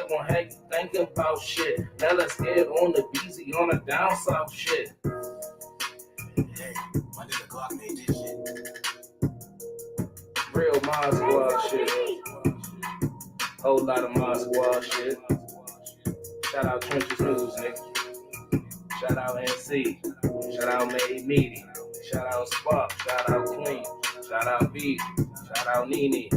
head won't have you thinking about shit. Now let's get on the BZ on the down south shit. Hey, my nigga Glock made this shit. Real Mod Squad shit. Whole lot of Mod Squad shit. Shout out Trenches News, nigga. Shout out NC. Shout out Made Meaty. Shout out Spark. Shout out Queen. Shout out B. Shout out Nene.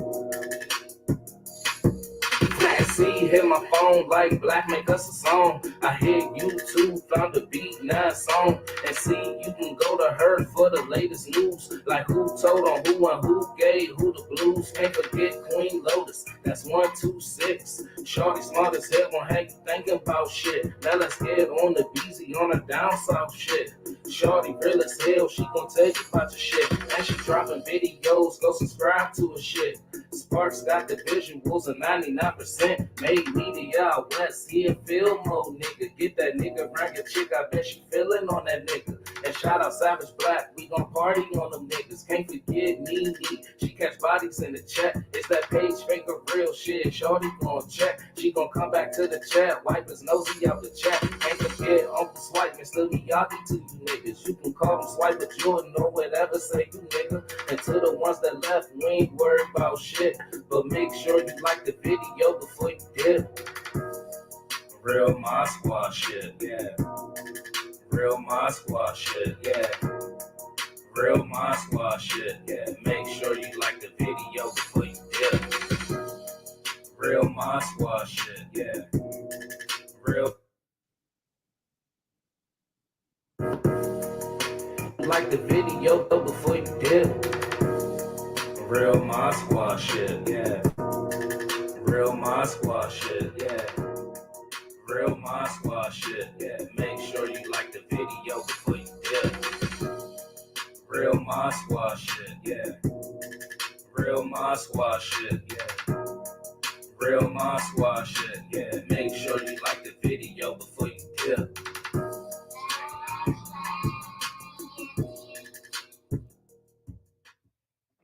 See, hit my phone like Black make us a song. I hit YouTube, found the beat, now a song. And see, you can go to her for the latest news. Like who told on who and who gave who the blues. Can't forget Queen Lotus, that's 126. Shorty smart as hell, won't have you thinking about shit. Now let's get on the BZ on the down south shit. Shorty real as hell, she gon' tell you about your shit. And she dropping videos, go subscribe to her shit. Sparks got the visuals of 99%. Made media out west, he a film mode nigga. Get that nigga ragged chick, I bet she feelin' on that nigga. And shout out Savage Black, we gon' party on them niggas. Can't forget Nene, she catch bodies in the chat. It's that page fake of real shit, shorty gon' check. She gon' come back to the chat, wipe his nosy out the chat. Can't forget Uncle Swipe, Mr. Miyagi to you niggas. You can call him Swipe, but Jordan or whatever say you nigga. And to the ones that left, we ain't worried about shit. But make sure you like the video before you dip. Real Mod Squad shit, yeah. Real Mod Squad shit, yeah. Real Mod Squad shit, yeah. Make sure you like the video before you dip. Real Mod Squad shit, yeah. Real. Like the video before you dip. Real Mod Squad shit, yeah. Real Mod Squad shit, yeah. Real Mod Squad shit, yeah. Make sure you like the video before you dip. Real Mod Squad shit, yeah. Real Mod Squad shit, yeah. Real Mod Squad shit, yeah. Make sure you like the video before you dip.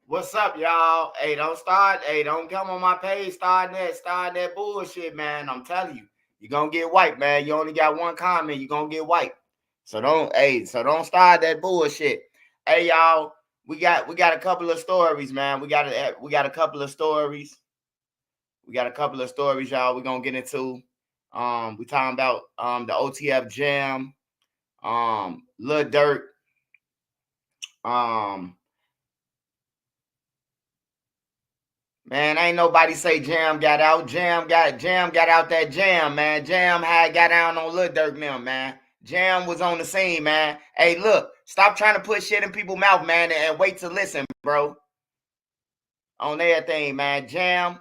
What's up, y'all? Hey, don't come on my page starting that bullshit, man. I'm telling you, you're gonna get wiped, man. You only got one comment, you're gonna get wiped. So don't start that bullshit. Hey, y'all, we got a couple of stories, man. We got a couple of stories. Y'all. We're gonna get into. We talking about the OTF jam, Lil Durk, man, ain't nobody say Jam got out. Jam got out that jam, man. Jam had got down on Lil Durk now, man. Jam was on the scene, man. Hey, look, stop trying to put shit in people's mouth, man, and wait to listen, bro. On everything, man. Jam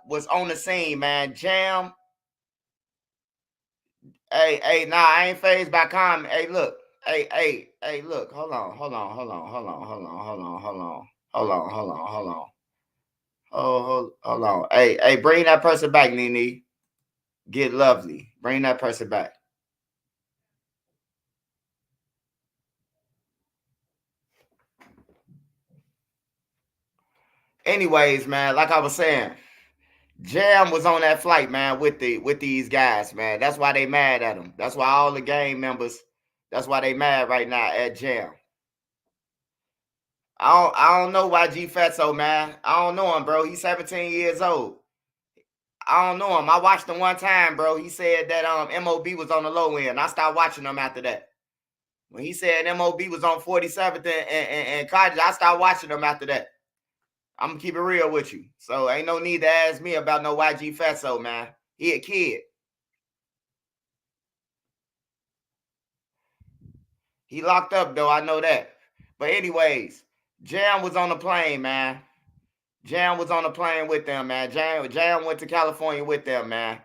was on the scene, man. Jam. Hey, nah, I ain't phased by comment. Hey, look. Hey, look. Hold on. Oh, hold on. Hey, bring that person back, Nene. Get lovely. Bring that person back. Anyways, man, like I was saying, Jam was on that flight, man, with these guys, man. That's why they mad at him. That's why all the gang members, that's why they mad right now at Jam. I don't know YG Fatso, man. I don't know him, bro. He's 17 years old. I don't know him. I watched him one time, bro. He said that MOB was on the low end. I stopped watching him after that. When he said MOB was on 47th and Cottage, I stopped watching him after that. I'm going to keep it real with you. So ain't no need to ask me about no YG Fatso, man. He a kid. He locked up, though. I know that. But anyways, Jam was on the plane, man. Jam was on the plane with them, man. Jam went to California with them, man.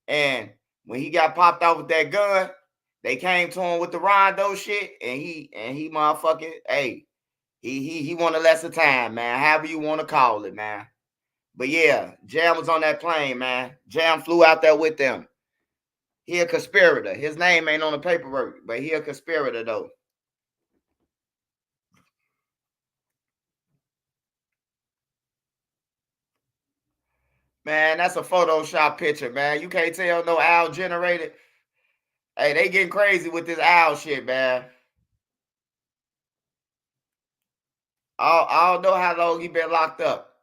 And when he got popped off with that gun, they came to him with the Rondo shit, and he motherfucking, hey, he wanted less of time, man. However you want to call it, man. But yeah, Jam was on that plane, man. Jam flew out there with them. He a conspirator. His name ain't on the paperwork, but he a conspirator though. Man, that's a Photoshop picture, man. You can't tell no owl generated. Hey, they getting crazy with this owl shit, man. I don't know how long he been locked up.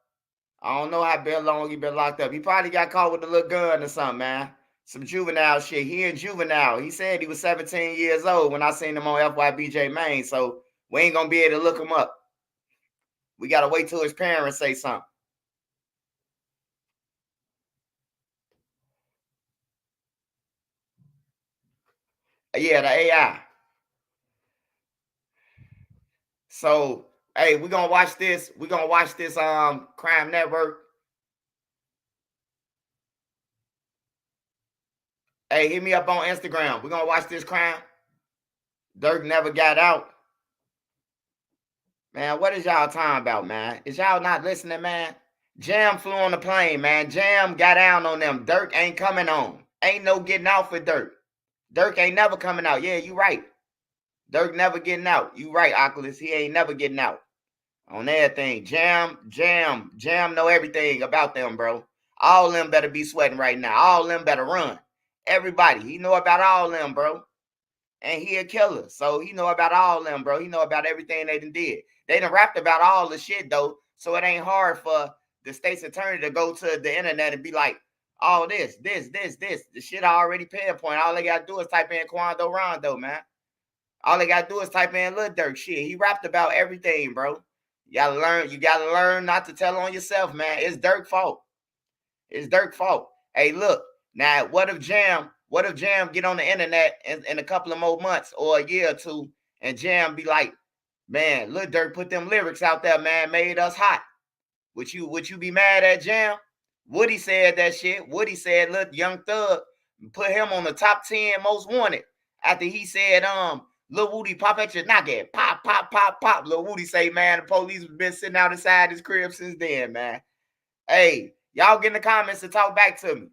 I don't know how long he been locked up. He probably got caught with a little gun or something, man. Some juvenile shit. He in juvenile. He said he was 17 years old when I seen him on FYBJ Main. So we ain't gonna be able to look him up. We gotta wait till his parents say something. Yeah, the AI. So hey, we gonna watch this. We gonna watch this Crime Network. Hey, hit me up on Instagram. We gonna watch this crime. Durk never got out. Man, what is y'all talking about, man? Is y'all not listening, man? Jam flew on the plane, man. Jam got down on them. Durk ain't coming on. Ain't no getting out for Durk. Durk ain't never coming out. Yeah, you right. Durk never getting out. You right, Oculus. He ain't never getting out. On everything. Jam know everything about them, bro. All them better be sweating right now. All them better run. Everybody. He know about all them, bro. And he a killer. So he know about all them, bro. He know about everything they done did. They done rapped about all the shit, though. So it ain't hard for the state's attorney to go to the internet and be like, all this. The shit I already pinpoint. All they gotta do is type in Quando Rondo, man. All they gotta do is type in Lil Durk shit. He rapped about everything, bro. You gotta learn not to tell on yourself, man. It's Durk's fault. It's Durk's fault. Hey, look, now what if Jam get on the internet in a couple of more months or a year or two, and Jam be like, man, Lil Durk put them lyrics out there, man, made us hot. Would you be mad at Jam? Woody said that shit. Woody said, look, Young Thug put him on the top 10 most wanted after he said, Lil Woody pop at your noggin. Pop, pop, pop, pop. Lil Woody say, man, the police have been sitting out inside his crib since then, man. Hey, y'all get in the comments to talk back to me.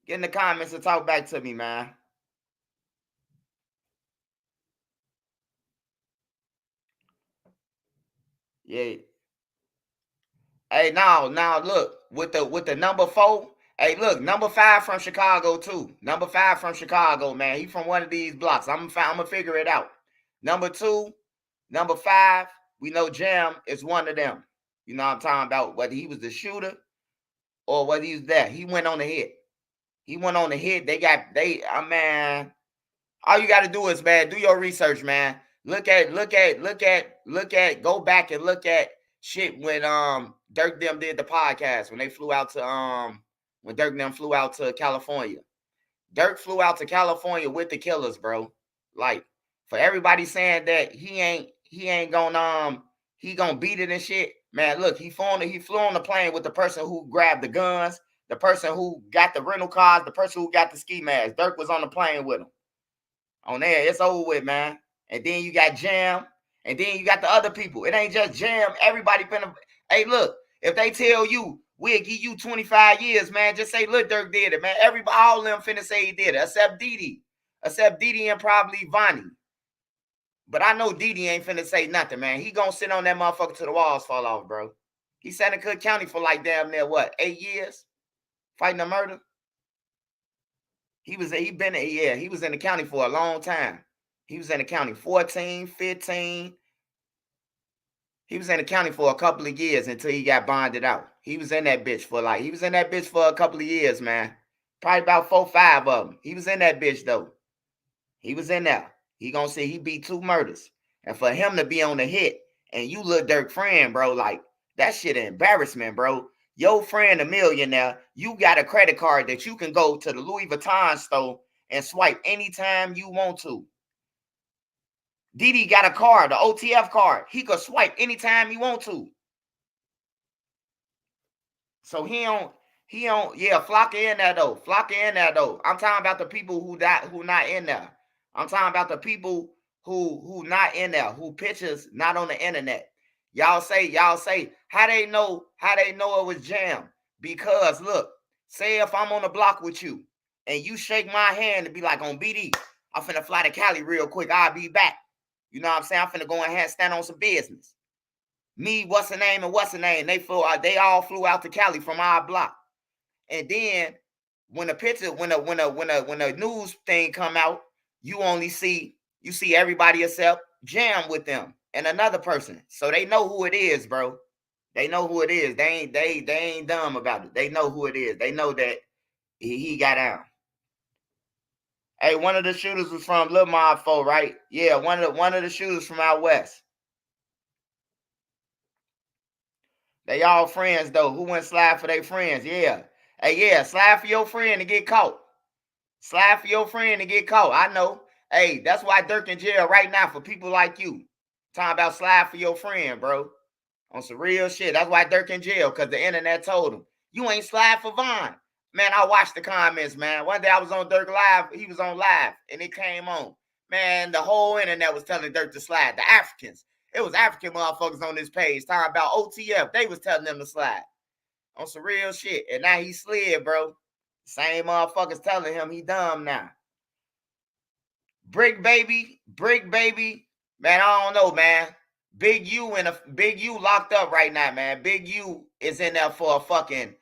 Get in the comments and talk back to me, man. Yeah. Hey, now look with the number 4. Hey, look, number 5 from Chicago too. Number 5 from Chicago, man. He from one of these blocks. I'm gonna figure it out. Number 2, number 5. We know Jam is one of them. You know what I'm talking about? Whether he was the shooter or whether he was there, he went on the hit. He went on the hit. Man. All you got to do is, man, do your research, man. Go back and look at shit when Durk them did the podcast when they flew out to when Durk them flew out to California. Durk flew out to California with the Killers, bro. Like, for everybody saying that he ain't gonna he gonna beat it and shit. Man, look, he flew on the plane with the person who grabbed the guns, the person who got the rental cars, the person who got the ski mask. Durk was on the plane with him. On there, it's over with, man. And then you got Jam, and then you got the other people. It ain't just Jam. Everybody finna. Hey, look, if they tell you we'll give you 25 years, man, just say Lil Durk did it, man. All of them finna say he did it, except Didi. Except Didi and probably Vonnie. But I know Didi ain't finna say nothing, man. He gonna sit on that motherfucker till the walls fall off, bro. He sat in Cook County for like damn near what, 8 years? Fighting a murder? He was in the county for a long time. He was in the county 14, 15. He was in the county for a couple of years until he got bonded out. He was in that bitch for a couple of years, man. Probably about 4, 5 of them. He was in that bitch though. He was in there. He gonna say he beat 2 murders. And for him to be on the hit and you Lil Durk friend, bro, like that shit embarrassment, bro. Your friend a millionaire, you got a credit card that you can go to the Louis Vuitton store and swipe anytime you want to. Didi got a card, the OTF card. He could swipe anytime he want to. So he don't, yeah, Flocka in there though. I'm talking about the people who not in there. I'm talking about the people who not in there, who pictures not on the internet. Y'all say, how they know it was Jam? Because look, say if I'm on the block with you and you shake my hand and be like, on BD, I'm finna fly to Cali real quick. I'll be back. You know what I'm saying? I'm finna go ahead and stand on some business. Me, what's her name, and what's her name. They all flew out to Cali from our block. And then when the picture, when the news thing come out, you see everybody except Jam with them and another person. So they know who it is, bro. They know who it is. They ain't dumb about it. They know who it is. They know that he got out. Hey, one of the shooters was from Lil Mob 4, right? Yeah, one of the shooters from out west. They all friends though. Who went slide for their friends? Yeah. Hey, yeah, slide for your friend to get caught. Slide for your friend to get caught. I know. Hey, that's why Durk in jail right now for people like you. Talking about slide for your friend, bro. On some real shit. That's why Durk in jail, because the internet told him, you ain't slide for Vaughn. Man, I watched the comments, man. One day I was on Durk Live. He was on live, and it came on. Man, the whole internet was telling Durk to slide. The Africans. It was African motherfuckers on this page talking about OTF. They was telling them to slide. On some real shit. And now he slid, bro. Same motherfuckers telling him he dumb now. Brick baby, man. I don't know, man. Big U locked up right now, man. Big U is in there for a fucking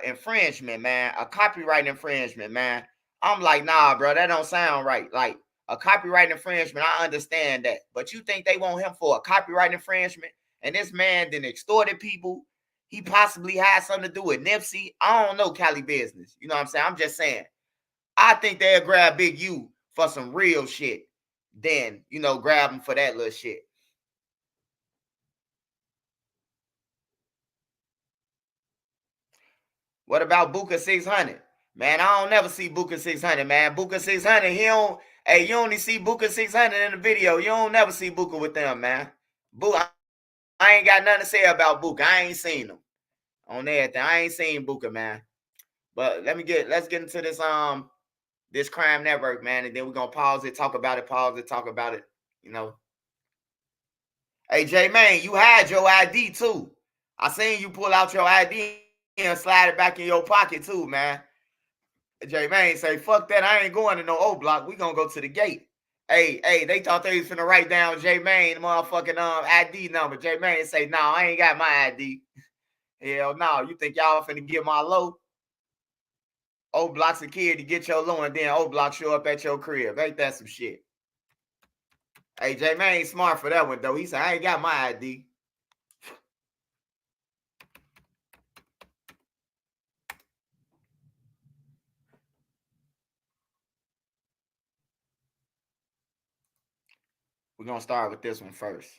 infringement, man. A copyright infringement, man. I'm like, nah, bro, that don't sound right. Like a copyright infringement, I understand that, but you think they want him for a copyright infringement? And this man then extorted people. He possibly had something to do with Nipsey. I don't know Cali business. You know what I'm saying? I'm just saying. I think they'll grab Big U for some real shit. Then, grab him for that little shit. What about Buka 600? Man, I don't never see Buka 600, man. Buka 600, you only see Buka 600 in the video. You don't never see Buka with them, man. Buka, I ain't got nothing to say about Buka. I ain't seen him on everything. I ain't seen Buka, man. But let's get into this crime network, man, and then we're gonna pause it, talk about it, Hey, J Man, you had your ID too. I seen you pull out your ID and slide it back in your pocket too, man. J Man say, fuck that, I ain't going to no O block. We gonna go to the gate. Hey, they thought they was finna write down J Man motherfucking ID number. J Man say, no, I ain't got my ID. Hell no, you think y'all finna get my low? O block's a kid to get your low and then O block show up at your crib. Ain't that some shit? Hey, J Man ain't smart for that one though. He said, I ain't got my ID. We're gonna start with this one first.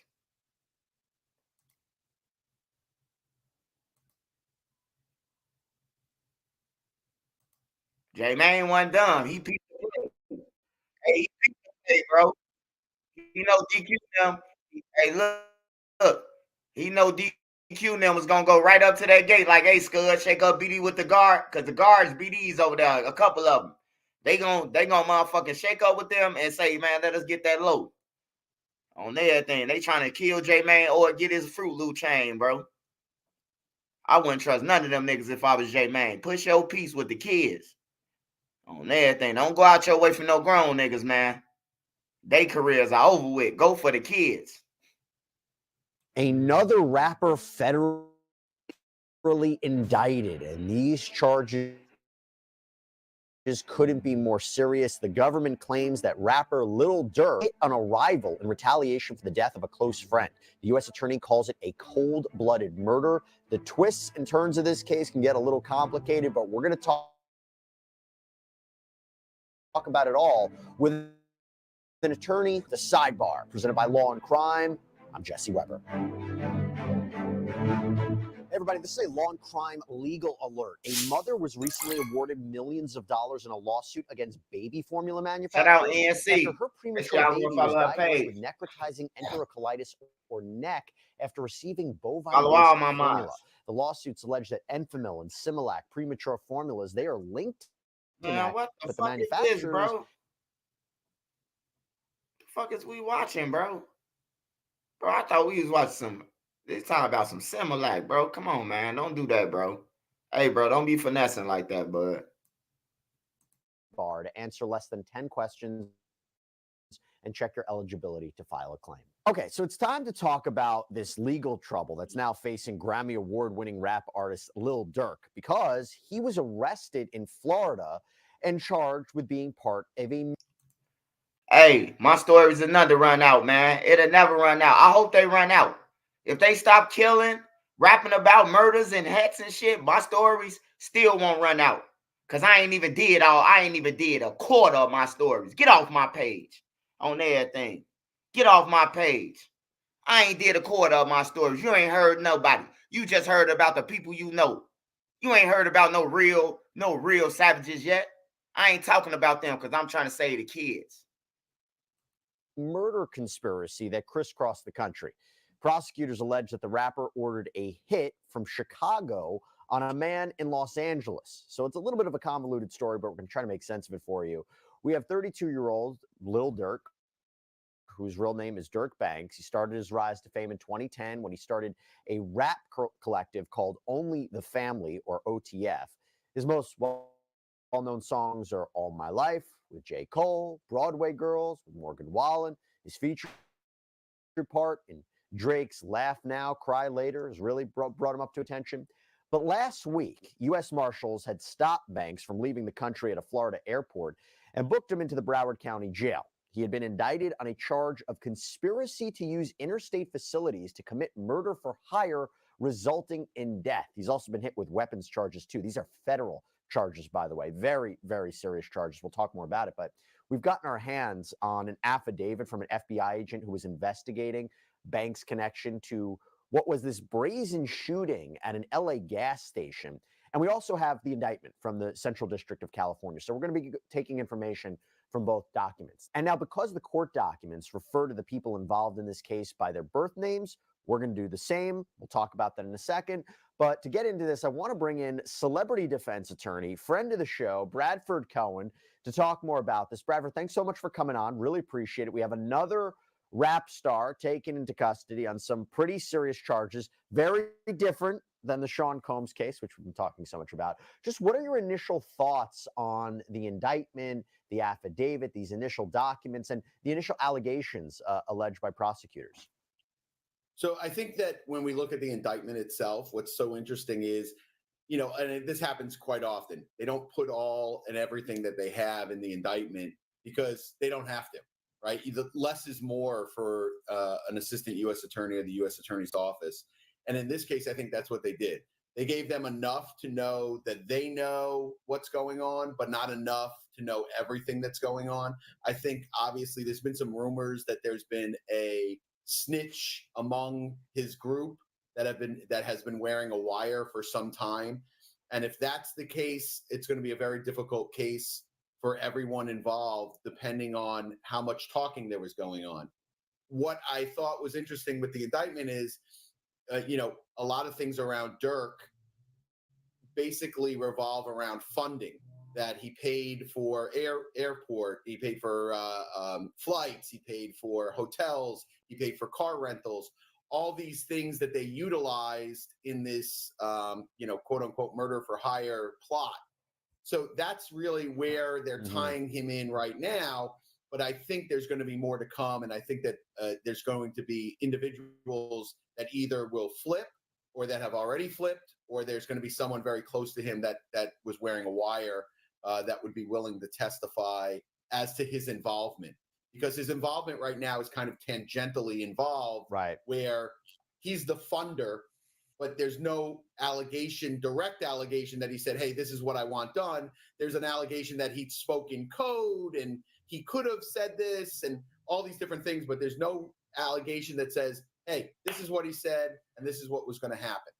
J Man wasn't dumb. He pieced the play. Hey, he pieced the play, bro. He know DQ them. Hey, look. He know DQ them was gonna go right up to that gate like, hey, Scud, shake up BD with the guard, cause the guards BDs over there, a couple of them. They gonna motherfucking shake up with them and say, man, let us get that low. On everything. They trying to kill J Man or get his Fruit Loop chain, bro. I wouldn't trust none of them niggas if I was J Man. Push your piece with the kids. On everything. Don't go out your way for no grown niggas, man. They careers are over with. Go for the kids. Another rapper federally indicted, and these charges couldn't be more serious. The government claims that rapper Lil Durk hit on a rival in retaliation for the death of a close friend. The U.S. attorney calls it a cold-blooded murder. The twists and turns of this case can get a little complicated, but we're going to talk about it all with an attorney. The Sidebar, presented by Law and Crime. I'm Jesse Weber. Hey everybody, this is a Law and Crime legal alert. A mother was recently awarded millions of dollars in a lawsuit against baby formula manufacturers Shout out NC. after her premature baby was diagnosed with necrotizing enterocolitis or NEC after receiving bovine-based formula. The lawsuits allege that Enfamil and Similac premature formulas, they are linked to NEC, what the but fuck the manufacturers... is this, bro? The fuck is we watching, bro? Bro, I thought we was watching some... They talking about some Similac, bro. Come on, man. Don't do that, bro. Hey, bro, don't be finessing like that, bud. To answer less than 10 questions and check your eligibility to file a claim. Okay, so it's time to talk about this legal trouble that's now facing Grammy Award winning rap artist Lil Durk because he was arrested in Florida and charged with being part of a. Hey, my story's another run out, man. It'll never run out. I hope they run out. If they stop killing, rapping about murders and hats and shit, my stories still won't run out. Cause I ain't even did a quarter of my stories. Get off my page on everything. Get off my page. I ain't did a quarter of my stories. You ain't heard nobody. You just heard about the people you know. You ain't heard about no real savages yet. I ain't talking about them because I'm trying to save the kids. Murder conspiracy that crisscrossed the country. Prosecutors allege that the rapper ordered a hit from Chicago on a man in Los Angeles. So it's a little bit of a convoluted story, but we're going to try to make sense of it for you. We have 32-year-old Lil Durk, whose real name is Dirk Banks. He started his rise to fame in 2010 when he started a rap collective called Only the Family, or OTF. His most well-known songs are All My Life with J. Cole, Broadway Girls with Morgan Wallen. His featured part in Drake's Laugh Now, Cry Later has really brought him up to attention. But last week, U.S. Marshals had stopped Banks from leaving the country at a Florida airport and booked him into the Broward County Jail. He had been indicted on a charge of conspiracy to use interstate facilities to commit murder for hire, resulting in death. He's also been hit with weapons charges, too. These are federal charges, by the way. Very, very serious charges. We'll talk more about it. But we've gotten our hands on an affidavit from an FBI agent who was investigating Banks' connection to what was this brazen shooting at an LA gas station. And we also have the indictment from the Central District of California. So we're going to be taking information from both documents. And now, because the court documents refer to the people involved in this case by their birth names, we're going to do the same. We'll talk about that in a second. But to get into this, I want to bring in celebrity defense attorney, friend of the show, Bradford Cohen, to talk more about this. Bradford, thanks so much for coming on. Really appreciate it. We have another rap star taken into custody on some pretty serious charges, very different than the Sean Combs case, which we've been talking so much about. Just what are your initial thoughts on the indictment, the affidavit, these initial documents, and the initial allegations alleged by prosecutors? So I think that when we look at the indictment itself, what's so interesting is, and this happens quite often, they don't put all and everything that they have in the indictment because they don't have to, right? Less is more for an assistant U.S. attorney or the U.S. attorney's office. And in this case, I think that's what they did. They gave them enough to know that they know what's going on, but not enough to know everything that's going on. I think obviously there's been some rumors that there's been a snitch among his group that has been wearing a wire for some time. And if that's the case, it's going to be a very difficult case for everyone involved, depending on how much talking there was going on. What I thought was interesting with the indictment is, a lot of things around Dirk basically revolve around funding that he paid for airport, he paid for flights, he paid for hotels, he paid for car rentals, all these things that they utilized in this, quote unquote, murder for hire plot. So that's really where they're tying him in right now. But I think there's going to be more to come. And I think that there's going to be individuals that either will flip or that have already flipped, or there's going to be someone very close to him that was wearing a wire that would be willing to testify as to his involvement. Because his involvement right now is kind of tangentially involved, right? Where he's the funder, but there's no direct allegation that he said, hey, this is what I want done. There's an allegation that he spoke in code and he could have said this and all these different things, but there's no allegation that says, hey, this is what he said and this is what was going to happen.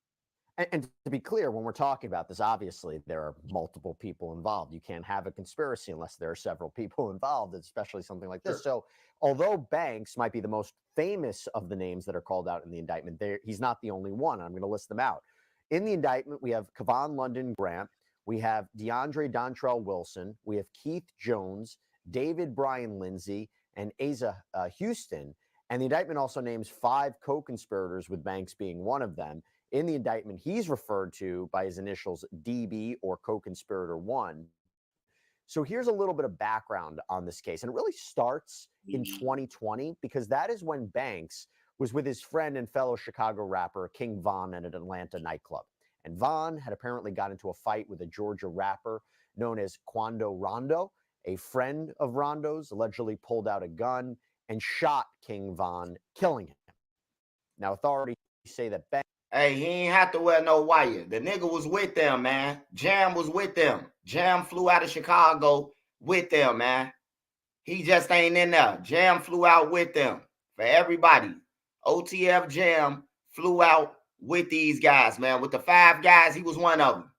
And to be clear, when we're talking about this, obviously there are multiple people involved. You can't have a conspiracy unless there are several people involved, especially something like this. Sure. So although Banks might be the most famous of the names that are called out in the indictment, he's not the only one. I'm going to list them out. In the indictment, we have Kevon London Grant, we have DeAndre Dontrell Wilson, we have Keith Jones, David Brian Lindsay, and Asa Houston. And the indictment also names 5 co-conspirators, with Banks being one of them. In the indictment, he's referred to by his initials DB, or co-conspirator 1. So here's a little bit of background on this case. And it really starts in 2020 because that is when Banks was with his friend and fellow Chicago rapper King Von at an Atlanta nightclub. And Von had apparently got into a fight with a Georgia rapper known as Quando Rondo. A friend of Rondo's allegedly pulled out a gun and shot King Von, killing him. Now, authorities say that Banks. Hey, he ain't have to wear no wire. The nigga was with them, man. Jam was with them. Jam flew out of Chicago with them, man. He just ain't in there. Jam flew out with them. For everybody. OTF Jam flew out with these guys, man. With the 5 guys, he was one of them.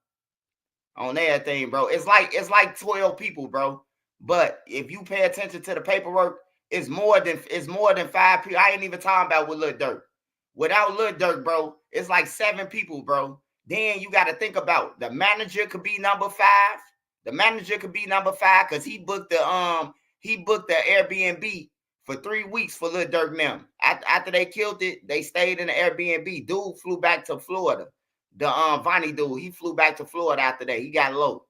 On everything, bro. It's like 12 people, bro. But if you pay attention to the paperwork, it's more than 5 people. I ain't even talking about with Lil Durk. Without Lil Durk, bro, it's like 7 people, bro. Then you got to think about the manager could be number 5. The manager could be number 5 because he booked the Airbnb for 3 weeks for Lil Durk now. After they killed it, they stayed in the Airbnb. Dude flew back to Florida. The Vonnie dude, he flew back to Florida after that. He got low.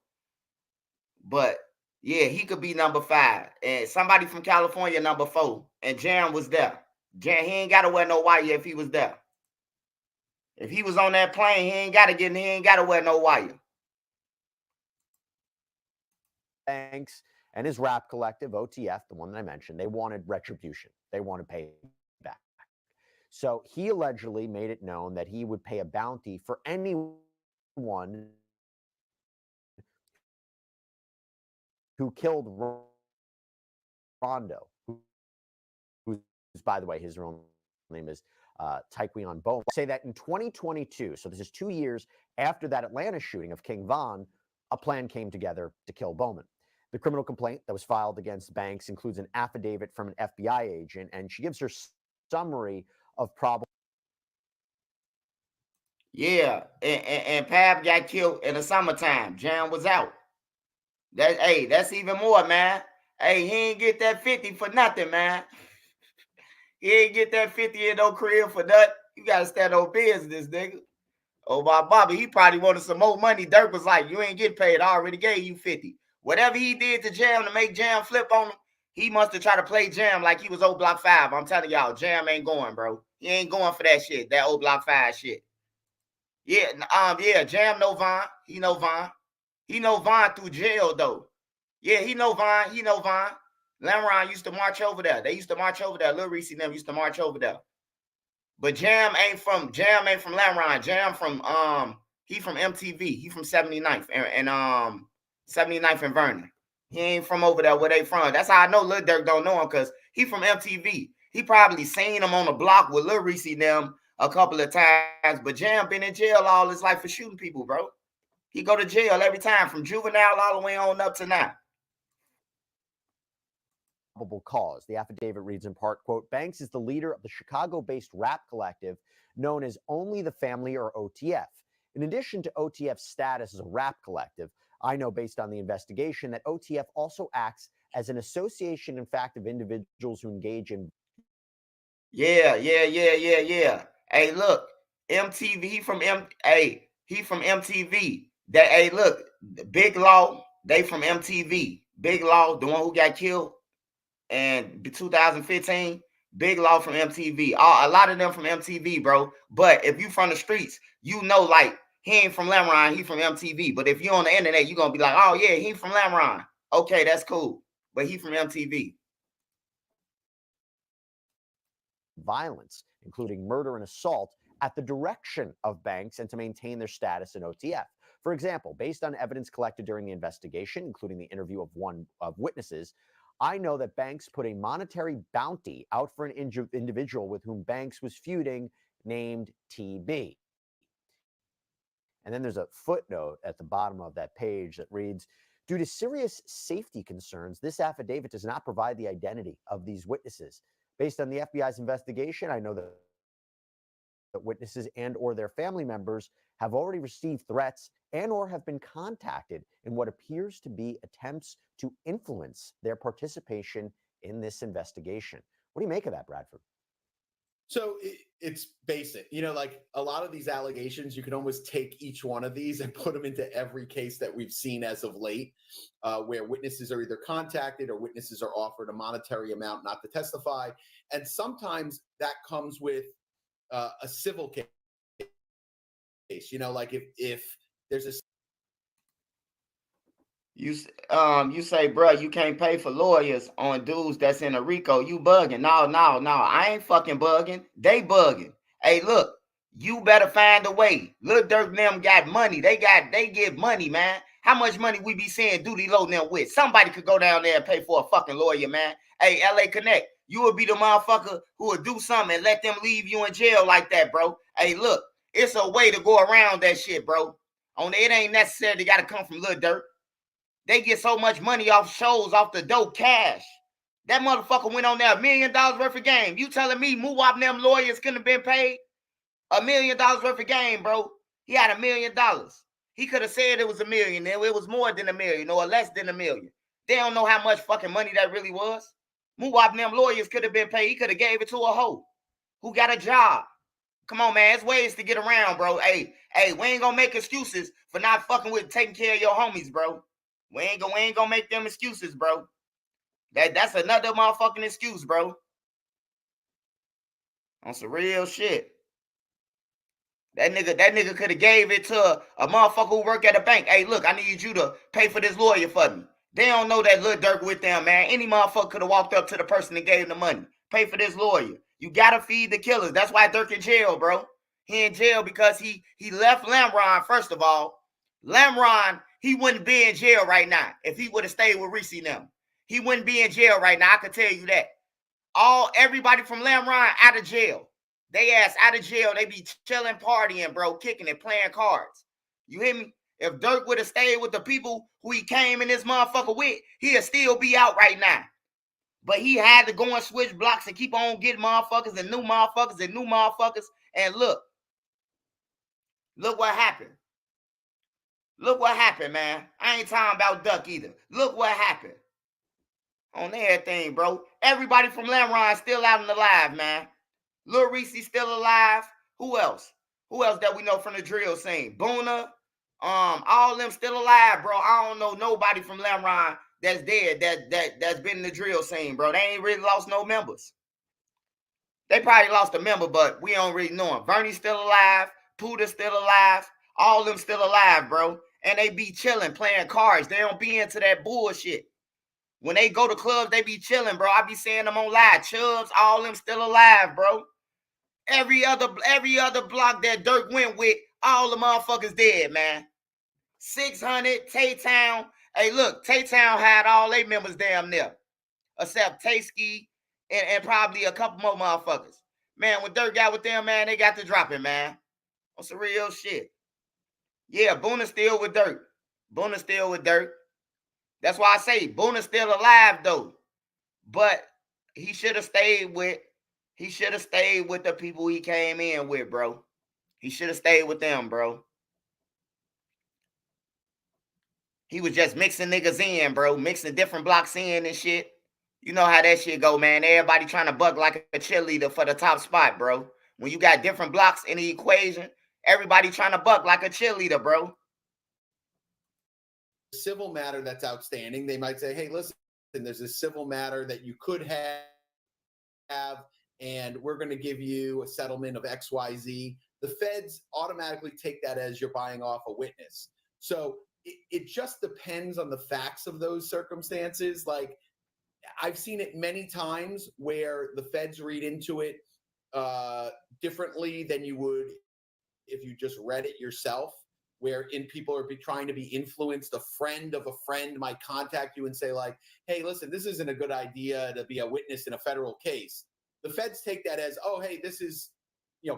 But yeah, he could be number 5. And somebody from California, number 4. And Jam was there. Jam, he ain't gotta wear no wire if he was there. If he was on that plane, he ain't gotta wear no wire. Banks and his rap collective, OTF, the one that I mentioned, they wanted retribution. They wanted payback. So he allegedly made it known that he would pay a bounty for anyone who killed Rondo, who's, by the way, his real name is Taekwon Bowman. Say that in 2022, so this is 2 years after that Atlanta shooting of King Von, a plan came together to kill Bowman. The criminal complaint that was filed against Banks includes an affidavit from an FBI agent, and she gives her summary of probable. Yeah, and Pab got killed in the summertime. Jam was out. That's even more, man. Hey, he ain't get that 50 for nothing, man. He ain't get that 50 in no crib for nothing. You gotta stand on business, nigga. Oh, my Bobby, he probably wanted some more money. Durk was like, you ain't get paid. I already gave you 50. Whatever he did to Jam to make Jam flip on him, he must have tried to play Jam like he was old Block 5. I'm telling y'all, Jam ain't going, bro. He ain't going for that shit, that old Block 5 shit. Yeah, Jam know Von. He know Von. He know Von through jail, though. Yeah, he know Von. Lamron used to march over there. They used to march over there. Lil Reese and them used to march over there. But Jam ain't from Lamron. Jam from he from MTV. He from 79th and 79th and Vernon. He ain't from over there where they from. That's how I know Lil Durk don't know him, because he from MTV. He probably seen him on the block with Lil Reese and them a couple of times. But Jam been in jail all his life for shooting people, bro. He go to jail every time, from juvenile all the way on up to now. Probable cause. The affidavit reads in part, quote, Banks is the leader of the Chicago-based rap collective known as Only the Family, or OTF. In addition to OTF's status as a rap collective, I know based on the investigation that OTF also acts as an association, in fact, of individuals who engage in. Yeah. Hey, look, MTV, he from MTV. Look, Big Law, they from MTV. Big Law, the one who got killed in 2015, Big Law from MTV. A lot of them from MTV, bro. But if you from the streets, you know, like, he ain't from Lamron, he from MTV. But if you on the internet, you're going to be like, oh, yeah, he from Lamron. Okay, that's cool. But he from MTV. Violence, including murder and assault, at the direction of Banks and to maintain their status in OTF. For example, based on evidence collected during the investigation, including the interview of one of witnesses, I know that Banks put a monetary bounty out for an individual with whom Banks was feuding, named TB. And then there's a footnote at the bottom of that page that reads, due to serious safety concerns, this affidavit does not provide the identity of these witnesses. Based on the FBI's investigation, I know that witnesses and or their family members have already received threats and or have been contacted in what appears to be attempts to influence their participation in this investigation. What do you make of that, Bradford? So it's basic, like a lot of these allegations, you can almost take each one of these and put them into every case that we've seen as of late, where witnesses are either contacted or witnesses are offered a monetary amount not to testify. And sometimes that comes with a civil case, like if there's a you say, bro, you can't pay for lawyers on dudes that's in a RICO. You bugging. No. I ain't fucking bugging. They bugging. Hey, look, you better find a way. Lil Durk and them got money. They give money, man. How much money we be seeing Duty Low them with? Somebody could go down there and pay for a fucking lawyer, man. Hey, LA Connect, you would be the motherfucker who would do something and let them leave you in jail like that, bro. Hey, look, it's a way to go around that shit, bro. It ain't necessarily got to come from Lil Durk. They get so much money off shows, off the dope cash. That motherfucker went on there $1 million worth of game. You telling me Muwap and them lawyers couldn't have been paid $1 million worth of game, bro? He had $1 million. He could have said it was $1 million. It was more than $1 million or less than $1 million. They don't know how much fucking money that really was. Muwap and them lawyers could have been paid. He could have gave it to a hoe who got a job. Come on, man. There's ways to get around, bro. Hey, we ain't gonna make excuses for not fucking with taking care of your homies, bro. We ain't gonna make them excuses, bro. That's another motherfucking excuse, bro. On some real shit. That nigga could have gave it to a motherfucker who work at a bank. Hey, look, I need you to pay for this lawyer for me. They don't know that Lil Durk with them, man. Any motherfucker could have walked up to the person and gave him the money. Pay for this lawyer. You gotta feed the killers. That's why Durk in jail, bro. He in jail because he left Lamron, first of all. Lamron, he wouldn't be in jail right now if he would have stayed with Reese and them. He wouldn't be in jail right now. I can tell you that. Everybody from Lamron out of jail. They ass out of jail. They be chilling, partying, bro, kicking it, playing cards. You hear me? If Durk would have stayed with the people who he came in this motherfucker with, he'd still be out right now. But he had to go and switch blocks and keep on getting motherfuckers and new motherfuckers and new motherfuckers. And look what happened. Look what happened, man. I ain't talking about Duck either. Look what happened. On everything, bro. Everybody from Lamron still out and alive, man. Lil Reese still alive. Who else? Who else that we know from the drill scene? Boona. All them still alive, bro. I don't know nobody from Lamron that's dead that's been in the drill scene, bro. They ain't really lost no members. They probably lost a member, but we don't really know him. Bernie's still alive. Puda's still alive. All them still alive, bro. And they be chilling, playing cards. They don't be into that bullshit. When they go to clubs, they be chilling, bro. I be seeing them on live. Chubbs, all them still alive, bro. Every other block that Durk went with, all the motherfuckers dead, man. 600, Tay-Town. Hey, look, Tay-Town had all they members damn near. Except Tasky and probably a couple more motherfuckers. Man, when Durk got with them, man, they got to drop it, man. On some real shit. Yeah, Boona's still with Durk. Boona's still with Durk. That's why I say Boona's still alive, though. But he should have stayed with the people he came in with, bro. He should have stayed with them, bro. He was just mixing niggas in, bro. Mixing different blocks in and shit. You know how that shit go, man. Everybody trying to buck like a cheerleader for the top spot, bro. When you got different blocks in the equation, everybody trying to buck like a cheerleader, bro. Civil matter that's outstanding. They might say, hey, listen, there's a civil matter that you could have, and we're going to give you a settlement of XYZ. The feds automatically take that as you're buying off a witness. So it just depends on the facts of those circumstances. Like, I've seen it many times where the feds read into it differently than you would if you just read it yourself, wherein people are trying to be influenced. A friend of a friend might contact you and say, like, hey, listen, this isn't a good idea to be a witness in a federal case. The feds take that as, oh, hey, this is,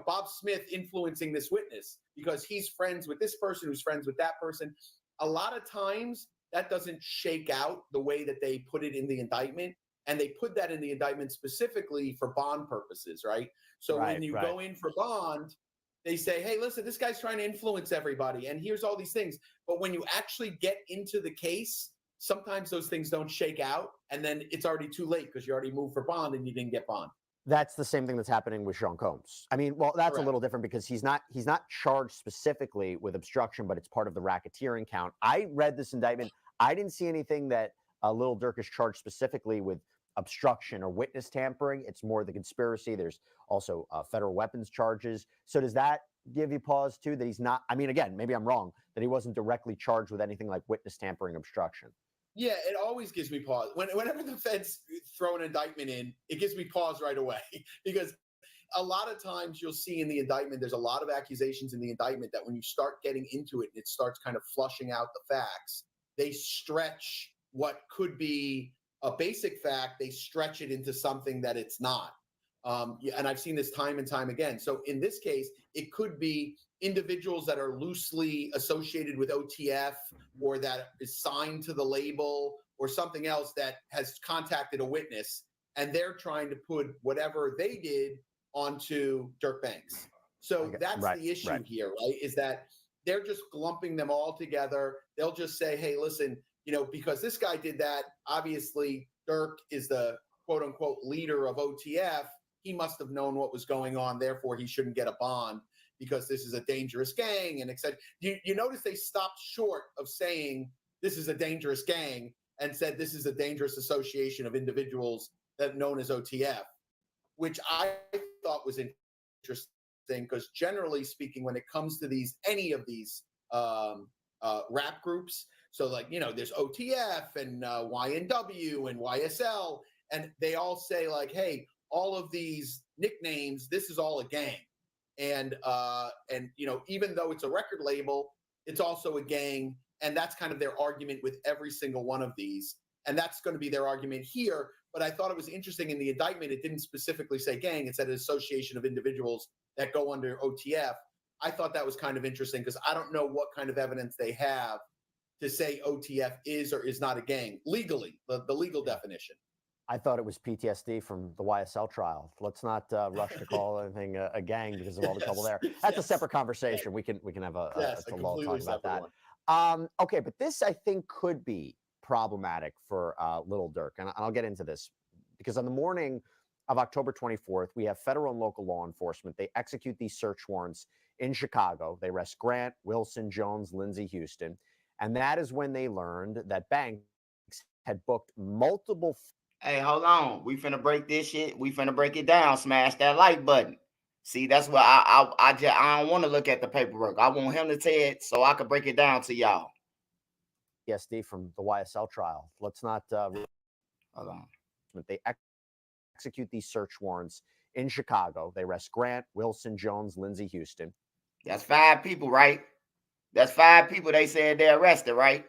Bob Smith influencing this witness because he's friends with this person who's friends with that person. A lot of times that doesn't shake out the way that they put it in the indictment. And they put that in the indictment specifically for bond purposes, right? So when you go in for bond, they say, hey, listen, this guy's trying to influence everybody, and here's all these things. But when you actually get into the case, sometimes those things don't shake out, and then it's already too late because you already moved for bond and you didn't get bond. That's the same thing that's happening with Sean Combs. I mean, well, that's Correct. a little different because he's not charged specifically with obstruction, but it's part of the racketeering count. I read this indictment. I didn't see anything that Lil Durk is charged specifically with obstruction or witness tampering. It's more the conspiracy. There's also federal weapons charges. So does that give you pause too that he's not? I mean, again, maybe I'm wrong that he wasn't directly charged with anything like witness tampering, obstruction. Yeah, it always gives me pause. Whenever the feds throw an indictment in, it gives me pause right away because a lot of times you'll see in the indictment, there's a lot of accusations in the indictment that when you start getting into it and it starts kind of flushing out the facts, they stretch what could be a basic fact, they stretch it into something that it's not. And I've seen this time and time again. So in this case, it could be individuals that are loosely associated with OTF or that is signed to the label or something else that has contacted a witness, and they're trying to put whatever they did onto Dirk Banks. So that's the issue here, right? Is that they're just lumping them all together. They'll just say, hey, listen, because this guy did that, obviously Dirk is the quote unquote leader of OTF. He must have known what was going on. Therefore, he shouldn't get a bond because this is a dangerous gang and etc. You notice they stopped short of saying this is a dangerous gang and said this is a dangerous association of individuals that known as OTF, which I thought was interesting because generally speaking, when it comes to any of these rap groups, so like, there's OTF and YNW and YSL, and they all say like, hey, all of these nicknames, this is all a gang. And even though it's a record label, it's also a gang. And that's kind of their argument with every single one of these. And that's going to be their argument here. But I thought it was interesting in the indictment, it didn't specifically say gang. It said an association of individuals that go under OTF. I thought that was kind of interesting because I don't know what kind of evidence they have to say OTF is or is not a gang legally, the legal definition. I thought it was PTSD from the YSL trial. Let's not rush to call anything a gang because of all the trouble there. That's a separate conversation. We can have a long talk about that. Okay, but this I think could be problematic for Lil Durk, and I'll get into this because on the morning of October 24th, we have federal and local law enforcement. They execute these search warrants in Chicago. They arrest Grant, Wilson, Jones, Lindsay, Houston, and that is when they learned that Banks had booked multiple. Hey, hold on. We finna break this shit. We finna break it down. Smash that like button. See, that's what I don't want to look at the paperwork. I want him to say it so I can break it down to y'all. PSD from the YSL trial. Let's not. Hold on. They execute these search warrants in Chicago. They arrest Grant, Wilson, Jones, Lindsay, Houston. That's 5 people, right? That's 5 people they said they arrested, right?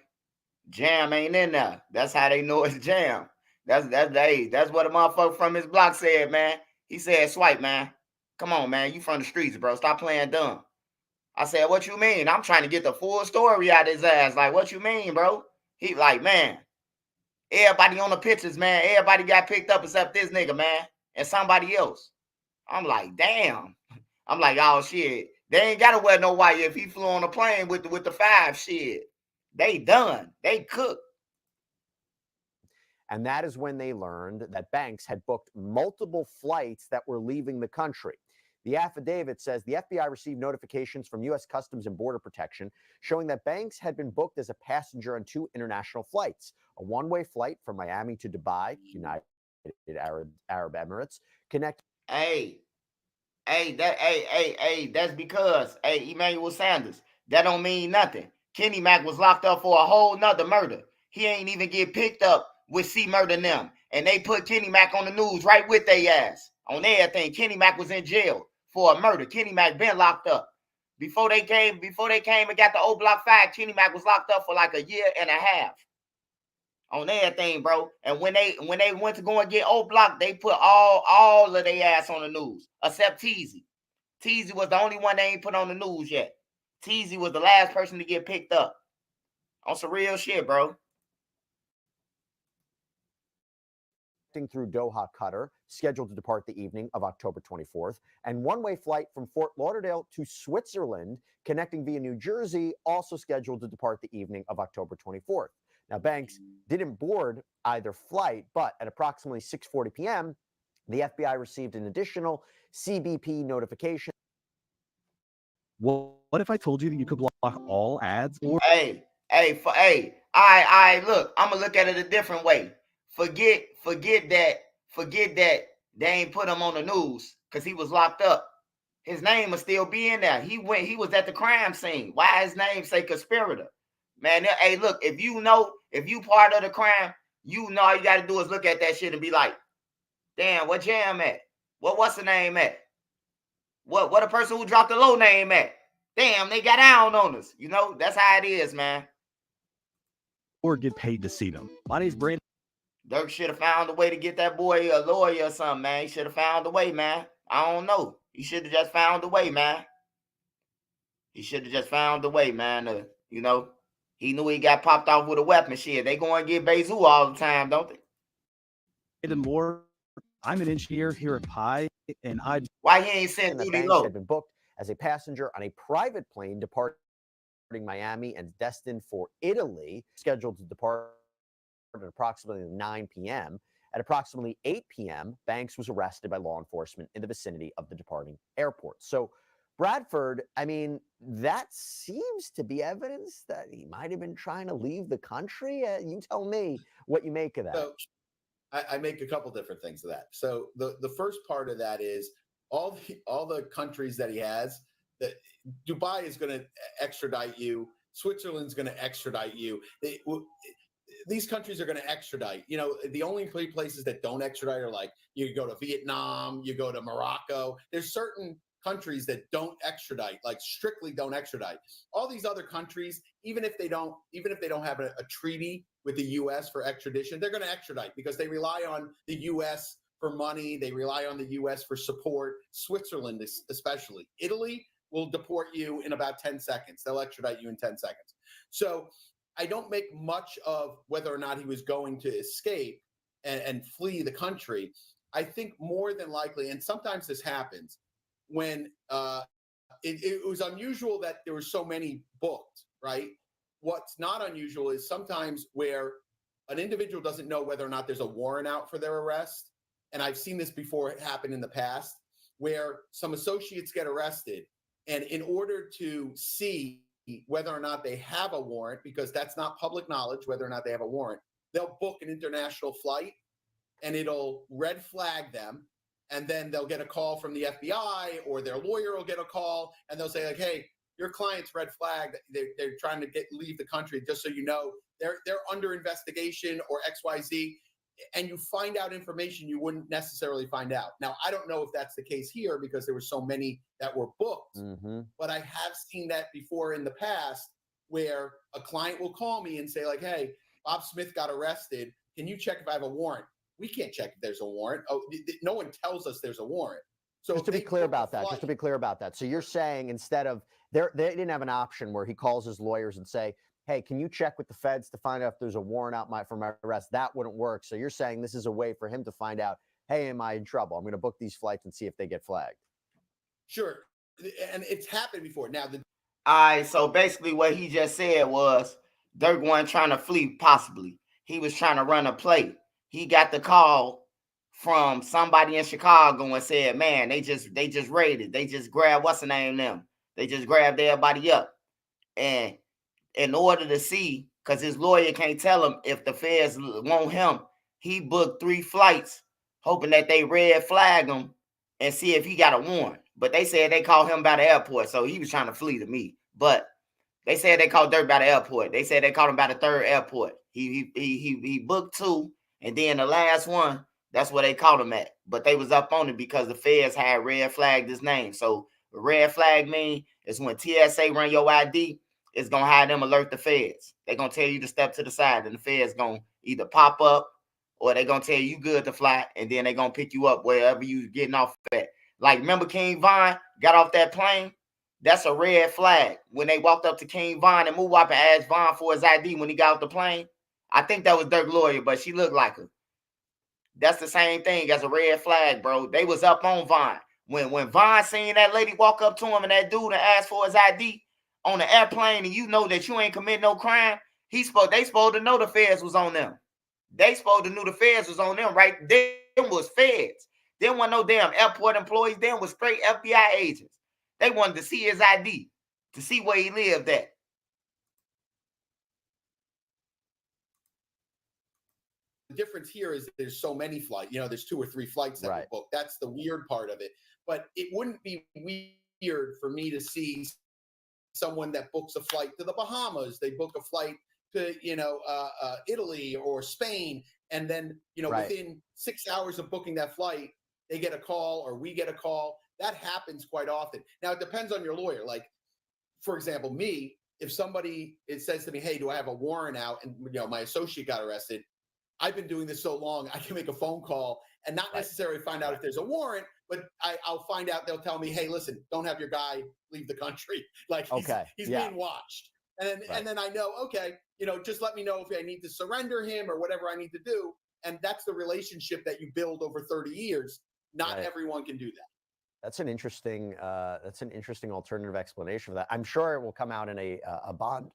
Jam ain't in there. That's how they know it's Jam. That's what a motherfucker from his block said, man. He said, Swipe, man. Come on, man. You from the streets, bro. Stop playing dumb. I said, what you mean? I'm trying to get the full story out of his ass. Like, what you mean, bro? He like, man, everybody on the pictures, man. Everybody got picked up except this nigga, man. And somebody else. I'm like, damn. I'm like, oh, shit. They ain't got to wear no white if he flew on a plane with the 5 shit. They done. They cooked. And that is when they learned that Banks had booked multiple flights that were leaving the country. The affidavit says the FBI received notifications from U.S. Customs and Border Protection showing that Banks had been booked as a passenger on 2 international flights, a one-way flight from Miami to Dubai, United Arab Emirates, that's because, Emmanuel Sanders, that don't mean nothing. Kenny Mack was locked up for a whole nother murder. He ain't even get picked up with C Murder them. And they put Kenny Mack on the news right with their ass. On everything. Kenny Mack was in jail for a murder. Kenny Mack been locked up. Before they came and got the O Block 5, Kenny Mack was locked up for like a year and a half. On everything, bro. And when they went to go and get O Block, they put all of their ass on the news. Except Teasy. Teasy was the only one they ain't put on the news yet. Teasy was the last person to get picked up. On some real shit, bro. Through Doha, Qatar, scheduled to depart the evening of October 24th, and one-way flight from Fort Lauderdale to Switzerland, connecting via New Jersey, also scheduled to depart the evening of October 24th. Now, Banks didn't board either flight, but at approximately 6:40 p.m., The FBI received an additional CBP notification. What if I told you that you could block all ads or Hey, I look, I'm gonna look at it a different way. Forget that they ain't put him on the news because he was locked up. His name will still be in there. He was at the crime scene. Why his name say conspirator? Man, hey, look, if you part of the crime, you know all you gotta do is look at that shit and be like, damn, what Jam at? What's the name at? What a person who dropped the low name at? Damn, they got down on us. You know, that's how it is, man. get paid to see them. My name's Brandon. Durk should have found a way to get that boy a lawyer or something, man. He should have found a way, man. I don't know. He should have just found a way, man. He should have just found a way, man. You know, he knew he got popped off with a weapon. Shit, they go and get Bezu all the time, don't they? Moore. I'm an engineer here at Pi, and why he ain't sent Duty Banks Low? Had been booked as a passenger on a private plane departing Miami and destined for Italy, scheduled to depart at approximately 9 p.m. At approximately 8 p.m., Banks was arrested by law enforcement in the vicinity of the departing airport. So Bradford, I mean, that seems to be evidence that he might have been trying to leave the country. You tell me what you make of that. So I make a couple different things of that. So the first part of that is all the countries that he has, that Dubai is going to extradite you. Switzerland's going to extradite you. These countries are going to extradite. You know, the only places that don't extradite are like you go to Vietnam, you go to Morocco. There's certain countries that don't extradite, like strictly don't extradite. All these other countries, even if they don't have a treaty with the U.S. for extradition, they're going to extradite because they rely on the U.S. for money. They rely on the U.S. for support. Switzerland, especially. Italy will deport you in about 10 seconds. They'll extradite you in 10 seconds. So I don't make much of whether or not he was going to escape and flee the country. I think more than likely, and sometimes this happens, when it was unusual that there were so many booked, right? What's not unusual is sometimes where an individual doesn't know whether or not there's a warrant out for their arrest. And I've seen this before happen in the past, where some associates get arrested. And in order to see whether or not they have a warrant, because that's not public knowledge, whether or not they have a warrant, they'll book an international flight and it'll red flag them. And then they'll get a call from the FBI or their lawyer will get a call and they'll say like, hey, your client's red flagged. They're trying to leave the country. Just so you know, they're under investigation or XYZ. And you find out information you wouldn't necessarily find out. Now, I don't know if that's the case here because there were so many that were booked, but I have seen that before in the past where a client will call me and say like, hey, Bob Smith got arrested. Can you check if I have a warrant? We can't check if there's a warrant. Oh, no one tells us there's a warrant. So just to be clear about that, so you're saying instead of they didn't have an option where he calls his lawyers and say, hey, can you check with the feds to find out if there's a warrant out for my arrest? That wouldn't work. So you're saying this is a way for him to find out, hey, am I in trouble? I'm going to book these flights and see if they get flagged. Sure. And it's happened before. Now, all right, so basically what he just said was Durk wasn't trying to flee, possibly. He was trying to run a play. He got the call from somebody in Chicago and said, man, they just raided. They just grabbed, what's the name them? They just grabbed everybody up. And in order to see, because his lawyer can't tell him if the feds want him, he booked 3 flights, hoping that they red flag him and see if he got a warrant. But they said they called him by the airport, so he was trying to flee to me. But they said they called Durk by the airport. They said they called him by the 3rd airport. He booked 2, and then the last one, that's where they caught him at. But they was up on it because the feds had red flagged his name. So red flag mean is when TSA run your ID, it's going to have them alert the feds. They're going to tell you to step to the side, and the feds going to either pop up or they're going to tell you good to fly, and then they're going to pick you up wherever you getting off at. Like, remember King Von got off that plane? That's a red flag. When they walked up to King Von and Moowop and asked Von for his ID when he got off the plane, I think that was Durk lawyer, but she looked like her. That's the same thing as a red flag, bro. They was up on Von. When Von seen that lady walk up to him and that dude and asked for his ID on the airplane, and you know that you ain't commit no crime, they supposed to know the feds was on them. They supposed to know the feds was on them, right? Them was feds. They weren't no damn airport employees. Them was straight FBI agents. They wanted to see his ID, to see where he lived at. The difference here is there's so many flights. There's 2 or 3 flights that were booked. That's the weird part of it. But it wouldn't be weird for me to see someone that books a flight to the Bahamas. They book a flight to Italy or Spain, and then within 6 hours of booking that flight, they get a call or we get a call. That happens quite often. Now it depends on your lawyer. Like, for example, me, if somebody says to me, "Hey, do I have a warrant out?" and my associate got arrested, I've been doing this so long, I can make a phone call and not necessarily find out if there's a warrant, but I'll find out. They'll tell me, "Hey, listen, don't have your guy leave the country. Like he's being watched." And then I know, okay, just let me know if I need to surrender him or whatever I need to do. And that's the relationship that you build over 30 years. Not everyone can do that. That's an interesting alternative explanation for that. I'm sure it will come out in a bond,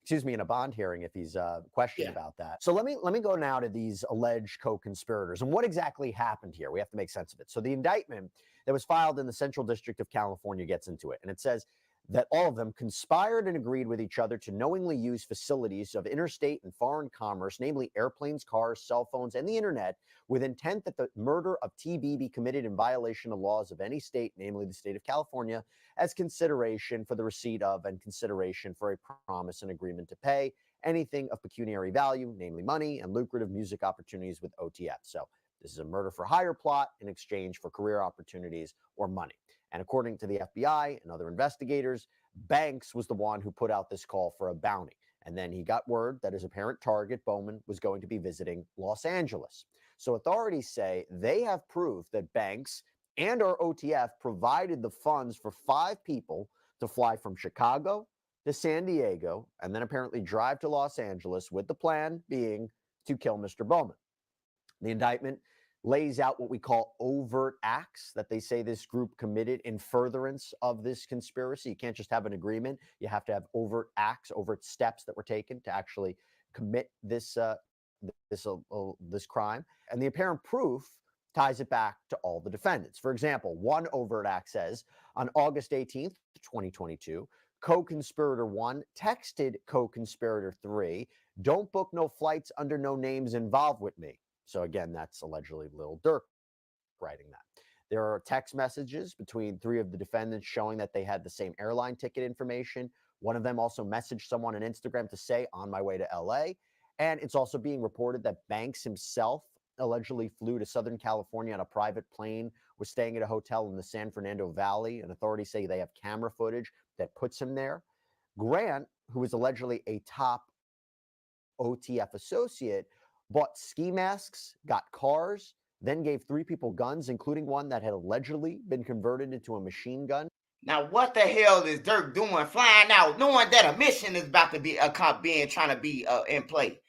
excuse me, in a bond hearing if he's questioned about that. So let me go now to these alleged co-conspirators and what exactly happened here. We have to make sense of it. So the indictment that was filed in the Central District of California gets into it, and it says that all of them conspired and agreed with each other to knowingly use facilities of interstate and foreign commerce, namely airplanes, cars, cell phones, and the internet, with intent that the murder of TB be committed in violation of laws of any state, namely the state of California, as consideration for the receipt of and consideration for a promise and agreement to pay anything of pecuniary value, namely money and lucrative music opportunities with OTF. So this is a murder for hire plot in exchange for career opportunities or money. And according to the FBI and other investigators, Banks was the one who put out this call for a bounty. And then he got word that his apparent target, Bowman, was going to be visiting Los Angeles. So authorities say they have proof that Banks and or OTF provided the funds for 5 people to fly from Chicago to San Diego and then apparently drive to Los Angeles, with the plan being to kill Mr. Bowman. The indictment lays out what we call overt acts that they say this group committed in furtherance of this conspiracy. You can't just have an agreement. You have to have overt acts, overt steps that were taken to actually commit this crime. And the apparent proof ties it back to all the defendants. For example, one overt act says on August 18th, 2022, co-conspirator 1 texted co-conspirator 3, "Don't book no flights under no names involved with me." So again, that's allegedly Lil Durk writing that. There are text messages between 3 of the defendants showing that they had the same airline ticket information. One of them also messaged someone on Instagram to say, "On my way to LA." And it's also being reported that Banks himself allegedly flew to Southern California on a private plane, was staying at a hotel in the San Fernando Valley, and authorities say they have camera footage that puts him there. Grant, who is allegedly a top OTF associate, bought ski masks, got cars, then gave 3 people guns, including one that had allegedly been converted into a machine gun. Now, what the hell is Durk doing flying out, knowing that a mission is about to be trying to be in play?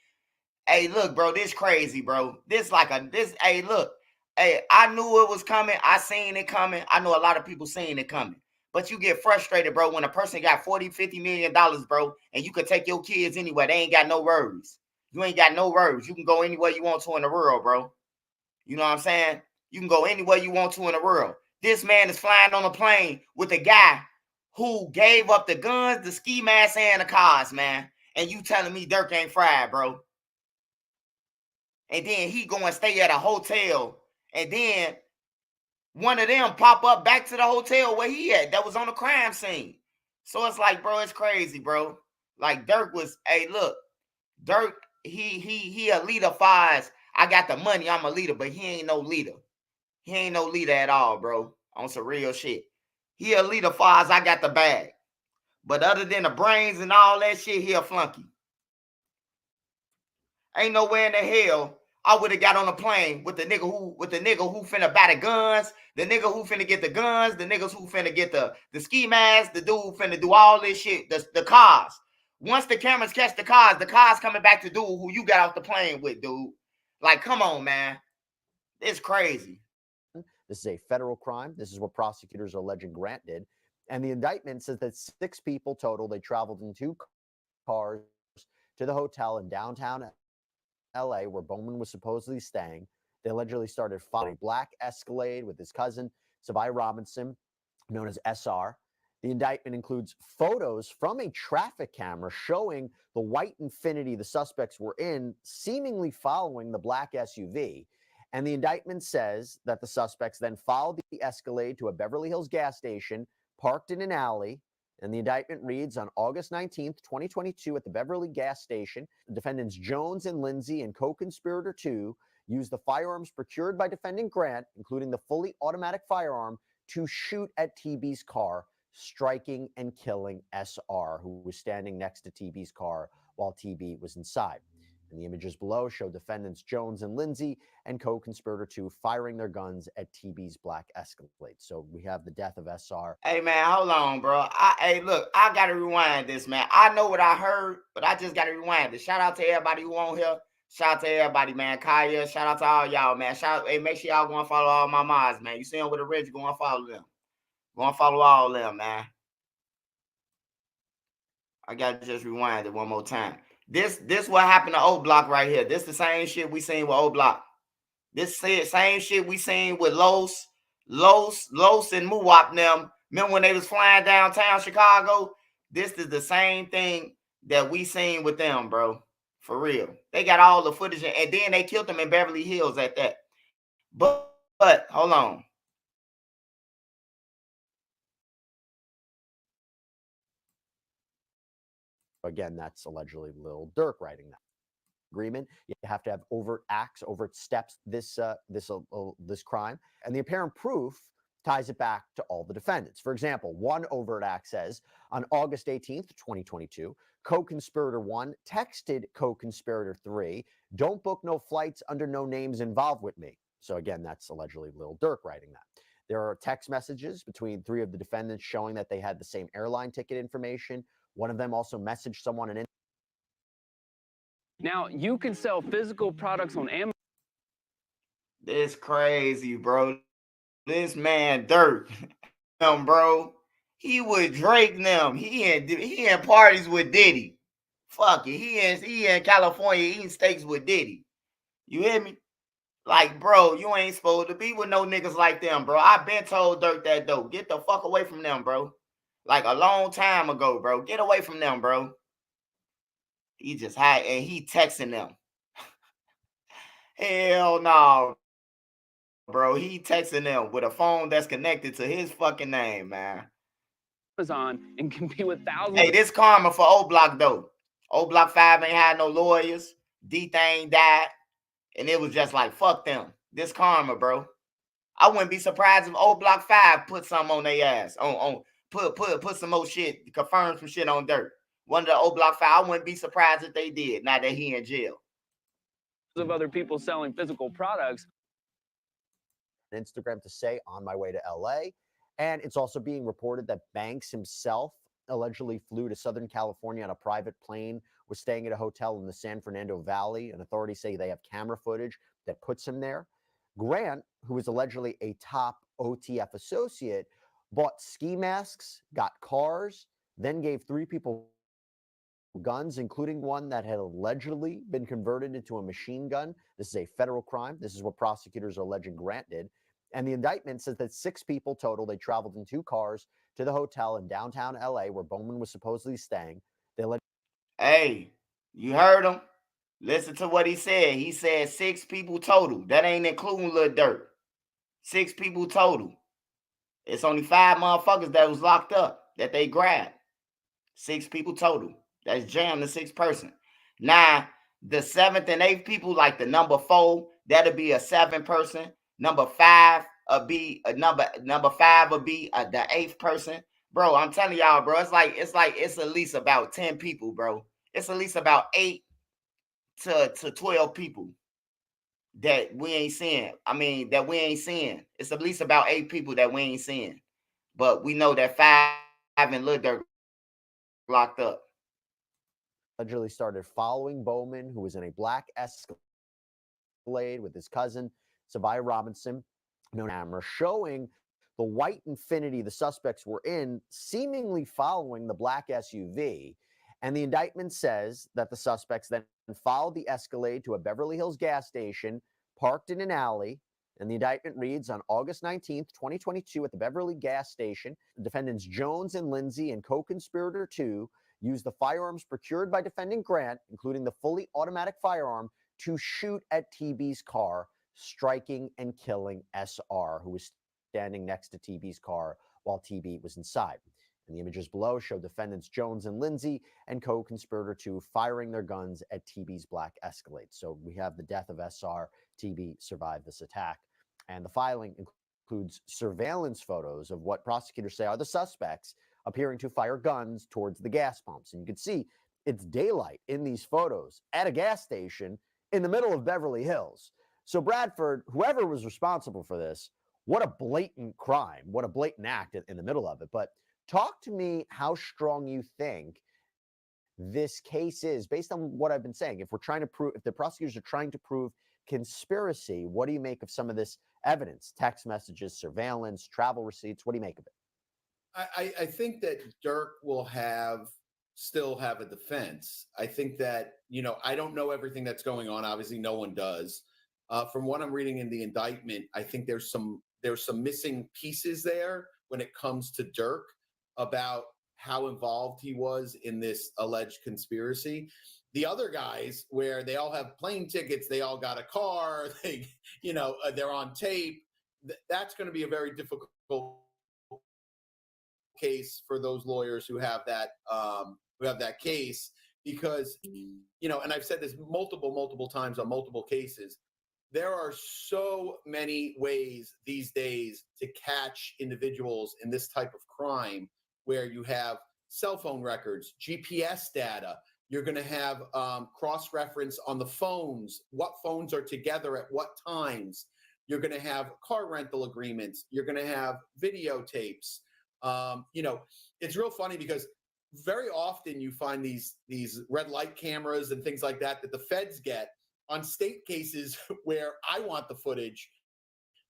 Hey, look, bro, this crazy, bro. Hey, look. Hey, I knew it was coming. I seen it coming. I know a lot of people seen it coming. But you get frustrated, bro, when a person got $40, $50 million, bro, and you could take your kids anywhere. They ain't got no worries. You ain't got no worries. You can go anywhere you want to in the world, bro. You know what I'm saying? You can go anywhere you want to in the world. This man is flying on a plane with a guy who gave up the guns, the ski mask, and the cars, man. And you telling me Durk ain't fried, bro. And then he go and stay at a hotel. And then one of them pop up back to the hotel where he at that was on the crime scene. So it's like, bro, it's crazy, bro. Like Durk was, hey, look, Durk, he a leader fires. I got the money, I'm a leader, but he ain't no leader. He ain't no leader at all, bro. On some real shit. He a leader fires, I got the bag. But other than the brains and all that shit, he a flunky. Ain't nowhere in the hell I would have got on a plane with the nigga who finna buy the guns, the nigga who finna get the guns, the niggas who finna get the ski mask, the dude who finna do all this shit, the cars. Once the cameras catch the cars coming back to dude who you got off the plane with, dude. Like, come on, man. It's crazy. This is a federal crime. This is what prosecutors are alleging Grant did. And the indictment says that 6 people total, they traveled in 2 cars to the hotel in downtown LA where Bowman was supposedly staying. They allegedly started following a black Escalade with his cousin, Sabai Robinson, known as SR. The indictment includes photos from a traffic camera showing the white Infiniti the suspects were in, seemingly following the black SUV. And the indictment says that the suspects then followed the Escalade to a Beverly Hills gas station, parked in an alley. And the indictment reads, on August 19th, 2022, at the Beverly gas station, the defendants Jones and Lindsay and co-conspirator 2 used the firearms procured by defendant Grant, including the fully automatic firearm, to shoot at TB's car, striking and killing SR, who was standing next to TB's car while TB was inside. And the images below show defendants Jones and Lindsay and co-conspirator 2 firing their guns at TB's black Escalade. So we have the death of SR. Hey, man, hold on, bro. Hey, look, I got to rewind this, man. I know what I heard, but I just got to rewind it. Shout out to everybody who on here. Shout out to everybody, man. Kaya, shout out to all y'all, man. Hey, make sure y'all go and follow all my mods, man. You see them with the ridge, go and follow them. Go and follow all of them, man. I got to just rewind it one more time. This what happened to O Block right here. This the same shit we seen with O Block. This same shit we seen with Los and Muwap them. Remember when they was flying downtown Chicago? This is the same thing that we seen with them, bro. For real. They got all the footage, and then they killed them in Beverly Hills at that. But hold on. Again, that's allegedly Lil Durk writing that agreement. You have to have overt acts, overt steps, this crime. And the apparent proof ties it back to all the defendants. For example, one overt act says, on August 18th, 2022, co-conspirator 1 texted co-conspirator 3, don't book no flights under no names involved with me. So again, that's allegedly Lil Durk writing that. There are text messages between 3 of the defendants showing that they had the same airline ticket information. One of them also messaged someone an. Now, you can sell physical products on Amazon. This crazy, bro. This man, Durk, bro. He with Drake them. He in parties with Diddy. Fuck it. He in California eating steaks with Diddy. You hear me? Like, bro, you ain't supposed to be with no niggas like them, bro. I been told Durk that though. Get the fuck away from them, bro. Like a long time ago, bro. Get away from them, bro. He just high and he texting them. Hell no, bro. He texting them with a phone that's connected to his fucking name, man. Amazon and compete with thousands. Hey, this karma for O Block though. O Block 5 ain't had no lawyers. D-Thing died. And it was just like, fuck them. This karma, bro. I wouldn't be surprised if O Block 5 put something on their ass. Put some more shit, confirm some shit on Durk. One of the O Block 5, I wouldn't be surprised if they did, now that he in jail. Of other people selling physical products. Instagram to say, on my way to LA. And it's also being reported that Banks himself allegedly flew to Southern California on a private plane, was staying at a hotel in the San Fernando Valley, and authorities say they have camera footage that puts him there. Grant, who is allegedly a top OTF associate, bought ski masks, got cars, then gave 3 people guns, including one that had allegedly been converted into a machine gun. This is a federal crime. This is what prosecutors are alleging Grant did. And the indictment says that 6 people total, they traveled in 2 cars to the hotel in downtown LA where Bowman was supposedly staying. Hey, you heard him? Listen to what he said. He said 6 people total. That ain't including Lil Durk. 6 people total. It's only 5 motherfuckers that was locked up that they grabbed. 6 people total. That's jammed the 6th person. Now, the 7th and 8th people, like the number 4, that'll be a 7 person. Number 5 will be a number 5 will be the 8th person. Bro, I'm telling y'all, bro, it's at least about 10 people, bro. It's at least about 8 to 12 people that we ain't seeing. I mean, that we ain't seeing. It's at least about 8 people that we ain't seeing. But we know that 5 and Lil Durk locked up. Allegedly started following Bowman, who was in a black Escalade with his cousin, Sabai Robinson, known camera showing the white Infiniti the suspects were in, seemingly following the black SUV. And the indictment says that the suspects then followed the Escalade to a Beverly Hills gas station, parked in an alley. And the indictment reads, on August 19th, 2022, at the Beverly gas station, the defendants Jones and Lindsay and co-conspirator 2 used the firearms procured by defendant Grant, including the fully automatic firearm, to shoot at TB's car, striking and killing SR, who was standing next to TB's car while TB was inside. And the images below show defendants Jones and Lindsay and co-conspirator 2 firing their guns at TB's black Escalade. So we have the death of SR. TB survived this attack. And the filing includes surveillance photos of what prosecutors say are the suspects appearing to fire guns towards the gas pumps. And you can see it's daylight in these photos at a gas station in the middle of Beverly Hills. So Bradford, whoever was responsible for this, what a blatant crime, what a blatant act in the middle of it. But talk to me how strong you think this case is based on what I've been saying. If we're trying to prove, if the prosecutors are trying to prove conspiracy, what do you make of some of this evidence? Text messages, surveillance, travel receipts. What do you make of it? I think that Durk will still have a defense. I think that, I don't know everything that's going on. Obviously, no one does. From what I'm reading in the indictment, I think there's some missing pieces there when it comes to Durk about how involved he was in this alleged conspiracy. The other guys, where they all have plane tickets, they all got a car, they're on tape. That's going to be a very difficult case for those lawyers who have that case, because, and I've said this multiple times on multiple cases, there are so many ways these days to catch individuals in this type of crime, where you have cell phone records, GPS data. You're going to have cross-reference on the phones, what phones are together at what times. You're going to have car rental agreements. You're going to have videotapes. It's real funny because very often you find these red light cameras and things like that the feds get on state cases where I want the footage,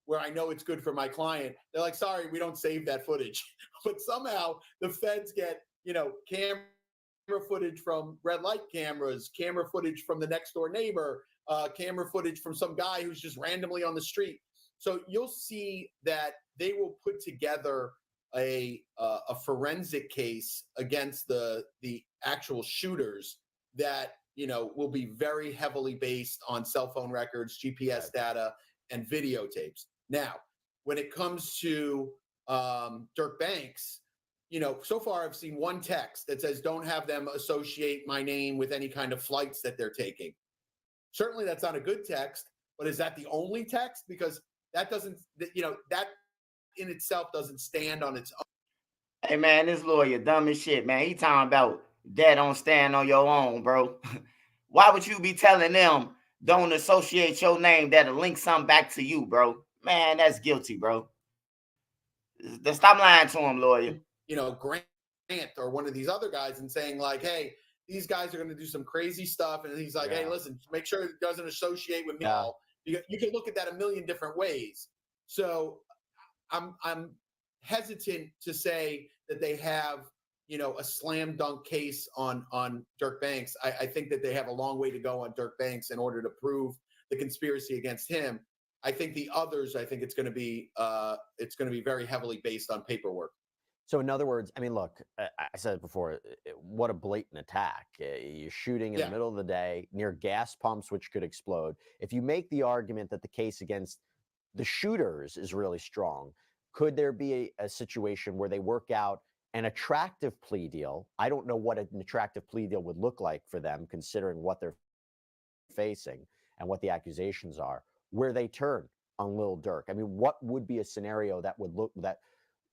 where I know it's good for my client. They're like, sorry, we don't save that footage. But somehow the feds get, camera footage from red light cameras, camera footage from the next door neighbor, camera footage from some guy who's just randomly on the street. So you'll see that they will put together a forensic case against the actual shooters that, will be very heavily based on cell phone records, GPS data, and videotapes. Now, when it comes to Durk Banks, so far I've seen one text that says, don't have them associate my name with any kind of flights that they're taking. Certainly that's not a good text, but is that the only text? Because that doesn't, that in itself doesn't stand on its own. Hey, man, this lawyer dumb as shit, man. He talking about that don't stand on your own, bro. Why would you be telling them don't associate your name that'll link something back to you, bro? Man, that's guilty, bro. Stop lying to him, lawyer. Grant or one of these other guys and saying like, hey, these guys are going to do some crazy stuff. And he's like, hey, listen, make sure it doesn't associate with me. You can look at that a million different ways. So I'm hesitant to say that they have, a slam dunk case on Durk Banks. I think that they have a long way to go on Durk Banks in order to prove the conspiracy against him. I think the others, it's going to be very heavily based on paperwork. So in other words, I mean, look, I said it before, what a blatant attack. You're shooting in the middle of the day near gas pumps, which could explode. If you make the argument that the case against the shooters is really strong, could there be a situation where they work out an attractive plea deal? I don't know what an attractive plea deal would look like for them, considering what they're facing and what the accusations are, where they turn on Lil Durk. I mean, what would be a scenario that would look that?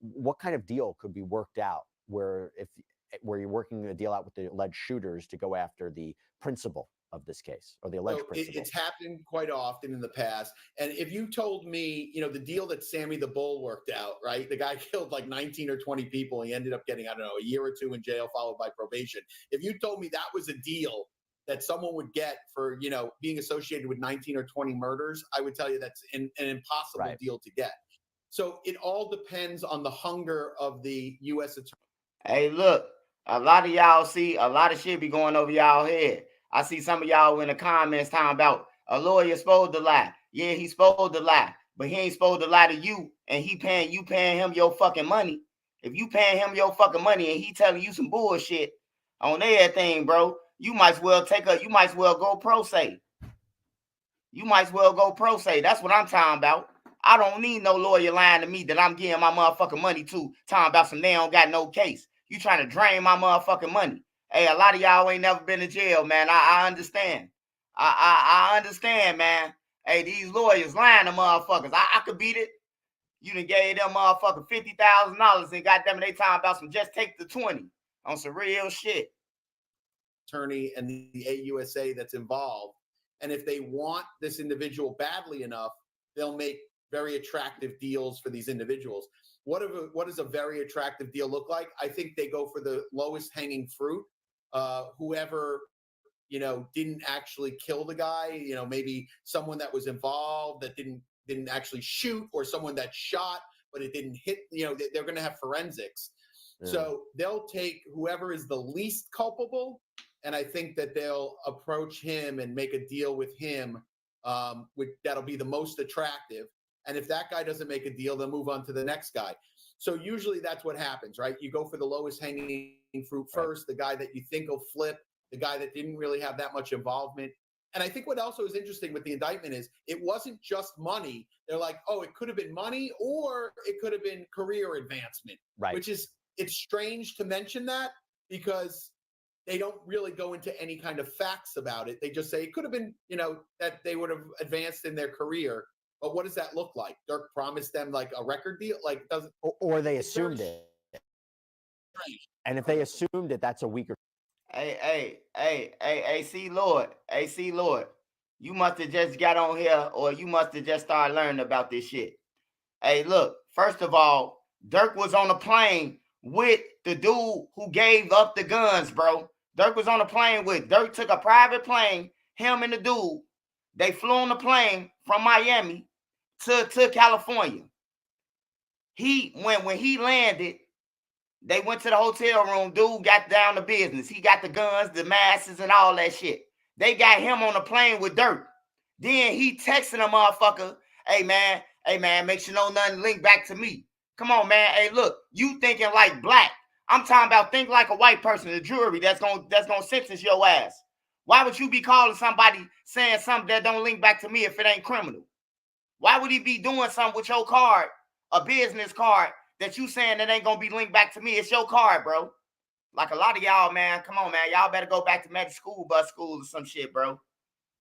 What kind of deal could be worked out where you're working a deal out with the alleged shooters to go after the principal of this case, or the alleged principal? It's happened quite often in the past. And if you told me, the deal that Sammy the Bull worked out, right? The guy killed like 19 or 20 people. He ended up getting, I don't know, a year or two in jail, followed by probation. If you told me that was a deal that someone would get for, being associated with 19 or 20 murders, I would tell you that's an impossible deal to get. So it all depends on the hunger of the U.S. attorney. Hey, look, a lot of y'all see a lot of shit be going over y'all head. I see some of y'all in the comments talking about a lawyer supposed to lie. Yeah, he's supposed to lie, but he ain't supposed to lie to you, and you paying him your fucking money. If you paying him your fucking money and he telling you some bullshit on everything, bro, you might as well go pro se. You might as well go pro se. That's what I'm talking about. I don't need no lawyer lying to me that I'm giving my motherfucking money to, talking about some they don't got no case. You trying to drain my motherfucking money. Hey, a lot of y'all ain't never been to jail, man. I understand. I understand, man. Hey, these lawyers lying to motherfuckers. I could beat it. You done gave them motherfucker $50,000 and goddamn it, they talking about some just take the 20 on some real shit. Attorney and the AUSA that's involved. And if they want this individual badly enough, they'll make very attractive deals for these individuals. What does a very attractive deal look like? I think they go for the lowest hanging fruit. Whoever, didn't actually kill the guy, maybe someone that was involved that didn't actually shoot, or someone that shot, but it didn't hit, they're going to have forensics. Yeah. So they'll take whoever is the least culpable, and I think that they'll approach him and make a deal with him that'll be the most attractive. And if that guy doesn't make a deal, they'll move on to the next guy. So usually that's what happens, right? You go for the lowest hanging fruit first, the guy that you think will flip, the guy that didn't really have that much involvement. And I think what also is interesting with the indictment is it wasn't just money. They're like, oh, it could have been money, or it could have been career advancement, right? Which is, it's strange to mention that, because they don't really go into any kind of facts about it. They just say it could have been, that they would have advanced in their career. But what does that look like? Durk promised them like a record deal, like doesn't, or they assumed it. And if they assumed it, that's a weaker. Hey, AC Lord. You must have just got on here, or you must have just started learning about this shit. Hey, look, first of all, Durk was on a plane with the dude who gave up the guns, bro. Durk was on a plane with, Durk took a private plane, him and the dude. They flew on the plane from Miami to California. When he landed, they went to the hotel room. Dude got down to business. He got the guns, the masks, and all that shit. They got him on the plane with Durk. Then he texting a motherfucker, hey man, make sure no nothing link back to me. Come on, man. Hey, look, you thinking like black. I'm talking about think like a white person, the jury that's gonna sentence your ass. Why would you be calling somebody saying something that don't link back to me if it ain't criminal? Why would he be doing something with your card, a business card, that you saying that ain't gonna be linked back to me? It's your card, bro. Like a lot of y'all, man, come on, man. Y'all better go back to medical school, bus school, or some shit, bro.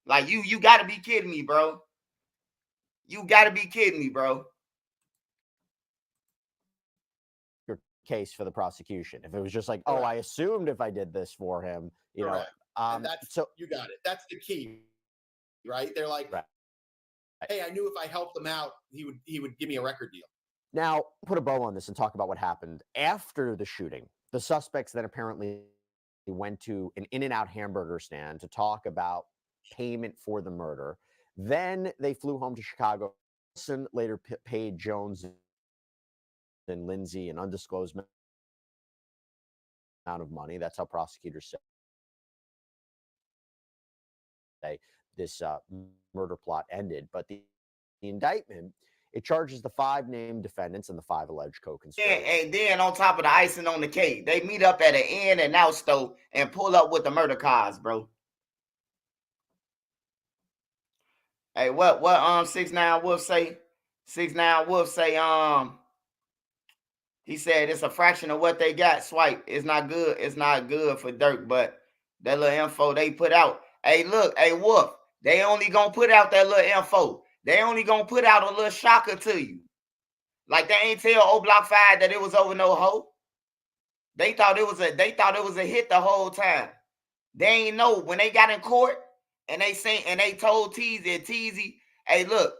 Like you gotta be kidding me, bro. You gotta be kidding me, bro. Your case for the prosecution. If it was just like, oh, I assumed if I did this for him, you know. And that's, so you got it. That's the key, right? They're like, hey, I knew if I helped him out, he would give me a record deal. Now, put a bow on this and talk about what happened after the shooting. The suspects then apparently went to an In-N-Out hamburger stand to talk about payment for the murder. Then they flew home to Chicago. Wilson later paid Jones and Lindsay an undisclosed amount of money. That's how prosecutors say this murder plot ended. But the indictment, it charges the 5 named defendants and the 5 alleged co-conspirators. And then on top of the icing on the cake, they meet up at an In-N-Out store and pull up with the murder cars, bro. Hey, what 6ix9ine Wolf say? 6ix9ine Wolf say, he said it's a fraction of what they got. Swipe. It's not good. It's not good for Durk, but that little info they put out. Hey, look, hey, Wolf, they only gonna put out that little info. They only gonna put out a little shocker to you. Like they ain't tell O Block 5 that it was over no hoe. They thought it was a hit the whole time. They ain't know when they got in court and they told Teezy, hey, look,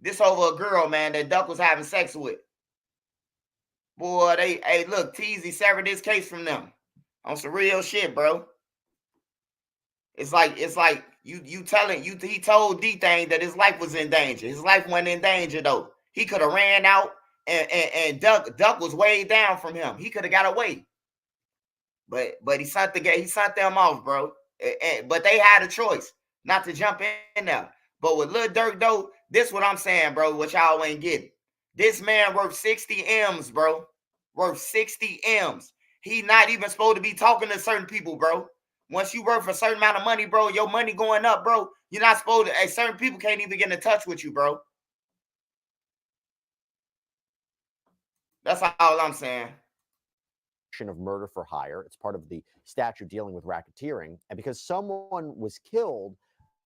this over a girl, man, that Duck was having sex with. Boy, hey, look, Teezy severed this case from them on some real shit, bro. It's like you telling you, he told D-Thing that his life was in danger. His life wasn't in danger though. He could have ran out and Duck was way down from him. He could have got away. But he sent them off, bro. But they had a choice not to jump in there. But with Lil Durk though, This what I'm saying, bro, what y'all ain't getting. This man worth 60 M's, bro. Worth 60 M's. He not even supposed to be talking to certain people, bro. Once you worth a certain amount of money, bro, your money going up, bro. You're not supposed to, certain people can't even get in touch with you, bro. That's all I'm saying. Of murder for hire. It's part of the statute dealing with racketeering. And because someone was killed,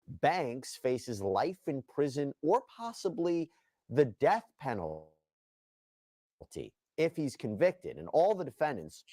Banks faces life in prison or possibly the death penalty if he's convicted. And all the defendants,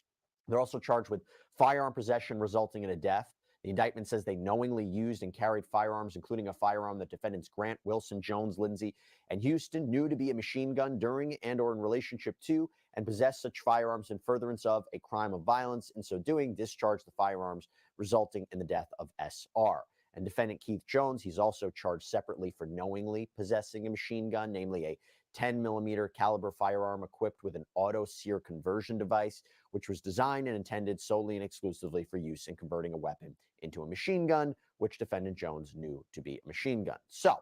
they're also charged with firearm possession resulting in a death. The indictment says they knowingly used and carried firearms, including a firearm that defendants Grant, Wilson, Jones, Lindsay, and Houston knew to be a machine gun during and or in relationship to, and possessed such firearms in furtherance of a crime of violence. In so doing, discharged the firearms, resulting in the death of SR. And defendant Keith Jones, he's also charged separately for knowingly possessing a machine gun, namely a 10 millimeter caliber firearm equipped with an auto sear conversion device, which was designed and intended solely and exclusively for use in converting a weapon into a machine gun, which defendant Jones knew to be a machine gun. So,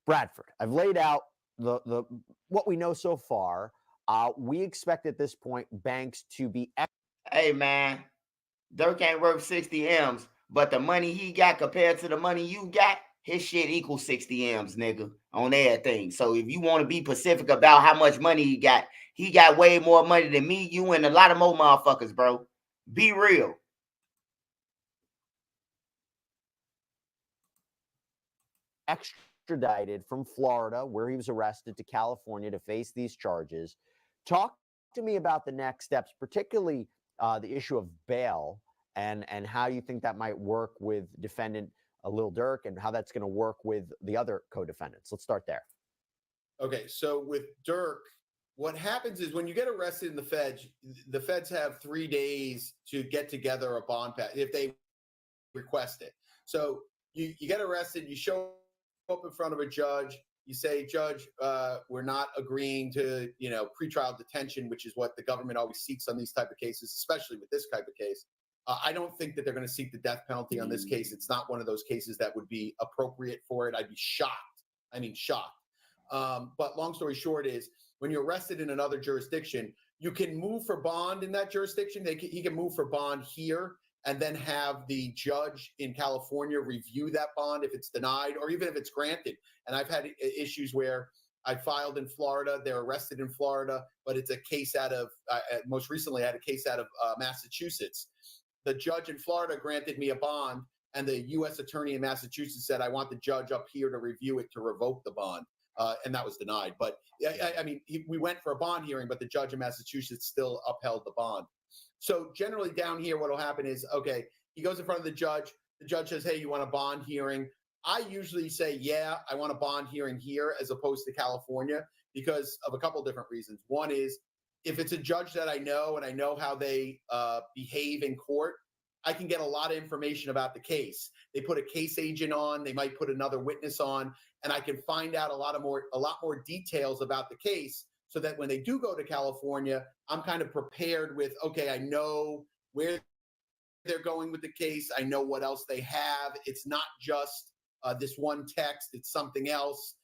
Bradford, I've laid out the what we know so far. We expect at this point Banks to be. Hey, man, Durk ain't worth 60 M's, but the money he got compared to the money you got, his shit equals 60 M's, nigga, on everything. So if you want to be specific about how much money he got way more money than me, you, and a lot of more motherfuckers, bro. Be real. Extradited from Florida, where he was arrested, to California to face these charges. Talk to me about the next steps, particularly the issue of bail and how you think that might work with defendant Lil Durk and how that's going to work with the other co-defendants. Let's start there. Okay, so with Durk, what happens is when you get arrested in the feds have 3 days to get together a bond package if they request it. So you get arrested, you show up in front of a judge, you say, Judge, we're not agreeing to, pretrial detention, which is what the government always seeks on these type of cases, especially with this type of case. I don't think that they're going to seek the death penalty on this case. It's not one of those cases that would be appropriate for it. I'd be shocked. I mean, shocked. But long story short is when you're arrested in another jurisdiction, you can move for bond in that jurisdiction. He can move for bond here and then have the judge in California review that bond if it's denied or even if it's granted. And I've had issues where I filed in Florida, they're arrested in Florida, but it's a case out of, most recently I had a case out of Massachusetts. The judge in Florida granted me a bond and the U.S. attorney in Massachusetts said, I want the judge up here to review it to revoke the bond. And that was denied. But we went for a bond hearing, but the judge in Massachusetts still upheld the bond. So generally down here, what will happen is, okay, he goes in front of the judge. The judge says, hey, you want a bond hearing? I usually say, yeah, I want a bond hearing here as opposed to California because of a couple different reasons. One is if it's a judge that I know and I know how they behave in court, I can get a lot of information about the case. They put a case agent on, they might put another witness on, and I can find out a lot more details about the case so that when they do go to California, I'm kind of prepared with, okay, I know where they're going with the case. I know what else they have. It's not just this one text, it's something else.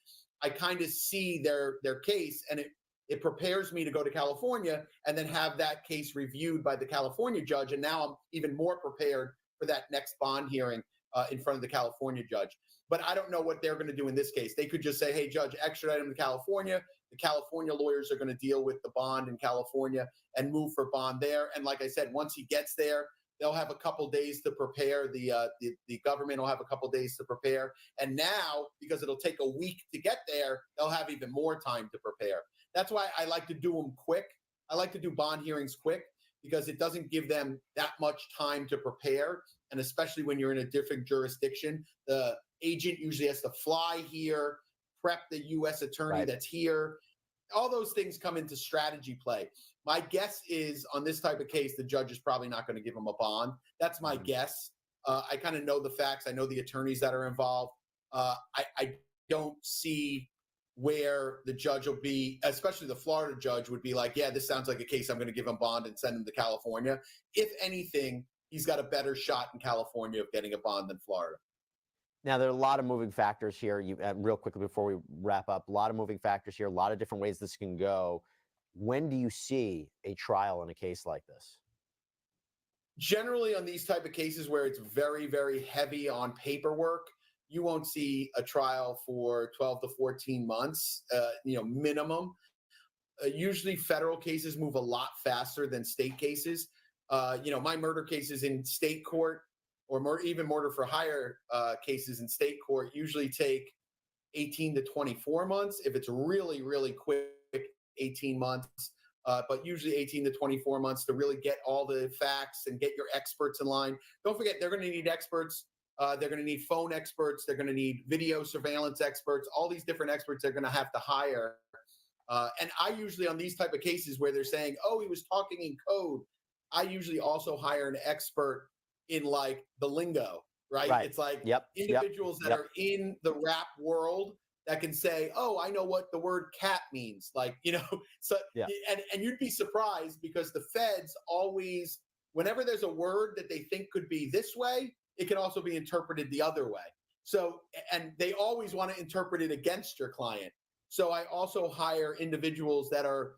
I kind of see their case, and it prepares me to go to California and then have that case reviewed by the California judge. And now I'm even more prepared for that next bond hearing in front of the California judge. But I don't know what they're going to do in this case. They could just say, hey, judge, extradite him to California. The California lawyers are going to deal with the bond in California and move for bond there. And like I said, once he gets there, they'll have a couple days to prepare. The government will have a couple days to prepare. And now, because it'll take a week to get there, they'll have even more time to prepare. That's why I like to do them quick. I like to do bond hearings quick because it doesn't give them that much time to prepare. And especially when you're in a different jurisdiction, the agent usually has to fly here, prep the U.S. attorney that's here. All those things come into strategy play. My guess is on this type of case, the judge is probably not going to give him a bond. That's my guess. I kind of know the facts. I know the attorneys that are involved. I don't see where the judge will be, especially the Florida judge would be like, yeah, this sounds like a case I'm going to give him bond and send him to California. If anything, he's got a better shot in California of getting a bond than Florida. Now, there are a lot of moving factors here. Real quickly before we wrap up, a lot of moving factors here, a lot of different ways this can go. When do you see a trial in a case like this? Generally, on these type of cases where it's very, very heavy on paperwork, you won't see a trial for 12 to 14 months, minimum. Usually federal cases move a lot faster than state cases. My murder cases in state court or even murder for hire cases in state court usually take 18 to 24 months. If it's really, really quick, 18 months, but usually 18 to 24 months to really get all the facts and get your experts in line. Don't forget, they're going to need experts. They're going to need phone experts. They're going to need video surveillance experts, all these different experts they're going to have to hire. And I usually, on these type of cases where they're saying, oh, he was talking in code, I usually also hire an expert in like the lingo, right? It's like individuals that are in the rap world that can say, oh, I know what the word cat means. Like, and you'd be surprised because the feds always, whenever there's a word that they think could be this way, it can also be interpreted the other way. So, and they always want to interpret it against your client. So I also hire individuals that are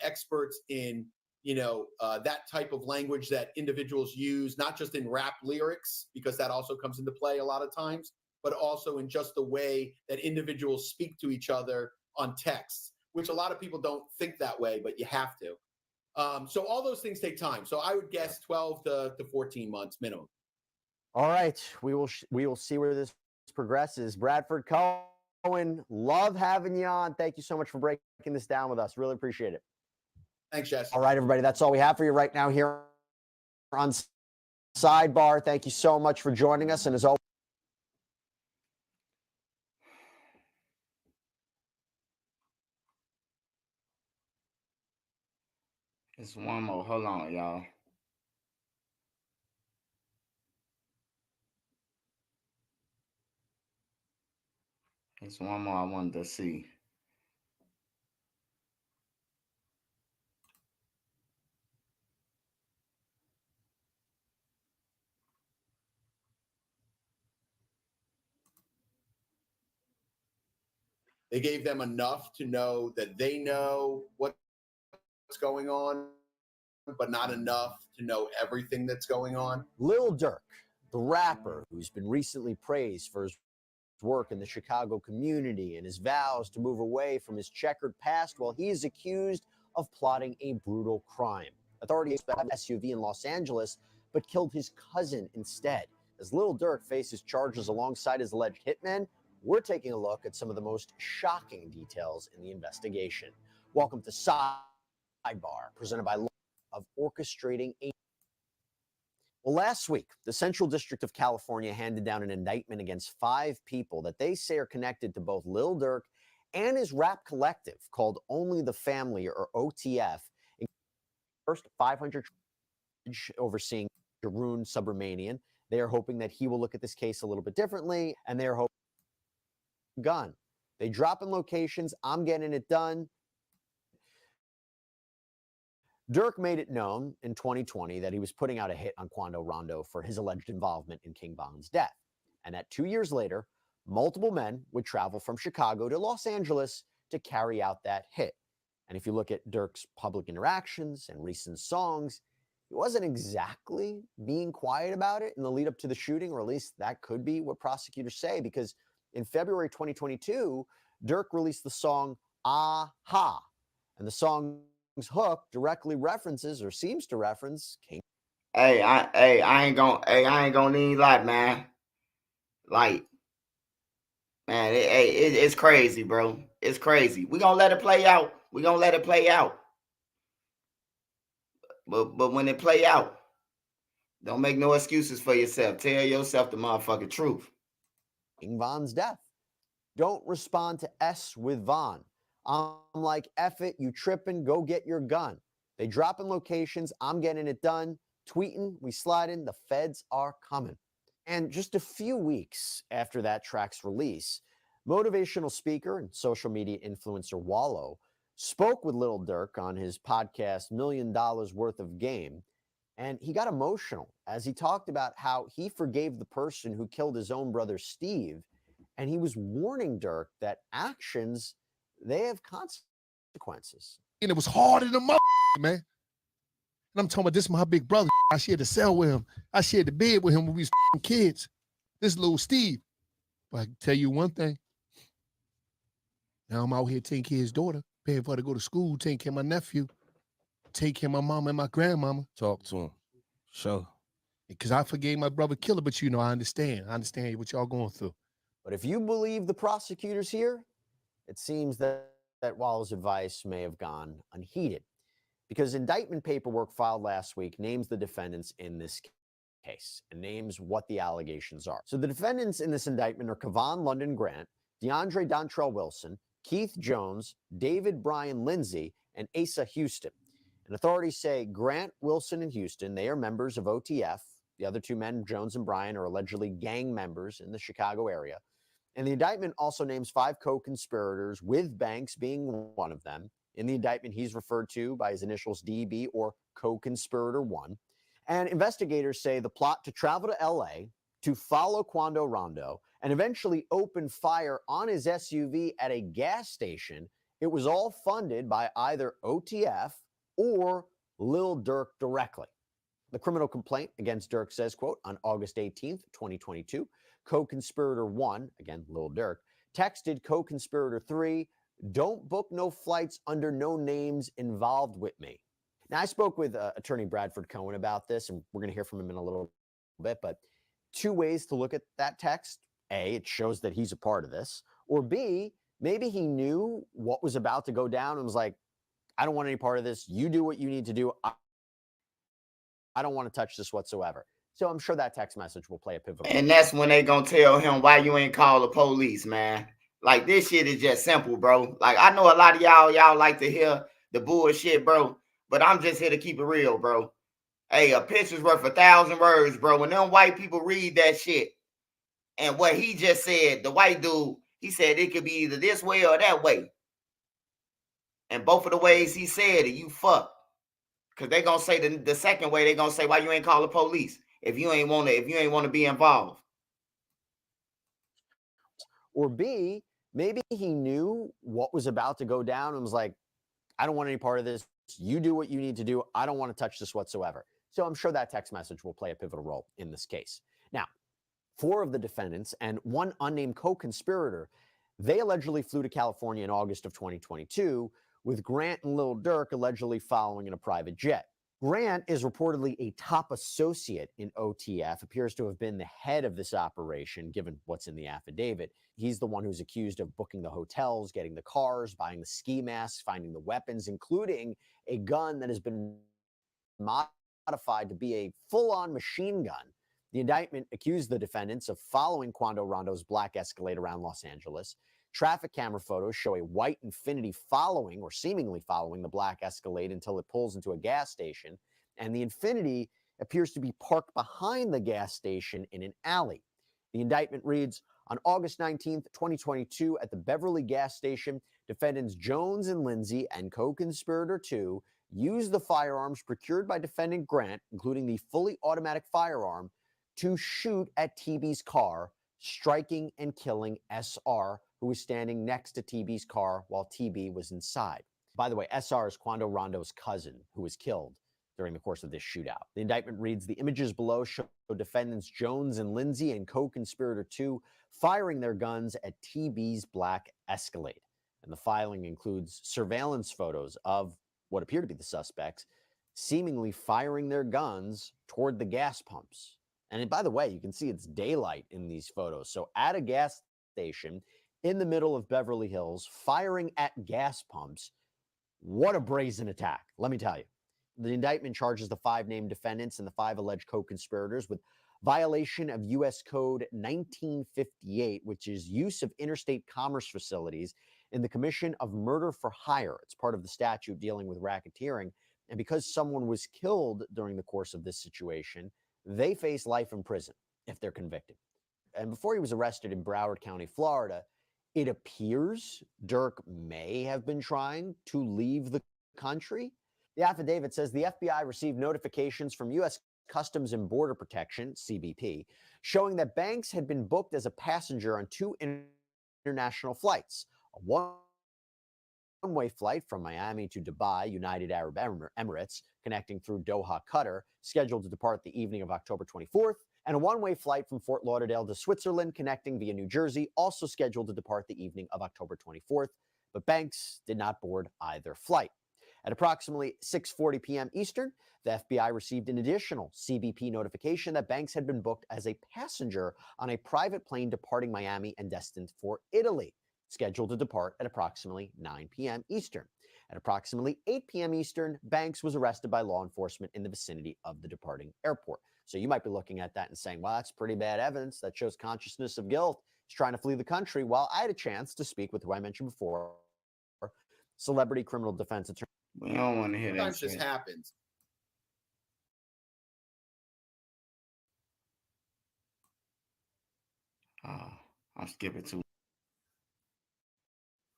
experts in, that type of language that individuals use, not just in rap lyrics, because that also comes into play a lot of times, but also in just the way that individuals speak to each other on texts, which a lot of people don't think that way, but you have to. So all those things take time. So I would guess 12 to 14 months minimum. All right. We will see where this progresses. Bradford Cohen, love having you on. Thank you so much for breaking this down with us. Really appreciate it. Thanks, Jess. All right, everybody. That's all we have for you right now here on Sidebar. Thank you so much for joining us. And as always, It's one more. Hold on, y'all. It's one more I wanted to see. They gave them enough to know that they know what's going on, but not enough to know everything that's going on. Lil Durk, the rapper who's been recently praised for his work in the Chicago community and his vows to move away from his checkered past, while he is accused of plotting a brutal crime. Authorities found an SUV in Los Angeles, but killed his cousin instead. As Lil Durk faces charges alongside his alleged hitmen, we're taking a look at some of the most shocking details in the investigation. Welcome to Sidebar, presented by Law of Orchestrating a. Well, last week, the Central District of California handed down an indictment against 5 people that they say are connected to both Lil Durk and his rap collective called Only the Family, or OTF. First, 500 overseeing Jeroen Subramanian. They are hoping that he will look at this case a little bit differently, and they are hoping gun. They drop in locations. I'm getting it done. Durk made it known in 2020 that he was putting out a hit on Quando Rondo for his alleged involvement in King Von's death, and that 2 years later, multiple men would travel from Chicago to Los Angeles to carry out that hit. And if you look at Durk's public interactions and recent songs, he wasn't exactly being quiet about it in the lead up to the shooting, or at least that could be what prosecutors say, because in February 2022, Durk released the song "Aha," and the song's hook directly references, or seems to reference, King. I ain't gonna need lie, man. Like, man, it's crazy, bro. It's crazy. We gonna let it play out. But when it play out, don't make no excuses for yourself. Tell yourself the motherfucking truth. King Von's death. Don't respond to S with Von. I'm like, F it, you tripping, go get your gun. They drop in locations, I'm getting it done. Tweeting, we sliding, the feds are coming. And just a few weeks after that track's release, motivational speaker and social media influencer Wallow spoke with Lil Durk on his podcast, $1 Million Worth of Game. And he got emotional as he talked about how he forgave the person who killed his own brother, Steve. And he was warning Durk that actions, they have consequences. And it was hard in the mother, man. And I'm talking about this my big brother. I shared the cell with him. I shared the bed with him when we was kids. This little Steve. But I can tell you one thing. Now I'm out here taking care of his daughter, paying for her to go to school, taking care of my nephew, taking care of my mama and my grandmama. Talk to him. Sure. Because I forgave my brother killer, but you know, I understand. I understand what y'all going through. But if you believe the prosecutors here, it seems that Wallow's advice may have gone unheeded, because indictment paperwork filed last week names the defendants in this case and names what the allegations are. So the defendants in this indictment are Kevon London Grant, DeAndre Dontrell Wilson, Keith Jones, David Brian Lindsay, and Asa Houston. And authorities say Grant, Wilson, and Houston, they are members of OTF. The other two men, Jones and Bryan, are allegedly gang members in the Chicago area. And the indictment also names 5 co-conspirators, with Banks being one of them. In the indictment, he's referred to by his initials DB, or co-conspirator 1. And investigators say the plot to travel to LA, to follow Quando Rondo, and eventually open fire on his SUV at a gas station, it was all funded by either OTF or Lil Durk directly. The criminal complaint against Durk says, quote, on August 18th, 2022, co-conspirator 1, again, Lil Durk, texted co-conspirator 3, don't book no flights under no names involved with me. Now, I spoke with attorney Bradford Cohen about this, and we're going to hear from him in a little bit, but 2 ways to look at that text. A, it shows that he's a part of this, or B, maybe he knew what was about to go down and was like, I don't want any part of this. You do what you need to do. I don't want to touch this whatsoever. So I'm sure that text message will play a pivotal role. And that's when they gonna tell him why you ain't call the police, man. Like, this shit is just simple, bro. Like, I know a lot of y'all like to hear the bullshit, bro, but I'm just here to keep it real, bro. Hey, a picture's worth 1,000 words, bro. When them white people read that shit, and what he just said, the white dude, he said it could be either this way or that way. And both of the ways he said it, you fuck. Because they gonna say the second way, they gonna say, why you ain't call the police if you ain't wanna be involved. Or B, maybe he knew what was about to go down and was like, I don't want any part of this. You do what you need to do. I don't want to touch this whatsoever. So I'm sure that text message will play a pivotal role in this case. Now, 4 of the defendants and 1 unnamed co-conspirator, they allegedly flew to California in August of 2022, with Grant and Lil Durk allegedly following in a private jet. Grant is reportedly a top associate in OTF, appears to have been the head of this operation, given what's in the affidavit. He's the one who's accused of booking the hotels, getting the cars, buying the ski masks, finding the weapons, including a gun that has been modified to be a full-on machine gun. The indictment accused the defendants of following Quando Rondo's black Escalade around Los Angeles. Traffic camera photos show a white Infiniti following, or seemingly following, the black Escalade until it pulls into a gas station. And the Infiniti appears to be parked behind the gas station in an alley. The indictment reads, on August 19th, 2022, at the Beverly gas station, defendants Jones and Lindsay and co-conspirator 2 used the firearms procured by defendant Grant, including the fully automatic firearm, to shoot at TB's car, striking and killing SR, who was standing next to TB's car while TB was inside. By the way, SR is Quando Rondo's cousin, who was killed during the course of this shootout. The indictment reads, the images below show defendants Jones and Lindsay and co-conspirator 2 firing their guns at TB's black Escalade. And the filing includes surveillance photos of what appear to be the suspects seemingly firing their guns toward the gas pumps. And by the way, you can see it's daylight in these photos. So at a gas station in the middle of Beverly Hills, firing at gas pumps, what a brazen attack, let me tell you. The indictment charges the 5 named defendants and the 5 alleged co-conspirators with violation of U.S. Code 1958, which is use of interstate commerce facilities in the commission of murder for hire. It's part of the statute dealing with racketeering. And because someone was killed during the course of this situation, they face life in prison if they're convicted. And before he was arrested in Broward County, Florida, it appears Durk may have been trying to leave the country. The affidavit says the FBI received notifications from U.S. Customs and Border Protection, CBP, showing that Banks had been booked as a passenger on 2 international flights, a one-way flight from Miami to Dubai, United Arab Emirates, connecting through Doha, Qatar, scheduled to depart the evening of October 24th, and a one-way flight from Fort Lauderdale to Switzerland, connecting via New Jersey, also scheduled to depart the evening of October 24th, but Banks did not board either flight. At approximately 6:40 p.m. Eastern, the FBI received an additional CBP notification that Banks had been booked as a passenger on a private plane departing Miami and destined for Italy, scheduled to depart at approximately 9 p.m. Eastern. At approximately 8 p.m. Eastern, Banks was arrested by law enforcement in the vicinity of the departing airport. So you might be looking at that and saying, well, that's pretty bad evidence. That shows consciousness of guilt. He's trying to flee the country. Well, I had a chance to speak with who I mentioned before, celebrity criminal defense attorney. We don't want to hear that Sometimes this shit. happens. I'll skip it too.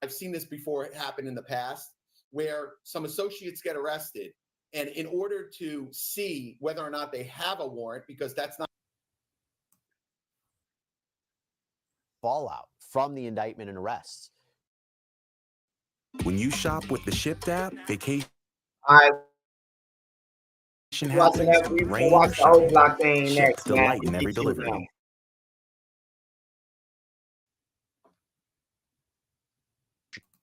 I've seen this before happen in the past where some associates get arrested, and in order to see whether or not they have a warrant, because that's not Fallout from the indictment and arrests. When you shop with the Shipped app, vacation All right, happens, we rain watch or the whole shine. block thing Shipped, next, man. delight in We every get you delivery. now.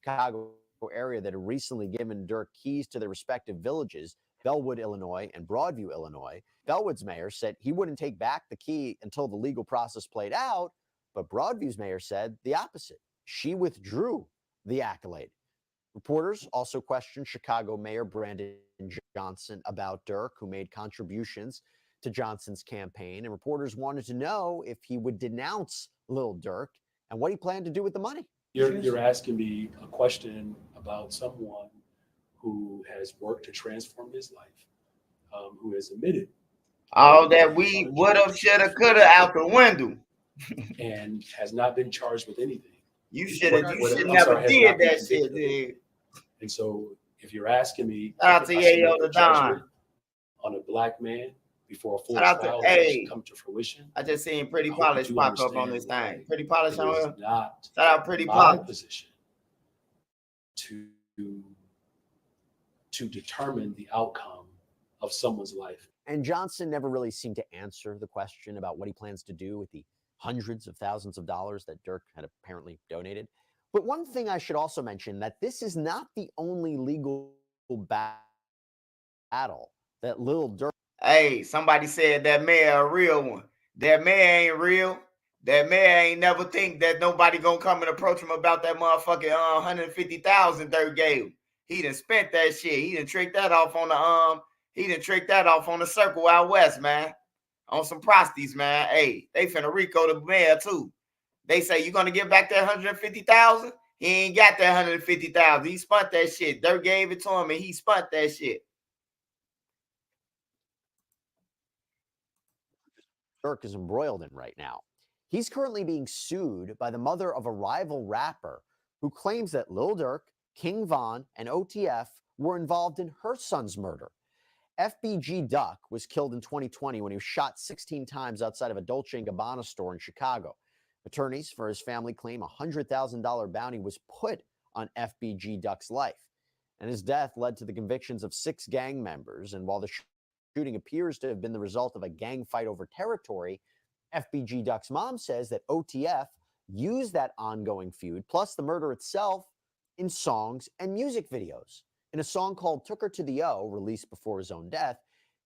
Chicago area that had recently given Durk keys to their respective villages, Bellwood, Illinois, and Broadview, Illinois. Bellwood's mayor said he wouldn't take back the key until the legal process played out, but Broadview's mayor said the opposite. She withdrew the accolade. Reporters also questioned Chicago Mayor Brandon Johnson about Durk, who made contributions to Johnson's campaign, and reporters wanted to know if he would denounce Lil Durk and what he planned to do with the money. You're asking me a question about someone who has worked to transform his life, who has admitted All that we would have, should have, could have out the window. and has not been charged with anything. You should have. You should I'm never sorry, has did not been that shit, convicted of anything. dude. And so, if you're asking me, Shout out to if I should Yayo make the a judgment Don. on a black man before a full Shout out to- trial has hey. actually come to fruition, I just seen Pretty I hope Polish you pop up on understand this that thing. Pretty Polish it on is here. not Shout out Pretty my Polish. position to determine the outcome of someone's life. And Johnson never really seemed to answer the question about what he plans to do with the hundreds of thousands of dollars that Durk had apparently donated. But one thing I should also mention, that this is not the only legal battle that Lil Durk. Hey, somebody said that mayor a real one. That mayor ain't real. That mayor ain't never think that nobody gonna come and approach him about that motherfucking 150,000 Durk gave him. He done spent that shit. He done tricked that off on the circle out west, man. On some prosties, man. Hey, they finna Rico the mayor too. They say you gonna get back that 150,000? He ain't got that 150,000. He spent that shit. Durk gave it to him and he spent that shit. Durk is embroiled in right now. He's currently being sued by the mother of a rival rapper who claims that Lil Durk, King Von, and OTF were involved in her son's murder. FBG Duck was killed in 2020 when he was shot 16 times outside of a Dolce & Gabbana store in Chicago. Attorneys for his family claim a $100,000 bounty was put on FBG Duck's life. And his death led to the convictions of 6 gang members. And while the shooting appears to have been the result of a gang fight over territory, FBG Duck's mom says that OTF used that ongoing feud, plus the murder itself, in songs and music videos. In a song called Took Her to the O, released before his own death,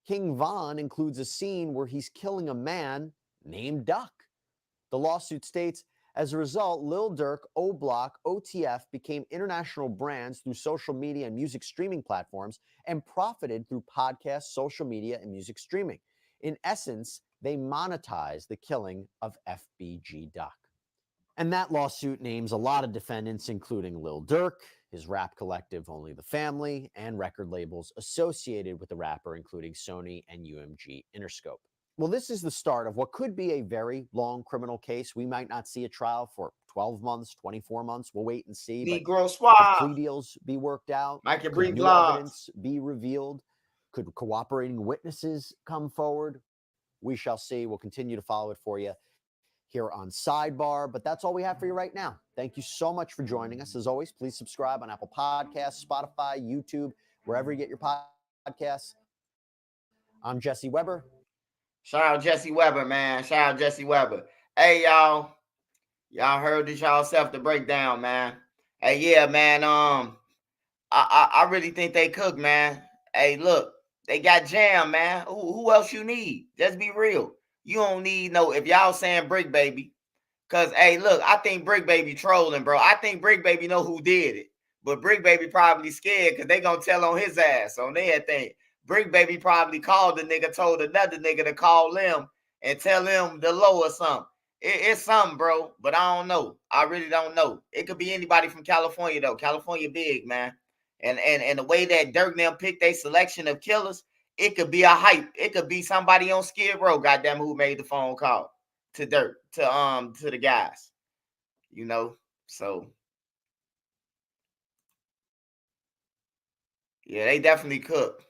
King Von includes a scene where he's killing a man named Duck. The lawsuit states, as a result, Lil Durk, O-Block, OTF became international brands through social media and music streaming platforms and profited through podcasts, social media, and music streaming. In essence, they monetized the killing of FBG Duck. And that lawsuit names a lot of defendants, including Lil Durk, his rap collective Only the Family, and record labels associated with the rapper, including Sony and UMG Interscope. Well, this is the start of what could be a very long criminal case. We might not see a trial for 12 months, 24 months. We'll wait and see. Negro Could Squad. plea deals be worked out? Mike and Could Bree new vlogs. evidence be revealed? Could cooperating witnesses come forward? We shall see. We'll continue to follow it for you here on Sidebar. But that's all we have for you right now. Thank you so much for joining us. As always, please subscribe on Apple Podcasts, Spotify, YouTube, wherever you get your podcasts. I'm Jesse Weber. Shout out Jesse Weber, man. Shout out Jesse Weber. Hey, y'all. Y'all heard this y'all self the breakdown, man. Hey, yeah, man. I really think they cook, man. Hey, look, they got Jam, man. Who else you need? Just be real. You don't need no, if y'all saying Brick Baby, because, hey, look, I think Brick Baby trolling, bro. I think Brick Baby know who did it. But Brick Baby probably scared because they going to tell on his ass on their thing. Brick Baby probably called the nigga, told another nigga to call him and tell him the low or something. It's something, bro, but I don't know. I really don't know. It could be anybody from California, though. California big, man. And the way that Durk and them picked their selection of killers, it could be a hype. It could be somebody on Skid Row, goddamn, who made the phone call to Durk, to the guys. You know, so yeah, they definitely cook.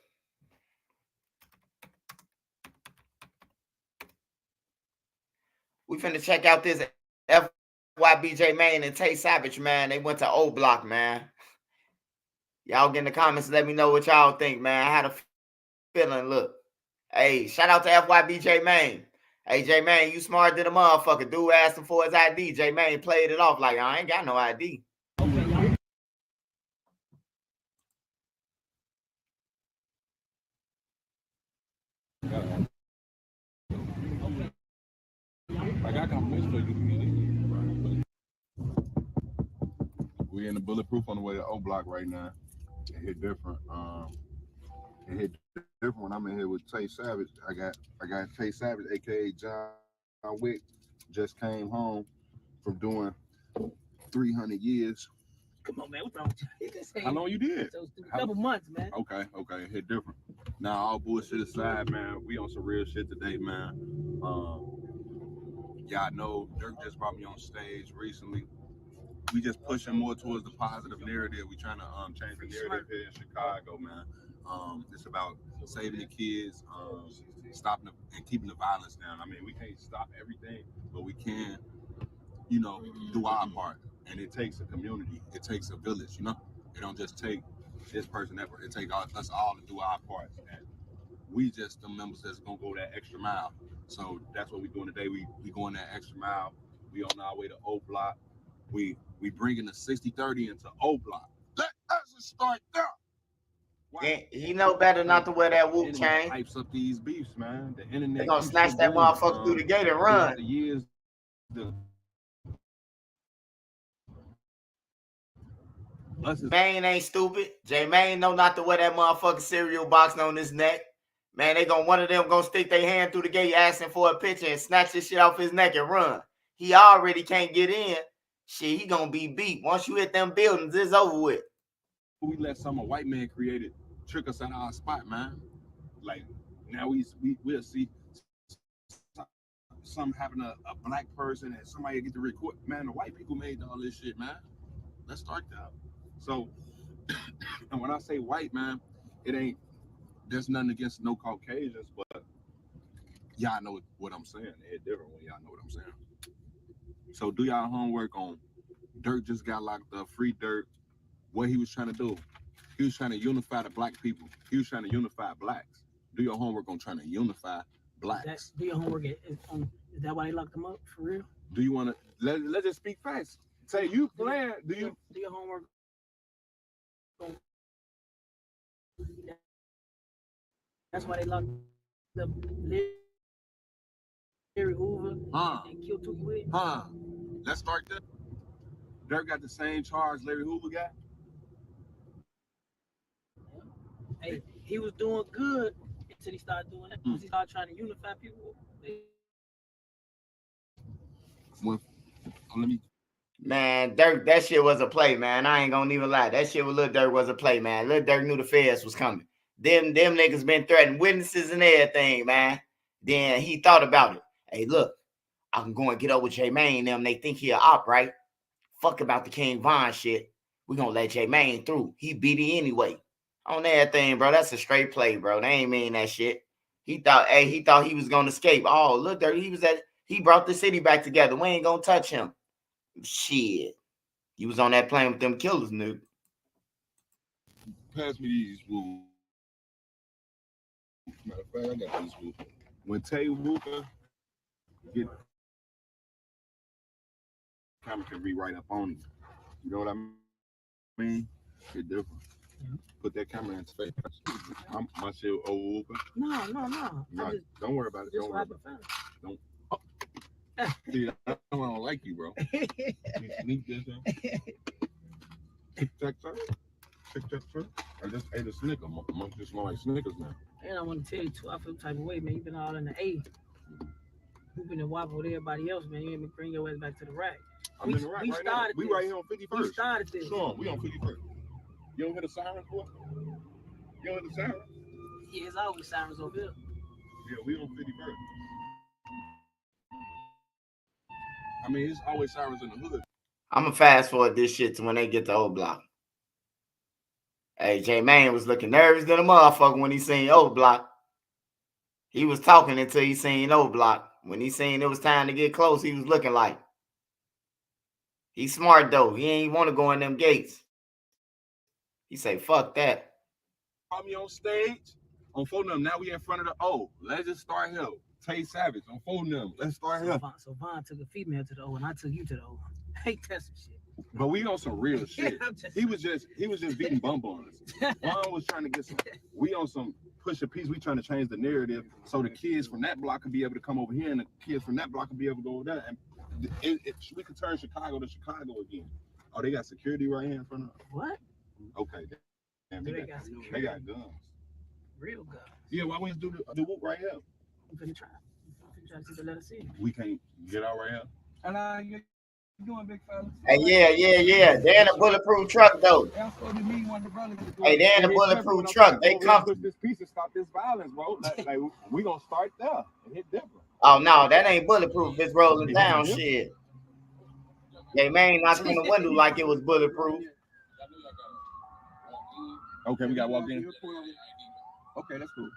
We finna check out this FYBJ Maine and Tay Savage, man. They went to O Block, man. Y'all get in the comments, let me know what y'all think, man. I had a feeling, look. Hey, shout out to FYBJ Maine. Hey, J Maine, you smart than a motherfucker. Dude asked him for his ID. J Maine played it off like, I ain't got no ID. I got confirmation for you to get in. We're in the Bulletproof on the way to O Block right now. It hit different. It hit different when I'm in here with Tay Savage. I got Tay Savage, aka John Wick, just came home from doing 300 years. Come on, man. What's wrong with you? How long you did? So a couple months, man. Okay. It hit different. Now, all bullshit aside, man, we on some real shit today, man. Y'all know Durk just brought me on stage recently. We just pushing more towards the positive narrative. We trying to change the narrative here in Chicago, man. It's about saving the kids, stopping and keeping the violence down. I mean, we can't stop everything, but we can, do our part. And it takes a community. It takes a village, It don't just take this person ever. It takes us all to do our part. And we just the members that's gonna go that extra mile. So that's what we're doing today. We going that extra mile. We on our way to O Block. We bringing the 60-30 into O Block. Let us start there. Yeah, he know better not to wear that whoop chain. Hypes up these beefs, man. The internet. They gonna snatch that motherfucker through the gate and run. The years. Maine ain't stupid. J Maine know not to wear that motherfucking cereal box on his neck. Man, one of them gonna stick their hand through the gate asking for a picture and snatch this shit off his neck and run. He already can't get in. Shit, he gonna be beat. Once you hit them buildings, it's over with. We let some white man created trick us out of our spot, man. Like now we'll see something happen to a black person and somebody get to record. Man, the white people made all this shit, man. Let's start that. So, and when I say white, man, there's nothing against no Caucasians, but y'all know what I'm saying. It's different when y'all know what I'm saying. So do y'all homework on Durk just got locked up, free Durk. What he was trying to do. He was trying to unify the black people. He was trying to unify blacks. Do your homework on trying to unify blacks. Do your homework is that why they locked him up, for real? Do you want to, let's just speak facts. Say you playing, do your homework. That's why they locked up Larry Hoover and killed Tookie Williams. Let's start there. Durk got the same charge Larry Hoover got. Hey, he was doing good until he started doing that. Once he started trying to unify people. Man, Durk, that shit was a play, man. I ain't gonna even lie. That shit with Lil Durk was a play, man. Lil Durk knew the feds was coming. Them niggas been threatening witnesses and everything, man. Then he thought about it. Hey, look, I can go and get up with J-Mane and them. They think he a op, right? Fuck about the King Von shit. We gonna let J-Mane through. He beat it anyway. On that thing, bro. That's a straight play, bro. They ain't mean that shit. He thought he was gonna escape. Oh, look there. He brought the city back together. We ain't gonna touch him. Shit. He was on that plane with them killers, nigga. Pass me these woo. Matter of fact, I got these woo. When Tay Wooker get camera can be right up on you. You know what I mean? It's different. Put that camera in his face. My shit old Wooker. No. Don't worry about it. Don't worry about it. Don't. See, I don't like you, bro. You sneak this in. Check. I just ate a Snicker. I'm just smell like Snickers now. And I want to tell you too, I feel the type of way, man. You've been all in the A. You've been in wobble with everybody else, man. You ain't been bring your ass back to the rack. I'm in the rack right now. We right here on 51st. We started this. Sure, we on 51st. You don't hear the sirens, boy? You don't hear the sirens? Yeah, it's always sirens over here. Yeah, we on 51st. I mean, it's always sirens in the hood. I'm gonna fast forward this shit to when they get to O Block. Hey, J-Mane was looking nervous than a motherfucker when he seen O Block. He was talking until he seen O Block. When he seen it was time to get close, he was looking like. He's smart though. He ain't want to go in them gates. He say, fuck that. Call me on stage on phone number. Now we in front of the O. Let's just start here. Tay Savage on phone number. Let's start here. So Von took a female to the O and I took you to the O. Ain't that some shit? But we on some real shit. He was just beating bum on us. Von was trying to get some. We on some push a piece. We trying to change the narrative so the kids from that block can be able to come over here and the kids from that block can be able to go over there. And we could turn Chicago to Chicago again. Oh, they got security right here in front of us. What? Okay. Damn, they got guns. Real guns. Yeah, why we do the whoop right here? I'm finna try to see the letter C. We can't get out right here. And you doing, big fella? Hey, yeah. They in a bulletproof truck though. Hey, they in a bulletproof truck. They come. Push this piece and stop this violence, bro. Like we gonna start there and hit different. Oh no, that ain't bulletproof. It's rolling down shit. J-Mane knocked on the window like it was bulletproof. Okay, we got walked in. Okay, that's cool.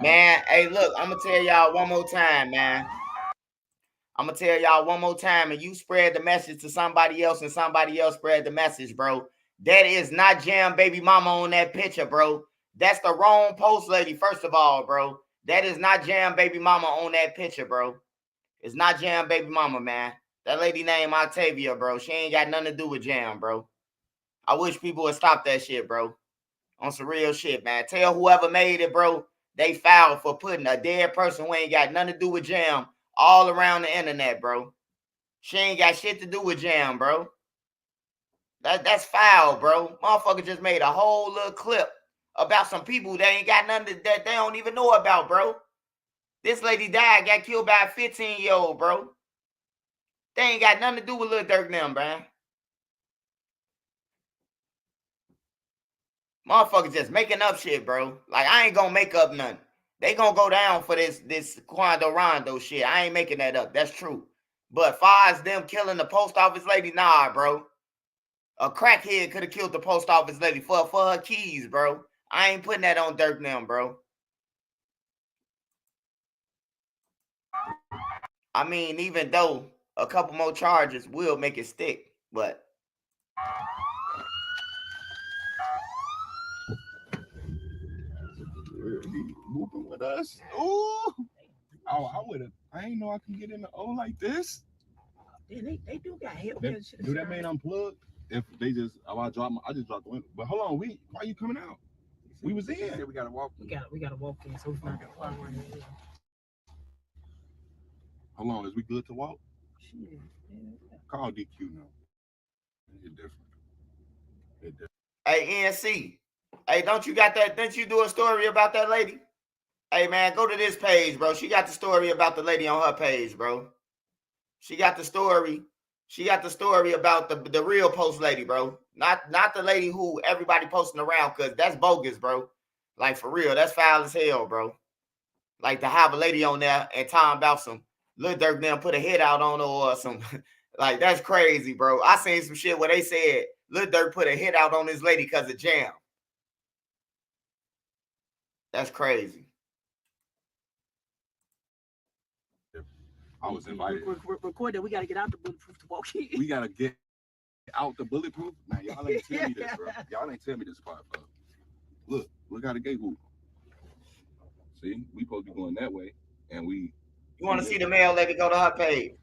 Man, hey, look, I'm gonna tell y'all one more time, man. I'm gonna tell y'all one more time, and you spread the message to somebody else, and somebody else spread the message, bro. That is not Jam Baby Mama on that picture, bro. That's the wrong post lady, first of all, bro. That is not Jam Baby Mama on that picture, bro. It's not Jam Baby Mama, man. That lady named Octavia, bro. She ain't got nothing to do with Jam, bro. I wish people would stop that shit, bro. On some real shit, man. Tell whoever made it, bro, they fouled for putting a dead person who ain't got nothing to do with Jam all around the internet, bro. She ain't got shit to do with Jam, bro. That's foul, bro. Motherfucker just made a whole little clip about some people that ain't got nothing that they don't even know about, bro. This lady died, got killed by a 15-year-old, bro. They ain't got nothing to do with Lil Durk them, bro. Motherfuckers just making up shit, bro. Like, I ain't gonna make up nothing. They gonna go down for this Quando Rondo shit. I ain't making that up. That's true. But far as them killing the post office lady, nah, bro. A crackhead could have killed the post office lady for her keys, bro. I ain't putting that on Durk them, bro. I mean, even though a couple more charges will make it stick, but Moving with us. Ooh. Oh, I ain't know I can get in the O like this. Yeah, they do got help. Do that mean unplugged? If they just, I just dropped the window. But hold on, why are you coming out? We was in. We gotta walk. We gotta walk in, so it's not gonna fly right here. Hold on, is we good to walk? Shit. Yeah. Call DQ now. It's different. Hey, NC. Hey, don't you got that? Didn't you do a story about that lady? Hey, man, go to this page, bro. She got the story about the lady on her page, bro. She got the story. She got the story about the real post lady, bro. Not the lady who everybody posting around, because that's bogus, bro. Like, for real, that's foul as hell, bro. Like to have a lady on there and talking about some Lil Durk then put a hit out on her or some like that's crazy, bro. I seen some shit where they said Lil Durk put a hit out on this lady because of Jam. That's crazy. I was invited. Record that. We gotta get out the bulletproof to walk in. We gotta get out the bulletproof. Now y'all ain't tell me this, bro. Y'all ain't tell me this part, bro. Look how the gate hoop. See, we supposed to be going that way, and we. You want to see the mail lady? Go to her page.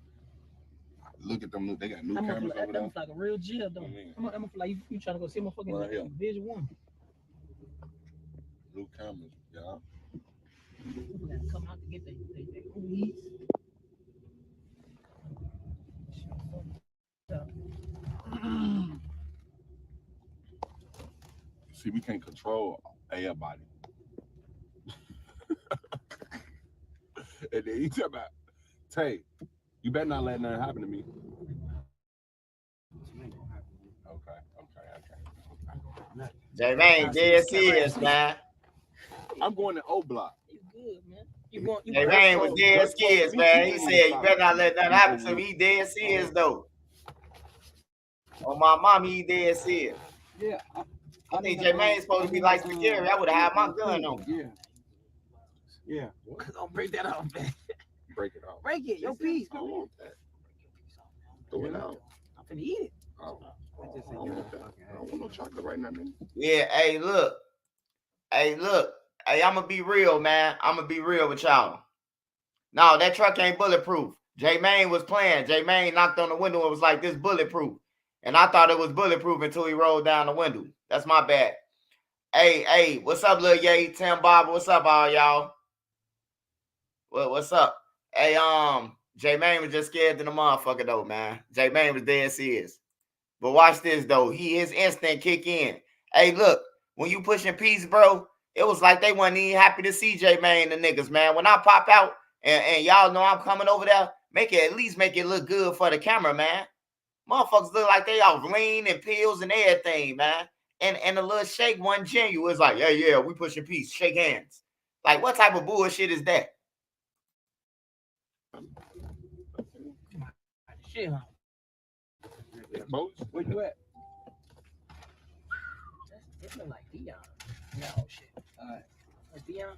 Look at them. They got new cameras over there. That's like a real jail, though. I'm gonna feel like you trying to go see my fucking right here. Vision 1. New cameras, y'all. Come out to get their weeds. See, we can't control everybody. And then you talk about, Tay, you better not let nothing happen to me. Okay. J-Man, dead serious, man. I'm going to O Block. You good, man. You J-Man was dead serious, man. He said, you better not let nothing happen to me. He dead serious, though. Oh, my mom, he dead serious. Yeah. I think J-Man's supposed to be like security. I would have had my gun on. Yeah. Don't break that off, man. Break it off. Break it. Your piece. I don't want that. Throw it out. I'm finna eat it. Oh, I don't want that. I don't want no chocolate right now, man. Yeah, hey, look. Hey, I'm going to be real, man. I'm going to be real with y'all. No, that truck ain't bulletproof. J-Man was playing. J-Man knocked on the window and was like, this bulletproof. And I thought it was bulletproof until he rolled down the window. That's my bad. Hey, what's up, Lil Ye, Tim Bob? What's up, all y'all? What's up? Hey, J-Man was just scared to the motherfucker, though, man. J-Man was dead serious. But watch this, though. His instinct kick in. Hey, look, when you pushing peace, bro, it was like they wasn't even happy to see J-Man and the niggas, man. When I pop out and y'all know I'm coming over there, at least make it look good for the camera, man. Motherfuckers look like they off lean and pills and everything, man. And the little shake one genuine. It's like, yeah, we pushing peace. Shake hands. Like, what type of bullshit is that? Shit, huh? Where you at? It look like Dion. No, shit. All right. Like Dion?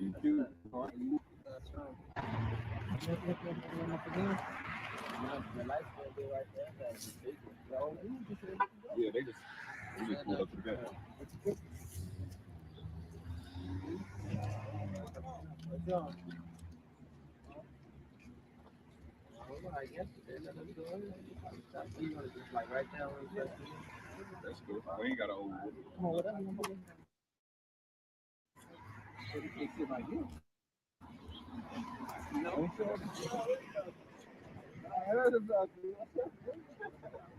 EQ. Yeah, they just pulled up together. That's good. We ain't got to hold it.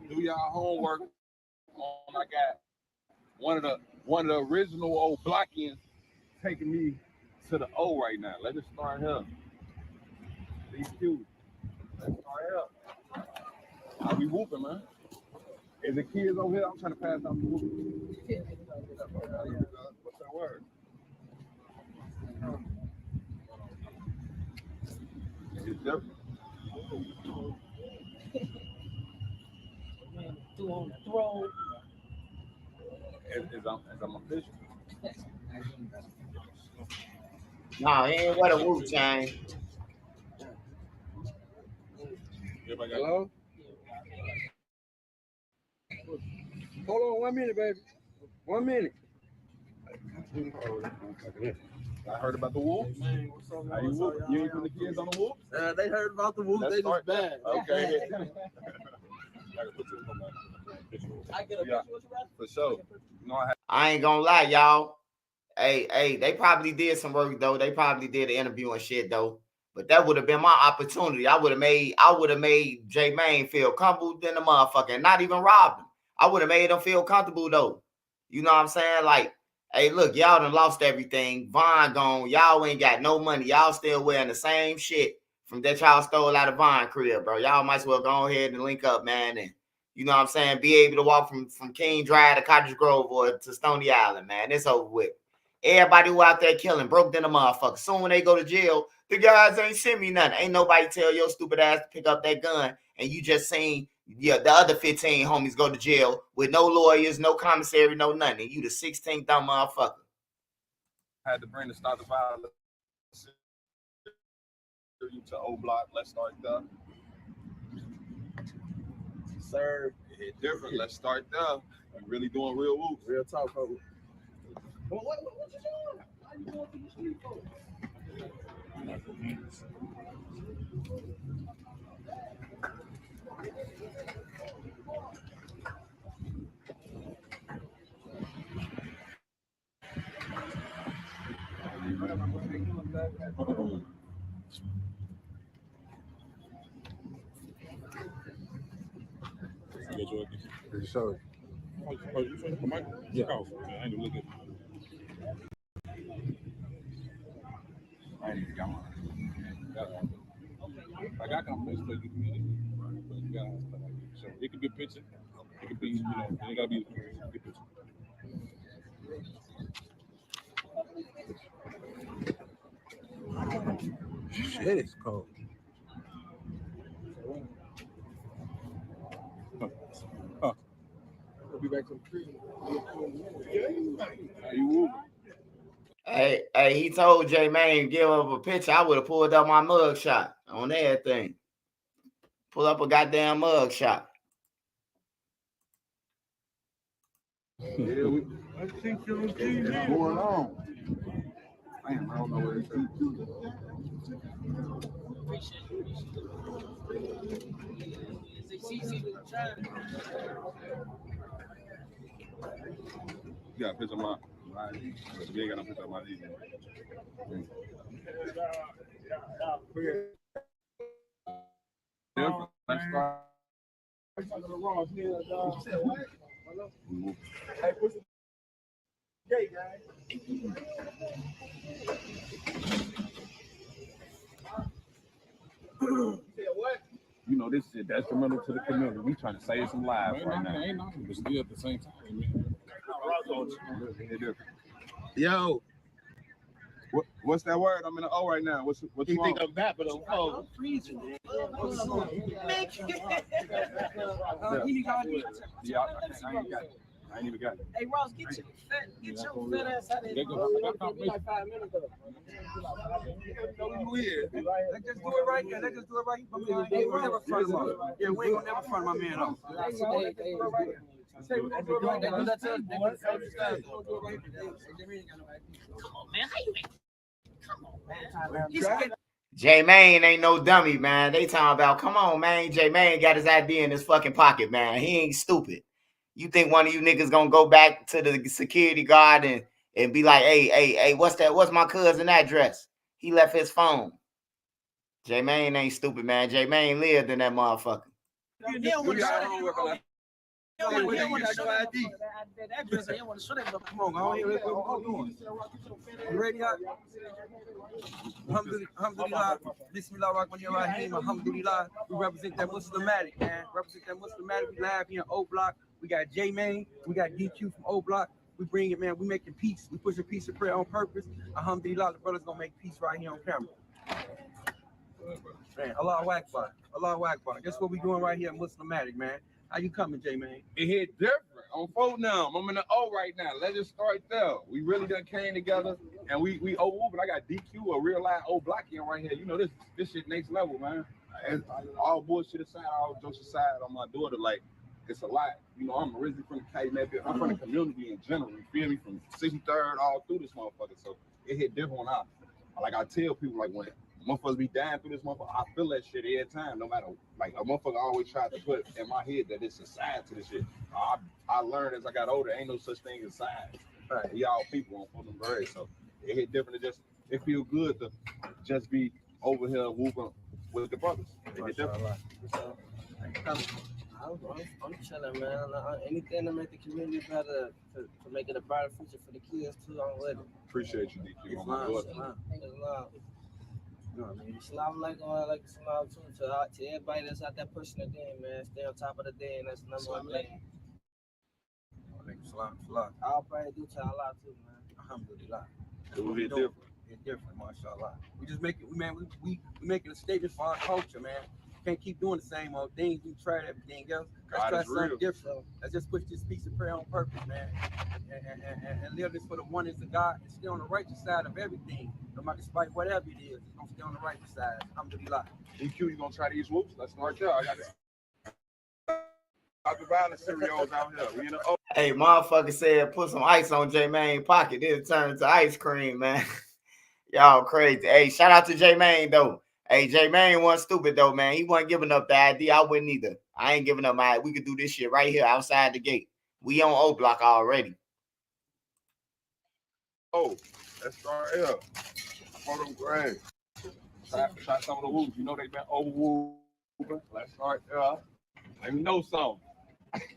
Do y'all homework on I got one of the original old Blockians taking me to the O right now. Let us start here. These two. Let's start here. I'll be whooping, man. Is the kids over here? I'm trying to pass out the whooping. What's that word? It's different. Two on the throw. As I'm official. Nah, he ain't what a Wu Chain. Hello? Hold on 1 minute, baby. 1 minute. I heard about the Wolves. How you whoop? You ain't put the kids on the Wolves? They heard about the Wolves. They just bad. Okay. I get a picture with you, right? For sure. No, I ain't gonna lie, y'all. Hey, they probably did some work, though. They probably did an interview and shit, though. But that would have been my opportunity. I would have made J-Man feel comfortable than the motherfucker and not even robbed him. I would have made him feel comfortable, though. You know what I'm saying? Like, hey, look, y'all done lost everything. Vaughn gone. Y'all ain't got no money. Y'all still wearing the same shit from that y'all stole out of Vaughn crib, bro. Y'all might as well go ahead and link up, man, and you know what I'm saying, be able to walk from King Drive to Cottage Grove or to Stony Island, man. It's over with. Everybody who out there killing, broke than a motherfucker. Soon when they go to jail, the guys ain't send me nothing. Ain't nobody tell your stupid ass to pick up that gun, and you just seen the other 15 homies go to jail with no lawyers, no commissary, no nothing. You the 16th dumb motherfucker. Had to bring the start the violence to O Block. Let's start there. Sir, it's different. Let's start there. We really doing real moves. Real talk, folks. What you doing? Why you going to the street, folks? Sure. Oh, you finished the mic? Yeah. Oh, okay. I ain't even looking. I ain't even got one. Like I can play stuff you can but you gotta have stuff like that. So it could be a picture. It could be, you know, it ain't gotta be a good picture. Shit is cold. Huh. We'll be back to the tree. How you moving? Hey, he told J Mane give up a picture. I would have pulled up my mug shot on everything. Pull up a goddamn mug shot. Yeah, I think you're going on. Damn, I don't know what it's You got a picture of my ID. You ain't got no picture of my ID. Let's start. Hey, push it. Hey, guys. What? You know, this shit detrimental to the community. We trying to save some lives right now. Ain't nothing, but still at the same time, man. Yo. What's that word? I'm in the O right now. What you think I'm that, but I'm freezing, man. Yeah, I ain't got it. I ain't even got it. Hey Ross, get your fat ass out of here. Like 5 minutes ago. Let's just do it right here. Let's just do it right here. Hey, we'll never front him up. Yeah, we ain't gonna never front my man up. Come on, man. How you ain't? Come on, man. J Mane ain't no dummy, man. They talking about, come on, man. J Mane got his ID in his fucking pocket, man. He ain't stupid. You think one of you niggas gonna go back to the security guard and be like, hey, what's that? What's my cousin address? He left his phone. J Mane ain't stupid, man. J Mane lived in that motherfucker. Come on, go ahead. You ready? Alhamdulillah, Bismillah, Rahim, Alhamdulillah. We represent that Muslimatic, man. We live here in O Block. We got J Mane, we got DQ from O Block. We bring it, man. We making peace. We pushing peace and prayer on purpose. Alhamdulillah, the brothers gonna make peace right here on camera. Man, Allahu Akbar. Allahu Akbar. Guess what we doing right here at Muslimatic, man? How you coming, J Mane? It hit different. On phone now. I'm in the O right now. Let's just start there. We really done came together and we but I got DQ, a real live O Block in right here. You know, this shit next level, man. All bullshit aside, all jokes aside on my daughter, like, it's a lot. You know, I'm originally from the K, maybe I'm from the community in general. You feel me? From 63rd all through this motherfucker. So it hit different when I tell people, like, when motherfuckers be dying through this motherfucker, I feel that shit every time, no matter, like, a motherfucker always tried to put in my head that it's a side to this shit. I learned as I got older, ain't no such thing as sides. Right. We all people on them birds, so it hit different. It feel good to just be over here whooping with the brothers. It hit different. I'm chilling, man. Anything to make the community better, to make it a brighter future for the kids too, I'm with it. Appreciate you, DQ. You know what I mean? Salam alaikum, like salam to everybody that's out there pushing the game, man. Stay on top of the day, and that's the number one thing. All praise due to Allah too, man. Alhamdulillah. Dude, it's different. It's different, mashallah. We just make it, man. We making a statement for our culture, man. Can't keep doing the same old things. We tried everything else. Let's try something different. Let's just push this piece of prayer on purpose, man, and live this for the oneness of God and stay on the righteous side of everything. No matter despite whatever it is, it's gonna stay on the righteous side. Alhamdulillah. EQ, you gonna try these whoops? Let's start there. I got this. I've been buying the cereals out here. We in the Hey, motherfucker said put some ice on J-Main pocket. Then it turned to ice cream, man. Y'all crazy. Hey, shout out to J-Main, though. Hey, J-Main wasn't stupid, though, man. He wasn't giving up the idea. I wouldn't either. I ain't giving up my. We could do this shit right here outside the gate. We on O Block already. Oh, let's start here. For them grades. Try some of the whoops. You know they been over. Let's start there. Let me know something.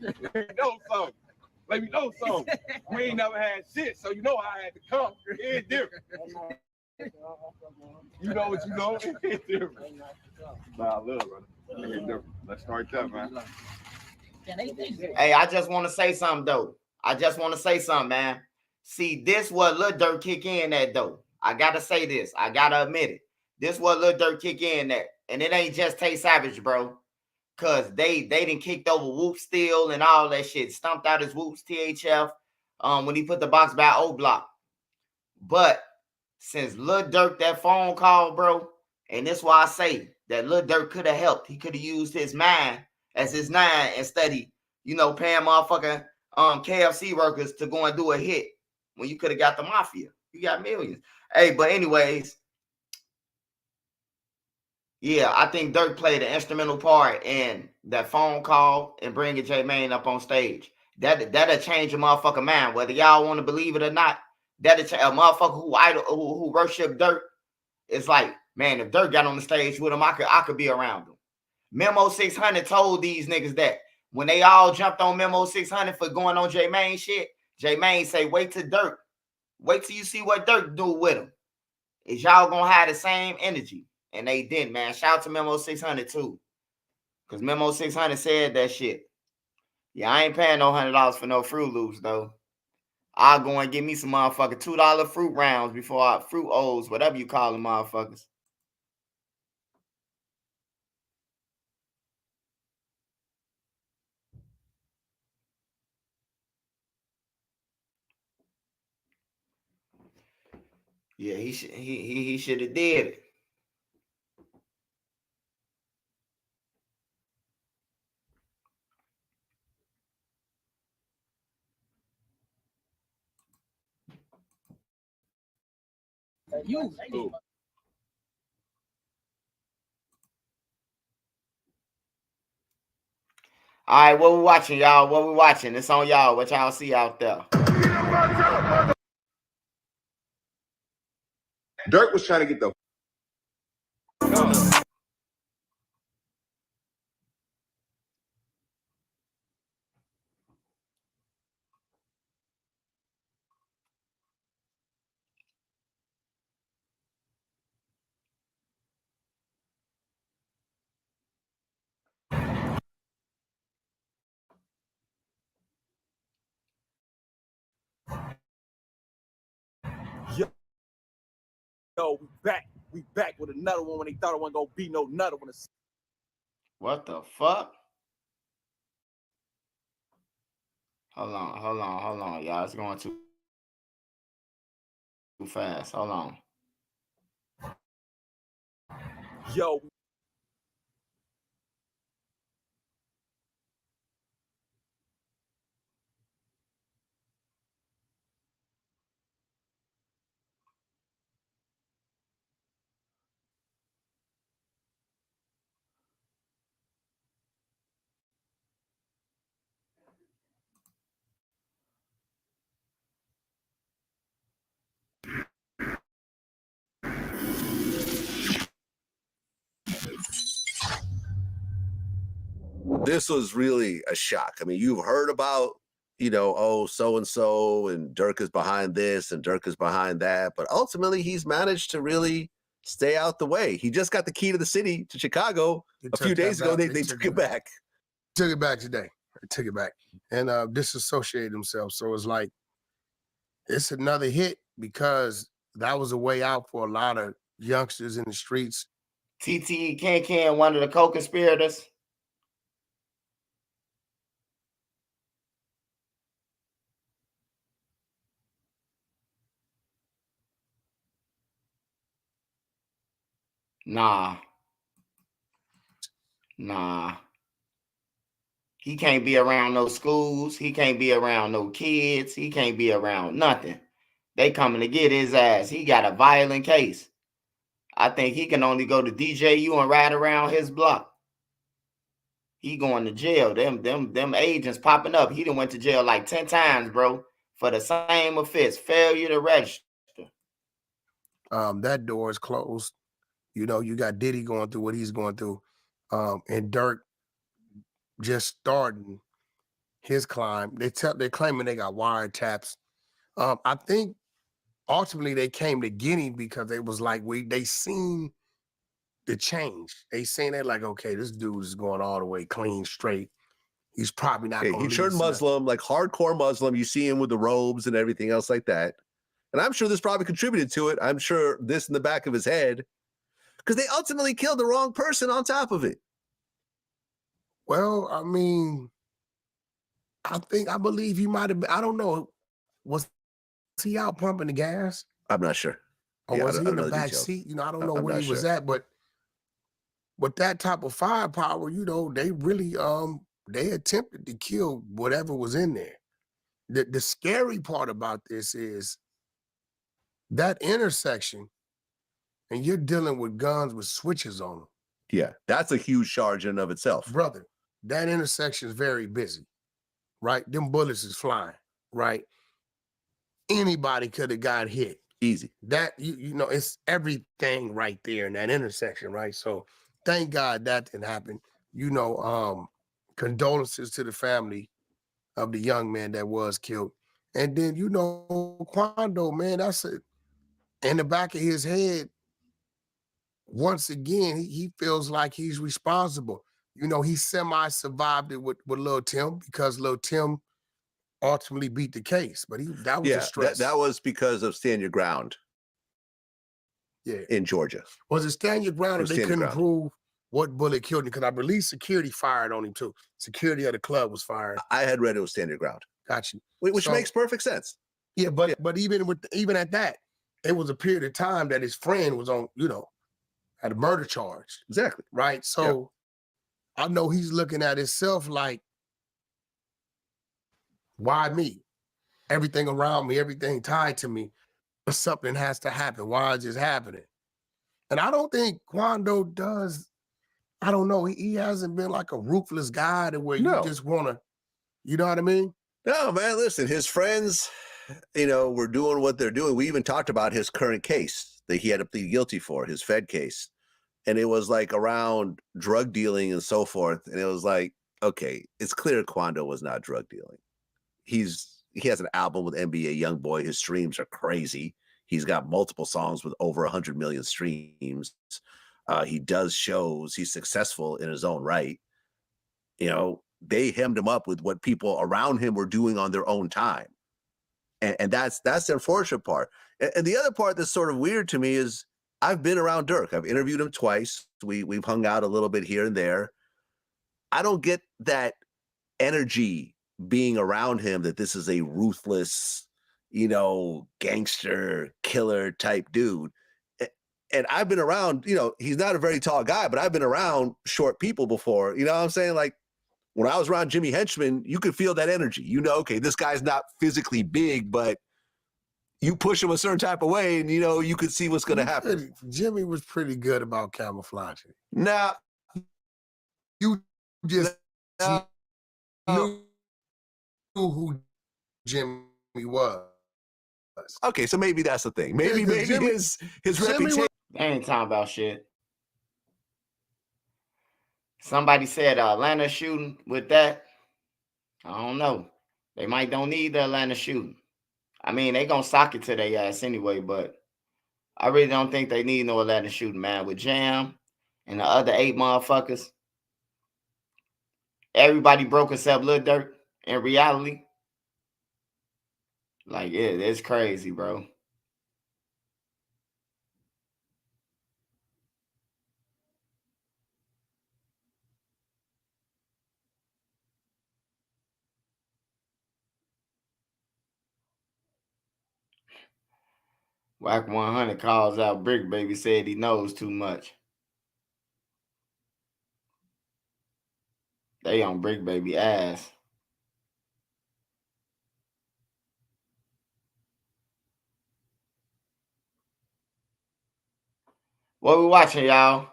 Let me know something. Let me know something. We ain't never had shit, so you know I had to come. It's different. You know what you know? It's different. Nah, I love it, brother. It's different. Let's start there, man. Hey, I just want to say something, though. I just want to say something, man. See, this what Lil Durk kick in at, though. I got to say this. I got to admit it. This what Lil Durk kick in at. And it ain't just Tay Savage, bro. Because they done kicked over Whoop Steel and all that shit. Stumped out his Whoops THF when he put the box by O Block. But since Lil Durk that phone call, bro, and that's why I say that Lil Durk could have helped. He could have used his mind as his nine instead of, you know, paying motherfucking KFC workers to go and do a hit when you could have got the mafia. You got millions. Hey, but anyways, yeah, I think Durk played an instrumental part in that phone call and bringing J-Main up on stage. That'll change a motherfucking mind, whether y'all want to believe it or not. That'll change a motherfucker who worship Durk. It's like, man, if Durk got on the stage with him, I could be around him. Memo 600 told these niggas that when they all jumped on Memo 600 for going on J-Main shit, J-Main say, wait till Durk. Wait till you see what Durk do with him. Is y'all gonna have the same energy? And they didn't, man. Shout out to Memo 600 too. Because Memo 600 said that shit. Yeah, I ain't paying no $100 for no Fruit Loops, though. I'll go and get me some motherfucking $2 fruit rounds before fruit O's, whatever you call them motherfuckers. Yeah, he should have did it. You. All right, what we watching, y'all? What we watching? It's on y'all. What y'all see out there? Durk was trying to get the Yo, we back with another one when they thought it wasn't gonna be no another one. What the fuck? Hold on, y'all. It's going too fast. Hold on. Yo. This was really a shock. I mean, you've heard about, you know, oh, so-and-so and Durk is behind this and Durk is behind that. But ultimately, he's managed to really stay out the way. He just got the key to the city to Chicago a few days ago. They took it back. Took it back today. They took it back and disassociated themselves. So it's like it's another hit because that was a way out for a lot of youngsters in the streets. TTE Can, one of the co-conspirators. Nah. He can't be around no schools. He can't be around no kids. He can't be around nothing. They coming to get his ass. He got a violent case. I think he can only go to DJU and ride around his block. He going to jail. Them agents popping up. He done went to jail like 10 times, bro, for the same offense, failure to register. That door is closed. You know, you got Diddy going through what he's going through, and Durk just starting his climb. They're claiming they got wiretaps. I think ultimately they came to get him because they was like they seen the change. They seen it like, okay, this dude is going all the way clean, straight. He's probably not going to He turned Muslim, like hardcore Muslim. You see him with the robes and everything else like that. And I'm sure this probably contributed to it. I'm sure this in the back of his head, because they ultimately killed the wrong person on top of it. Well, I mean, I believe he might have been, I don't know. Was he out pumping the gas? I'm not sure. Or was he in the back seat? You know, I don't know where he was at, but with that type of firepower, you know, they really they attempted to kill whatever was in there. The scary part about this is that intersection, and you're dealing with guns with switches on them. Yeah, that's a huge charge in and of itself. Brother, that intersection is very busy, right? Them bullets is flying, right? Anybody could have got hit. Easy. That, you know, it's everything right there in that intersection, right? So thank God that didn't happen. You know, condolences to the family of the young man that was killed. And then, you know, Quando, man, that's it. In the back of his head, once again, he feels like he's responsible. You know, he semi-survived it with Lil Tim because Lil Tim ultimately beat the case. But that was a stress. That was because of Stand Your Ground. Yeah. In Georgia. Was it Stand Your Ground, or they couldn't prove what bullet killed him? Because I believe security fired on him too. Security of the club was fired. I had read it was Stand Your Ground. Got you. Which makes perfect sense. Yeah, but even at that, it was a period of time that his friend was on, you know, had a murder charge. Exactly. Right. So I know he's looking at himself like, why me? Everything around me, everything tied to me. But something has to happen. Why is this happening? And I don't think Quando does. I don't know. He hasn't been like a ruthless guy to where you just want to, you know what I mean? No, man, listen, his friends, you know, were doing what they're doing. We even talked about his current case that he had to plead guilty for, his Fed case. And it was like around drug dealing and so forth. And it was like, okay, it's clear Quando was not drug dealing. He has an album with NBA Youngboy. His streams are crazy. He's got multiple songs with over 100 million streams. He does shows. He's successful in his own right. You know, they hemmed him up with what people around him were doing on their own time. And that's the unfortunate part. And the other part that's sort of weird to me is I've been around Durk. I've interviewed him twice. We've hung out a little bit here and there. I don't get that energy being around him, that this is a ruthless, you know, gangster killer type dude. And I've been around, you know, he's not a very tall guy, but I've been around short people before. You know what I'm saying? Like when I was around Jimmy Henchman, you could feel that energy. You know, okay, this guy's not physically big, but you push him a certain type of way and, you know, you could see what's going to happen. Jimmy was pretty good about camouflaging. Now, you just knew who Jimmy was. Okay, so maybe that's the thing. Maybe his reputation. They ain't talking about shit. Somebody said Atlanta shooting with that. I don't know. They might don't need the Atlanta shooting. I mean, they gonna sock it to their ass anyway, but I really don't think they need no Atlanta shooting, man. With Jam and the other 8 motherfuckers, everybody broke except Lil Durk in reality. Like, it's crazy, bro. Whack 100 calls out Brick Baby, said he knows too much. They on Brick Baby ass. What we watching, y'all?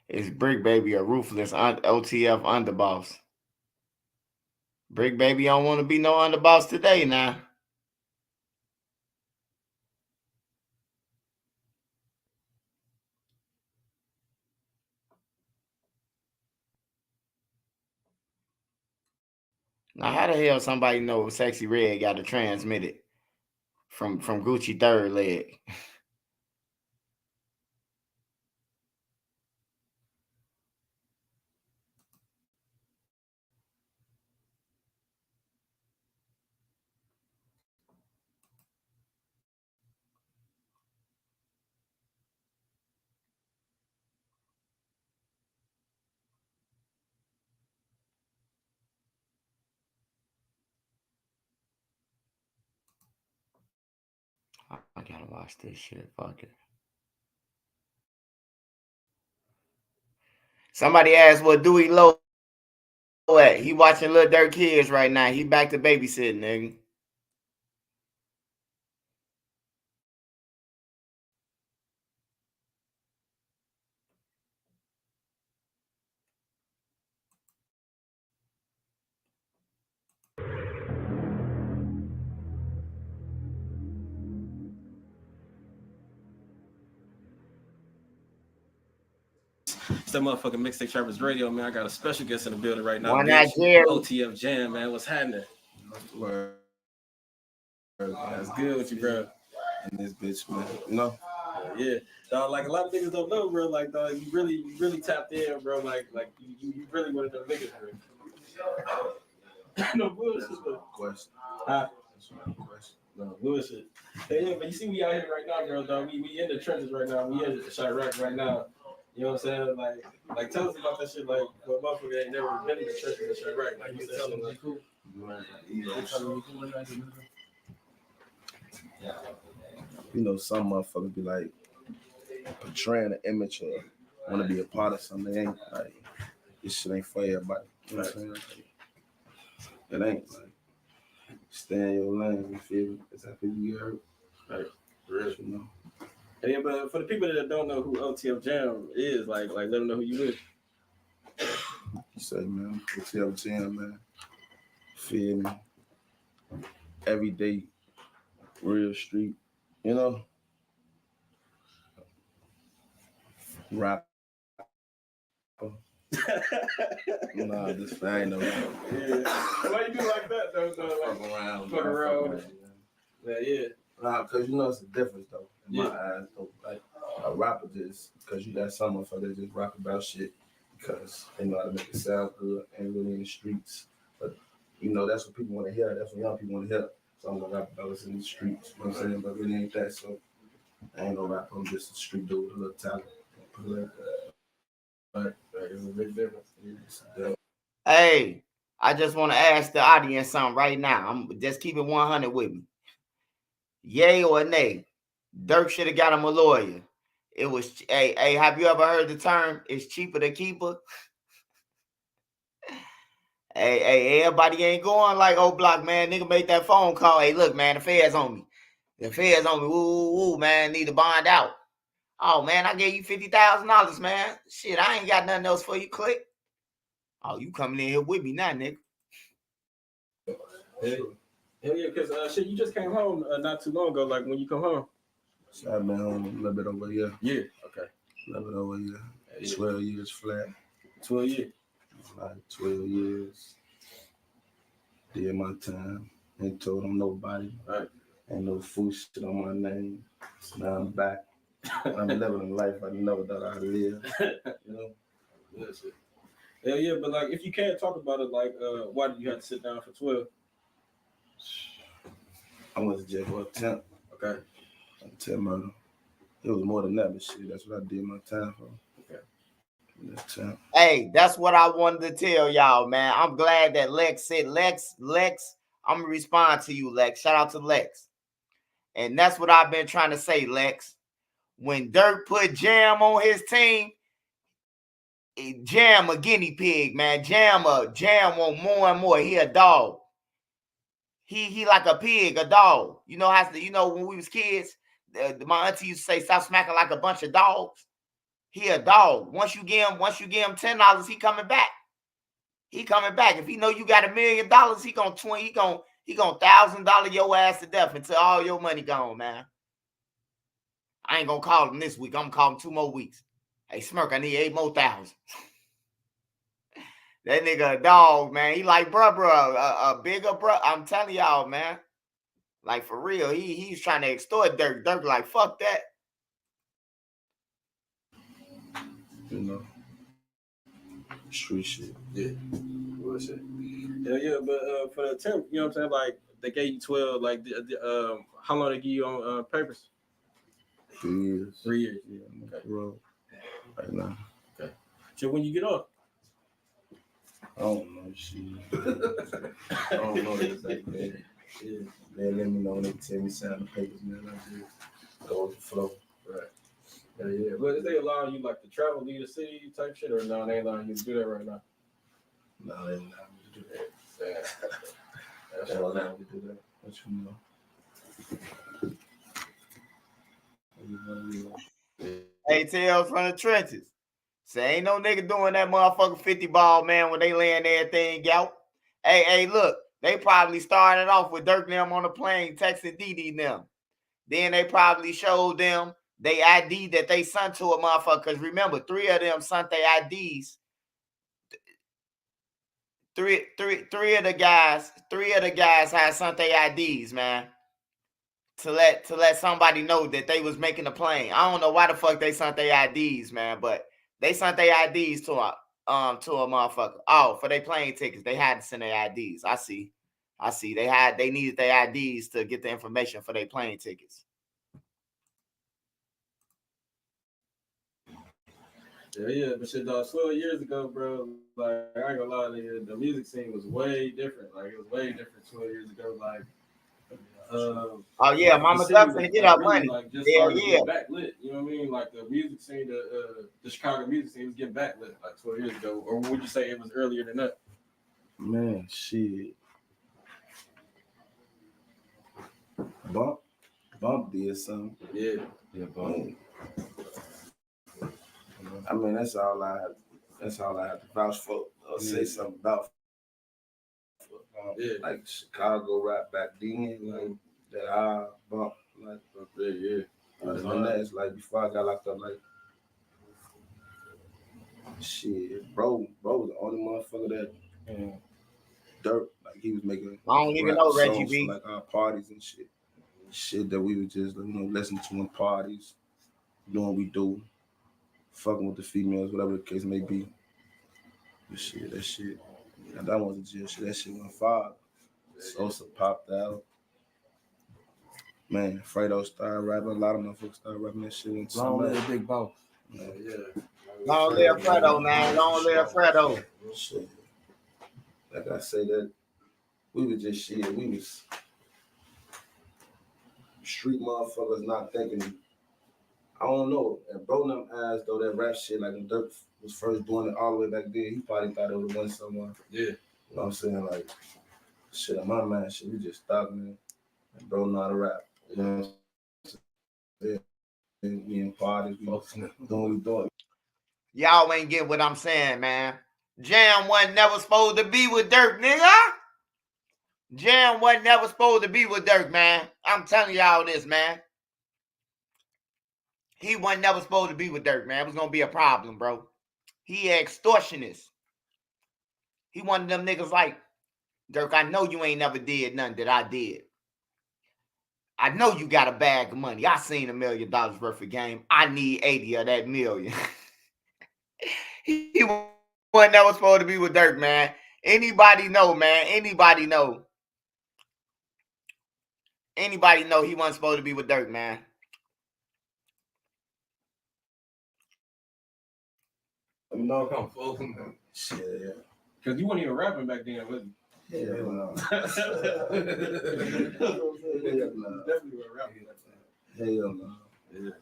Is Brick Baby a ruthless OTF underboss? Brick Baby don't want to be no underboss today now. Now, how the hell somebody know Sexy Red got to transmit it from Gucci third leg? I gotta watch this shit. Fuck it. Somebody asked what Dewey Low at. He watching Lil Durk Kids right now. He back to babysitting, nigga. It's that motherfucking Mixtape Trappers Radio, man. I got a special guest in the building right now. One Bitch. Jerry. OTF Jam, man. What's happening? That's good with you, bro. And this bitch, man. You know? Yeah. Dog, like a lot of niggas don't know, bro. Like, dog, you really tapped in, bro. Like you really one of them niggas, bro. No bullshit, bro. Question. No bullshit. Yeah, but you see, we out here right now, bro, dog. We in the trenches right now. We in Chirac right now. You know what I'm saying? Like tell us about that shit. Like, what motherfucker ain't never been in the trenches in Chirac. Like, you tell them, like, cool. You know, some motherfuckers be like portraying an image or want to be a part of something. They ain't like, this shit ain't for everybody. You know what I'm saying? It ain't like, stay in your lane, you feel me? It's how people get hurt. Right. Real. You know? And yeah, but for the people that don't know who OTF Jam is, like let them know who you is. You say, man, OTF Jam, man. Feel me? Everyday, real street, you know? Rap. Nah, this I ain't no. Yeah. Why you do like that though? Like, fuck around. Yeah. Nah, because you know it's a difference though. In my eyes, though. Like a rapper just because you got some motherfuckers that just rap about shit because they know how to make it sound good and really in the streets. But you know that's what people want to hear. That's what young people want to hear. So I'm gonna rap about us in the streets. You know what I'm saying? But really ain't that. So I ain't gonna rap. I'm just a street dude with a little talent. Put it like that. But there's a big difference. Hey, I just want to ask the audience something right now. I'm just keep it 100 with me. Yay or nay? Durk should have got him a lawyer. It was, hey, have you ever heard the term, it's cheaper to keep her? Hey, everybody ain't going like O Block, man. Nigga made that phone call. Hey, look, man, the feds on me. The feds on me. Ooh, man, need to bond out. Oh man, I gave you $50,000, man. Shit, I ain't got nothing else for you. Click. Oh, you coming in here with me now, nigga? Hell yeah, because shit, you just came home not too long ago. Like when you come home. So I've been home a little bit over a year. Yeah. Okay. A little bit over a year. 12 years flat. 12 years. Like 12 years. Did my time. Ain't told on nobody. Right. Ain't no food shit on my name. Now I'm back. I'm living a life I never thought I'd live. You know? That's it. Hell yeah, but like if you can't talk about it, like why did you have to sit down for 12? I went to jail for attempt. Okay. Attempt murder. It was more than that, but shit, that's what I did my time for. Okay. Attempt. Hey, that's what I wanted to tell y'all, man. I'm glad that Lex said, Lex, I'm going to respond to you, Lex. Shout out to Lex. And that's what I've been trying to say, Lex. When Durk put Jam on his team, Jam a guinea pig, man. Jam want more and more. He a dog. He like a pig, a dog. You know how when we was kids, my auntie used to say, "Stop smacking like a bunch of dogs." He a dog. Once you give him $10, he coming back. He coming back. If he know you got $1 million, he gonna $1,000 your ass to death until all your money gone, man. I ain't gonna call him this week. I'm gonna call him 2 more weeks. Hey, Smirk, I need 8 more thousand. That nigga a dog, man. He like, bro, a bigger bro. I'm telling y'all, man. Like, for real, he's trying to extort Durk. Durk like, fuck that. You know, street shit. Yeah. Bullshit. Hell yeah, but for the attempt, you know what I'm saying? Like, they gave you 12, like, how long they give you on papers? 3 years. 3 years. Yeah, I'm on the road right now. Okay. So when you get off? I don't know, shit. I don't know exactly. Yeah. They let me know when they tell me sign the papers, man. I just go with the flow. Right. Yeah. But is they allowing you like to travel, leave the city type shit, or no, they ain't allowing you to do that right now? No, they ain't allowing me to do that. They don't allow me to do that. What you know? Hey, Tales from the trenches. Say, ain't no nigga doing that motherfucking 50 ball, man, when they laying everything out. Hey, look, they probably started off with Durk and them on the plane, texting DD them. Then they probably showed them they ID that they sent to a motherfucker. Because remember, 3 of them sent their IDs. Three of the guys had sent their IDs, man. To let somebody know that they was making a plane. I don't know why the fuck they sent their IDs, man, but they sent their IDs to a motherfucker. Oh, for their plane tickets, they had to send their IDs. I see. They needed their IDs to get the information for their plane tickets. Yeah, but shit, dog, 12 years ago, bro, like, I ain't gonna lie, nigga, the music scene was way different. Like, it was way different 12 years ago. Like, oh yeah, Mama Duck's gonna get like, our really, money. Like, just started to get back lit. You know what I mean? Like, the music scene, the Chicago music scene was getting back lit like 12 years ago. Or would you say it was earlier than that? Man, shit. Bump did something. Yeah, Bump. I mean, that's all I have to vouch for or say something about. Like Chicago rap back then, like that I Bump, like Other than that, it's like before I got locked up, like shit, bro was the only motherfucker that Durk, like he was making. I don't even know Reggie B. For, like our parties and shit. Shit that we would just listen to in parties, doing what we do, fucking with the females, whatever the case may be. That shit. And that wasn't just shit. That shit went far. Sosa popped out. Man, Fredo started rapping. A lot of motherfuckers started rapping that shit. Long live Big Boss. Yeah. Long live Fredo, man. Long live Fredo. Shit. Like I say that, we was just shit. We was street motherfuckers not thinking. I don't know. And bro them eyes though, that rap shit, like when Durk was first doing it all the way back then, he probably thought it would have went somewhere. Yeah. You know what I'm saying? Like, shit, in my mind, shit, we just stopped, man. And bro know how to rap. You know what I'm saying? we in parties, we doing what we doing. Y'all ain't get what I'm saying, man. Jam wasn't never supposed to be with Durk, nigga. Jam wasn't never supposed to be with Durk, man. I'm telling y'all this, man. He wasn't never supposed to be with Durk, man. It was gonna be a problem, bro. He extortionist. He one of them niggas like, Durk, I know you ain't never did nothing that I did. I know you got a bag of money. I seen $1 million worth of game. I need 80 of that million. He wasn't never supposed to be with Durk, man. Anybody know, man. Anybody know he wasn't supposed to be with Durk, man. You know, I'm fucking shit, yeah. Because you weren't even rapping back then, was you? Yeah, no. Definitely were rapping back then. Hell no.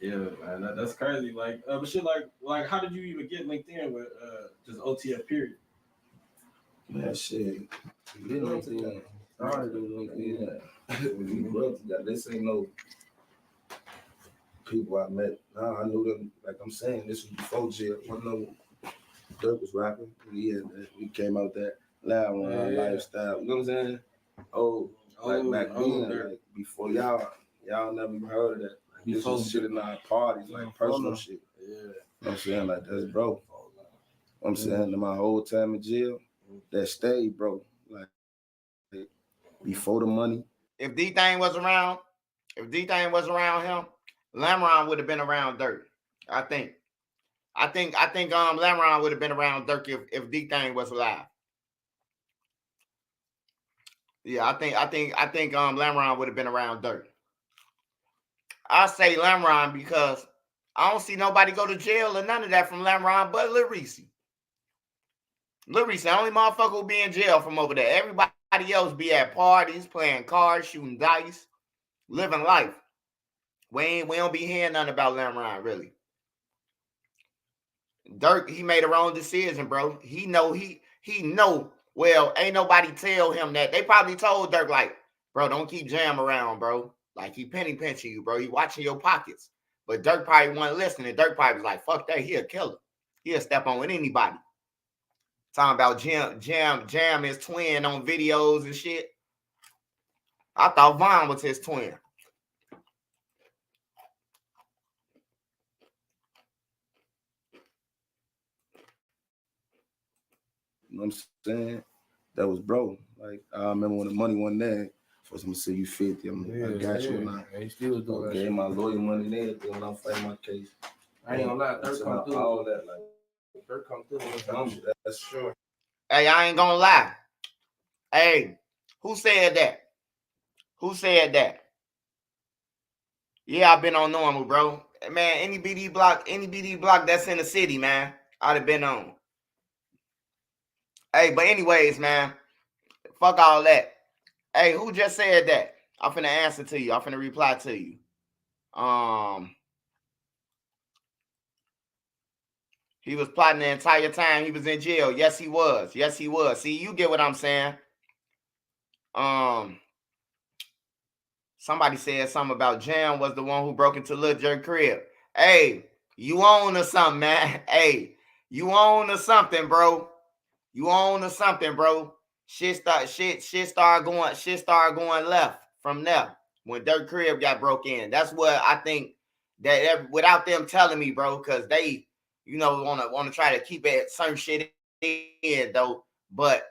Yeah, man, that's crazy. Like, but shit, like, how did you even get linked in with just OTF period? Man, shit. Get linked in. I already linked in. We grew up together. This ain't no people I met. Nah, I knew them. Like I'm saying, this was before jail. Wasn't no Durk was rapping. We came out that loud on our lifestyle. You know what I'm saying? Like back then, like before y'all never even heard of that. Like, this was shit in our parties, like personal shit. Yeah. You know what I'm saying? Like that's bro. You know what I'm saying? My whole time in jail, that stayed, bro. Like before the money. If D-Thing was around him, Lamron would have been around Durk. I think Lamron would have been around Durk if D-Thing was alive. Yeah, I think Lamron would have been around Durk. I say Lamron because I don't see nobody go to jail or none of that from Lamron but Lil Reese. Lil Reese, the only motherfucker who be in jail from over there. Everybody else be at parties, playing cards, shooting dice, living life. We don't be hearing nothing about Lamron, really. Durk, he made a wrong decision, bro. He know. Well, ain't nobody tell him that. They probably told Durk, like, bro, don't keep Jam around, bro. Like, he penny pinching you, bro. He watching your pockets. But Durk probably wasn't listening. Durk probably was like, fuck that. He a killer. He'll step on with anybody. Talking about Jam his twin on videos and shit. I thought Von was his twin. You know what I'm saying? That was bro. Like I remember when the money wasn't there. First I'm gonna say you 50. I got you. And I still do that. Gave my lawyer money and everything when I'm fighting my case. I ain't gonna lie, Durk come through. All that, like Durk come through. That's sure. Hey, I ain't gonna lie. Hey, who said that? Who said that? Yeah, I've been on normal, bro. Man, any BD block that's in the city, man, I'd have been on. Hey, but anyways, man, fuck all that. Hey, who just said that? I'm finna answer to you. I'm finna reply to you. He was plotting the entire time he was in jail. Yes, he was. Yes, he was. See, you get what I'm saying. Somebody said something about Jam was the one who broke into Lil Durk crib. Hey, you on to something, man. Hey, you on to something, bro. You on to something, bro. Shit started going left from there when Durk crib got broke in. That's what I think that without them telling me, bro, because they, want to try to keep it certain shit in though. But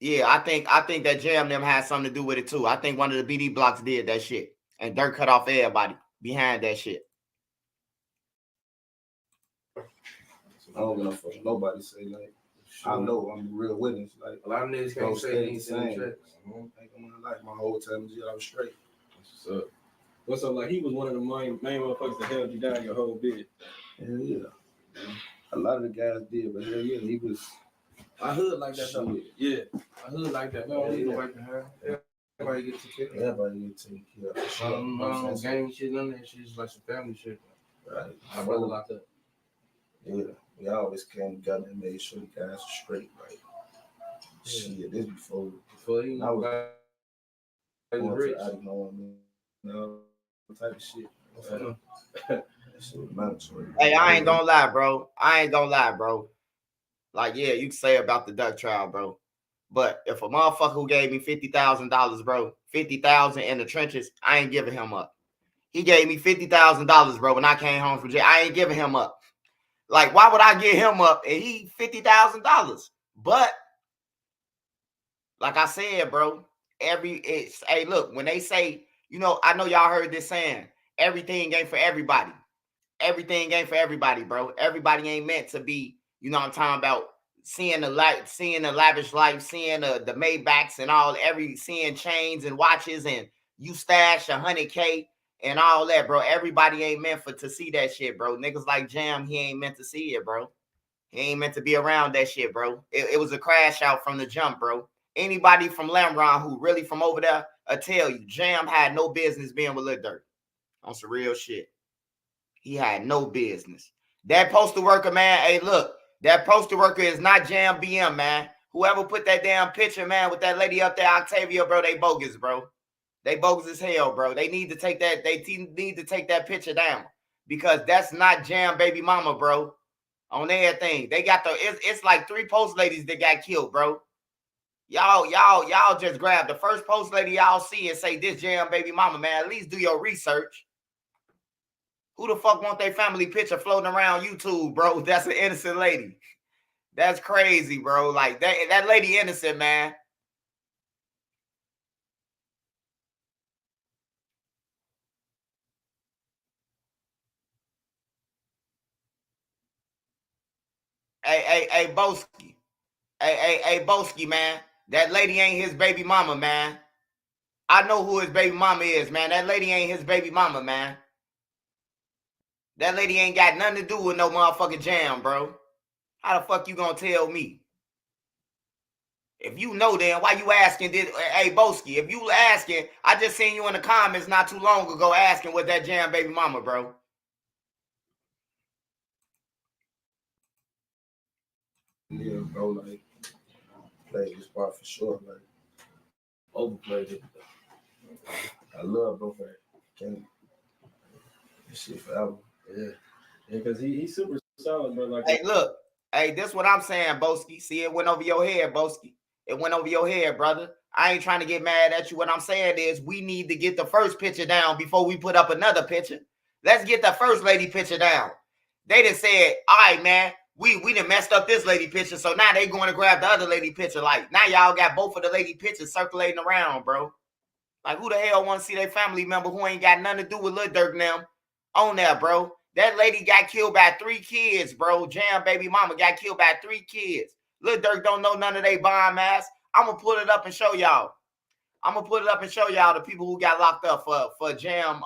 yeah, I think that Jam them had something to do with it too. I think one of the BD blocks did that shit, and Durk cut off everybody behind that shit. I don't give no fuck. Nobody say like. I know I'm a real witness. Like a lot of niggas can't say they ain't seen checks. My whole time in jail, I was straight. So, what's up? Like he was one of the main motherfuckers that held you down your whole bid. Hell yeah. A lot of the guys did, but hell yeah, he was. I hood like that though. Yeah, I hood like that. No, yeah. Go back to her. Everybody get taken care of. Everybody get taken care of. Sure. No gang shit, none of that shit. It's like some family shit. Right. My brother locked up. Yeah, we always came together and made sure the guys were straight, right? Yeah. Shit, this before he I was rich. You know, type of shit. Hey, I ain't gonna lie, bro. Like, yeah, you can say about the Duck trial, bro. But if a motherfucker who gave me $50,000, bro, 50,000 in the trenches, I ain't giving him up. He gave me $50,000, bro, when I came home from jail. I ain't giving him up. Like, why would I give him up and he $50,000? But like I said, bro, hey, look, when they say, I know y'all heard this saying, everything ain't for everybody. Everything ain't for everybody, bro. Everybody ain't meant to be, what I'm talking about, seeing the lavish life, seeing the Maybachs and all, seeing chains and watches, and you stash 100K and all that, bro. Everybody ain't meant to see that shit, bro. Niggas like Jam, he ain't meant to see it, bro. He ain't meant to be around that shit, bro. It was a crash out from the jump, bro. Anybody from Lamron who really from over there, I tell you, Jam had no business being with Lil Durk. On some real shit. He had no business. That postal worker, man, hey, look, that postal worker is not Jam BM, man. Whoever put that damn picture, man, with that lady up there, Octavia, bro, they bogus, bro. They bogus as hell, bro. They need to take that, need to take that picture down. Because that's not Jam baby mama, bro. On everything. They got it's like 3 post ladies that got killed, bro. Y'all just grab the first post lady y'all see and say this Jam baby mama, man. At least do your research. Who the fuck want their family picture floating around YouTube, bro? That's an innocent lady. That's crazy, bro. Like that lady innocent, man. Hey, Boski. Hey, Boski, man. That lady ain't his baby mama, man. I know who his baby mama is, man. That lady ain't his baby mama, man. That lady ain't got nothing to do with no motherfucking Jam, bro. How the fuck you gonna tell me? If you know, then why you asking? Hey, Boski, if you asking, I just seen you in the comments not too long ago asking what that Jam baby mama, bro. Yeah, bro, like, played this part for sure, like, overplayed it. I love bro for that. Can't this shit forever. Yeah, because he's super solid, bro. Like, hey, look, hey, this what I'm saying, Boski. See, it went over your head, Boski. It went over your head, brother. I ain't trying to get mad at you. What I'm saying is we need to get the first picture down before we put up another picture. Let's get the first lady picture down. They just said, all right, man, we done messed up this lady picture, so now they going to grab the other lady picture. Like, now y'all got both of the lady pictures circulating around, bro. Like, who the hell want to see their family member who ain't got nothing to do with Lil Durk now on there, bro? That lady got killed by 3 kids, bro. Jam baby mama got killed by 3 kids. Lil Durk don't know none of they bomb ass. I'm going to pull it up and show y'all. The people who got locked up for Jam,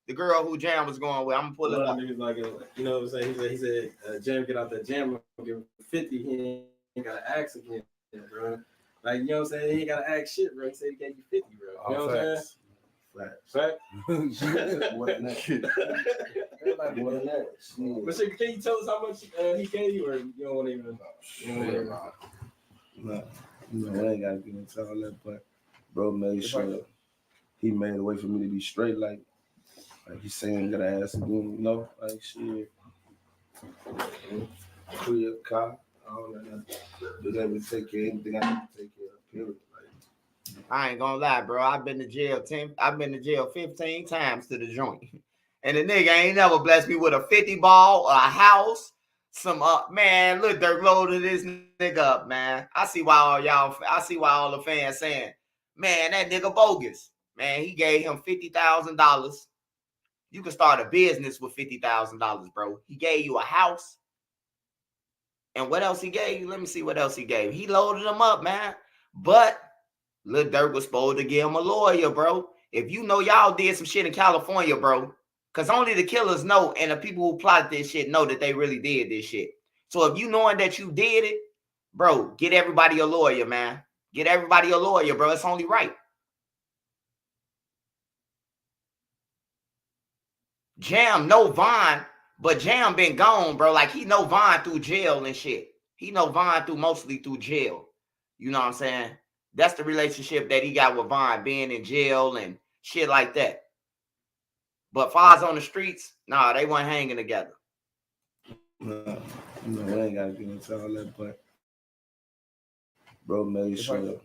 the girl who Jam was going with. I'm going to pull it up. Niggas like, you know what I'm saying? He said Jam get out that Jam and give him 50. He ain't got to ask again, bro. Like, you know what I'm saying? He ain't got to ask shit, bro. He said he gave you 50, bro. You know what I'm saying? Fact. More than that. More than that. But shit, can you tell us how much he gave you, or you don't want to even? No, we ain't gotta get into all that. But bro made sure he made a way for me to be straight. Like he's saying, gotta ask again, you know, like shit. Free a car, all that. Do that to take care of anything I have to take care of. Period. I ain't gonna lie, bro. I've been to jail 15 times to the joint. And the nigga ain't never blessed me with a 50 ball, a house, some man, Lil Durk loaded this nigga up, man. I see why all the fans saying, man, that nigga bogus. Man, he gave him $50,000. You can start a business with $50,000, bro. He gave you a house. And what else he gave you? Let me see what else he gave. He loaded him up, man. But Lil Durk was supposed to give him a lawyer, bro. If you know y'all did some shit in California, bro, because only the killers know and the people who plotted this shit know that they really did this shit. So if you knowing that you did it, bro, get everybody a lawyer, man. Get everybody a lawyer, bro. It's only right. Jam know Vaughn, but Jam been gone, bro. Like, he know Vaughn through jail and shit. He know Vaughn mostly through jail. You know what I'm saying? That's the relationship that he got with Vaughn, being in jail and shit like that. But far as on the streets, nah, they weren't hanging together. No, we ain't gotta get into all that, but bro made sure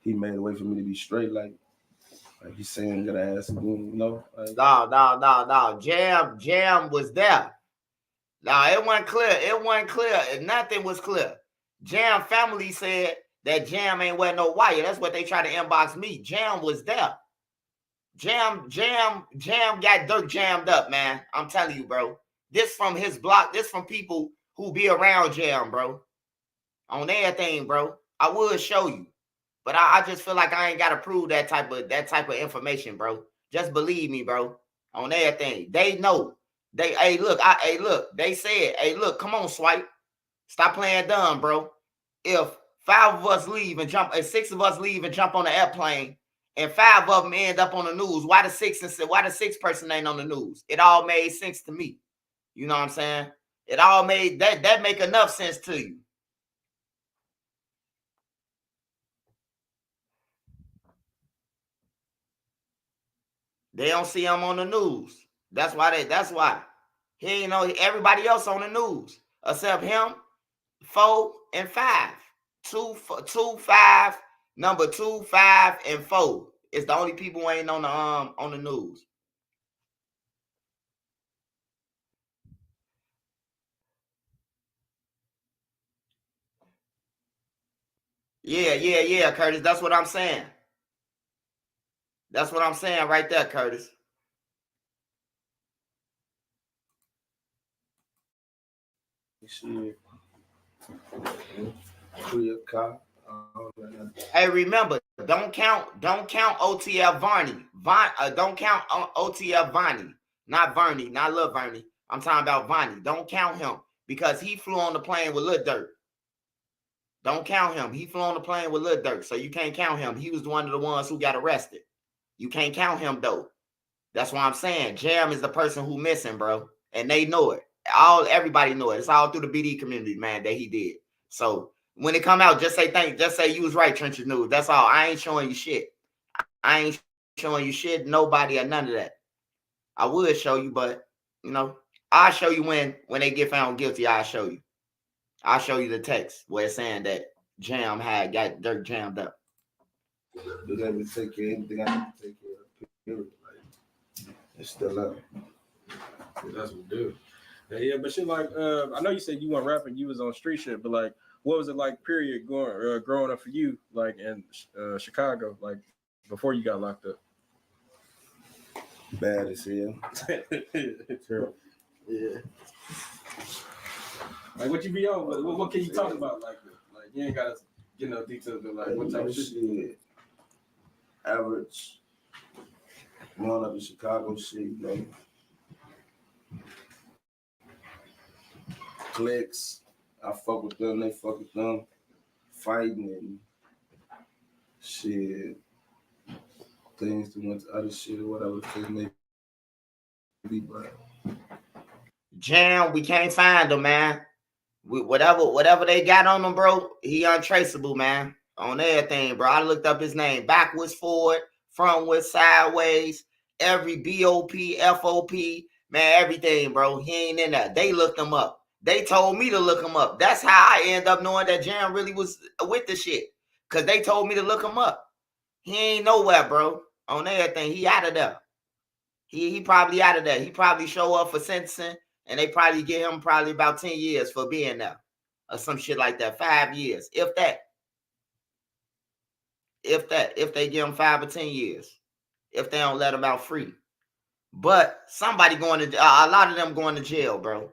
he made a way for me to be straight, like he's saying that I ass again, you know? Like, No. Jam was there. No, it wasn't clear. It wasn't clear. Nothing was clear. Jam family said that Jam ain't wear no wire. That's what they tried to inbox me. Jam was there. Jam got Durk jammed up, man. I'm telling you, bro. This from his block. This from people who be around Jam, bro. On everything, bro. I would show you, but I just feel like I ain't gotta prove that type of information, bro. Just believe me, bro. On everything, they know. Hey, look. They said, hey, look. Come on, Swipe. Stop playing dumb, bro. If 5 of us leave and jump, and 6 of us leave and jump on the airplane, and 5 of them end up on the news, why the 6th person ain't on the news? It all made sense to me. You know what I'm saying? It all made that make enough sense to you. They don't see him on the news. That's why. He ain't know everybody else on the news except him, 4 and 5. 2, 5, number 2, 5, and 4. It's the only people who ain't on the news. Yeah, Curtis. That's what I'm saying. That's what I'm saying right there, Curtis. shit. Hey, remember, don't count OTF Varney. Don't count OTF Varney. Not Vernie, not Lil Vernie. I'm talking about Vonnie. Don't count him because he flew on the plane with Lil Durk. Don't count him. He flew on the plane with Lil Durk, so you can't count him. He was one of the ones who got arrested. You can't count him though. That's why I'm saying Jam is the person who missing, bro, and they know it. Everybody know it. It's all through the BD community, man, that he did. So when it come out, just say thank. Just say you was right, Trenches News. That's all. I ain't showing you shit. I ain't showing you shit. Nobody or none of that. I would show you, but you know, I'll show you when they get found guilty. I'll show you. I'll show you the text where it's saying that Jam had got Durk jammed up. They let me take care of anything I have to take care of. Period. Like, it's still up. That's what we do. Yeah, but shit, like, I know you said you weren't rapping, you was on street shit, but like, what was it like? Period, growing up for you, like in Chicago, like before you got locked up. Bad as hell. Terrible. Yeah. Like what you be on? What can you talk about? Like you ain't gotta get no details, but like what type of shit? Average. Growing up in Chicago, shit, you know. Clicks. I fuck with them, they fuck with them. Fighting and shit. Things that went to other shit or whatever the case may be, but Jam, we can't find him, man. Whatever they got on him, bro, he untraceable, man. On everything, bro. I looked up his name backwards, forward, frontwards, sideways, every BOP, FOP, man, everything, bro. He ain't in there. They looked him up. They told me to look him up. That's how I end up knowing that Jam really was with the shit. Because they told me to look him up. He ain't nowhere, bro. On everything. He out of there. He probably out of there. He probably show up for sentencing, and they probably give him probably about 10 years for being there. Or some shit like that. 5 years. If that. If they give him 5 or 10 years. If they don't let him out free. But somebody going to, a lot of them going to jail, bro.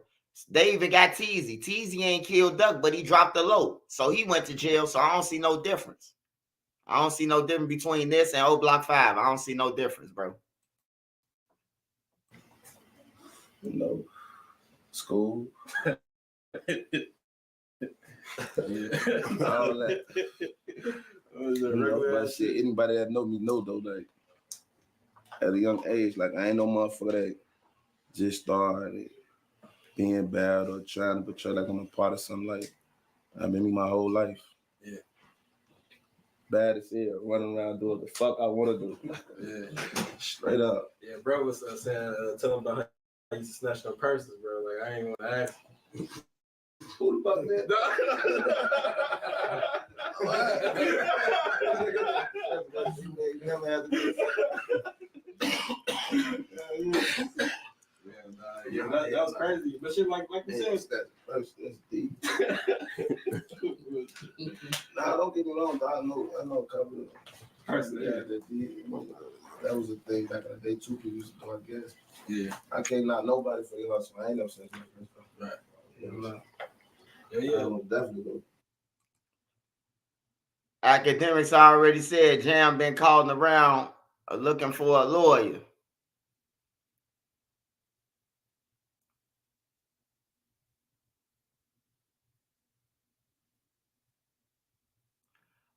They even got Teezy. Teezy ain't killed Duck, but he dropped the low. So he went to jail, so I don't see no difference. I don't see no difference between this and O Block 5. I don't see no difference, bro. You know, school. Yeah. All that. You know, but shit, anybody that know me know though, like at a young age, like I ain't no motherfucker that just started being bad or trying to portray like I'm a part of something. Like I've been me my whole life. Yeah. bad as hell, running around doing the fuck I want to do. Yeah. Straight up. Yeah, bro was saying, telling about how I used to snatch no purses, bro. Like, I ain't gonna ask you. Who the fuck that? Never had to Yeah, that was crazy. But shit, like you said, that's deep. Nah, don't get me wrong. I know a couple of person, that was a thing back in the day too. People used to do, I guess. Yeah. I can't knock nobody for their hustle. I ain't never said that. Right. Yeah. I will definitely do. Academics already said Jam been calling around looking for a lawyer.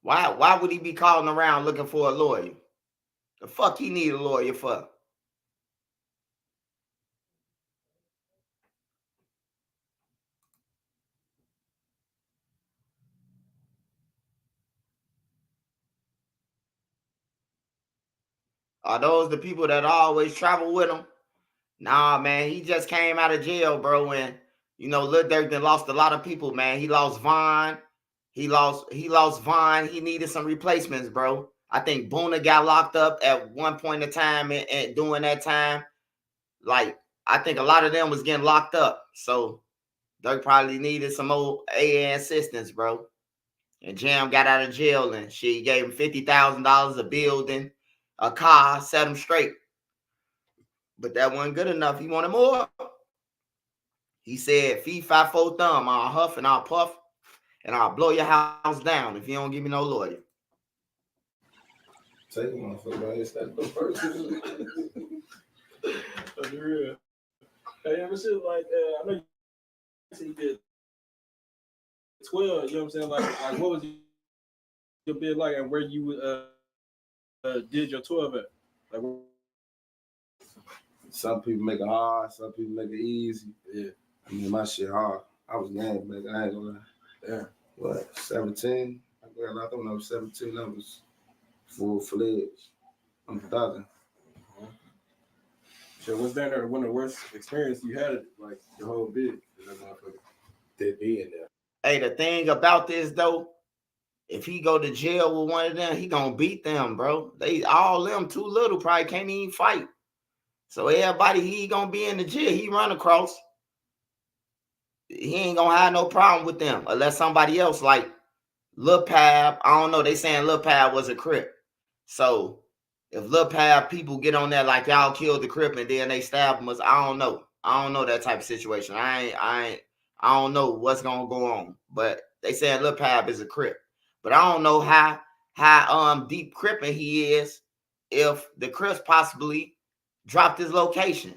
Why would he be calling around looking for a lawyer? The fuck he need a lawyer for? Are those the people that always travel with him? Nah, man, he just came out of jail, bro. And Lil Durk done lost a lot of people, man. He lost Vaughn. He lost Vaughn. He needed some replacements, bro. I think Boona got locked up at one point in time, and during that time, like I think a lot of them was getting locked up. So Durk probably needed some old AA assistance, bro. And Jam got out of jail and she gave him $50,000, a building, a car, set him straight. But that wasn't good enough. He wanted more. He said, fee, fi, fo, thumb, I'll huff and I'll puff and I'll blow your house down if you don't give me no lawyer. Take a motherfucker, man. It's that the first. That's real. Hey, ever shit like I know you said you did 12. You know what I'm saying? Like what was your bid like, and where you did your 12 at? Like, some people make it hard, some people make it easy. Yeah. I mean, my shit hard. I was young, man. I ain't gonna lie. Yeah. What, 17? I got locked up when I was 17. I was full-fledged. I'm thugging. So was that one of the worst experience you had, like your whole bid? Did be in there. Hey, the thing about this though, if he go to jail with one of them, he gonna beat them, bro. They all them too little, probably can't even fight. So everybody he gonna be in the jail, he run across. He ain't gonna have no problem with them unless somebody else like Lil Pab. I don't know. They saying Lil Pab was a Crip. So if Lil Pab people get on there like y'all killed the Crip and then they stab him, I don't know. I don't know that type of situation. I don't know what's gonna go on. But they saying Lil Pab is a Crip. But I don't know how deep Crippin' he is if the Crips possibly dropped his location.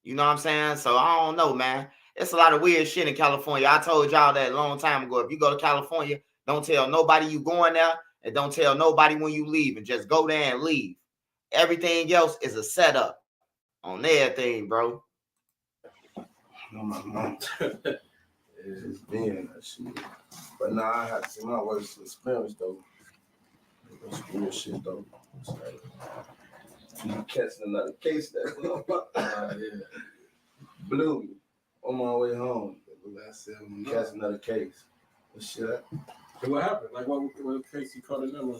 You know what I'm saying? So I don't know, man. It's a lot of weird shit in California. I told y'all that a long time ago. If you go to California, don't tell nobody you going there, and don't tell nobody when you leave, and just go there and leave. Everything else is a setup on everything, bro. No, my mom. It's being that shit. But nah, I had to see my worst experience though. That's real shit though. It's like, you catching another case that blew me on my way home. Catch another case. What shit? And what happened? Like what case you caught in them?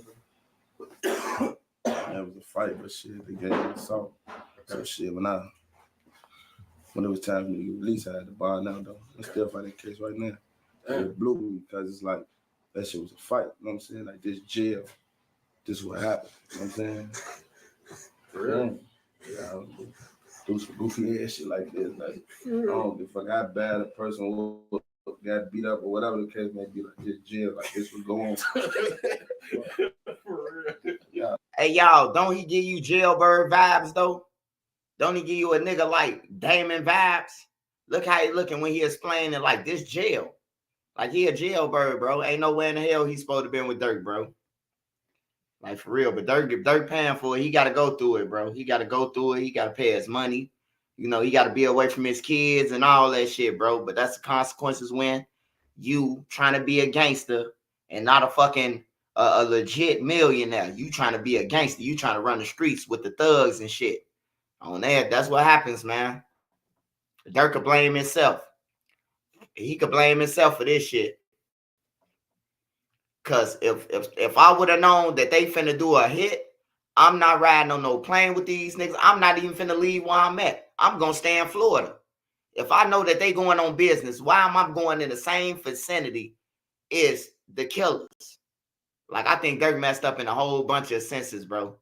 That was a fight, but shit, they gave me assault. So shit, when it was time for me to get released, I had to buy now though. I'm still fighting that case right now. It blew me because it's like that shit was a fight. You know what I'm saying? Like this jail, this is what happened. You know what I'm saying? For real? Yeah, I was do some goofy ass shit like this. Like I don't give a fuck how bad a person got beat up or whatever the case may be. Like this jail, like this was going on. For real. Yeah. Hey y'all, don't he give you jailbird vibes though? Don't he give you a nigga like Damon vibes? Look how he looking when he explaining it like this jail. Like he a jailbird, bro. Ain't nowhere in the hell he's supposed to be with Durk, bro. Like for real. But Durk paying for it, he got to go through it, bro. He got to go through it. He got to pay his money. You know, he got to be away from his kids and all that shit, bro. But that's the consequences when you trying to be a gangster and not a fucking a legit millionaire. You trying to be a gangster. You trying to run the streets with the thugs and shit. On that, that's what happens, man. Durk could blame himself. He could blame himself for this shit. Cause if I would have known that they finna do a hit, I'm not riding on no plane with these niggas. I'm not even finna leave where I'm at. I'm gonna stay in Florida. If I know that they going on business, why am I going in the same vicinity as the killers? Like, I think Durk messed up in a whole bunch of senses, bro.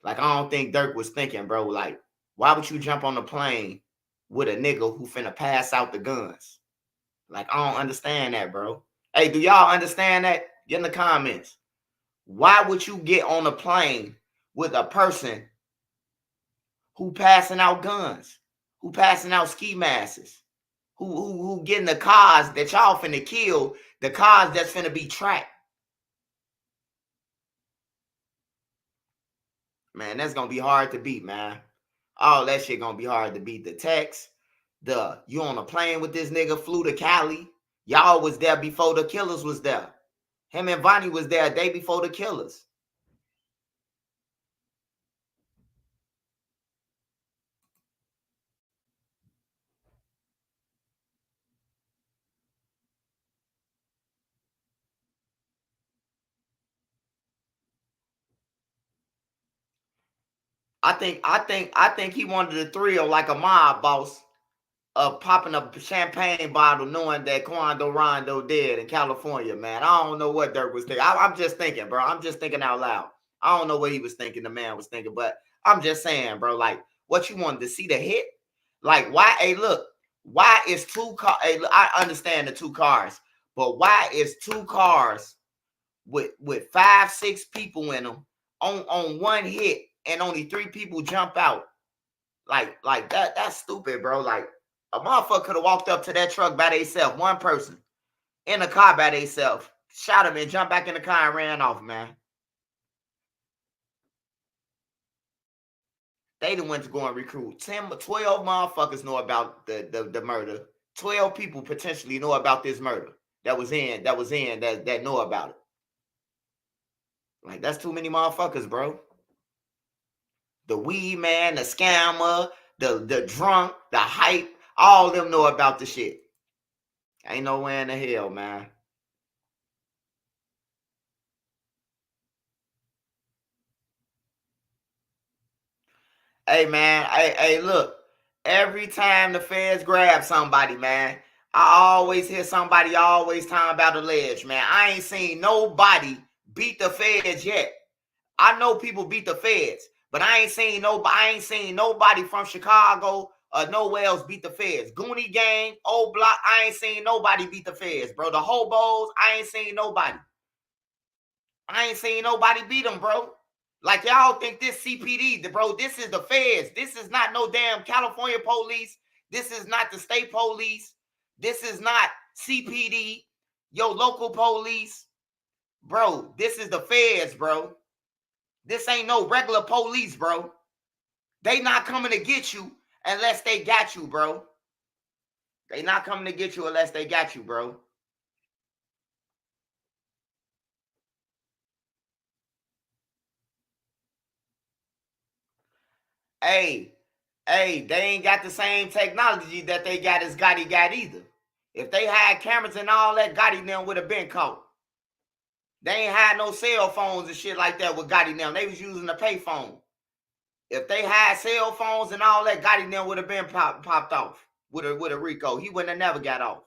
Like, I don't think Durk was thinking, bro, like, why would you jump on the plane with a nigga who finna pass out the guns? Like, I don't understand that, bro. Hey, do y'all understand that? Get in the comments. Why would you get on a plane with a person who passing out guns, who passing out ski masks, who getting the cars that y'all finna kill, the cars that's finna be tracked? Man, that's gonna be hard to beat, man. All that shit gonna be hard to beat. The text, you on a plane with this nigga, flew to Cali. Y'all was there before the killers was there. Him and Vonnie was there a day before the killers. I think he wanted the thrill like a mob boss of popping a champagne bottle knowing that Quando Rondo dead in California, man. I don't know what Durk was thinking. I'm just thinking, bro. I'm just thinking out loud. I don't know what he was thinking, the man was thinking, but I'm just saying, bro, like, what you wanted to see the hit? Like, why? Hey, look, why is two cars? Hey, I understand the two cars, but why is two cars with 5-6 people in them on one hit and only 3 people jump out? Like that's stupid, bro. Like, a motherfucker could have walked up to that truck by themselves, one person in the car by themselves, shot him and jumped back in the car and ran off, man. They done went to go and recruit 12 motherfuckers know about the murder. 12 people potentially know about this murder that know about it. Like, that's too many motherfuckers, bro. The weed man, the scammer, the drunk, the hype, all of them know about the shit. Ain't nowhere in the hell, man. Hey, man. Hey, look. Every time the feds grab somebody, man, I always hear somebody always talking about a ledge, man. I ain't seen nobody beat the feds yet. I know people beat the feds, but I ain't seen nobody from Chicago or nowhere else beat the feds. Goonie Gang, Old Block, I ain't seen nobody beat the feds, bro. The hobos, I ain't seen nobody. I ain't seen nobody beat them, bro. Like, y'all think this CPD, bro, this is the feds. This is not no damn California police. This is not the state police. This is not CPD, your local police. Bro, this is the feds, bro. This ain't no regular police, bro. They not coming to get you unless they got you, bro. They not coming to get you unless they got you, bro. Hey, they ain't got the same technology that they got as Gotti got either. If they had cameras and all that, Gotti them would have been caught. They ain't had no cell phones and shit like that with Gotti them. They was using a payphone. If they had cell phones and all that, Gotti them would have been popped off with a Rico. He wouldn't have never got off.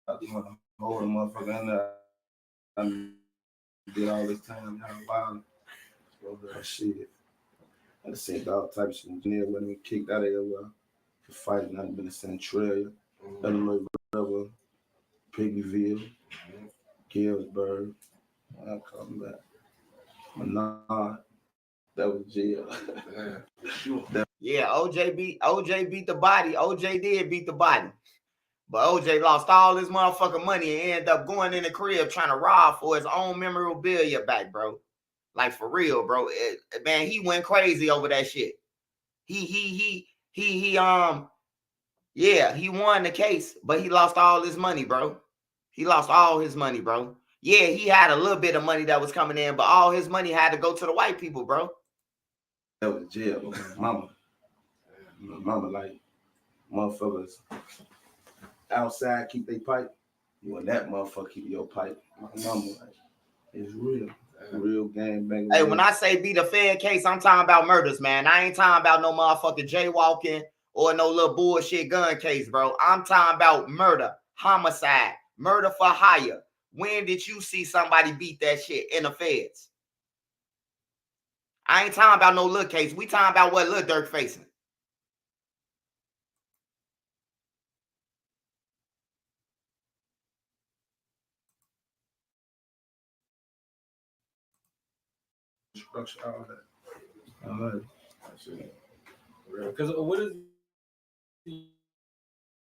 Hold a motherfucker in there. I did all this time now violent. Shit. I seen all types of engineer when we kicked out of here. For fighting, I've been in Centralia, Illinois River, Piggyville, Gillsburg. I'm coming back. Menard. That was jail. Yeah, OJ beat the body. OJ did beat the body. But OJ lost all his motherfucking money and ended up going in the crib trying to rob for his own memorabilia back, bro. Like, for real, bro. Man, he went crazy over that shit. He Yeah, he won the case, but he lost all his money, bro. He lost all his money, bro. Yeah, he had a little bit of money that was coming in, but all his money had to go to the white people, bro. That was jail, but my mama like motherfuckers outside keep their pipe. You and that motherfucker keep your pipe. My mama like it's real gang bang. Hey, when I say be the Fed case, I'm talking about murders, man. I ain't talking about no motherfucking jaywalking or no little bullshit gun case, bro. I'm talking about murder, homicide, murder for hire. When did you see somebody beat that shit in the feds? I ain't talking about no little case. We talking about what Lil Durk facing. Structure, all that. All right. Because what is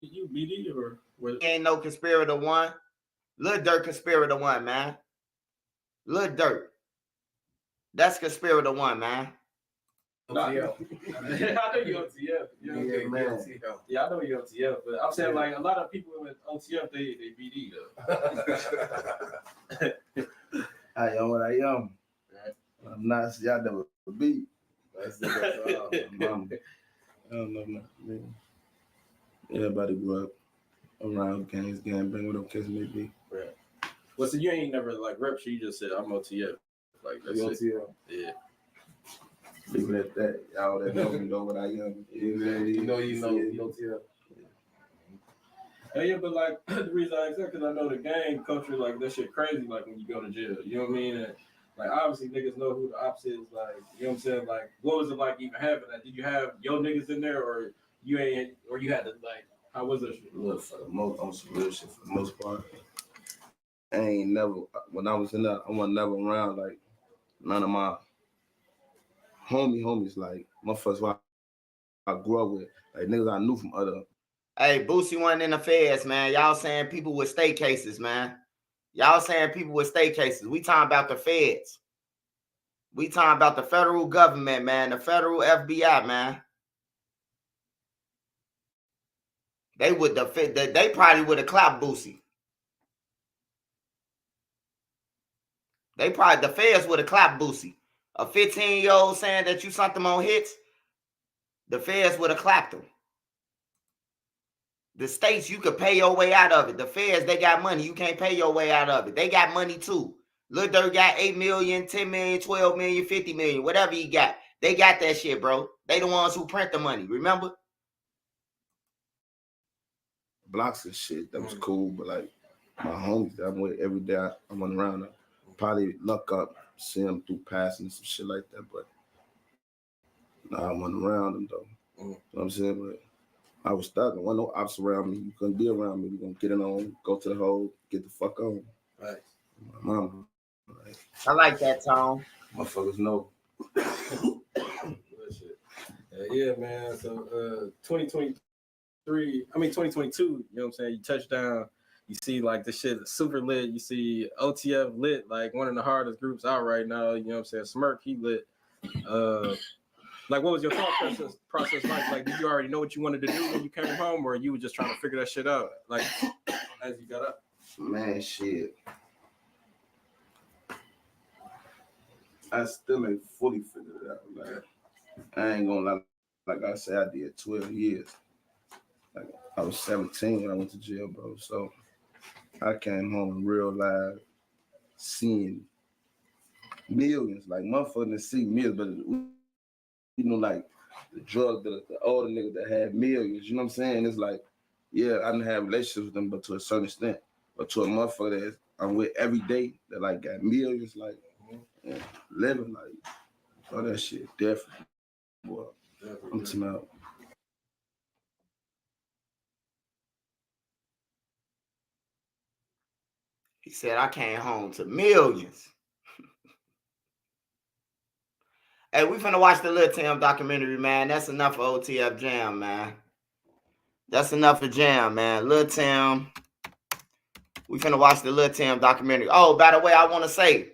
you BD or what? Ain't no conspirator one. Lil Durk conspirator one, man. Lil Durk. That's conspirator one, man. OTF. I know you OTF. Yeah, man. Yeah, I know you OTF, but I'm saying like a lot of people with OTF they BD though. I am what I am. I'm not. Y'all never be. That's mama. I don't know nothing. Everybody grew up around gangs, gang bang, whatever case may be. Right. Well, so you ain't never like rep shit. You just said I'm OTF. Like that's OTF. Yeah. Leave it at that. Y'all that know me know what I am. You know OTF. Yeah, but like the reason I ask that because I know the gang culture like that shit crazy. Like when you go to jail, you know what I mean? And, like obviously niggas know who the ops is. Like you know what I'm saying? Like what was it like even having that? Did you have your niggas in there or you ain't? Or you had to like? How was that shit? Look, for the most, on some real shit for the most part. I ain't never when I was in there. I wasn't never around like none of my homies like motherfuckers I grew up with, like niggas I knew from other. Hey, Boosie wasn't in the feds, man. Y'all saying people with state cases, man. Y'all saying people with state cases. We talking about the feds. We talking about the federal government, man. The federal FBI, man. They would they probably would have clapped Boosie. The feds would have clapped Boosie. A 15-year-old saying that you sent them on hits, the feds would have clapped him. The states, you could pay your way out of it. The feds, they got money. You can't pay your way out of it. They got money too. Lil Durk got 8 million, 10 million, 12 million, 50 million, whatever he got. They got that shit, bro. They the ones who print the money, remember? Blocks and shit, that was cool, but like my homies that I'm with every day, I went around them. Probably luck up, see them through passing and some shit like that, but I went around them though. You know what I'm saying? But I was stuck. There wasn't no ops around me. You couldn't be around me. We're gonna get it on, go to the hole, get the fuck on. Right. My mama. Like, I like that, Tom. Motherfuckers know. Yeah, man. So 2022, you know what I'm saying? You touch down, you see like the shit super lit. You see OTF lit, like one of the hardest groups out right now. You know what I'm saying? Smirk, he lit. Like, what was your thought process like? Like, did you already know what you wanted to do when you came home, or you were just trying to figure that shit out, like, as you got up? Man, shit. I still ain't fully figured it out. Like, I ain't gonna lie. Like I said, I did 12 years. Like, I was 17 when I went to jail, bro. So I came home and realized seeing millions. Like, motherfuckers didn't see millions, but you know, like the drug dealer, the older nigga that had millions, you know what I'm saying? It's like, yeah, I didn't have relationships with them, but to a certain extent. But to a motherfucker that I'm with every day that like got millions, like living, like all that shit, definitely. Boy, I'm talking about. He said, I came home to millions. Hey, we finna watch the Lil Tim documentary, man. That's enough for OTF Jam, man. That's enough for Jam, man. Lil Tim. We finna watch the Lil Tim documentary. Oh, by the way, I want to say,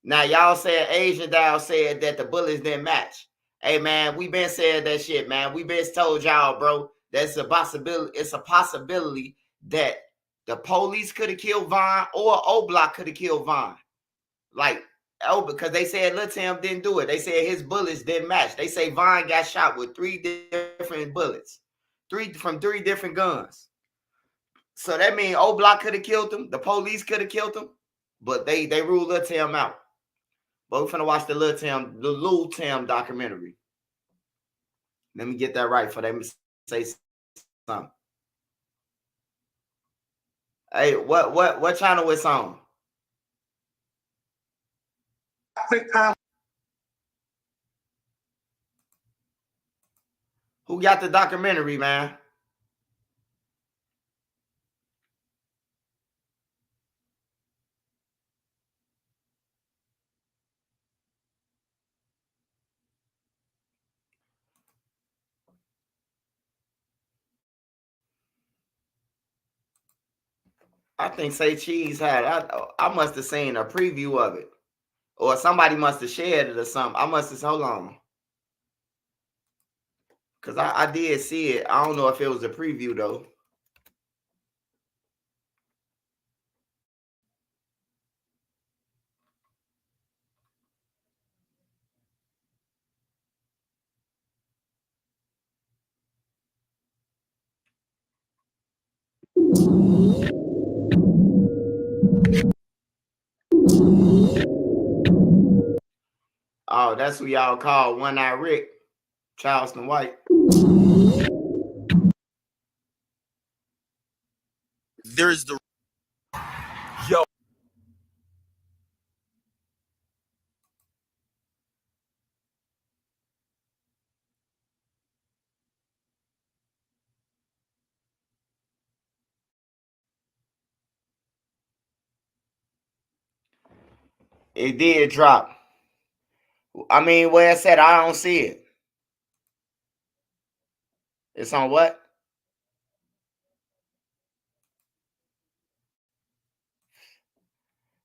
now y'all said Asian Dow said that the bullets didn't match. Hey, man, we been said that shit, man. We been told y'all, bro. That's a possibility. It's a possibility that the police could have killed Vaughn or O Block could have killed Vaughn. Like, oh, because they said Lil Tim didn't do it. They said his bullets didn't match. They say Vaughn got shot with 3 different bullets, from 3 different guns. So that means O Block could have killed him. The police could have killed him, but they ruled Lil Tim out. But we're finna watch the Lil Tim documentary. Let me get that right for them to say something. Hey, what channel it's on? Who got the documentary, man? I think Say Cheese had. I must have seen a preview of it, or somebody must have shared it or something. I must have. Hold on, because I did see it. I don't know if it was a preview though. Oh, that's who y'all call One Eye Rick, Charleston White. There's the yo. It did drop. I mean, where it said I don't see it. It's on what?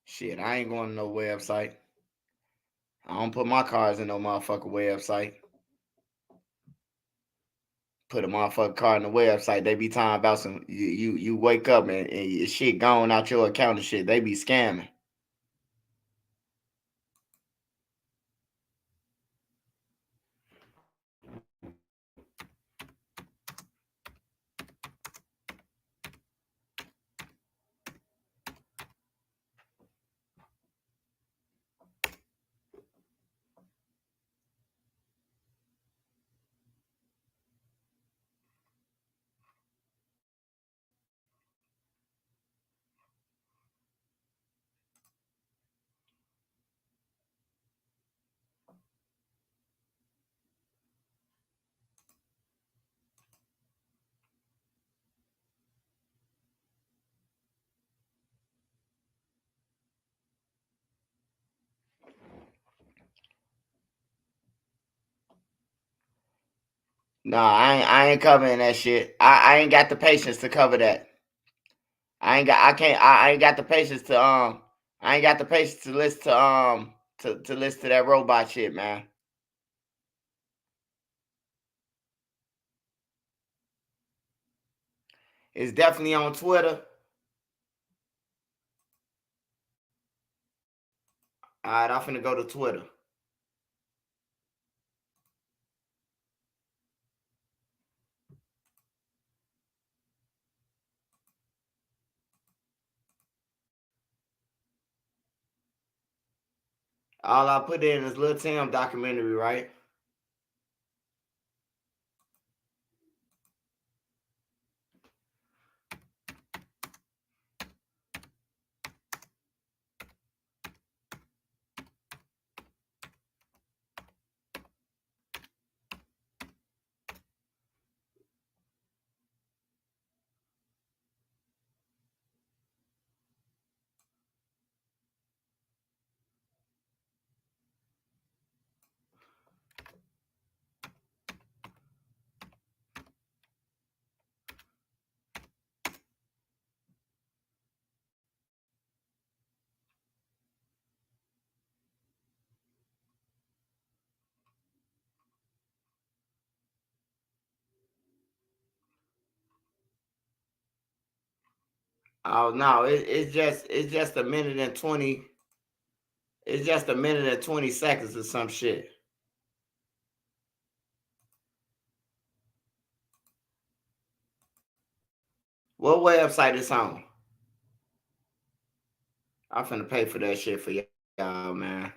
Shit, I ain't going to no website. I don't put my cars in no motherfucking website. Put a motherfucking car in the website. They be talking about some. You wake up and your shit gone out your account and shit. They be scamming. Nah, I ain't covering that shit. I ain't got the patience to cover that. I ain't got the patience to I ain't got the patience to listen to listen to that robot shit, man. It's definitely on Twitter. All right, I'm finna go to Twitter. All I put in is Lil Tim documentary, right? Oh no, it's just a minute and 20. It's just a minute and 20 seconds or some shit. What website is on? I'm finna pay for that shit for y'all, man.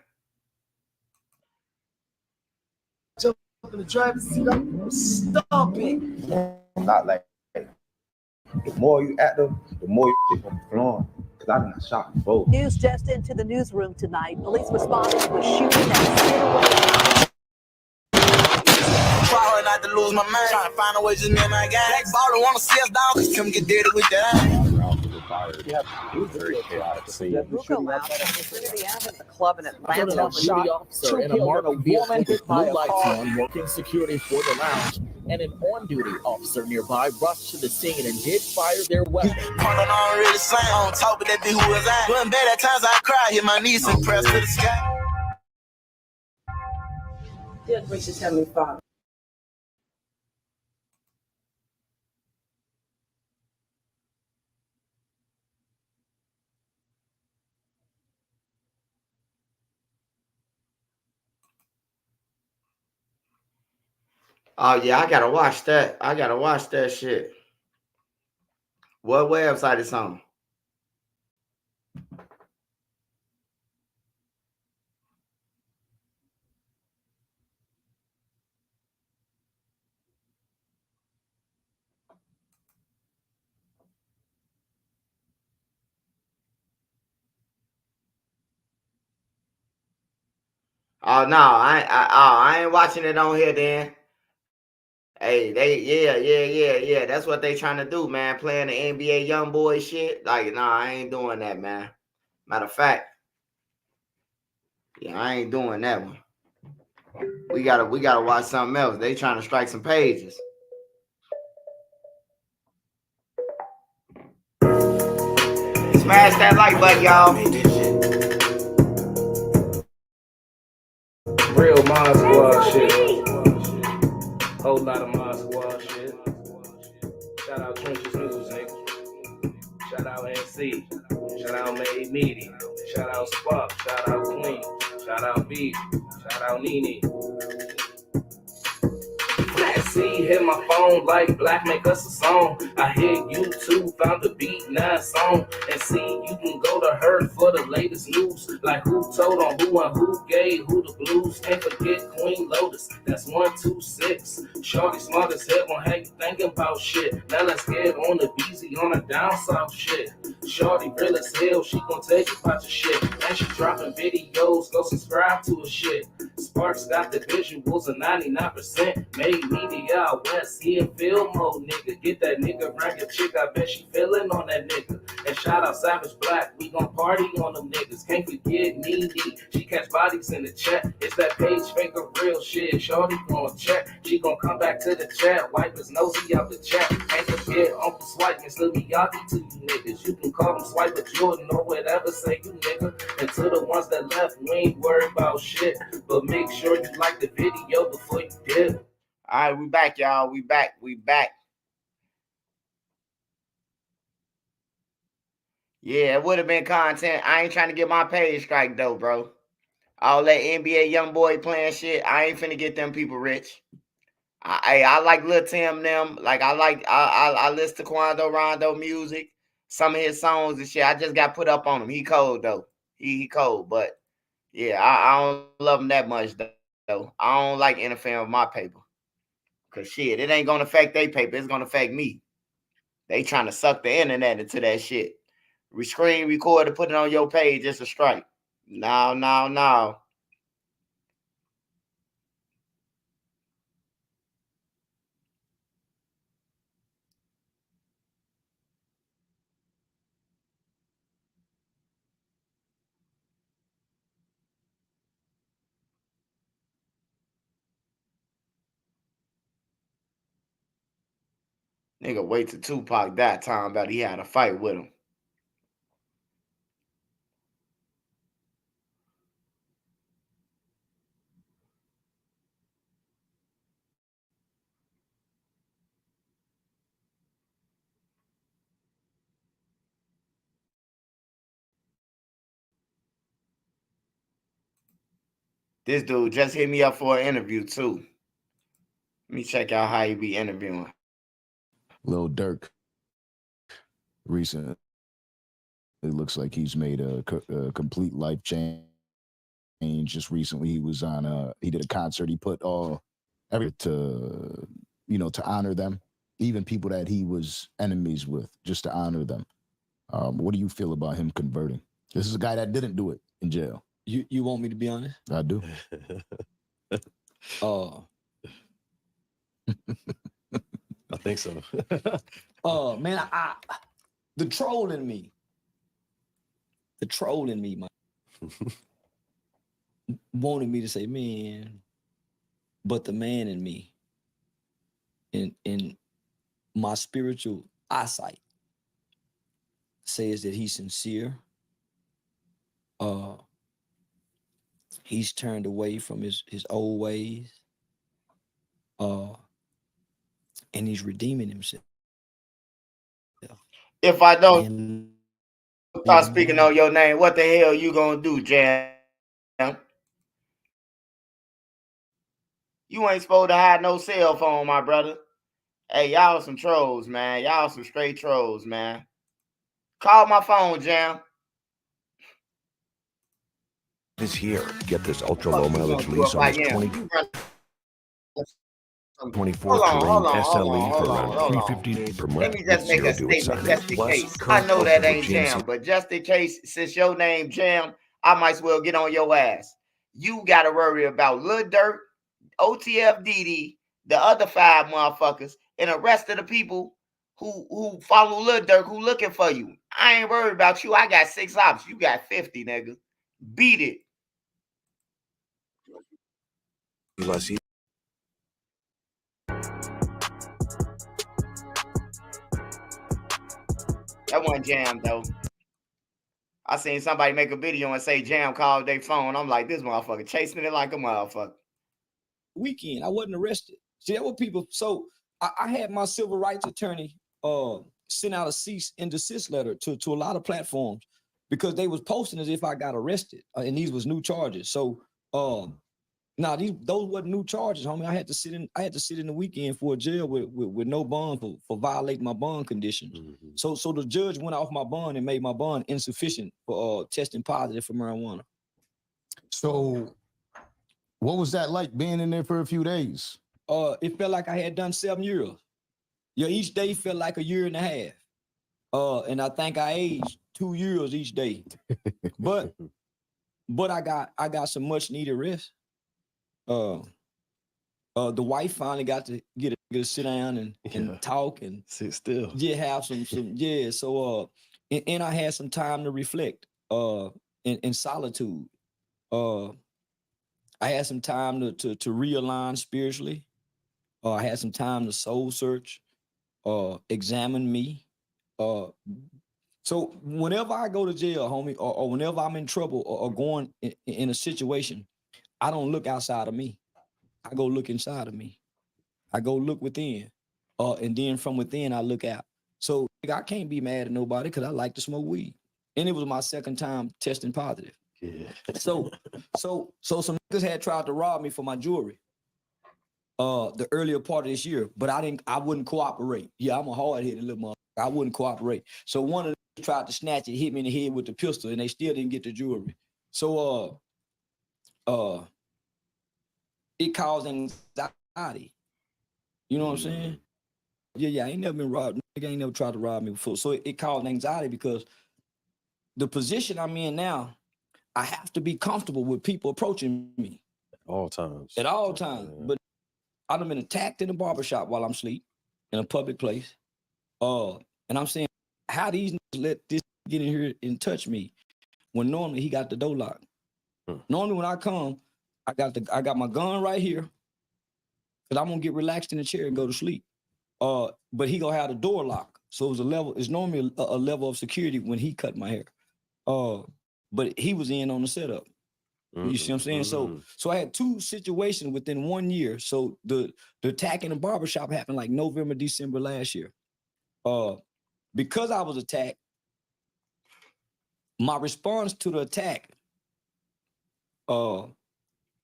Jump in the driver's seat, I'm stomping. Not like the more you at them, the more you shit gonna be flowing. Cause I done shot before. News just into the newsroom tonight. Police responding to a shooting at Skidaway. Trying not to lose my mind. Trying to find a way just me and my guy. Black baller wanna see us down, cause come get dirty with that. Very chaotic scene. Hookah lounge on Trinity Avenue, the club in Atlanta. Shot, officer in a marked vehicle with blue lights on, working security for the lounge, and an on-duty officer nearby rushed to the scene and did fire their weapon. Pardon, I don't really sing. On top of that, be who was I? Doing bad at times, I cry. Hit my knees and press to the sky. Dear gracious Heavenly Father. Oh yeah, I gotta watch that. I gotta watch that shit. What website is on? Oh no, I ain't watching it on here then. Hey, yeah. That's what they trying to do, man. Playing the NBA young boy shit. Like, nah, I ain't doing that, man. Matter of fact, yeah, I ain't doing that one. We gotta watch something else. They trying to strike some pages. Smash that like button, y'all. Real Mod Squad shit. Whole lot of Mod Squad shit. Shout out Trenches News, nigga. Shout out NC. Shout out Made Media. Shout out Spark. Shout out Queen. Shout out B. Shout out Nene. See, hit my phone like Black make us a song. I hit YouTube, found the beat, now song. And see, you can go to her for the latest news. Like who told on who and who gave who the blues. Can't forget Queen Lotus, that's 126. Shorty smart as hell, gon' have you thinking about shit. Now let's get on the BZ on the down south shit. Shorty real as hell, she gon' tell you about your shit. And she dropping videos, go subscribe to her shit. Sparks got the visuals of 99%. Made media out west, he in film mode, nigga. Get that nigga around your chick, I bet she feeling on that nigga. And shout out Savage Black, we gon' party on them niggas. Can't forget Nene, she catch bodies in the chat. It's that page fake of real shit, shorty gon' check. She gon' come back to the chat, wipe his nosy out the chat. Can't forget Uncle Swipe, Mr. Miyagi to you niggas. You can call him Swipe, but Jordan or whatever, say you nigga. And to the ones that left, we ain't worried about shit. But make sure you like the video before you dip. All right, we back, y'all. We back. Yeah, it would have been content. I ain't trying to get my page strike though, bro. All that NBA young boy playing shit, I ain't finna get them people rich. I like Lil Tim them. Like I listen to Quando Rondo music, some of his songs and shit. I just got put up on him. He cold though. He cold, but yeah, I don't love him that much though. I don't like interfering with my paper. Cause shit, it ain't gonna affect their paper. It's gonna affect me. They trying to suck the internet into that shit. We screen record and put it on your page. It's a strike. No. Nigga, wait till Tupac that time about he had a fight with him. This dude just hit me up for an interview too. Let me check out how he be interviewing. Lil Durk. Recently, it looks like he's made a complete life change. Just recently, he was on he did a concert. He put every to to honor them, even people that he was enemies with, just to honor them. What do you feel about him converting? This is a guy that didn't do it in jail. You want me to be honest? I do. I think so. Man, I the troll in me, man, wanted me to say, man, but the man in me, in my spiritual eyesight, says that he's sincere. He's turned away from his old ways. And he's redeeming himself. If I don't start speaking on your name, what the hell you gonna do, Jam? You ain't supposed to hide no cell phone, my brother. Hey, y'all some trolls, man. Y'all some straight trolls, man. Call my phone, Jam. This year, get this ultra low mileage lease on this 24 Terrain SLE for around $350 per month. Let me just make a statement just in case. I know that ain't Jam, but just in case, since your name Jam, I might as well get on your ass. You got to worry about Lil Durk, OTF DD, the other 5 motherfuckers, and the rest of the people who follow Lil Durk, who looking for you. I ain't worried about you. I got 6 ops. You got 50, nigga. Beat it. That wasn't Jam, though. I seen somebody make a video and say Jam called their phone. I'm like, this motherfucker chasing it like a motherfucker. Weekend, I wasn't arrested. See, that was people. So I had my civil rights attorney send out a cease and desist letter to a lot of platforms because they was posting as if I got arrested, and these was new charges. So those wasn't new charges, homie. I had to sit in the weekend for a jail with no bond for violating my bond conditions. Mm-hmm. So the judge went off my bond and made my bond insufficient for testing positive for marijuana. So what was that like being in there for a few days? It felt like I had done 7 years. Yeah, each day felt like a year and a half. And I think I aged 2 years each day. But I got some much needed rest. The wife finally got to get to sit down and talk and sit still. Yeah, have some yeah. So and I had some time to reflect in solitude. I had some time to realign spiritually. I had some time to soul search, examine me. So whenever I go to jail, homie, or whenever I'm in trouble or going in a situation, I don't look outside of me. I go look inside of me. I go look within. And then from within, I look out. So I can't be mad at nobody because I like to smoke weed. And it was my second time testing positive. Yeah. So some niggas had tried to rob me for my jewelry the earlier part of this year, but I wouldn't cooperate. Yeah, I'm a hard-headed little motherfucker. I wouldn't cooperate. So one of them tried to snatch it, hit me in the head with the pistol, and they still didn't get the jewelry. So it caused anxiety. You know what I'm saying? Yeah, I ain't never been robbed. Nigga ain't never tried to rob me before. So it caused anxiety because the position I'm in now, I have to be comfortable with people approaching me. At all times. At all times. Yeah. But I've been attacked in a barbershop while I'm asleep in a public place. And I'm saying, how these niggas let this get in here and touch me when normally he got the door locked? Normally when I come, I got my gun right here because I'm gonna get relaxed in the chair and go to sleep. But he gonna have the door locked. So it's normally a level of security when he cut my hair. But he was in on the setup. You see what I'm saying? So I had 2 situations within 1 year. So the attack in the barbershop happened like November, December last year. Because I was attacked, my response to the attack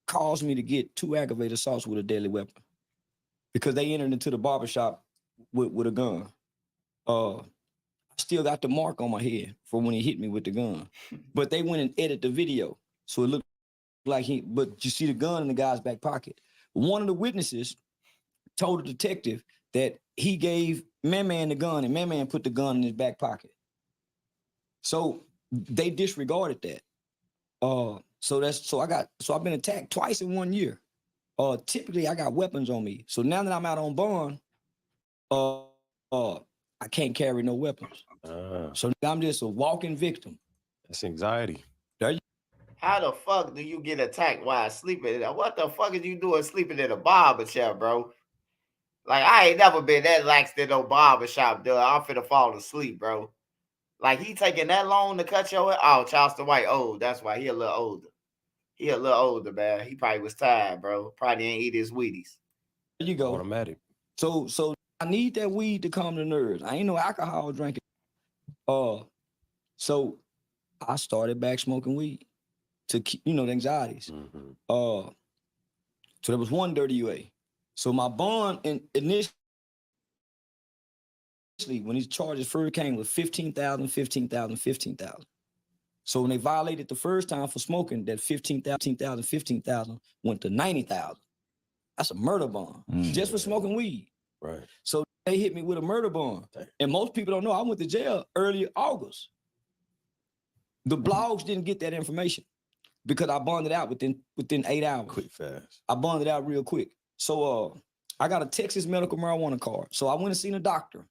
caused me to get 2 aggravated assaults with a deadly weapon because they entered into the barbershop with a gun. I still got the mark on my head for when he hit me with the gun, but they went and edited the video, so it looked like but you see the gun in the guy's back pocket. One of the witnesses told the detective that he gave Man the gun and Man put the gun in his back pocket. So they disregarded that. So I've been attacked twice in 1 year. Typically I got weapons on me. So now that I'm out on bond, I can't carry no weapons. So I'm just a walking victim. That's anxiety. How the fuck do you get attacked while sleeping? What the fuck is you doing sleeping in a barber shop, bro? Like, I ain't never been that lax in no barber shop, dude. I'm finna fall asleep, bro. Like, he taking that long to cut your hair? Oh, Charleston White old. That's why he a little older. He a little older, man. He probably was tired, bro. Probably ain't eat his Wheaties. There you go. Automatic. So I need that weed to calm the nerves. I ain't no alcohol drinking. So I started back smoking weed to keep, the anxieties. So there was one dirty UA. So my bond initially when these charges first came was 15,000, 15,000, 15,000. So when they violated the first time for smoking, that 15,000, 15,000 went to 90,000. That's a murder bond just for smoking weed. Right. So they hit me with a murder bond. And most people don't know I went to jail early August. The blogs didn't get that information because I bonded out within 8 hours. Quick, fast. I bonded out real quick. So I got a Texas medical marijuana card. So I went and seen a doctor,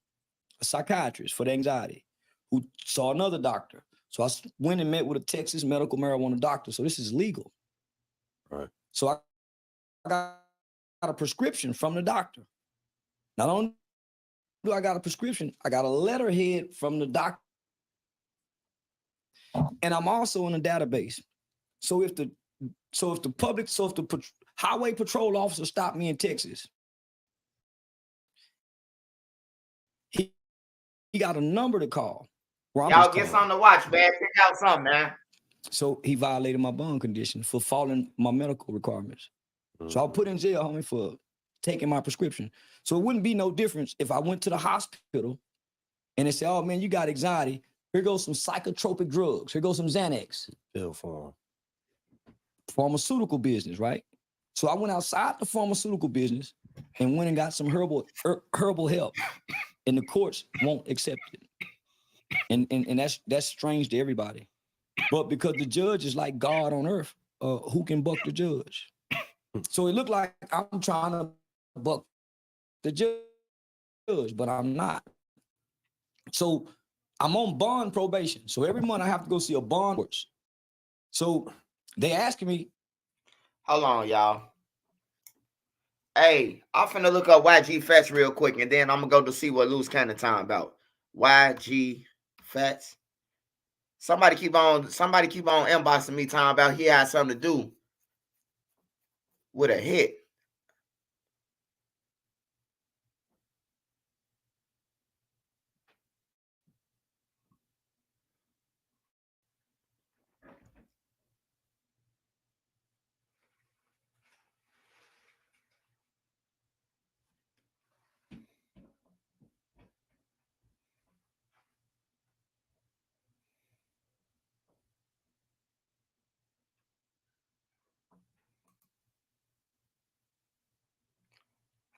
a psychiatrist for the anxiety, who saw another doctor. So I went and met with a Texas medical marijuana doctor. So this is legal. Right. So I got a prescription from the doctor. Not only do I got a prescription, I got a letterhead from the doctor. And I'm also in a database. So if the highway patrol officer stopped me in Texas, he got a number to call. Y'all get something to watch, man. Pick out something, man. So he violated my bond condition for following my medical requirements. So I was put in jail, homie, for taking my prescription. So it wouldn't be no difference if I went to the hospital and they said, oh man, you got anxiety. Here goes some psychotropic drugs. Here goes some Xanax. Pill form. Pharmaceutical business, right? So I went outside the pharmaceutical business and went and got some herbal help. And the courts won't accept it. And that's strange to everybody. But because the judge is like God on earth, who can buck the judge? So it looked like I'm trying to buck the judge, but I'm not. So I'm on bond probation. So every month I have to go see a bond coach. So they asking me. Hold on, y'all. Hey, I'm finna look up YG Fats real quick, and then I'm gonna go to see what Loose Cannon time about. YG Fats. Somebody keep on inboxing me talking about he had something to do with a hit.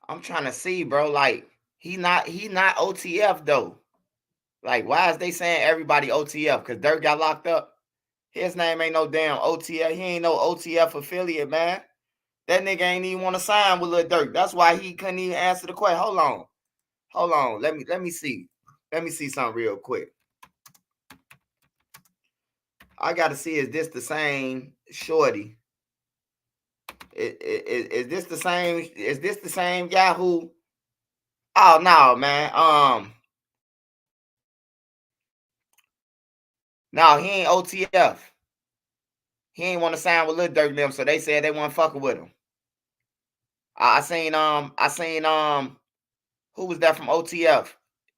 I'm trying to see, bro. Like, he not OTF though. Like, why is they saying everybody OTF? Because Durk got locked up. His name ain't no damn OTF. He ain't no OTF affiliate, man. That nigga ain't even want to sign with Lil Durk. That's why he couldn't even answer the question. Hold on. Let me see. Let me see something real quick. I gotta see, is this the same shorty? Is this the same? Is this the same guy who? Oh no, man. No, he ain't OTF. He ain't want to sign with Lil Durk and them, so they said they weren't fucking with him. I seen who was that from OTF?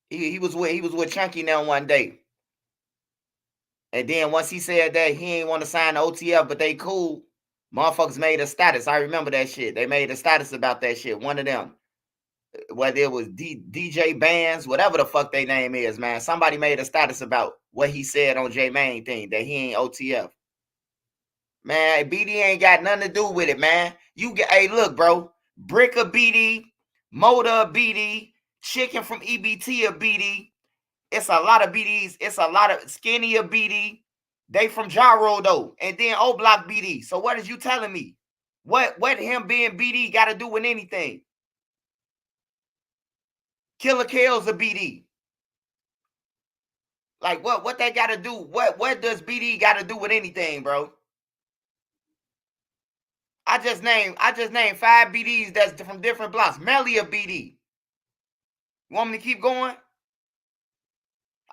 He was with Chunky now one day. And then once he said that he ain't want to sign the OTF, but they cool, Motherfuckers made a status. I remember that shit. They made a status about that shit. One of them, whether it was DJ Bands, whatever the fuck they name is, man. Somebody made a status about what he said on J Main thing, that he ain't OTF. Man, BD ain't got nothing to do with it, man. You get, hey, look, bro. Brick of BD, Motor of BD, Chicken from EBT of BD. It's a lot of BDs. It's a lot of Skinny of BD. They from Jaro though, and then O Block BD. So what is you telling me? What him being BD got to do with anything? Killer Kills a BD. Like what they got to do? What does BD got to do with anything, bro? I just named 5 BDs that's from different blocks. Melly a BD. You want me to keep going?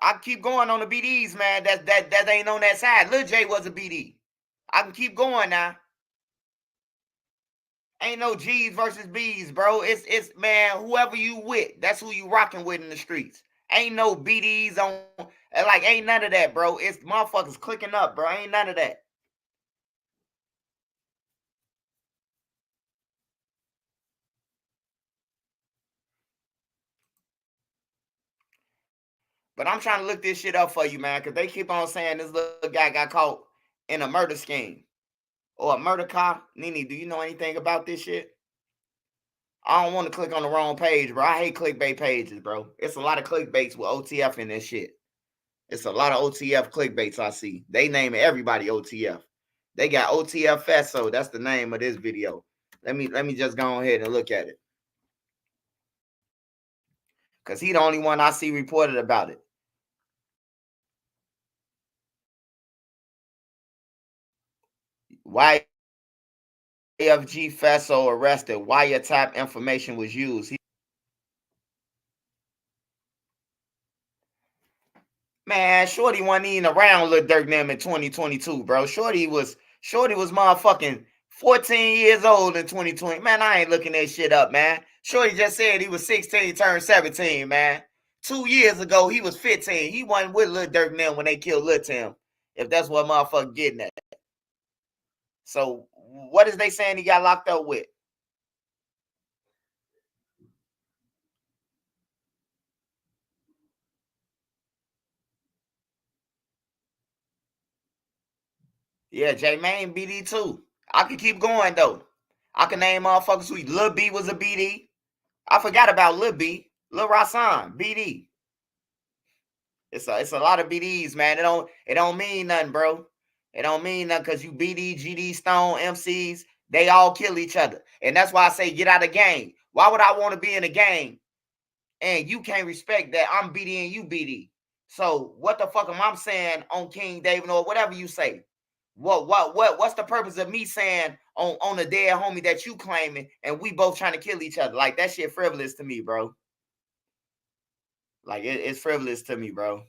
I can keep going on the BDs, man. That ain't on that side. Lil J was a BD. I can keep going now. Ain't no G's versus B's, bro. It's man, whoever you with, that's who you rocking with in the streets. Ain't no BDs on, like, ain't none of that, bro. It's motherfuckers clicking up, bro. Ain't none of that. But I'm trying to look this shit up for you, man, because they keep on saying this little guy got caught in a murder scheme or a murder cop. Nene, do you know anything about this shit? I don't want to click on the wrong page, bro. I hate clickbait pages, bro. It's a lot of clickbaits with OTF in this shit. It's a lot of OTF clickbaits I see. They name everybody OTF. They got OTF Fesso. That's the name of this video. Let me just go ahead and look at it. Because he the only one I see reported about it. YFG Fesso arrested. Wiretap information was used. Man, Shorty wasn't even around Lil Durk them in 2022, bro. Shorty was motherfucking 14 years old in 2020. Man, I ain't looking that shit up, man. Shorty just said he was 16, turned 17, man. 2 years ago, he was 15. He wasn't with Lil Durk them when they killed Lil Tim, if that's what motherfucker getting at. So, what is they saying he got locked up with? Yeah, J Main BD too. I could keep going though. I can name motherfuckers who Lil B was a BD. I forgot about Lil B. Lil Rasan, BD. It's a lot of BDs, man. It don't mean nothing, bro. It don't mean nothing because you BD, GD, Stone, MCs, they all kill each other. And that's why I say get out of gang. Why would I want to be in a gang and you can't respect that I'm BD and you BD? So what the fuck am I saying on King David or whatever you say? What's the purpose of me saying on the dead homie that you claiming and we both trying to kill each other? Like, that shit frivolous to me, bro. Like, it's frivolous to me, bro.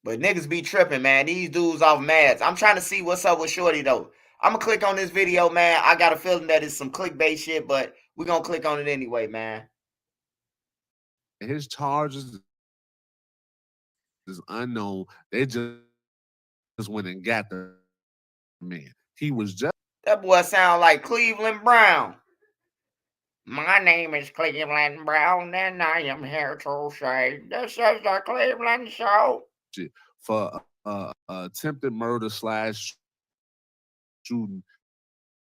But niggas be tripping, man. These dudes off mads. I'm trying to see what's up with Shorty, though. I'm going to click on this video, man. I got a feeling that it's some clickbait shit, but we're going to click on it anyway, man. His charges is unknown. They just went and got the man. He was just... That boy sound like Cleveland Brown. My name is Cleveland Brown, and I am here to say this is the Cleveland Show. For attempted murder / shooting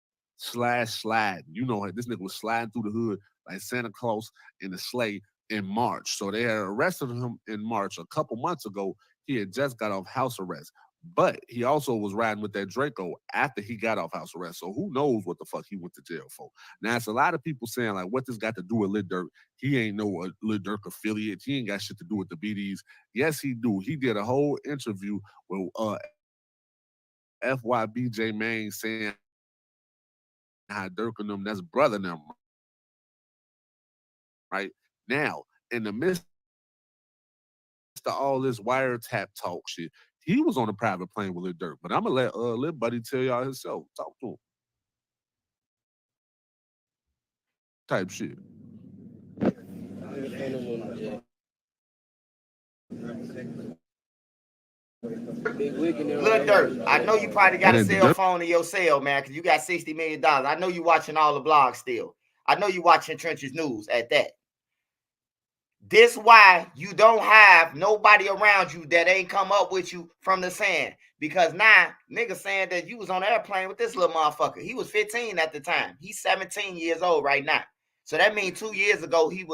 / slide. You know, this nigga was sliding through the hood like Santa Claus in the sleigh in March. So they had arrested him in March. A couple months ago, he had just got off house arrest. But he also was riding with that Draco after he got off house arrest. So who knows what the fuck he went to jail for. Now, it's a lot of people saying, like, what this got to do with Lil Durk? He ain't no Lil Durk affiliate. He ain't got shit to do with the BDs. Yes, he do. He did a whole interview with FYBJ Main saying how Durk and them, that's brother them. Right? Now, in the midst of all this wiretap talk shit, he was on a private plane with Lil Durk. But I'm going to let Lil Buddy tell y'all himself. Talk to him. Type shit. Lil Durk, I know you probably got a cell phone in your cell, man, because you got $60 million. I know you watching all the blogs still. I know you watching Trenches News at that. This why you don't have nobody around you that ain't come up with you from the sand. Because now, niggas saying that you was on the airplane with this little motherfucker. He was 15 at the time. He's 17 years old right now. So that means 2 years ago, he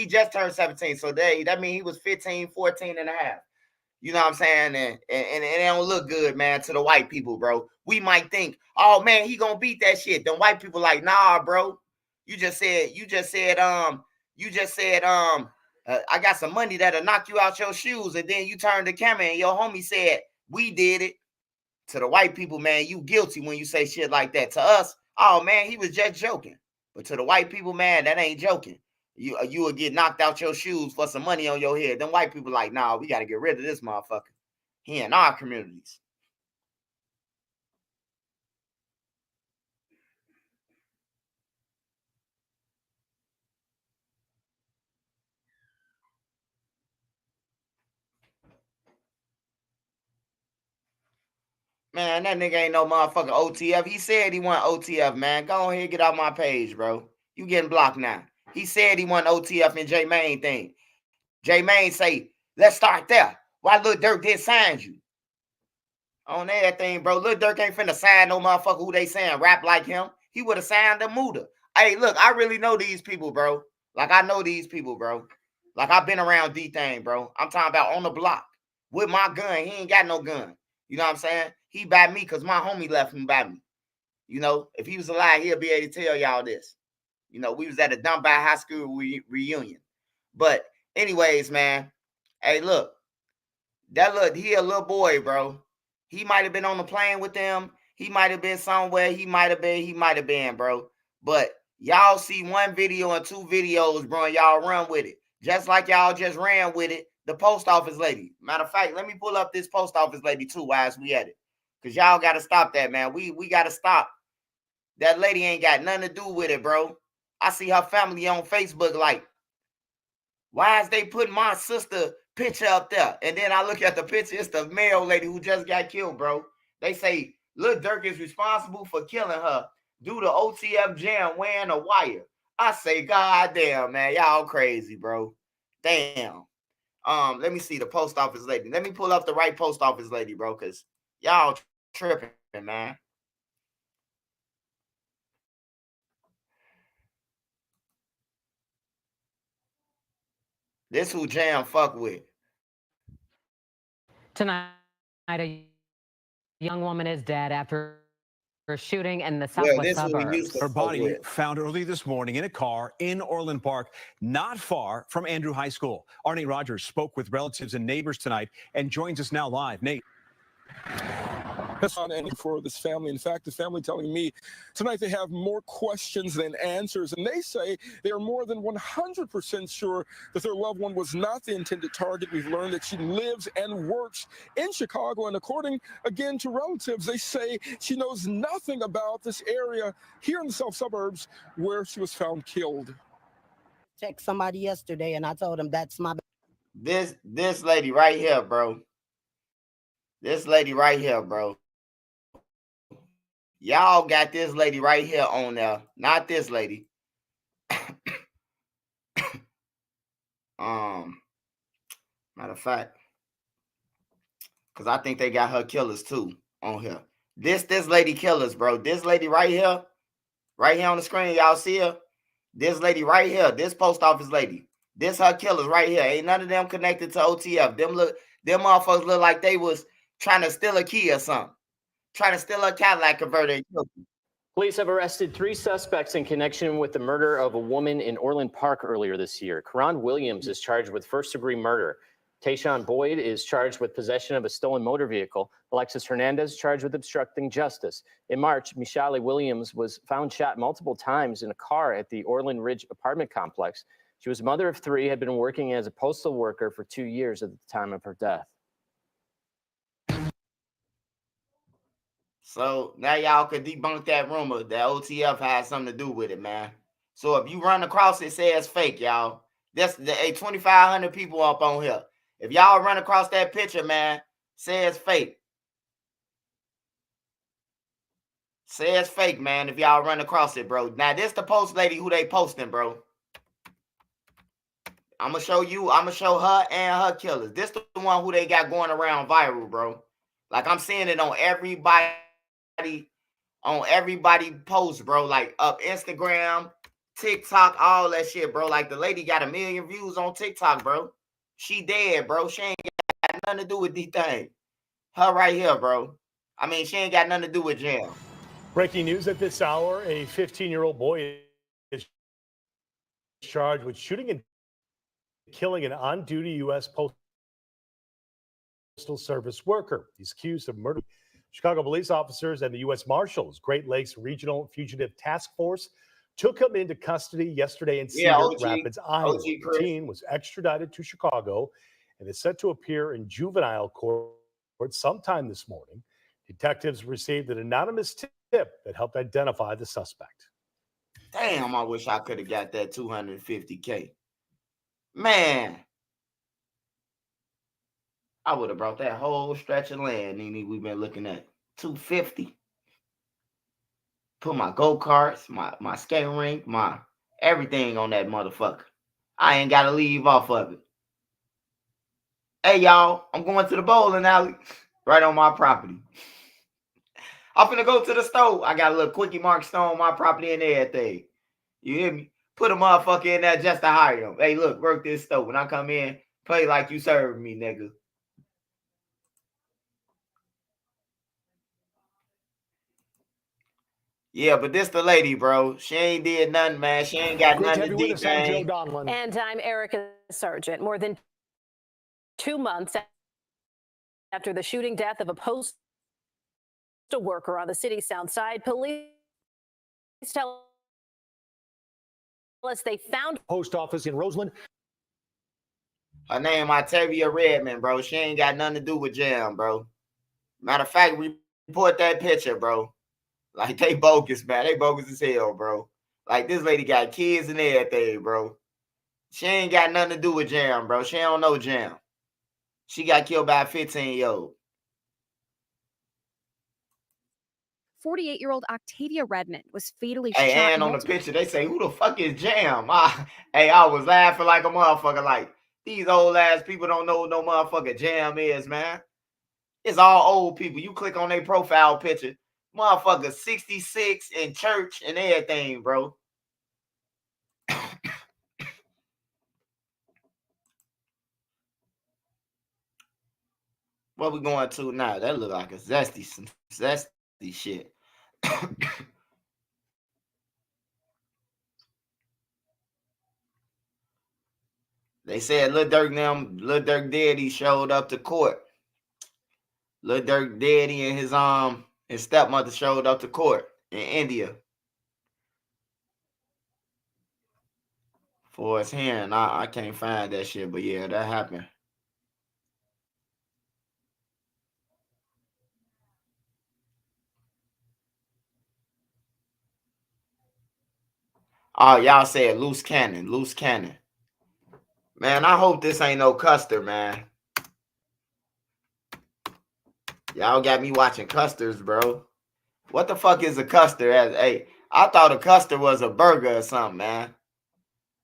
just turned 17. So that means he was 15, 14 and a half. You know what I'm saying? And it don't look good, man, to the white people, bro. We might think, oh man, he gonna beat that shit. Then white people like, nah, bro. You just said, I got some money that'll knock you out your shoes. And then you turned the camera and your homie said, we did it. To the white people, man, you guilty when you say shit like that. To us, oh man, he was just joking. But to the white people, man, that ain't joking. You will get knocked out your shoes for some money on your head. Them white people like, nah, we got to get rid of this motherfucker. He in our communities. Man, that nigga ain't no motherfucking OTF. He said he want OTF, man. Go ahead, get off my page, bro. You getting blocked now. He said he want OTF in J Main thing. J Main say, let's start there. Why Lil Durk didn't sign you? On everything, bro. Lil Durk ain't finna sign no motherfucker who they saying rap like him. He would have signed the Muda. Hey, look, I really know these people, bro. Like, I know these people, bro. Like, I've been around D-Thing, bro. I'm talking about on the block. With my gun. He ain't got no gun. You know what I'm saying? He by me because my homie left him by me. You know, if he was alive, he'll be able to tell y'all this. You know, we was at a Dunbar High School reunion. But anyways, man. Hey, look. He a little boy, bro. He might have been on the plane with them. He might have been somewhere. He might have been, bro. But y'all see one video and 2 videos, bro, and y'all run with it. Just like y'all just ran with it. The post office lady. Matter of fact, let me pull up this post office lady too while we at it. Because y'all got to stop that, man. We got to stop. That lady ain't got nothing to do with it, bro. I see her family on Facebook like, why is they putting my sister picture up there? And then I look at the picture, it's the male lady who just got killed, bro. They say Lil Durk is responsible for killing her due to OTF jam wearing a wire. I say, God damn, man, y'all crazy, bro. Damn. Let me see the post office lady. Let me pull up the right post office lady, bro, because y'all tripping, man. This who Jam fuck with. Tonight, a young woman is dead after a shooting in the Well, southwest this who we suburbs. used to Her fuck body with. found early this morning in a car in Orland Park, not far from Andrew High School. Arnie Rogers spoke with relatives and neighbors tonight and joins us now live. Nate. That's not ending for this family. In fact, the family telling me tonight they have more questions than answers, and they say they are more than 100% sure that their loved one was not the intended target. We've learned that she lives and works in Chicago, and according, again, to relatives, they say she knows nothing about this area here in the south suburbs where she was found killed. Text somebody yesterday, and I told him that's my... This lady right here, bro. This lady right here, bro. Y'all got this lady right here on there. Not this lady. Matter of fact, because I think they got her killers too on here. This lady killers, bro. This lady right here on the screen, y'all see her? This lady right here, this post office lady. This her killers right here. Ain't none of them connected to OTF. Them motherfuckers look like they was trying to steal a key or something. Trying to steal a Cadillac converter. Police have arrested 3 suspects in connection with the murder of a woman in Orland Park earlier this year. Karan Williams is charged with first-degree murder. Tayshawn Boyd is charged with possession of a stolen motor vehicle. Alexis Hernandez charged with obstructing justice. In March, Michelle Williams was found shot multiple times in a car at the Orland Ridge apartment complex. She was a mother of 3, had been working as a postal worker for 2 years at the time of her death. So now y'all could debunk that rumor that OTF has something to do with it, man. So if you run across it, say it's fake, y'all. That's the 2,500 people up on here. If y'all run across that picture, man, Say it's fake. Say it's fake, man, if y'all run across it, bro. Now, this the post lady who they posting, bro. I'm going to show you. I'm going to show her and her killers. This the one who they got going around viral, bro. Like, I'm seeing it on everybody post, bro. Like, up Instagram, TikTok, all that shit, bro. Like, the lady got 1 million views on TikTok, bro. She dead, bro. She ain't got nothing to do with these things. Her right here, bro. I mean, she ain't got nothing to do with jail. Breaking news at this hour, a 15-year-old boy is charged with shooting and killing an on-duty U.S. Postal Service worker. He's accused of murder. Chicago police officers and the U.S. Marshals Great Lakes Regional Fugitive Task Force took him into custody yesterday in Cedar Rapids, Iowa. The teen was extradited to Chicago and is set to appear in juvenile court sometime this morning. Detectives received an anonymous tip that helped identify the suspect. Damn, I wish I could have got that $250K. Man, I would have brought that whole stretch of land, Nene, we've been looking at. $250. Put my go-karts, my skating rink, my everything on that motherfucker. I ain't got to leave off of it. Hey, y'all, I'm going to the bowling alley right on my property. I'm finna go to the store. I got a little Quickie Mart store on my property and everything. You hear me? Put a motherfucker in there just to hire him. Hey, look, work this store. When I come in, play like you serve me, nigga. Yeah, but this the lady, bro. She ain't did nothing, man. She ain't got nothing to do. And I'm Erica Sargent. More than 2 months after the shooting death of a postal worker on the city's south side, police tell us they found post office in Roseland. Her name Octavia Redmond, bro. She ain't got nothing to do with jam, bro. Matter of fact, report that picture, bro. Like, they bogus, man. They bogus as hell, bro. Like, this lady got kids and everything, bro. She ain't got nothing to do with jam, bro. She don't know jam. She got killed by a 15-year-old. 48-year-old Octavia Redmond was fatally Hey, shot. and on the picture, they say, who the fuck is Jam? Hey, I was laughing like a motherfucker. Like, these old ass people don't know what no motherfucker Jam is, man. It's all old people. You click on their profile picture. Motherfucker 66 in church and everything, bro. What we going to now? That look like a zesty shit. They said Lil Durk Daddy showed up to court. Lil Durk Daddy and his stepmother showed up to court in India for his hearing. I can't find that shit, but yeah, that happened. Oh, y'all said loose cannon, loose cannon. Man, I hope this ain't no Custer, man. Y'all got me watching Custers, bro. What the fuck is a Custer? Hey, I thought a Custer was a burger or something, man.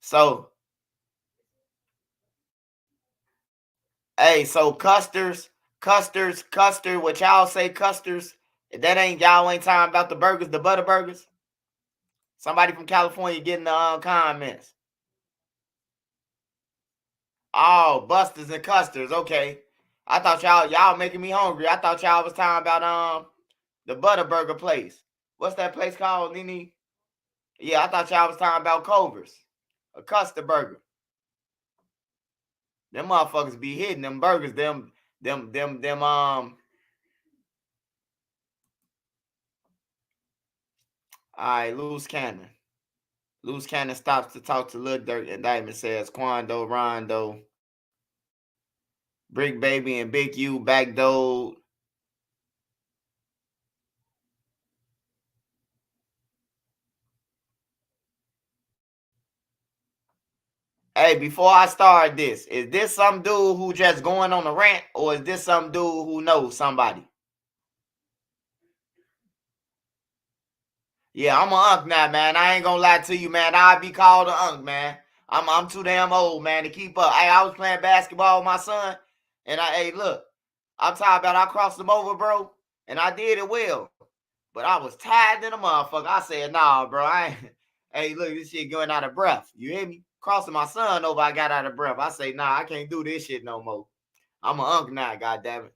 So, hey, so Custard, what y'all say Custers, that ain't, y'all ain't talking about the burgers, the butter burgers? Somebody from California getting the comments. Oh, Busters and Custards, okay. I thought y'all making me hungry. I thought y'all was talking about the butter burger place. What's that place called, Nene? Yeah, I thought y'all was talking about Culver's. A Custard burger. Them motherfuckers be hitting them burgers, them all right, loose cannon. Loose cannon stops to talk to Lil Durk. Indictment says Quando, Rondo, Brick Baby, and Big U backdoored. Hey, before I start this, is this some dude who just going on a rant, or is this some dude who knows somebody? Yeah, I'm an unk now, man. I ain't gonna lie to you, man. I'll be called an unk, man. I'm too damn old, man, to keep up. Hey, I was playing basketball with my son, and hey, look, I'm talking about I crossed him over, bro, and I did it well. But I was tired than a motherfucker. I said, nah, bro, I ain't. Hey, look, this shit going out of breath. You hear me? Crossing my son over, I got out of breath. I say, nah, I can't do this shit no more. I'm an unk now, goddammit.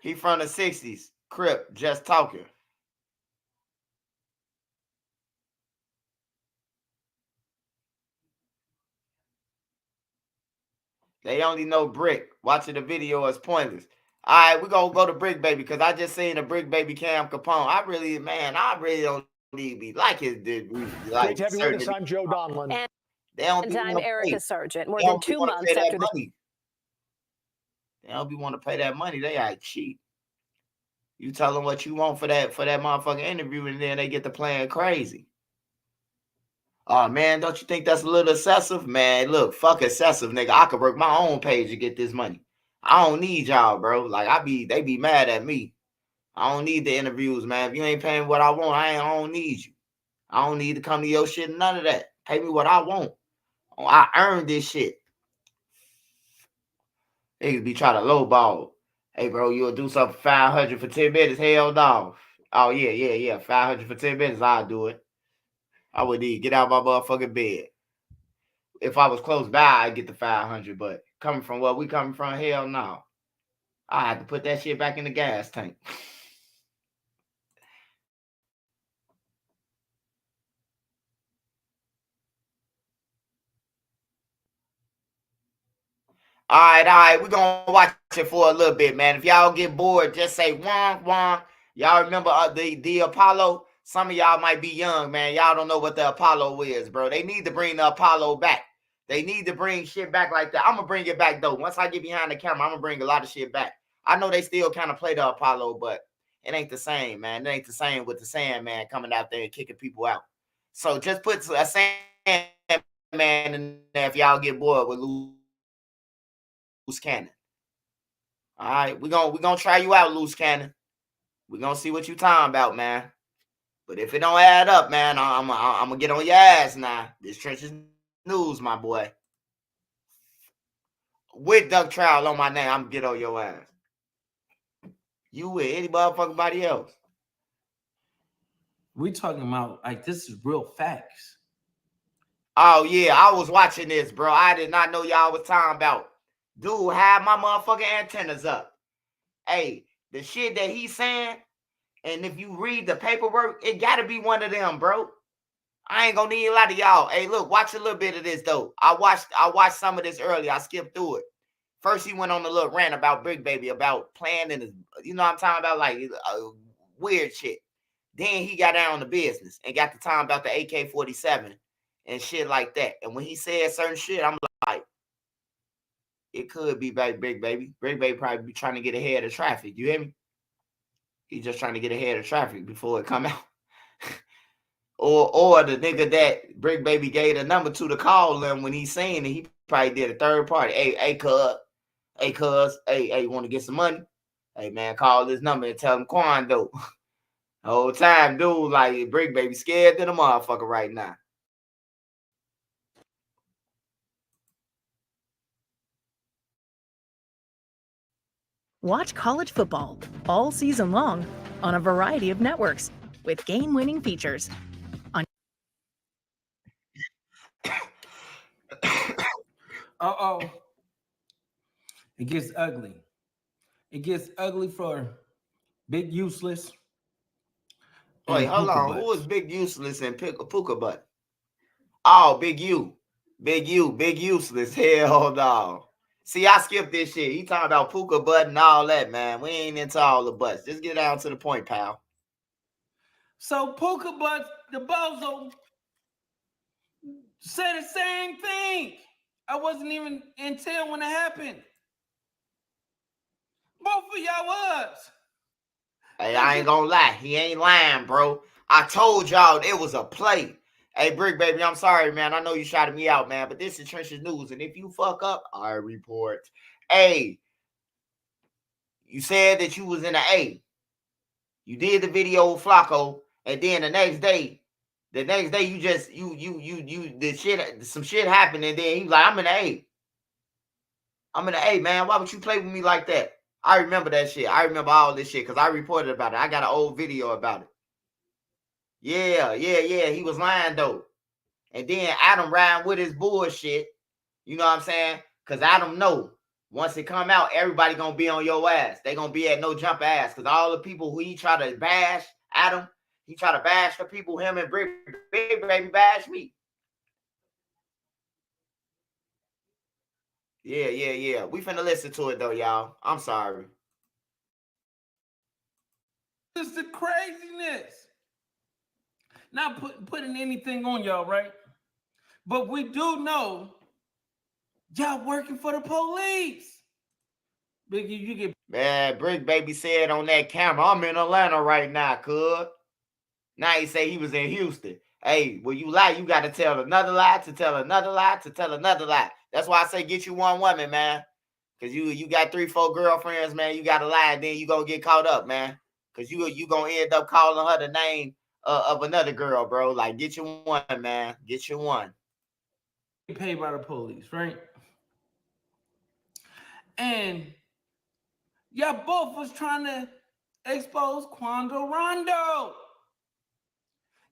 He from the 60s. Crip, just talking. They only know Brick. Watching the video is pointless. All right, we're going to go to Brick Baby because I just seen the Brick Baby Cam Capone. I really don't need to be like his dude. Like, great to have you with us. I'm Joe Donlin. And they don't be I'm Erica Sargent. More they than don't 2 wanna months pay that after the money. They don't be want to pay that money. They are cheap. You tell them what you want for that motherfucking interview, and then they get to playing crazy. Oh, man, don't you think that's a little excessive? Man, look, fuck excessive, nigga. I could work my own page to get this money. I don't need y'all, bro. Like, they be mad at me. I don't need the interviews, man. If you ain't paying what I want, I don't need you. I don't need to come to your shit, none of that. Pay me what I want. I earned this shit. They could be trying to lowball. Hey, bro, you'll do something for 500 for 10 minutes? Hell no. Oh, yeah. 500 for 10 minutes, I'll do it. I would need get out of my motherfucking bed. If I was close by, I'd get the 500, but coming from where we coming from, hell no. I had to put that shit back in the gas tank. All right. We're going to watch it for a little bit, man. If y'all get bored, just say, wong, wong. Y'all remember the Apollo? Some of y'all might be young, man. Y'all don't know what the Apollo is, bro. They need to bring the Apollo back. They need to bring shit back like that. I'm going to bring it back, though. Once I get behind the camera, I'm going to bring a lot of shit back. I know they still kind of play the Apollo, but it ain't the same, man. It ain't the same with the Sandman coming out there and kicking people out. So just put a Sandman in there if y'all get bored with Loose Cannon. All right, we're gonna try you out, Loose Cannon. We're gonna see what you talking about, man. But if it don't add up, man, I'm gonna get on your ass now. This Trenches News, my boy. With Duck Trial on my name, I'm gonna get on your ass. You with any motherfucking body else? We talking about like this is real facts. Oh yeah, I was watching this, bro. I did not know y'all was talking about. Dude, have my motherfucking antennas up. Hey, the shit that he's saying, and if you read the paperwork, it gotta be one of them, bro. I ain't gonna need a lot of y'all. Hey, look, watch a little bit of this though. I watched some of this earlier. I skipped through it. First, he went on a little rant about Big Baby, about playing in his, you know what I'm talking about, like weird shit. Then he got down to business and got the time about the AK-47 and shit like that. And when he said certain shit, I'm like, it could be Big Baby. Big Baby probably be trying to get ahead of traffic. You hear me? He's just trying to get ahead of traffic before it come out. Or the nigga that Brick Baby gave the number to call them when he's saying it, he probably did a third party. Hey, cuz, hey, you want to get some money? Hey, man, call this number and tell him Quando. The whole time, dude, like, Brick Baby scared than a motherfucker right now. Watch college football all season long on a variety of networks with game-winning features. Uh-oh. It gets ugly. It gets ugly for Big Useless. Wait, hold on. Who is Big Useless and Puka Butt? Oh, Big Useless. Hell no. See, I skipped this shit. He talking about Puka Butt and all that, man. We ain't into all the butts. Just get down to the point, pal. So Puka Butt, the bozo, said the same thing. I wasn't even in town when it happened. Both of y'all was. Hey, I ain't gonna lie. He ain't lying, bro. I told y'all it was a play. Hey, Brick Baby, I'm sorry, man. I know you shouted me out, man, but this is Trenches News, and if you fuck up, I report. Hey, you said that you was in the A. You did the video with Flacco, and then the next day you just the shit, some shit happened, and then he was like, I'm in the A. I'm in the A, man. Why would you play with me like that? I remember that shit. I remember all this shit because I reported about it. I got an old video about it. Yeah. He was lying though. And then Adam riding with his bullshit. You know what I'm saying? Because Adam know once it come out, everybody gonna be on your ass. They gonna be at no jump ass. Because all the people who he try to bash, Adam, he try to bash the people, him and Big Baby bash me. Yeah. We finna listen to it though, y'all. I'm sorry. It's the craziness. Not putting anything on y'all, right? But we do know y'all working for the police. Biggie, you get... Man, Brick Baby said on that camera, I'm in Atlanta right now, cuz. Now he say he was in Houston. Hey, when you lie, you got to tell another lie, to tell another lie, to tell another lie. That's why I say get you one woman, man. Because you got 3-4 girlfriends, man. You got to lie, and then you going to get caught up, man. Because you going to end up calling her the name of another girl, bro. Like, get you one, man. Get you one. Paid by the police, right? And y'all both was trying to expose Quando Rondo.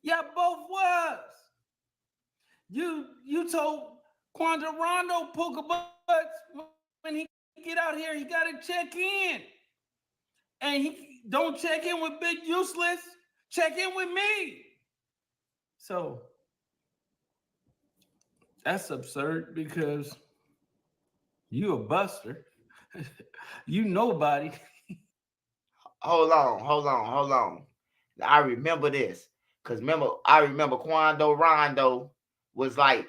Y'all both was. You told Quando Rondo poker butts when he get out here, he gotta check in. And he don't check in with Big Useless, check in with me. So that's absurd because you a buster. You nobody. Hold on. I remember this. Because I remember Quando Rondo was like,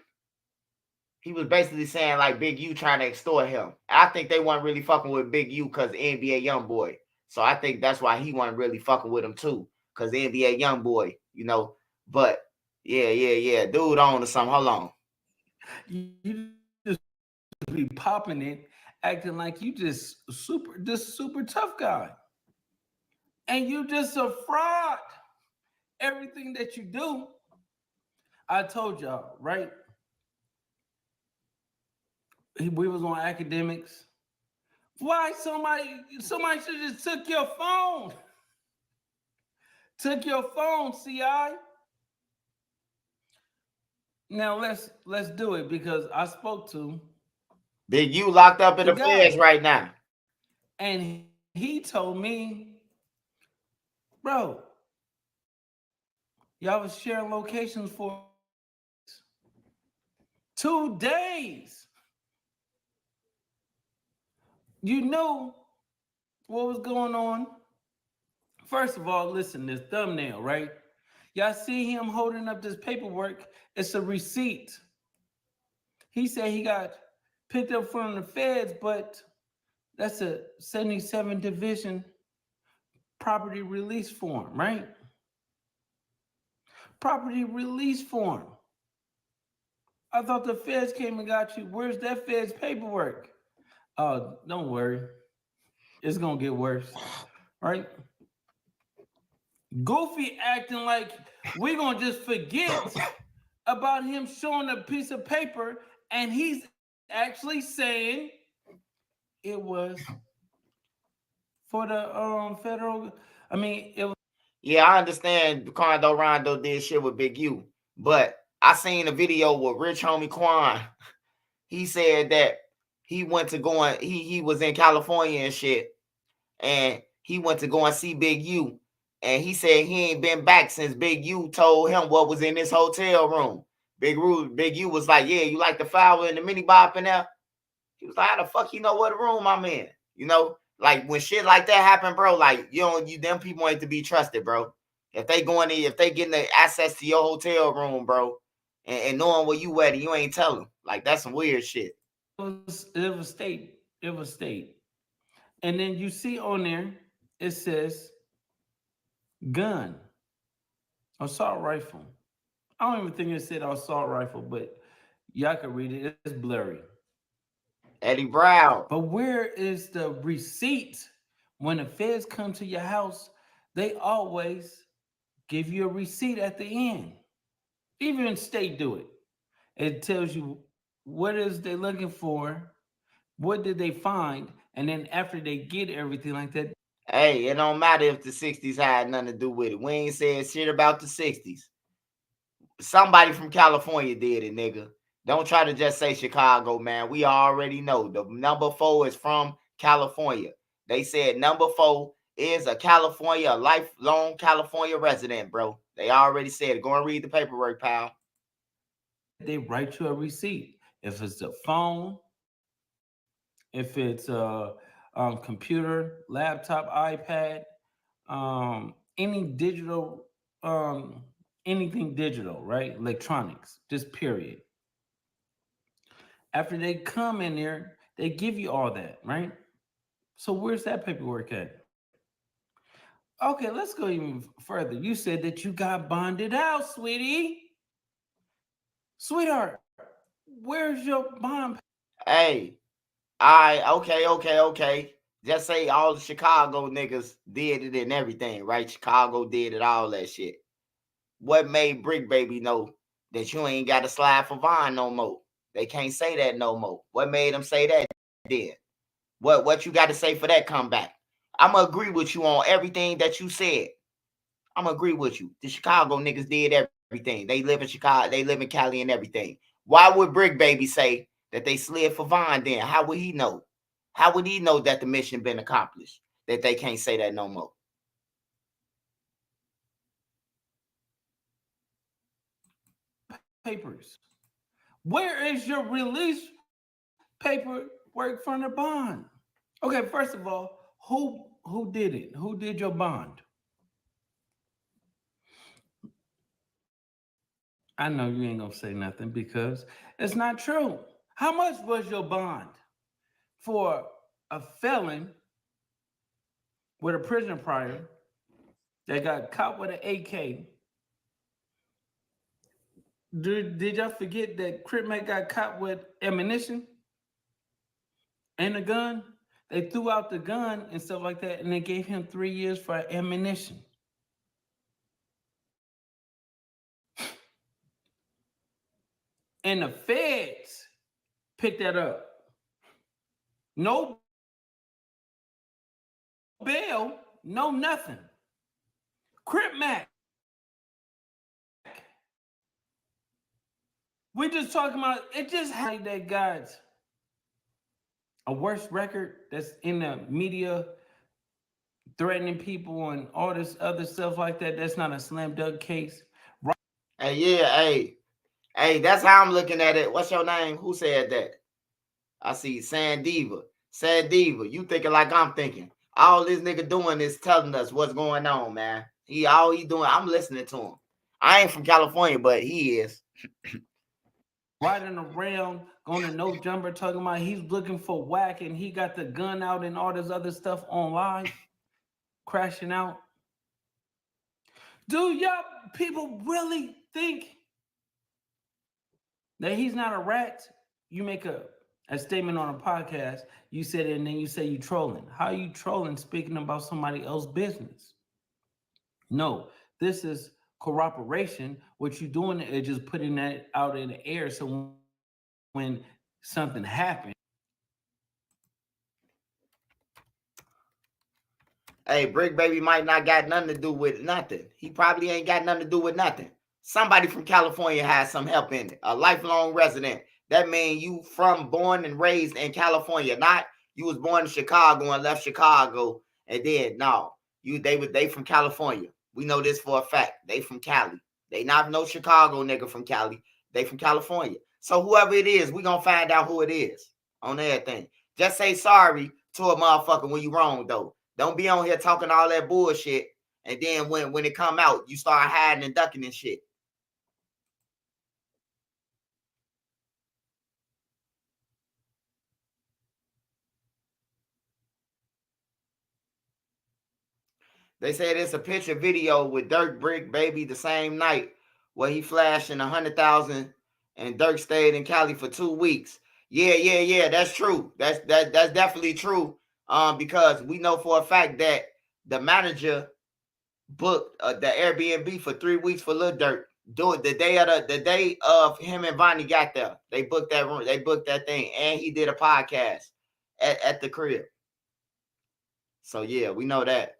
he was basically saying like Big U trying to extort him. I think they weren't really fucking with Big U because NBA Youngboy. So I think that's why he wasn't really fucking with him too. Because NBA Youngboy, you know. But yeah. Dude on to something. Hold on. You just be popping it, acting like you just super tough guy. And you just a fraud. Everything that you do, I told y'all, right? We was on academics. Why somebody should just took your phone? Took your phone, CI. Now let's do it because I spoke to Big U locked up in the feds right now. And he told me, bro, y'all was sharing locations for 2 days. You know what was going on? First of all, listen, this thumbnail, right? Y'all see him holding up this paperwork. It's a receipt. He said he got picked up from the feds, but that's a 77 division property release form, right? Property release form. I thought the feds came and got you. Where's that feds paperwork? Oh, don't worry. It's going to get worse, right? Goofy acting like we're going to just forget about him showing a piece of paper, and he's actually saying it was for the federal. I mean, it was. Yeah, I understand Quando Rondo did shit with Big U, but I seen a video with Rich Homie Quan. He said that he went to go and he was in California and shit, and he went to go and see Big U, and he said he ain't been back since Big U told him what was in this hotel room. Big U was like, yeah, you like the flower and the mini bop in there? He was like, how the fuck you know what room I'm in? You know, like when shit like that happen, bro, like them people ain't to be trusted, bro. If they going in, if they getting the access to your hotel room, bro, and knowing where you at, and you ain't telling, like that's some weird shit. It was state. And then you see on there, it says gun. Assault rifle. I don't even think it said assault rifle, but y'all can read it. It's blurry. Eddie Brown. But where is the receipt? When the feds come to your house, they always give you a receipt at the end. Even state do it. It tells you what is they looking for, what did they find, and then after they get everything like that. Hey, it don't matter if the 60s had nothing to do with it. We ain't saying shit about the 60s. Somebody from California did it, nigga. Don't try to just say Chicago, man. We already know the number 4 is from California. They said number 4 is a California, a lifelong California resident, bro. They already said it. Go and read the paperwork, pal. They write you a receipt. If it's a phone, if it's a computer, laptop, iPad, any digital, anything digital, right? Electronics, just period. After they come in there, they give you all that, right? So where's that paperwork at? Okay, let's go even further. You said that you got bonded out, sweetie. Sweetheart, where's your bond? Hey, okay. Just say all the Chicago niggas did it and everything, right? Chicago did it, all that shit. What made Brick Baby know that you ain't got to slide for Vine no more? They can't say that no more. What made them say that then? What you got to say for that comeback? I'm going to agree with you on everything that you said. I'm going to agree with you. The Chicago niggas did everything. They live in Chicago. They live in Cali and everything. Why would Brick Baby say that they slid for Vine then? How would he know? How would he know that the mission been accomplished? That they can't say that no more? Papers. Where is your release paperwork from the bond? Okay, first of all, who did it? Who did your bond? I know you ain't gonna say nothing because it's not true. How much was your bond for a felon with a prison prior that got caught with an AK? Did y'all forget that Cripmate got caught with ammunition and a gun? They threw out the gun and stuff like that, and they gave him 3 years for ammunition. And the feds picked that up. No bail, no nothing. Crip Mac. We just talking about it. Just like that guy's a worse record that's in the media, threatening people and all this other stuff like that. That's not a slam dunk case. Right? Hey, yeah, hey, that's how I'm looking at it. What's your name? Who said that? I see Sandiva. Sandiva, you thinking like I'm thinking. All this nigga doing is telling us what's going on, man. All he doing, I'm listening to him. I ain't from California, but he is. Riding around, going to no jumper, talking about he's looking for whack and he got the gun out and all this other stuff on live, crashing out. Do y'all people really think that he's not a rat? You make a statement on a podcast, you said it, and then you say you trolling. How are you trolling speaking about somebody else's business? No, this is corroboration. What you're doing is just putting that out in the air. So when something happens. Hey, Brick Baby might not got nothing to do with nothing. He probably ain't got nothing to do with nothing. Somebody from California has some help in it. A lifelong resident. That means you born and raised in California. Not you was born in Chicago and left Chicago and then no. They from California. We know this for a fact. They from Cali. They not no Chicago nigga from Cali. They from California. So whoever it is, we gonna find out who it is on everything. Just say sorry to a motherfucker when you wrong though. Don't be on here talking all that bullshit, and then when it come out, you start hiding and ducking and shit. They said it's a picture video with Durk Brick Baby the same night where he flashed in 100,000 and Durk stayed in Cali for 2 weeks. Yeah. That's true. That's definitely true. Because we know for a fact that the manager booked the Airbnb for 3 weeks for Lil Durk. Do it the day of him and Vonnie got there. They booked that room. They booked that thing, and he did a podcast at the crib. So yeah, we know that.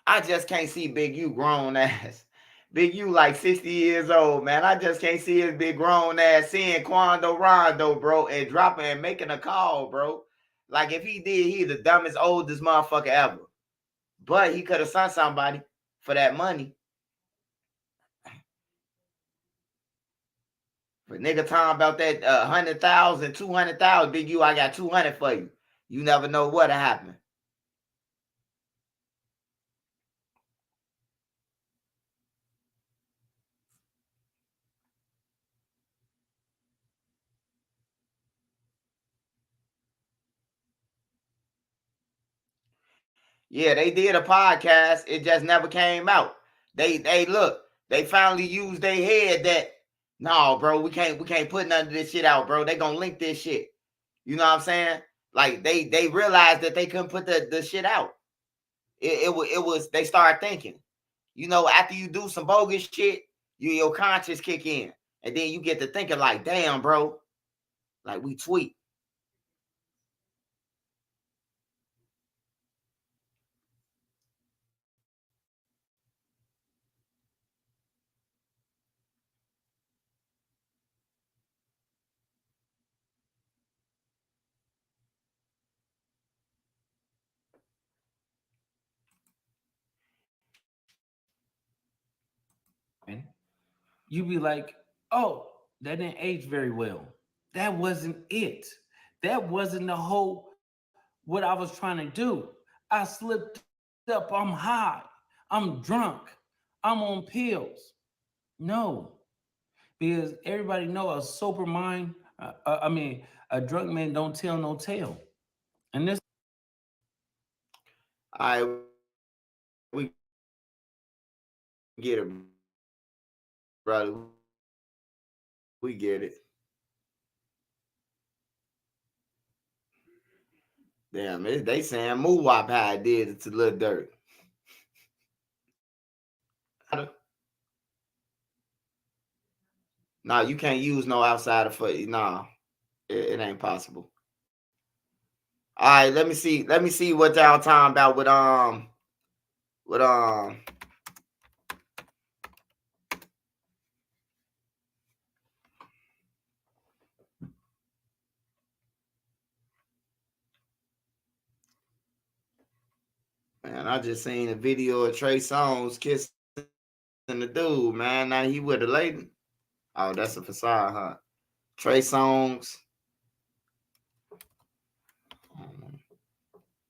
I just can't see Big U grown ass. Big U like 60 years old, man. I just can't see his big grown ass seeing Quando Rondo, bro, and dropping and making a call, bro. Like if he did, he the dumbest, oldest motherfucker ever. But he could have sent somebody for that money. But nigga talking about that 100,000, 200,000, Big U, I got 200 for you. You never know what'll happen. Yeah, they did a podcast. It just never came out. They look, they finally used their head that, no, bro, we can't put none of this shit out, bro. They gonna link this shit. You know what I'm saying? Like they realized that they couldn't put the shit out. It was they started thinking. You know, after you do some bogus shit, your conscience kick in. And then you get to thinking like, damn, bro, like we tweet. You be like, oh, that didn't age very well. That wasn't it. That wasn't the whole what I was trying to do. I slipped up. I'm high. I'm drunk. I'm on pills. No, because everybody know a sober mind. A drunk man don't tell no tale. And this. We get it, brother. We get it. Damn, they saying Moo-Wop how it did it to Lil Durk. No, you can't use no outsider for it. No, it ain't possible. All right, let me see what y'all talking about with man, I just seen a video of Trey Songz kissing the dude, man. Now he with a lady. Oh, that's a facade, huh? Trey Songz.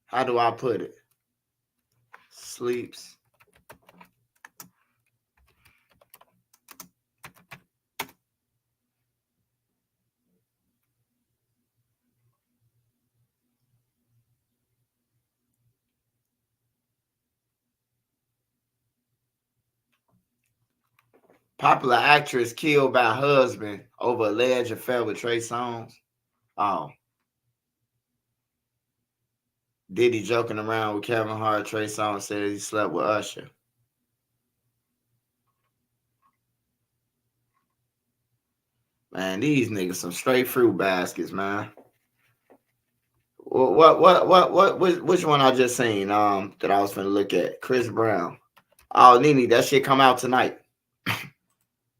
How do I put it? Sleeps. Popular actress killed by husband over alleged affair with Trey Songz. Oh. Diddy joking around with Kevin Hart. Trey Songz said he slept with Usher. Man, these niggas some straight fruit baskets, man. Which one I just seen? That I was finna look at. Chris Brown. Oh, Nene, that shit come out tonight.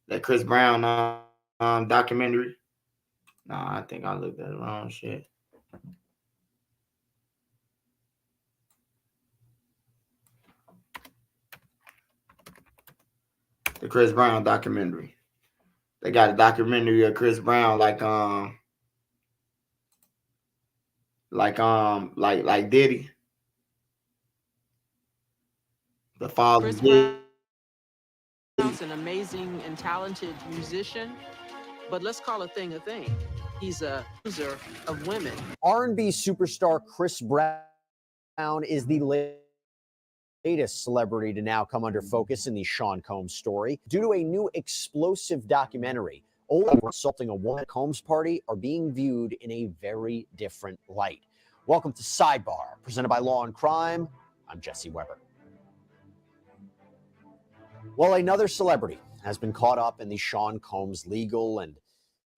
That Chris Brown documentary. Nah, I think I looked at the wrong shit. The Chris Brown documentary. They got a documentary of Chris Brown like Diddy. The father Chris did. Brown's an amazing and talented musician, but let's call a thing a thing. He's a user of women. R&B superstar Chris Brown is the latest celebrity to now come under focus in the Sean Combs story due to a new explosive documentary. Older assaulting a woman at Combs party are being viewed in a very different light. Welcome to Sidebar, presented by Law and Crime. I'm Jesse Weber. Well, another celebrity has been caught up in the Sean Combs legal and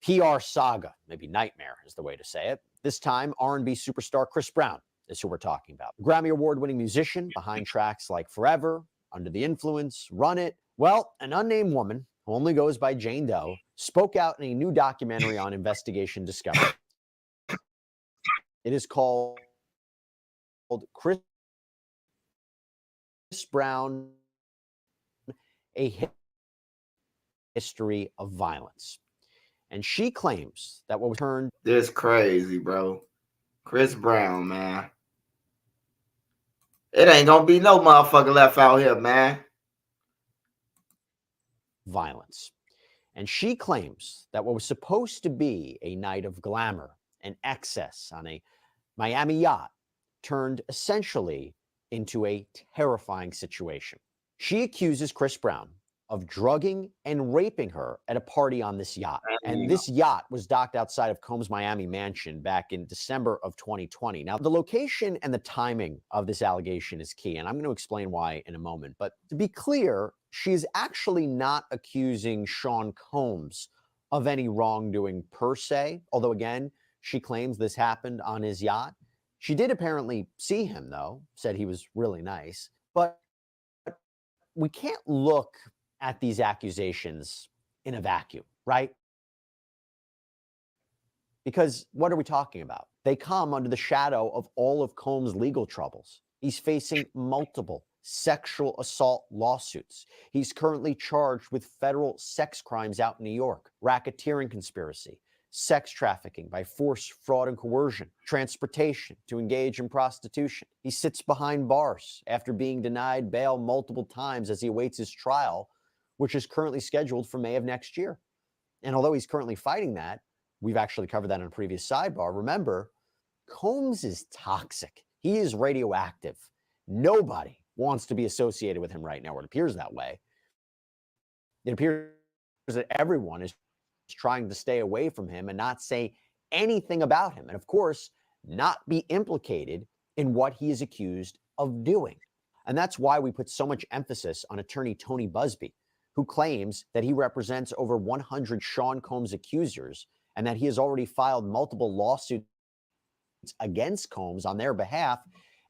PR saga, maybe nightmare is the way to say it. This time, R&B superstar Chris Brown is who we're talking about. Grammy Award-winning musician behind tracks like Forever, Under the Influence, Run It. Well, an unnamed woman who only goes by Jane Doe spoke out in a new documentary on Investigation Discovery. It is called Chris Brown, A History of Violence. And she claims that what was turned... This crazy, bro. Chris Brown, man. It ain't gonna be no motherfucker left out here, man. Violence. And she claims that what was supposed to be a night of glamour and excess on a Miami yacht turned essentially into a terrifying situation. She accuses Chris Brown of drugging and raping her at a party on this yacht. And this yacht was docked outside of Combs' Miami mansion back in December of 2020. Now, the location and the timing of this allegation is key, and I'm going to explain why in a moment. But to be clear, she's actually not accusing Sean Combs of any wrongdoing per se, although again, she claims this happened on his yacht. She did apparently see him, though, said he was really nice. But we can't look at these accusations in a vacuum, right? Because what are we talking about? They come under the shadow of all of Combs' legal troubles. He's facing multiple sexual assault lawsuits. He's currently charged with federal sex crimes out in New York, racketeering conspiracy, sex trafficking by force, fraud, and coercion, transportation to engage in prostitution. He sits behind bars after being denied bail multiple times as he awaits his trial, which is currently scheduled for May of next year. And although he's currently fighting that, we've actually covered that in a previous sidebar. Remember, Combs is toxic. He is radioactive. Nobody wants to be associated with him right now, or it appears that way. It appears that everyone is trying to stay away from him and not say anything about him. And of course, not be implicated in what he is accused of doing. And that's why we put so much emphasis on attorney Tony Busby, who claims that he represents over 100 Sean Combs accusers and that he has already filed multiple lawsuits against Combs on their behalf,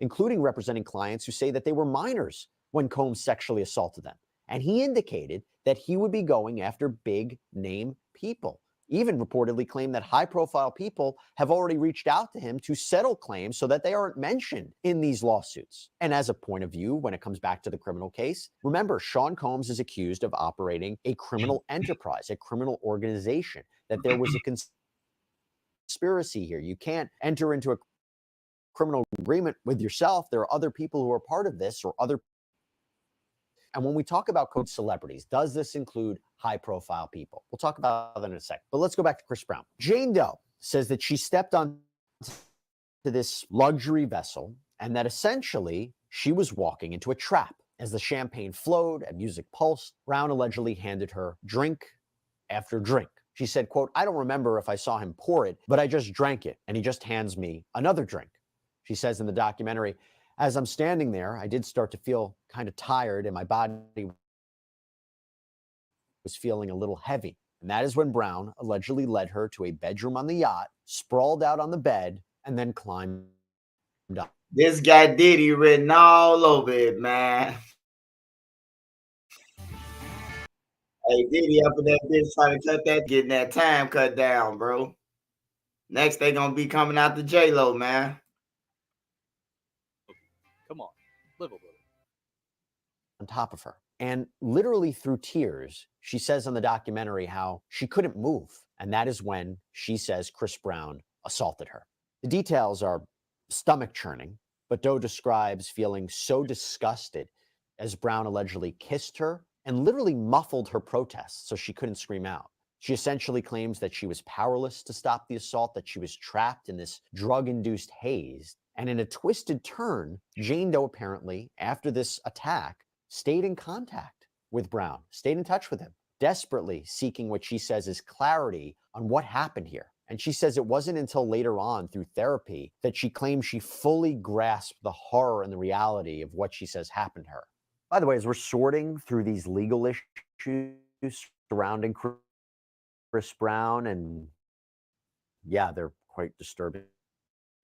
including representing clients who say that they were minors when Combs sexually assaulted them. And he indicated that he would be going after big name people, even reportedly claimed that high-profile people have already reached out to him to settle claims so that they aren't mentioned in these lawsuits. And as a point of view, when it comes back to the criminal case, remember, Sean Combs is accused of operating a criminal enterprise, a criminal organization, that there was a conspiracy here. You can't enter into a criminal agreement with yourself. There are other people who are part of this, or other. And when we talk about code celebrities, does this include high-profile people? We'll talk about that in a sec. But let's go back to Chris Brown. Jane Doe says that she stepped on to this luxury vessel and that essentially she was walking into a trap. As the champagne flowed and music pulsed, Brown allegedly handed her drink after drink. She said, quote, "I don't remember if I saw him pour it, but I just drank it, and he just hands me another drink." She says in the documentary, "As I'm standing there, I did start to feel kind of tired and my body was feeling a little heavy." And that is when Brown allegedly led her to a bedroom on the yacht, sprawled out on the bed, and then climbed up. This guy Diddy written all over it, man. Hey, Diddy up in that bitch trying to cut that, getting that time cut down, bro. Next, they gonna be coming out to J-Lo, man. Come on, live a little. On top of her. And literally through tears, she says on the documentary how she couldn't move. And that is when she says Chris Brown assaulted her. The details are stomach churning, but Doe describes feeling so disgusted as Brown allegedly kissed her and literally muffled her protests so she couldn't scream out. She essentially claims that she was powerless to stop the assault, that she was trapped in this drug-induced haze. And in a twisted turn, Jane Doe apparently, after this attack, stayed in contact with Brown, stayed in touch with him, desperately seeking what she says is clarity on what happened here. And she says it wasn't until later on through therapy that she claims she fully grasped the horror and the reality of what she says happened to her. By the way, as we're sorting through these legal issues surrounding Chris Brown, and yeah, they're quite disturbing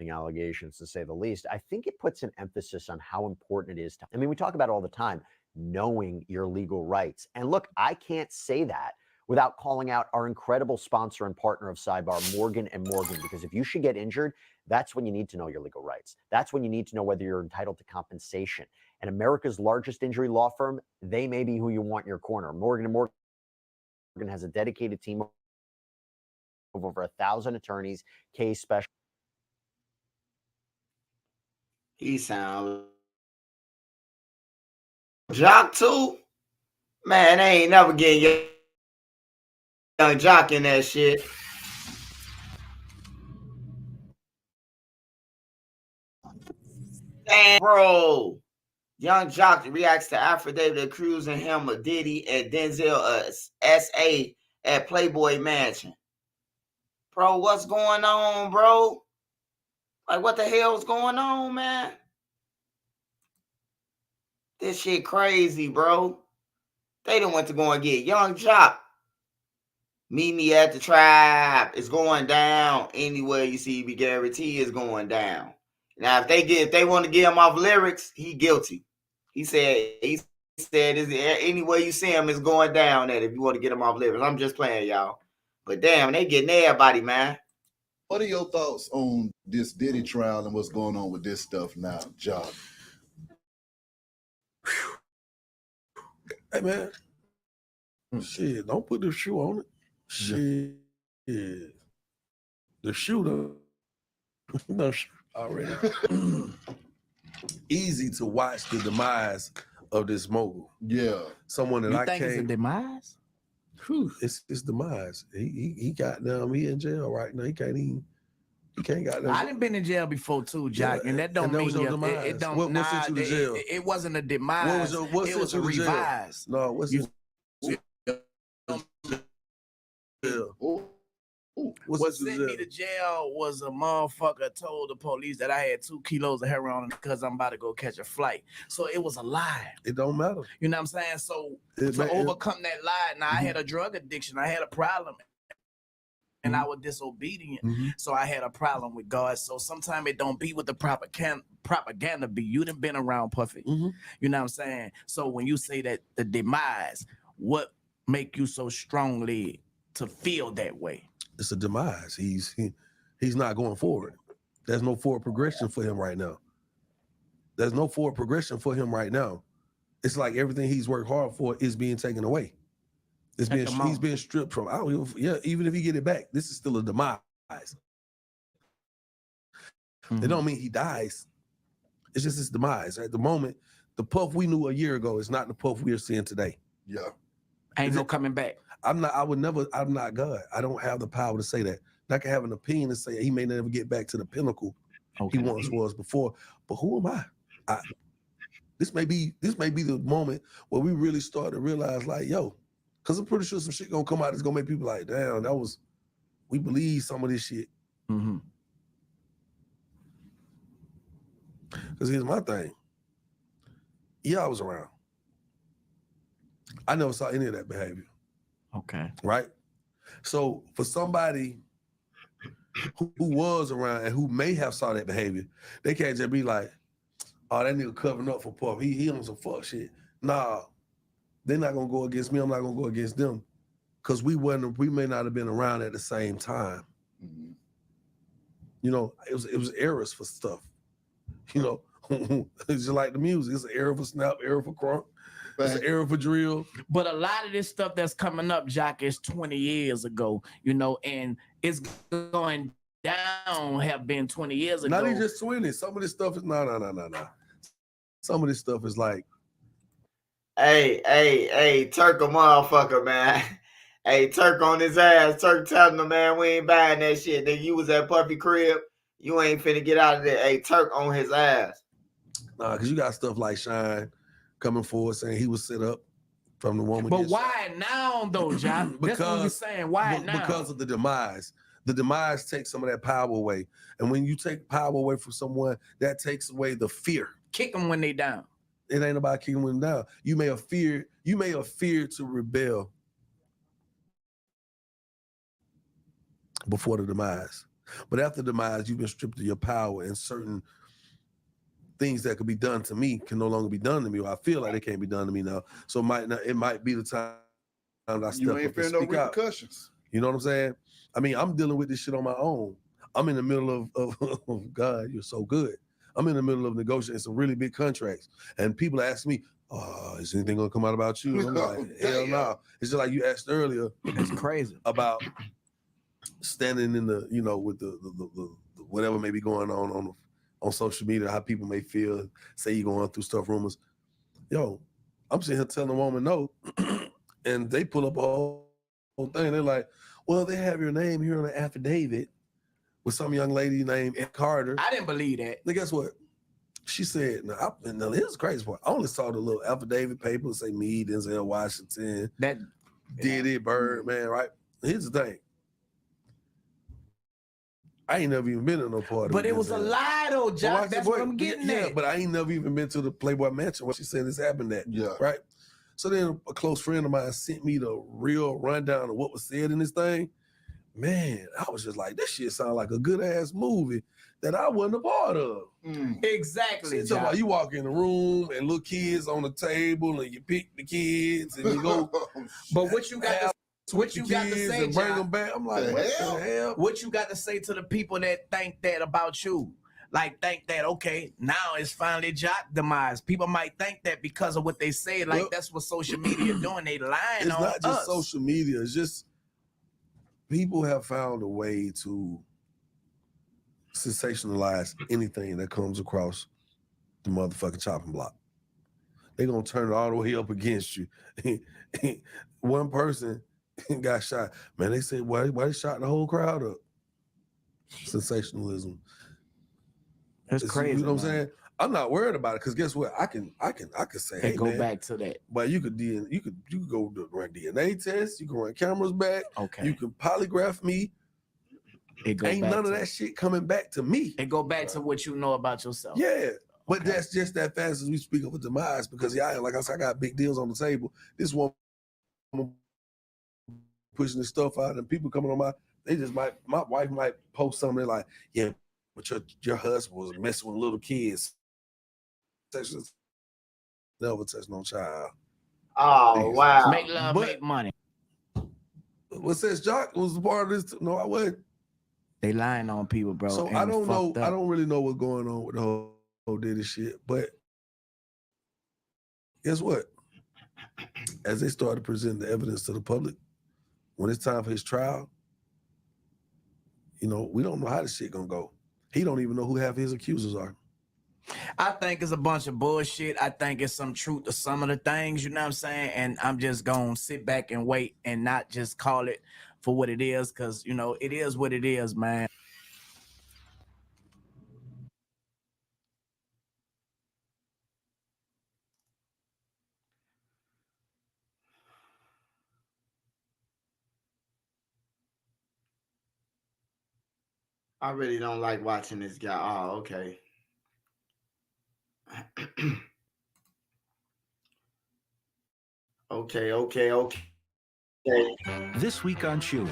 allegations to say the least, I think it puts an emphasis on how important it is to, I mean, we talk about it all the time, knowing your legal rights. And look, I can't say that without calling out our incredible sponsor and partner of Sidebar, Morgan & Morgan, because if you should get injured, that's when you need to know your legal rights. That's when you need to know whether you're entitled to compensation. And America's largest injury law firm, they may be who you want in your corner. Morgan & Morgan has a dedicated team of over 1,000 attorneys, case specialists. He sound Jock too? Man, they ain't never getting young Jock in that shit. Damn, bro. Young Jock reacts to affidavit accusing him of Diddy and Denzel S.A. at Playboy Mansion. Bro, what's going on, bro? Like, what the hell's going on, man? This shit crazy, bro. They done went to go and get Young Jock. Meet me at the Tribe. It's going down. Anywhere you see me, guarantee it's going down. Now, if they want to get him off lyrics, he guilty. He said is any way you see him is going down. That if you want to get him off lyrics, I'm just playing, y'all. But damn, they getting everybody, man. What are your thoughts on this Diddy trial and what's going on with this stuff now, Jock? Hey, man. Shit, don't put the shoe on it. Shit. The shooter. No, already. Easy to watch the demise of this mogul. Yeah. Someone that You I think came. it's a demise? Whew. It's demise. He got down. He in jail right now. He can't got that. I done been in jail before too, Jock, and that don't mean your demise. It don't. What sent you to jail? It wasn't a demise. What it was a revise. No, what's you, What sent me to jail was a motherfucker told the police that I had 2 kilos of heroin because I'm about to go catch a flight. So it was a lie. It don't matter. You know what I'm saying? So to overcome that lie, now I had a drug addiction. I had a problem. And I was disobedient. So I had a problem with God. So sometimes it don't be what the propaganda be. You done been around Puffy. You know what I'm saying? So when you say that the demise, what make you so strongly to feel that way? It's a demise. He's not going forward. There's no forward progression for him right now. There's no forward progression for him right now. It's like everything he's worked hard for is being taken away. He's being stripped from. Even if he get it back, this is still a demise. It don't mean he dies. It's just his demise. At the moment, the Puff we knew a year ago is not the Puff we are seeing today. Yeah. Ain't no coming back. I'm not God. I don't have the power to say that. I can have an opinion and say he may never get back to the pinnacle he once was before. But who am I? This may be the moment where we really start to realize, like, yo, because I'm pretty sure some shit gonna come out that's gonna make people like, damn, we believe some of this shit. Because here's my thing. Yeah, I was around. I never saw any of that behavior. Okay. Right? So for somebody who was around and who may have saw that behavior, they can't just be like, oh, that nigga covering up for Puff. He on some fuck shit. Nah, they're not gonna go against me. I'm not gonna go against them. Because we may not have been around at the same time. You know, it was eras for stuff. You know, it's just like the music. It's an era for snap, era for crunk. It's an era for drill. But a lot of this stuff that's coming up, Jock, is 20 years ago, you know, and it's going down have been 20 years ago. Not even just 20. Some of this stuff is no. Some of this stuff is like Hey, Turk a motherfucker, man. Hey, Turk on his ass. Turk telling him, man, we ain't buying that shit. Then you was at Puffy crib. You ain't finna get out of there. Hey, Turk on his ass. Nah, because you got stuff like Shine coming forward saying he was set up from the woman. But why now, though, John? That's what we're saying. Why now? Because of the demise. The demise takes some of that power away. And when you take power away from someone, that takes away the fear. Kick them when they down. It ain't about kicking them down. You may have feared to rebel before the demise. But after the demise, you've been stripped of your power, and certain things that could be done to me can no longer be done to me, or I feel like they can't be done to me now. So it might be the time that I step up and speak out. You know what I'm saying? I mean, I'm dealing with this shit on my own. I'm in the middle of God, you're so good. I'm in the middle of negotiating some really big contracts. And people ask me, is anything gonna come out about you? And I'm like, hell no. It's just like you asked earlier. It's crazy. About standing in the, with the whatever may be going on social media, how people may feel, say you're going through stuff, rumors. Yo, I'm sitting here telling a woman no, and they pull up a whole thing. They're like, well, they have your name here on an affidavit with some young lady named Carter. I didn't believe that. Now, guess what? She said, now here's the crazy part. I only saw the little affidavit paper say me, Denzel Washington, Diddy, Birdman, right? Here's the thing. I ain't never even been in no party. But it was a lie, though, John. That's what I'm getting at. But I ain't never even been to the Playboy Mansion where she said this happened at. Yeah. Right? So then a close friend of mine sent me the real rundown of what was said in this thing. Man, I was just like, this shit sound like a good-ass movie that I wasn't a part of. Exactly, So you walk in the room and little kids on the table and you pick the kids and you go. But what you got to say, and bring John, them back. I'm like, what the hell? What you got to say to the people that think that about you? Like, think that, okay, now it's finally Jock demise. People might think that because of what they say, like that's what social media doing. They lying on us. It's not just social media. It's just people have found a way to sensationalize anything that comes across the motherfucking chopping block. They're going to turn it all the way up against you. One person got shot. Man, they said, why they shot the whole crowd up? Sensationalism. That's crazy. You know what I'm saying? I'm not worried about it because guess what? I can say, hey, go man, back to that. But you could go run DNA tests. You can run cameras back. Okay. You can polygraph me. Ain't none of that shit coming back to me. It go back to what you know about yourself. Yeah. But that's just that fast as we speak of a demise because like I said, I got big deals on the table. This one pushing this stuff out and people coming on my wife might post something like, yeah, but your husband was messing with little kids. Never touch no child. Oh, wow. Make love, make money. What says Jock was a part of this? No, I wasn't. They lying on people, bro. So I don't know. I don't really know what's going on with the whole Diddy shit. But guess what? As they start to present the evidence to the public, when it's time for his trial, we don't know how this shit gonna go. He don't even know who half his accusers are. I think it's a bunch of bullshit. I think it's some truth to some of the things, you know what I'm saying? And I'm just gonna sit back and wait and not just call it for what it is, because it is what it is, man. I really don't like watching this guy. Oh, okay. Okay. This week on Chewy.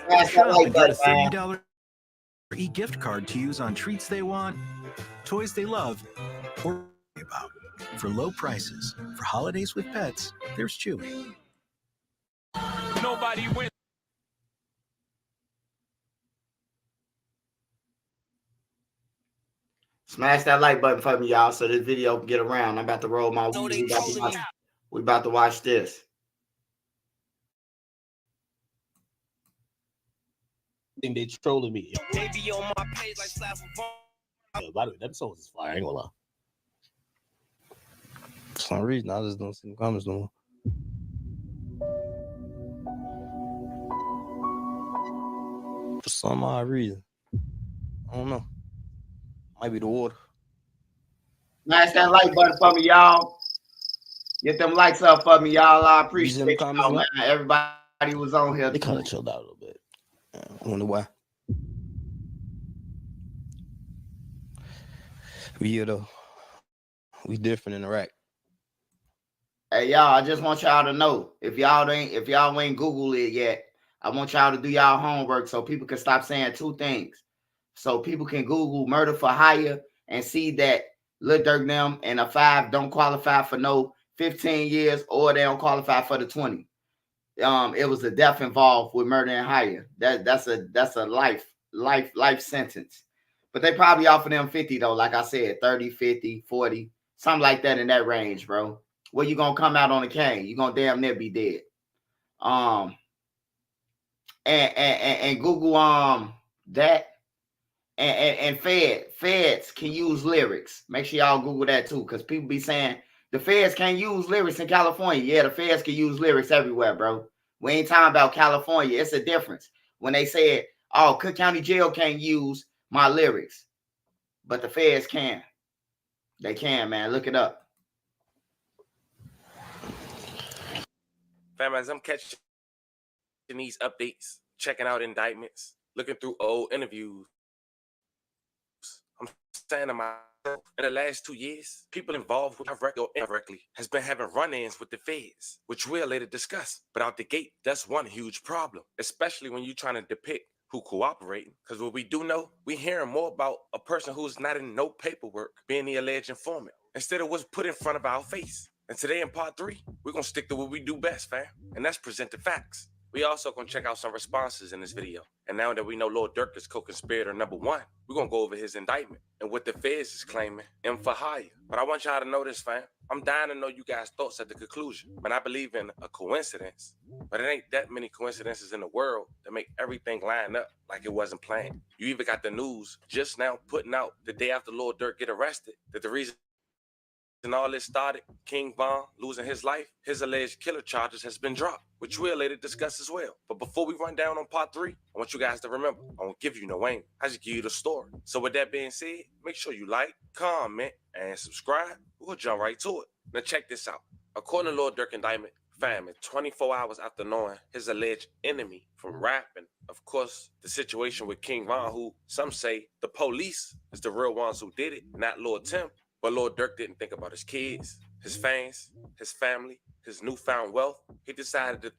That's Shop like and get a that, $30 e-gift card to use on treats they want, toys they love, or about. For low prices, for holidays with pets, there's Chewy. Nobody wins. Smash that like button for me, y'all, so this video can get around. I'm about to roll my weed. We about to watch this. Think they trolling me. They be on my page like by the way, that song is fire. I ain't gonna lie. For some reason, I just don't see the comments no more. For some odd reason. I don't know. Might be the water. Smash that like button for me, y'all. Get them likes up for me, y'all. I appreciate y'all, man. Everybody was on here. They kind of chilled out a little bit. I wonder why. We here though. We different in Iraq. Hey, y'all, I just want y'all to know, if y'all ain't Google it yet, I want y'all to do y'all homework so people can stop saying two things. So people can Google murder for hire and see that Lil Durk them and a 5 don't qualify for no 15 years, or they don't qualify for the 20. It was a death involved with murder and hire. That's a life sentence. But they probably offer them 50 though, like I said, 30, 50, 40, something like that in that range, bro. Where you gonna come out on a cane? You gonna damn near be dead. And Google that and feds can use lyrics. Make sure y'all Google that too, because people be saying the feds can't use lyrics in California. Yeah, the feds can use lyrics everywhere, bro. We ain't talking about California. It's a difference. When they said, oh, Cook County Jail can't use my lyrics, but the feds can. They can, man. Look it up. Fam, as I'm catching these updates, checking out indictments, looking through old interviews, I'm saying to myself, in the last 2 years, people involved with directly or indirectly has been having run-ins with the feds, which we'll later discuss. But out the gate, that's one huge problem, especially when you're trying to depict who cooperating. Because what we do know, we hearing more about a person who's not in no paperwork being the alleged informant, instead of what's put in front of our face. And today in part 3, we're going to stick to what we do best, fam, and that's present the facts. We also going to check out some responses in this video. And now that we know Lil Durk is co-conspirator number 1, we're going to go over his indictment and what the feds is claiming him for hire. But I want y'all to know this, fam. I'm dying to know you guys' thoughts at the conclusion. Man, I believe in a coincidence, but it ain't that many coincidences in the world that make everything line up like it wasn't planned. You even got the news just now putting out the day after Lil Durk get arrested that the reason and all this started, King Von losing his life, his alleged killer charges has been dropped, which we'll later discuss as well. But before we run down on part 3, I want you guys to remember, I won't give you no aim. I just give you the story. So with that being said, make sure you like, comment, and subscribe. We'll jump right to it. Now check this out. According to Lil Durk indictment, fam, 24 hours after knowing his alleged enemy from rapping, of course, the situation with King Von, who some say the police is the real ones who did it, not Lord Tim. But Lil Durk didn't think about his kids, his fans, his family, his newfound wealth. He decided to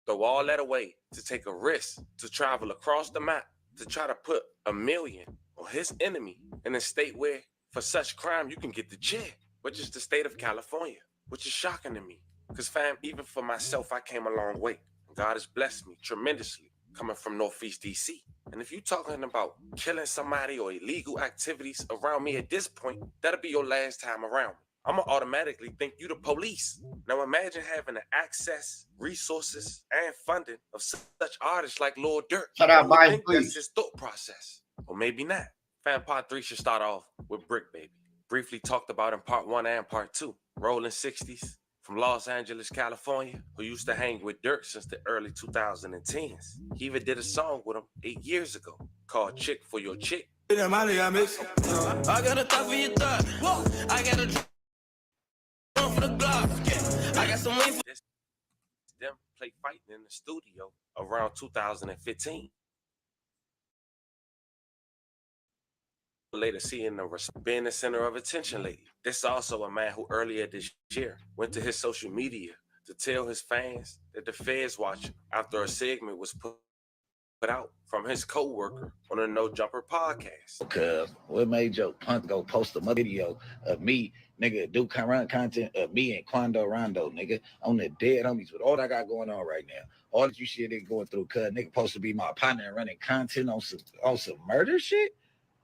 throw all that away to take a risk to travel across the map to try to put $1 million on his enemy in a state where for such crime you can get the jail, which is the state of California, which is shocking to me. Because fam, even for myself, I came a long way. God has blessed me tremendously coming from Northeast DC. And if you're talking about killing somebody or illegal activities around me at this point, that'll be your last time around. I'm going to automatically think you the police. Now imagine having the access, resources, and funding of such artists like Lil Durk. Shout out, I think that's his thought process. Or maybe not. Fan part 3 should start off with Brick Baby. Briefly talked about in part 1 and part 2. Rolling 60s. From Los Angeles, California, who used to hang with Durk since the early 2010s. He even did a song with him 8 years ago called Chick for Your Chick. I got a thought for your thought. I got a drum for the Glock. I got some wings for them play fighting in the studio around 2015. Later seeing them being the center of attention lately. This is also a man who earlier this year went to his social media to tell his fans that the feds watching after a segment was put out from his co-worker on a No Jumper podcast. Cause what made your punk go post a video of me, nigga, do current content of me and Quando Rondo, nigga, on the dead homies with all that I got going on right now. All that you shit they going through, cuz nigga supposed to be my partner and running content on some murder shit.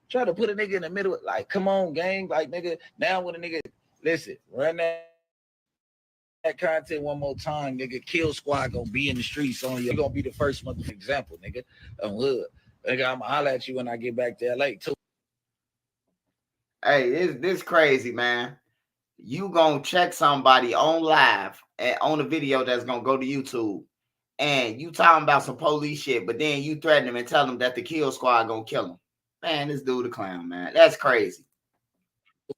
Try to put a nigga in the middle, like, come on, gang, like, nigga, now when a nigga, listen, run that content one more time, nigga, Kill Squad gonna be in the streets on you. You're gonna be the first motherfucking example, nigga, on hood. Nigga, I'm gonna holler at you when I get back to LA, too. Hey, this crazy, man. you gonna check somebody on live and on a video that's gonna go to YouTube, and you talking about some police shit, but then you threaten them and tell them that the kill squad gonna kill them. Man, this dude a clown, man. That's crazy.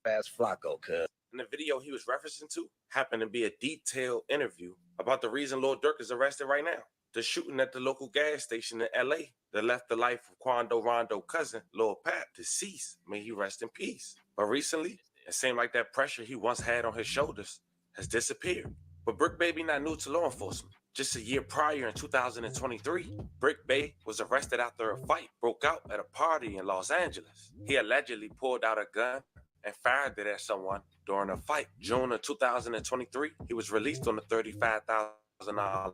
Fast Flacco, cuz. And the video he was referencing to happened to be a detailed interview about the reason Lil Durk is arrested right now. The shooting at the local gas station in LA that left the life of Quando Rondo cousin, Lil Pap, deceased. May he rest in peace. But recently, it seemed like that pressure he once had on his shoulders has disappeared. But Brick Baby not new to law enforcement. Just a year prior in 2023, Brick Bay was arrested after a fight broke out at a party in Los Angeles. He allegedly pulled out a gun and fired it at someone during a fight. June of 2023, he was released on a $35,000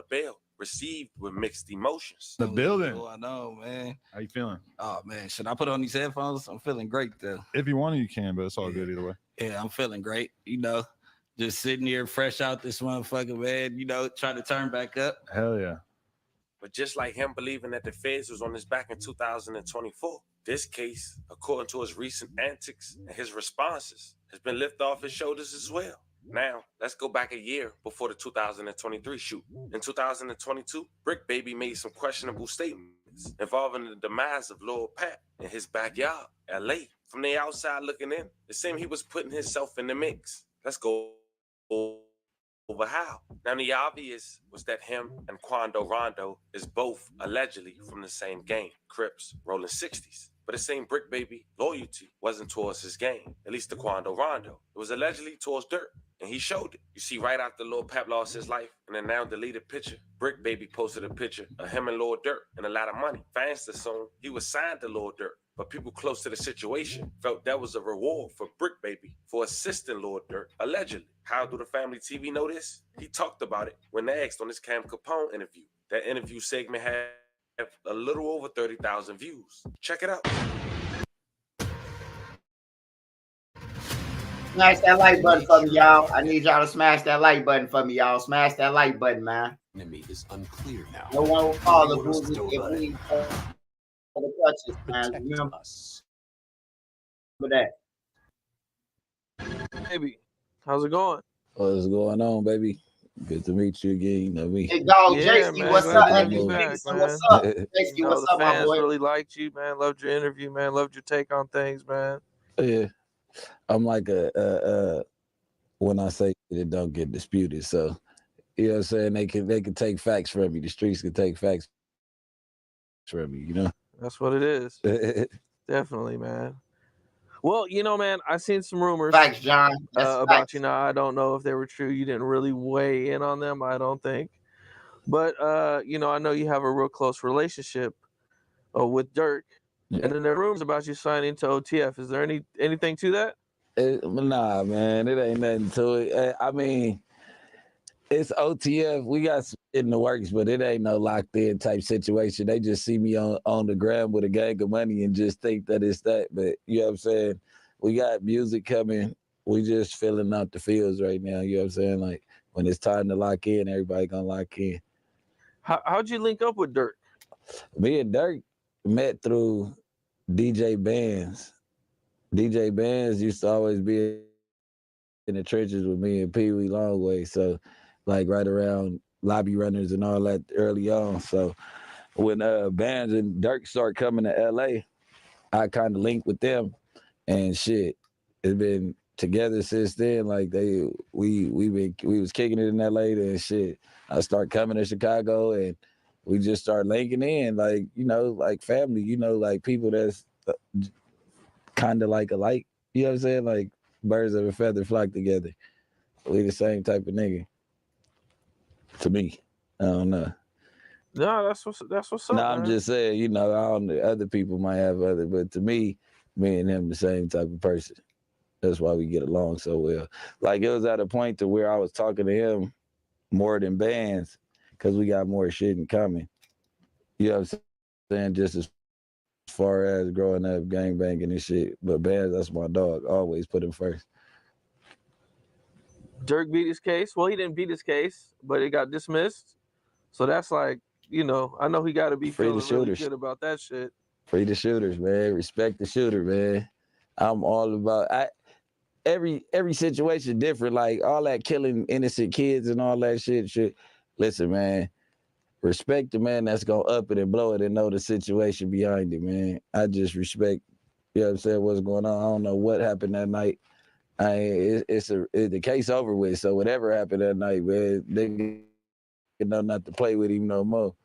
bail, received with mixed emotions. The building. Oh, I know, man. How you feeling? Oh man, should I put on these headphones? I'm feeling great though. If you want to, you can, but it's all good either way. Yeah, I'm feeling great. You know, just sitting here fresh out this motherfucker, man. You know, trying to turn back up. Hell yeah. But just like him believing that the feds was on his back in 2024, this case, according to his recent antics and his responses, has been lifted off his shoulders as well. Now, let's go back a year before the 2023 shoot. In 2022, Brick Baby made some questionable statements involving the demise of Lil Pat in his backyard, LA. From the outside looking in, it seemed he was putting himself in the mix. Let's go over how. Now, the obvious was that him and Quando Rondo is both allegedly from the same gang, Crips, rolling 60s. But it seemed Brick Baby loyalty wasn't towards his gang, at least the Quando Rondo. It was allegedly towards Durk, and he showed it. You see, right after Lil Pap lost his life in a now deleted picture, Brick Baby posted a picture of him and Lil Durk and a lot of money. Fans assumed he was signed to Lil Durk, but people close to the situation felt that was a reward for Brick Baby for assisting Lil Durk, allegedly. How do the family TV know this? He talked about it when asked on his Cam Capone interview. That interview segment had a little over 30,000 views. Check it out. Smash that like button for me, y'all. I need y'all to smash that like button for me, y'all. Smash that like button, man. Enemy is unclear now. No one will call the boozy if we the clutches, man. Remember that. Baby, how's it going? What's going on, baby? Good to meet you again. You know me. Hey, dog, Jason, man, what's glad up? to have you back, man. What's up? Jason, No, what's the up, my fans boy? really liked you, man. Loved your interview, man. Loved your take on things, man. Yeah, I'm like when I say it don't get disputed. So you know what I'm saying? They can take facts from me. The streets can take facts from me, you know? That's what it is. Definitely, man. Well, you know, man, I seen some rumors Facts, John. about facts. you. Now, I don't know if they were true. You didn't really weigh in on them, I don't think. But you know, I know you have a real close relationship with Durk. Yeah. And then there are rumors about you signing to OTF. Is there anything to that? Nah, man, it ain't nothing to it. I mean, it's OTF. We got some shit in the works, but it ain't no locked in type situation. They just see me on the gram with a gang of money and just think that it's that. But you know what I'm saying? We got music coming. We just filling out the fields right now. You know what I'm saying? Like when it's time to lock in, everybody gonna lock in. How'd you link up with Durk? Me and Durk met through DJ Bands. DJ Bands used to always be in the trenches with me and Pee Wee Longway. So like right around Lobby Runners and all that early on. So when Bands and Durk start coming to LA, I kind of linked with them and shit. It's been together since then. Like we was kicking it in LA and shit. I start coming to Chicago and we just start linking in, like, you know, like family, you know, like people that's kind of like alike. You know what I'm saying? Like birds of a feather flock together. We the same type of nigga. To me, I don't know. No, that's what's up. No, I'm man. just saying, you know, I don't know, other people might have other, but to me and him the same type of person. That's why we get along so well. Like it was at a point to where I was talking to him more than Bands because we got more shit in common. You know what I'm saying? Just as far as growing up, gangbanging and shit. But Bands, that's my dog. Always put him first. Durk beat his case. Well, he didn't beat his case, but it got dismissed. So that's like, you know, I know he got to be Free the feeling really shooters. good about that shit. Free the shooters, man. Respect the shooter, man. I'm all about every situation different. Like all that killing innocent kids and all that shit. Listen, man, respect the man that's gonna up it and blow it and know the situation behind it, man. I just respect, you know what I'm saying, what's going on. I don't know what happened that night. It's the case over with. So whatever happened that night, man, they know not to play with him no more.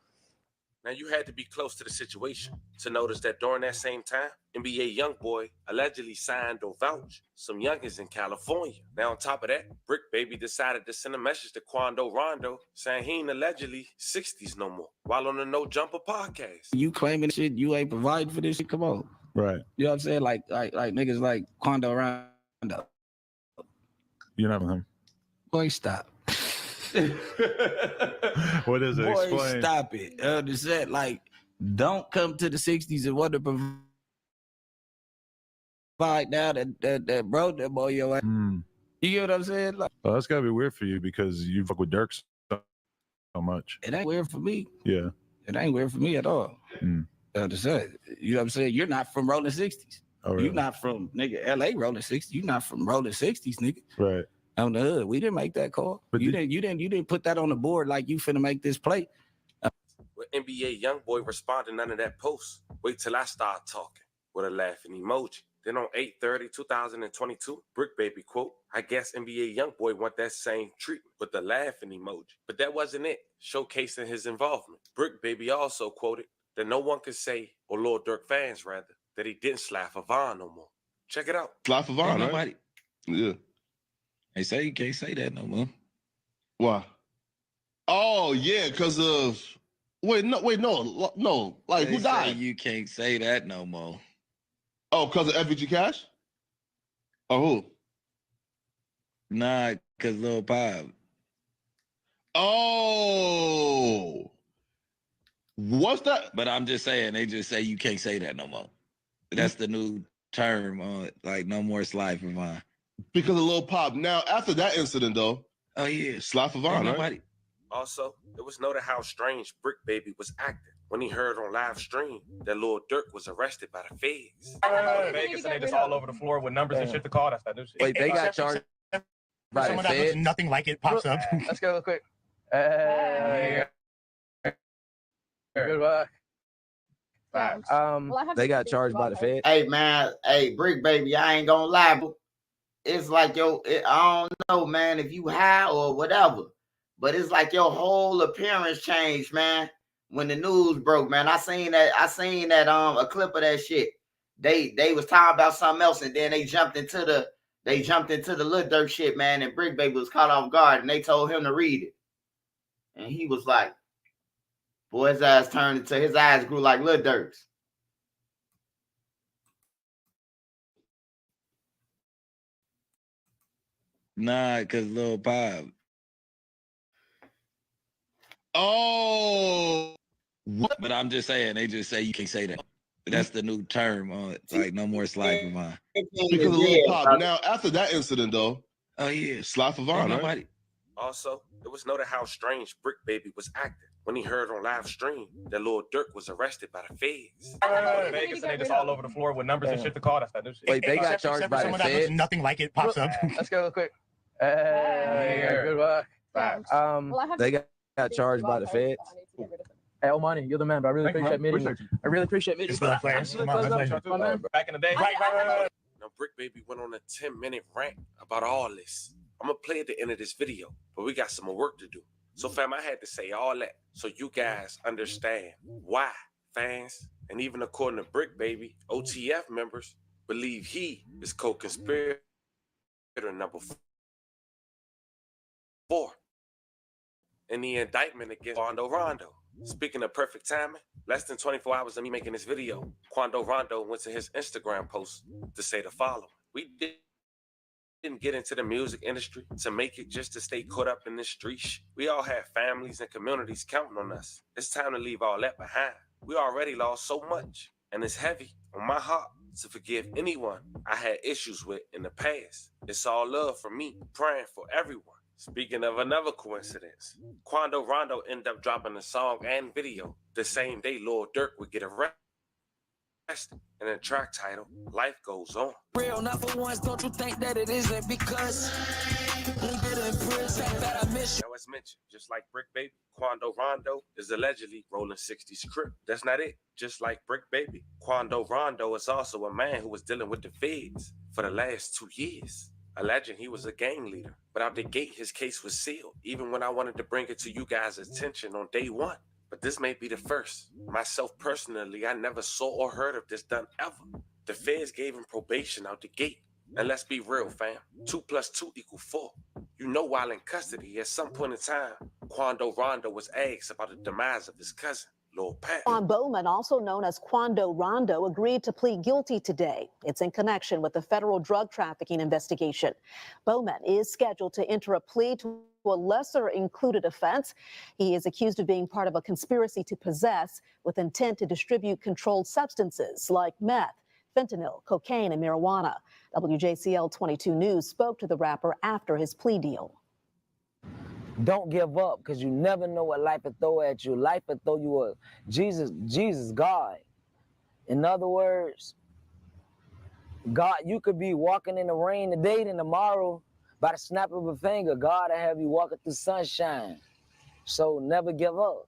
Now, you had to be close to the situation to notice that during that same time, NBA YoungBoy allegedly signed or vouched some youngins in California. Now, on top of that, Brick Baby decided to send a message to Quando Rondo saying he ain't allegedly 60s no more, while on the No Jumper podcast. You claiming shit, you ain't providing for this shit, come on. Right. You know what I'm saying? Like niggas like Quando Rondo. You're not with him. Boy, stop. What is it? Boy, Explain. stop it. Just said, like, don't come to the 60s and want to provide now that bro, that boy, your ass. You get what I'm saying? Like, Well, that's gotta be weird for you because you fuck with Durk so much. it ain't weird for me. Yeah. It ain't weird for me at all. Just said, you know what I'm saying? You're not from rolling 60s. Oh, really? You're not from nigga LA rolling 60s. You're not from rolling 60s, nigga. Right. On the hood. We didn't make that call. But you didn't put that on the board like you finna make this play. With NBA YoungBoy responding none of that post. Wait till I start talking with a laughing emoji. Then on 8/30/2022, Brick Baby quote, I guess NBA YoungBoy want that same treatment with the laughing emoji. But that wasn't it, showcasing his involvement. Brick Baby also quoted that no one could say, or Lil Durk fans rather, that he didn't slap for Vaughn no more. Check it out. Slap for Vaughn, right? Yeah. They say you can't say that no more. Why? Oh yeah, because of no. Like They who died? say you can't say that no more. Oh, because of FVG Cash? Or who? Nah, because Lil Pop. Oh. What's that? But I'm just saying, they just say you can't say that no more. That's the new term on like no more slide for Vaughn. Because of Lil Pop. Now, after that incident, though. Oh, yeah. Slap for Vaughn, right? Also, it was noted how strange Brick Baby was acting when he heard on live stream that Lil Durk was arrested by the feds. Vegas and they just all over the floor with numbers and shit to call. That's that new shit. Wait, they got charged by the feds? Nothing like it pops up. Let's go real quick. Good luck. They got charged by the feds. Hey man, hey Brick Baby, I ain't gonna lie, but it's like I don't know, man, if you high or whatever, but it's like your whole appearance changed, man. When the news broke, man, I seen that a clip of that shit. They was talking about something else, and then they jumped into the Lil Durk shit, man. And Brick Baby was caught off guard, and they told him to read it, and he was like, boy, his eyes grew like Lil Durk's. Nah, because Lil Pop. Oh. What? But I'm just saying, they just say you can't say that. That's the new term on like no more slide for Vaughn. Because of Lil Pop. Now, after that incident, though. Oh, yeah. Slap for Vaughn, right? Also, it was noted how strange Brick Baby was acting when he heard on live stream that Lil Durk was arrested by the feds. Vegas and they just all over the floor with numbers and shit to call. That's that new shit. Wait, they got charged by the feds? Nothing like it pops up. Let's go real quick. Good luck. They got charged by the feds? Hey, Omani, you're the man, but I really appreciate meeting you. I really appreciate meeting you. Back in the day. Right. Now, Brick Baby went on a 10-minute rant about all this. I'm going to play at the end of this video, but we got some more work to do. So, fam, I had to say all that so you guys understand why fans, and even according to Brick Baby, OTF members believe he is co-conspirator number 4 in the indictment against Quando Rondo. Speaking of perfect timing, less than 24 hours of me making this video, Quando Rondo went to his Instagram post to say the following. We didn't get into the music industry to make it just to stay caught up in this street. We all have families and communities counting on us. It's time to leave all that behind. We already lost so much, and it's heavy on my heart to forgive anyone I had issues with in the past. It's all love from me, praying for everyone. Speaking of another coincidence, Quando Rondo ended up dropping a song and video the same day Lil Durk would get arrested and a track title, Life Goes On. Real, not for once, don't you think that it isn't because we did in prison that I miss you. Now, as mentioned, just like Brick Baby, Quando Rondo is allegedly rolling 60s crip. That's not it. Just like Brick Baby, Quando Rondo is also a man who was dealing with the feds for the last 2 years. Alleging he was a gang leader. But out the gate, his case was sealed, even when I wanted to bring it to you guys' attention on day one. But this may be the first. Myself personally, I never saw or heard of this done ever. The feds gave him probation out the gate. And let's be real, fam. 2 + 2 = 4. You know, while in custody, at some point in time, Quando Rondo was asked about the demise of his cousin, Lil Pat. Juan Bowman, also known as Quando Rondo, agreed to plead guilty today. It's in connection with the federal drug trafficking investigation. Bowman is scheduled to enter a plea to a lesser included offense. He is accused of being part of a conspiracy to possess with intent to distribute controlled substances like meth, fentanyl, cocaine, and marijuana. WJCL 22 News spoke to the rapper after his plea deal. Don't give up, because you never know what life will throw at you. Life will throw you a Jesus, God. In other words, God, you could be walking in the rain today and tomorrow, by the snap of a finger, God will have you walking through sunshine. So never give up.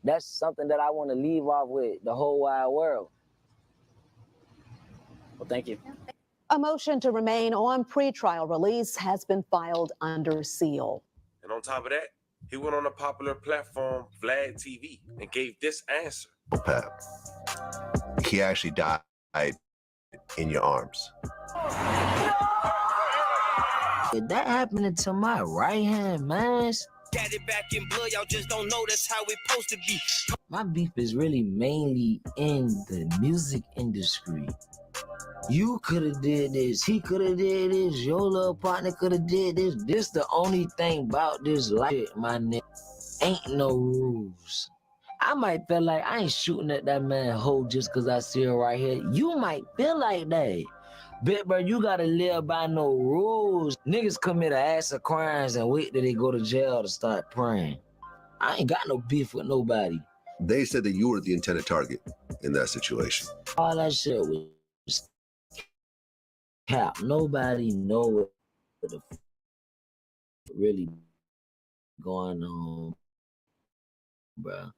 That's something that I want to leave off with the whole wide world. Well, thank you. A motion to remain on pretrial release has been filed under seal. And on top of that, he went on a popular platform, Vlad TV, and gave this answer. Pep, he actually died in your arms. That happened to my right hand, man. Got it back in blood, y'all just don't know that's how it's supposed to be. My beef is really mainly in the music industry. You could have did this, he could have did this, your little partner could have did this. This the only thing about this life, my nigga. Ain't no rules. I might feel like I ain't shooting at that man hoe just cause I see her right here. You might feel like that. But bro, you gotta live by no rules. Niggas commit an ass of crimes and wait till they go to jail to start praying. I ain't got no beef with nobody. They said that you were the intended target in that situation. All that shit was cap. Nobody know what the really going on, bro.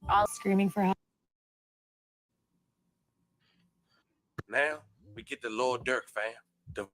All screaming for help. Now, we get the Lil Durk, fam. The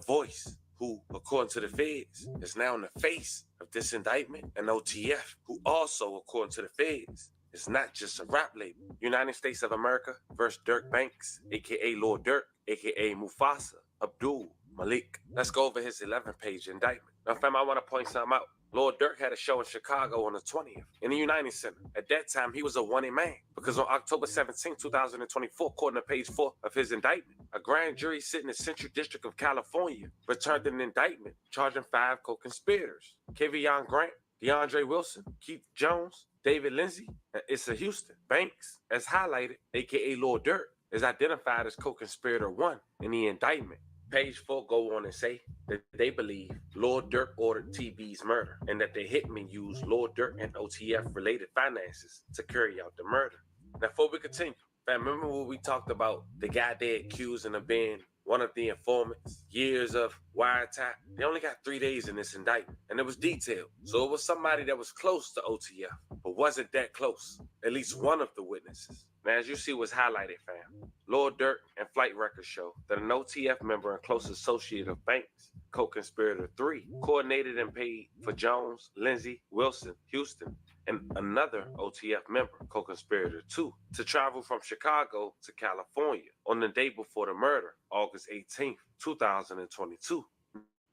voice who, according to the feds, is now in the face of this indictment, and OTF, who also, according to the feds, is not just a rap label. United States of America versus Durk Banks, a.k.a. Lil Durk, a.k.a. Mufasa, Abdul Malik. Let's go over his 11-page indictment. Now, fam, I want to point something out. Lil Durk had a show in Chicago on the 20th in the United Center. At that time, he was a wanted man because on October 17, 2024, according to page 4 of his indictment, a grand jury sitting in the Central District of California returned an indictment charging 5 co-conspirators: Kevion Grant, DeAndre Wilson, Keith Jones, David Lindsay, and Issa Houston. Banks, as highlighted, aka Lil Durk, is identified as co-conspirator 1 in the indictment. Page 4 go on and say that they believe Lil Durk ordered TB's murder and that the hitmen used Lil Durk and OTF related finances to carry out the murder. Now, before we continue, fam, remember what we talked about the guy they accusing of being one of the informants, years of wiretap? They only got 3 days in this indictment, and it was detailed. So it was somebody that was close to OTF, but wasn't that close. At least one of the witnesses. Now, as you see what's highlighted, fam, Lil Durk and Flight Records show that an OTF member and close associate of Banks, co-conspirator 3, coordinated and paid for Jones, Lindsay, Wilson, Houston, and another OTF member, co-conspirator 2, to travel from Chicago to California on the day before the murder, August 18th, 2022.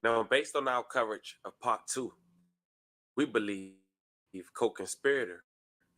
Now, based on our coverage of Part 2, we believe co-conspirator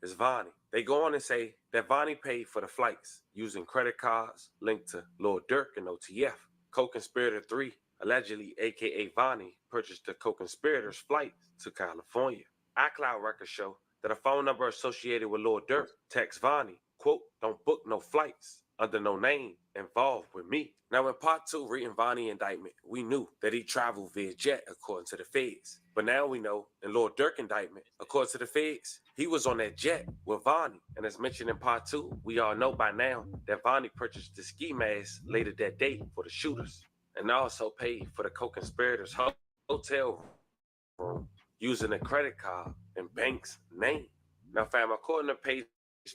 is Vonnie. They go on and say that Vonnie paid for the flights using credit cards linked to Lil Durk and OTF. Co-conspirator 3, allegedly aka Vonnie, purchased the co-conspirator's flight to California. iCloud records show that a phone number associated with Lil Durk texts Vonnie, quote, "Don't book no flights," under no name involved with me. Now, in part 2, reading Vonnie indictment, we knew that he traveled via jet according to the feds. But now we know in Lil Durk indictment, according to the feds, he was on that jet with Vonnie. And as mentioned in part 2, we all know by now that Vonnie purchased the ski mask later that day for the shooters and also paid for the co-conspirators' hotel room using a credit card in Banks' name. Now, fam, according to page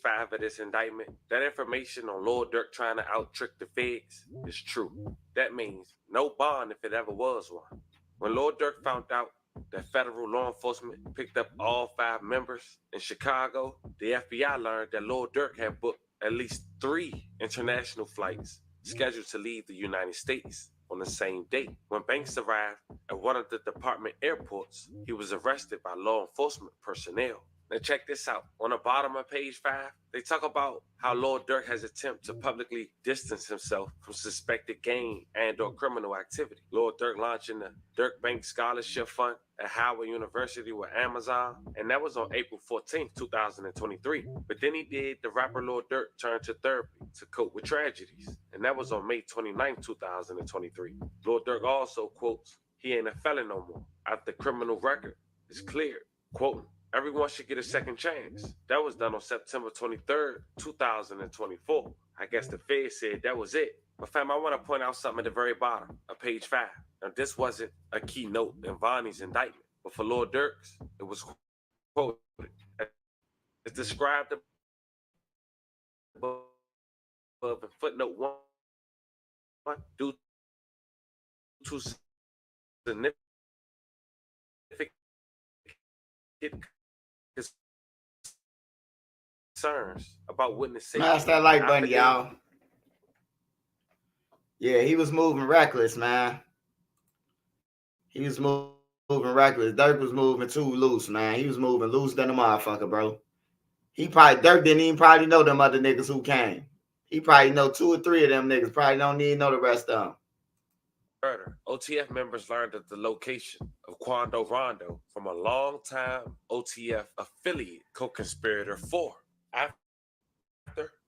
5 of this indictment, that information on Lil Durk trying to out-trick the feds is true. That means no bond if it ever was one. When Lil Durk found out that federal law enforcement picked up all 5 members in Chicago, the FBI learned that Lil Durk had booked at least 3 international flights scheduled to leave the United States on the same day. When Banks arrived at one of the department airports, he was arrested by law enforcement personnel. Now check this out. On the bottom of page 5, they talk about how Lil Durk has attempted to publicly distance himself from suspected gang and or criminal activity. Lil Durk launching the Durk Banks Scholarship Fund at Howard University with Amazon, and that was on April 14th, 2023. But then he did the rapper Lil Durk turn to therapy to cope with tragedies, and that was on May 29th, 2023. Lil Durk also quotes, he ain't a felon no more after the criminal record is cleared. Quoting, everyone should get a second chance. That was done on September 23rd, 2024. I guess the Fed said that was it. But fam, I want to point out something at the very bottom of page 5. Now, this wasn't a keynote in Vonnie's indictment, but for Lil Durk's, it was quoted. It's described above in footnote 1 due to significant concerns about witness safety. Smash that like button, y'all. Yeah, he was moving reckless, man. He was moving reckless. Durk was moving too loose, man. He was moving loose than a motherfucker, bro. Durk didn't even probably know them other niggas who came. He probably know 2 or 3 of them niggas. Probably don't need to know the rest of them. Murder. OTF members learned of the location of Quando Rondo from a longtime OTF affiliate co-conspirator 4. After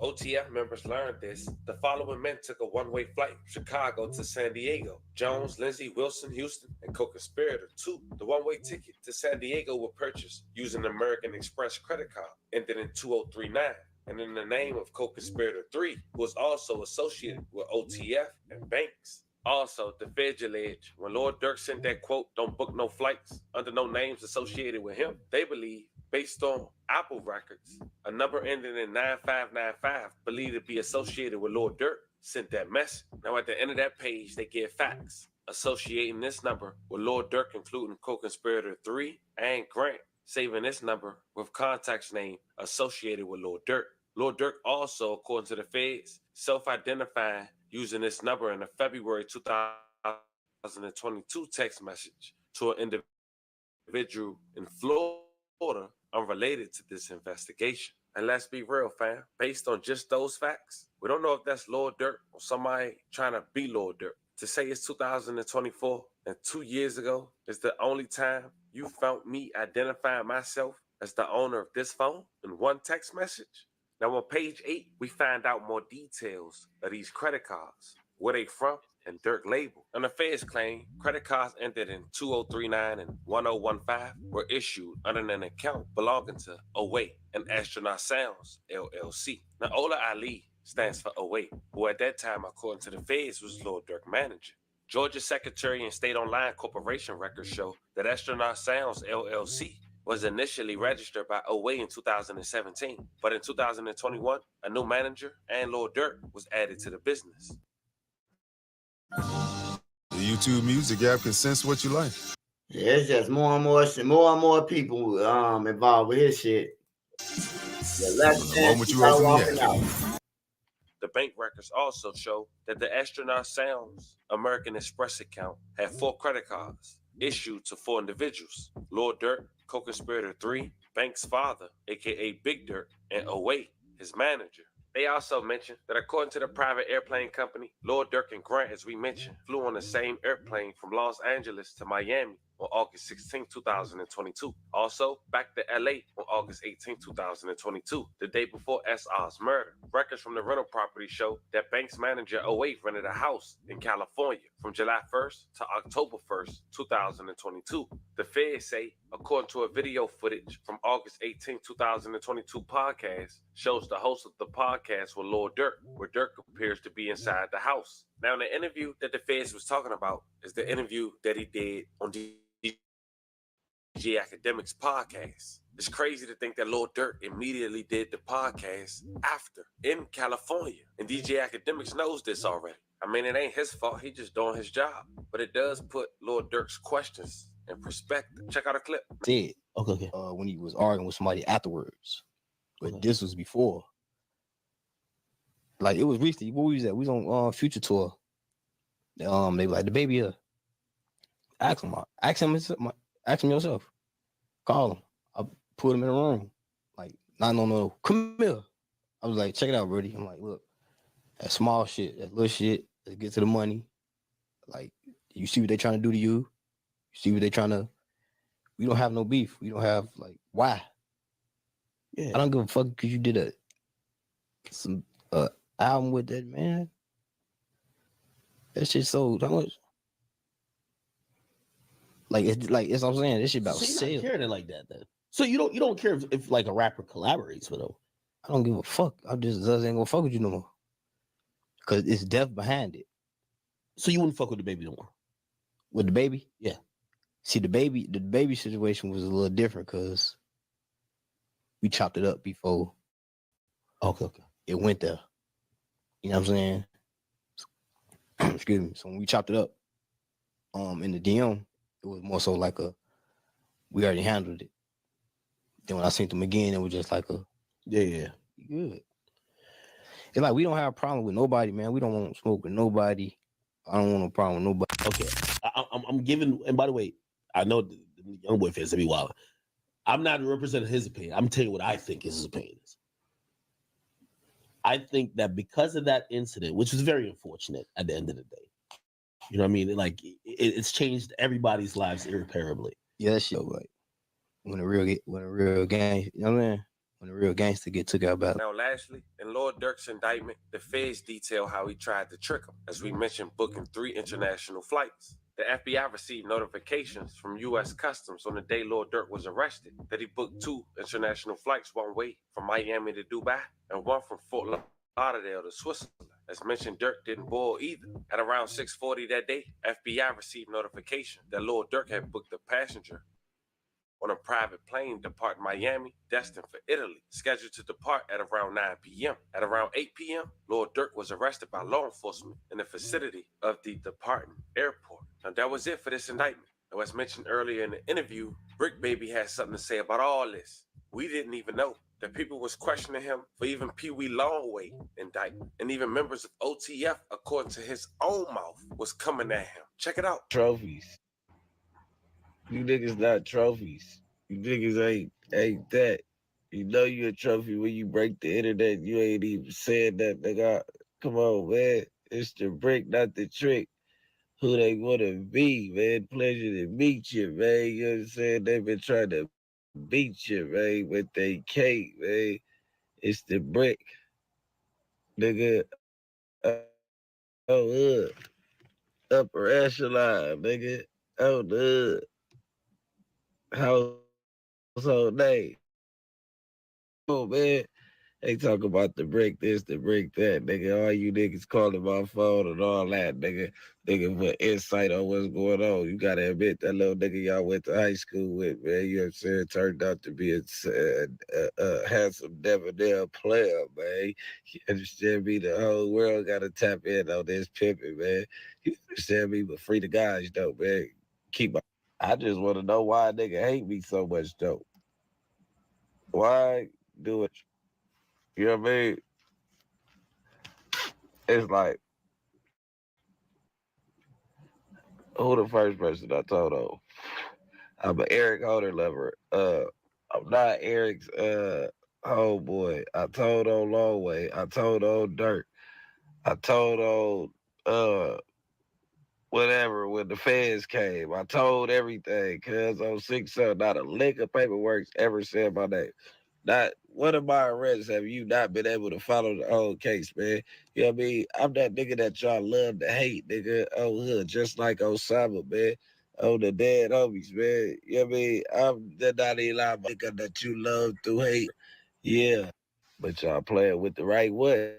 OTF members learned this, the following men took a one-way flight from Chicago to San Diego. Jones, Lindsay, Wilson, Houston, and co-conspirator 2. The one-way ticket to San Diego were purchased using an American Express credit card, ended in 2039. And in the name of co-conspirator 3, who was also associated with OTF and Banks. Also, the feds allege when Lil Durk sent that quote, don't book no flights under no names associated with him, they believe, based on Apple records, a number ending in 9595 believed to be associated with Lil Durk sent that message. Now, at the end of that page, they give facts associating this number with Lil Durk, including co-conspirator 3 and Grant, saving this number with contact's name associated with Lil Durk. Lil Durk also, according to the feds, self-identifying using this number in a February 2022 text message to an individual in Florida unrelated to this investigation. And let's be real, fam. Based on just those facts, we don't know if that's Lil Durk or somebody trying to be Lil Durk. To say it's 2024 and 2 years ago is the only time you found me identifying myself as the owner of this phone in one text message. Now, on page 8, we find out more details of these credit cards, where they from, and Durk label. And the feds claim credit cards ended in 2039 and 1015 were issued under an account belonging to 08 and Astronaut Sounds, LLC. Now, Ola Ali stands for 08, who at that time, according to the feds, was Lil Durk manager. Georgia Secretary and State Online Corporation records show that Astronaut Sounds, LLC, was initially registered by 08 in 2017, but in 2021, a new manager and Lil Durk was added to the business. The YouTube Music app can sense what you like. Yeah, it's just more and more people involved with his shit. The moment you open the app. The bank records also show that the Astronaut Sounds American Express account had 4 credit cards issued to 4 individuals: Lil Durk, co-conspirator 3, Bank's father, aka Big Durk, and 08, his manager. They also mentioned that according to the private airplane company, Lil Durk and Grant, as we mentioned, flew on the same airplane from Los Angeles to Miami on August 16, 2022. Also, back to LA on August 18, 2022, the day before SR's murder. Records from the rental property show that Banks manager 08 rented a house in California from July 1st to October 1st, 2022. The feds say, according to a video footage from August 18, 2022 podcast, shows the host of the podcast with Lil Durk, where Durk appears to be inside the house. Now, the interview that the feds was talking about is the interview that he did on DJ Academic's podcast. It's crazy to think that Lil Durk immediately did the podcast after in California. And DJ Academics knows this already. I mean, it ain't his fault. He just doing his job. But it does put Lil Durk's questions in perspective. Check out a clip. Said, when he was arguing with somebody afterwards. But this was before. Like, it was recently. Where we was at? We was on Future Tour. They were like, the baby here. Ask him yourself. Call him. I put him in a room. Like, no, come here. I was like, check it out, Brody. I'm like, look, that small shit, that little shit, let's get to the money. Like, you see what they trying to do to you? You see what they trying to, we don't have no beef. We don't have, like, why? Yeah. I don't give a fuck because you did some album with that, man. That shit sold how much? It's what I'm saying. This shit about so sales. You're not caring like that then. So you don't care if like a rapper collaborates with him. I don't give a fuck. I just ain't gonna fuck with you no more. Cause it's death behind it. So you wouldn't fuck with the baby no more. With the baby? Yeah. See, the baby situation was a little different because we chopped it up before. Okay. It went there. You know what I'm saying? Excuse me. So when we chopped it up, in the DM, it was more so like we already handled it. Then when I seen them again, it was just like yeah. Good. It's like we don't have a problem with nobody, man. We don't want to smoke with nobody. I don't want no problem with nobody. Okay. I'm giving, and by the way, I know the young boy fans to be wild. I'm not representing his opinion. I'm telling you what I think his opinion is. I think that because of that incident, which was very unfortunate at the end of the day, you know what I mean? Like it's changed everybody's lives irreparably. Yeah, that shit like when a real gang, you know what I mean? When a real gangster get took out by. Now, lastly, in Lil Durk's indictment, the feds detail how he tried to trick him, as we mentioned, booking 3 international flights. The FBI received notifications from U.S. Customs on the day Lil Durk was arrested that he booked 2 international flights one way from Miami to Dubai and one from Fort Lauderdale to Switzerland. As mentioned, Durk didn't board either. At around 6:40 that day, FBI received notification that Lil Durk had booked a passenger on a private plane departing Miami, destined for Italy, scheduled to depart at around 9 p.m. At around 8 p.m., Lil Durk was arrested by law enforcement in the vicinity of the departing airport. Now, that was it for this indictment. Now, as mentioned earlier in the interview, Brick Baby has something to say about all this. We didn't even know that people was questioning him for even Pee Wee Longway indictment. And even members of OTF, according to his own mouth, was coming at him. Check it out. Trophies. You niggas not trophies. You niggas ain't that. You know you a trophy when you break the internet. You ain't even saying that, nigga. Come on, man. It's the brick, not the trick. Who they want to be, man. Pleasure to meet you, man. You know what I'm saying? They've been trying to beat you, man, with they cake, man. It's the brick. Nigga. Upper echelon, nigga. Oh, the household name. Oh, man. They talk about the brick this, the brick that, nigga. All you niggas calling my phone and all that, nigga. Nigga with insight on what's going on. You gotta admit that little nigga y'all went to high school with, man. You know what I'm saying? Turned out to be a handsome, debonair player, man. You understand me? The whole world gotta tap in on this pimping, man. You understand me? But free the guys, though, man. I just want to know why a nigga hate me so much, though. Why do it? You know what I mean? It's like, who the first person I told on? I'm an Eric Holder lover. I'm not Eric's homeboy. I told on Longway. I told on Durk. I told on whatever, when the feds came. I told everything, cuz on 6-0, not a lick of paperwork ever said my name. Not one of my arrests have you not been able to follow the whole case, man. You know what I mean? I'm that nigga that y'all love to hate, nigga. Oh, hood, just like Osama, man. Oh, the dead homies, man. You know what I mean? I'm the Naughty Lama nigga that you love to hate. Yeah. But y'all playing with the right one.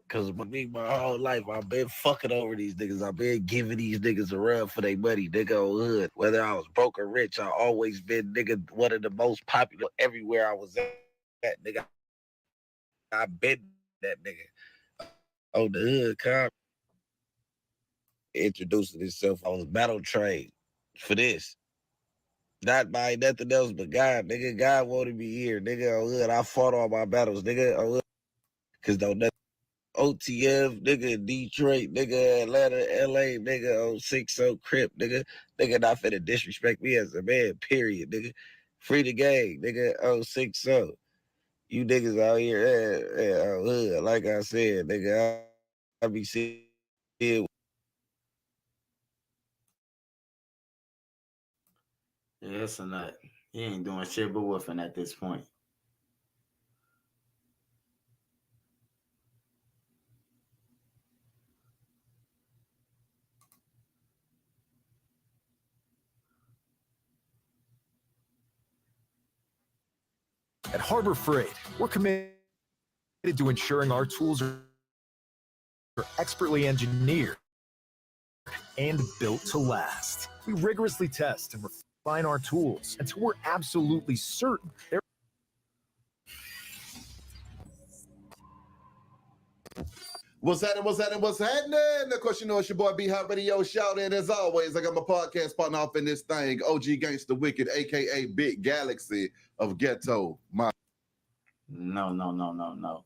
Cause my whole life, I've been fucking over these niggas. I've been giving these niggas a run for their money, nigga, on hood. Whether I was broke or rich, I always been, nigga, one of the most popular everywhere I was at, nigga. I been that nigga. On the hood, cop introducing himself. I was battle trained for this. Not by nothing else but God, nigga. God wanted me here, nigga. On hood, I fought all my battles, nigga. On hood. Cause don't nothing. OTF, nigga, Detroit, nigga, Atlanta, LA, nigga, on 6-0 Crip, nigga. Nigga not finna disrespect me as a man, period, nigga. Free the gang, nigga, on 6-0. You niggas out here, on hood, like I said, nigga, I be seeing. Yeah, it's a nut. He ain't doing shit but woofing at this point. At Harbor Freight, we're committed to ensuring our tools are expertly engineered and built to last. We rigorously test and refine our tools until we're absolutely certain they're What's happening? What's happening? What's happening? Of course, you know it's your boy B Hot Radio Shout. And as always, I got my podcast partner off in this thing, OG Gangsta Wicked, aka Big Galaxy of Ghetto. No.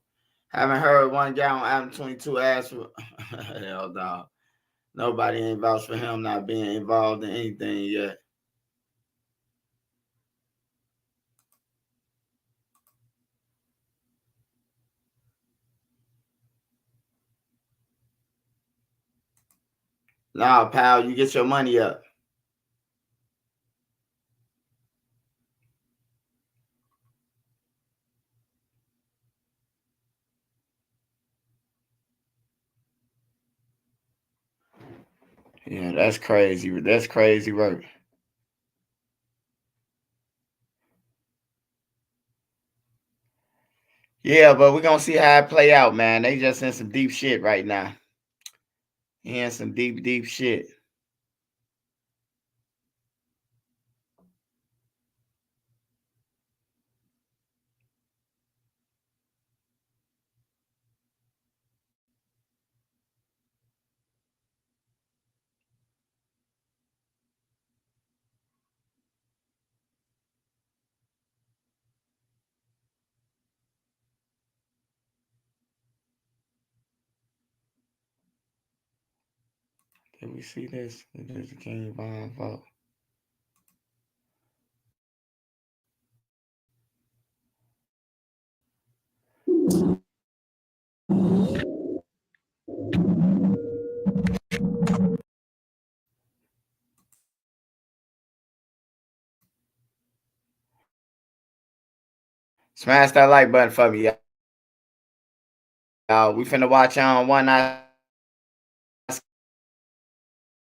Haven't heard one guy on Adam 22 ask for hell dog. Nobody ain't vouched for him not being involved in anything yet. Nah, pal, you get your money up. Yeah, that's crazy. That's crazy work. Yeah, but we're gonna see how it play out, man. They just in some deep shit right now. In some deep shit. Did we see this? This is the King Von vote. Smash that like button for me, y'all. We finna watch on One Eye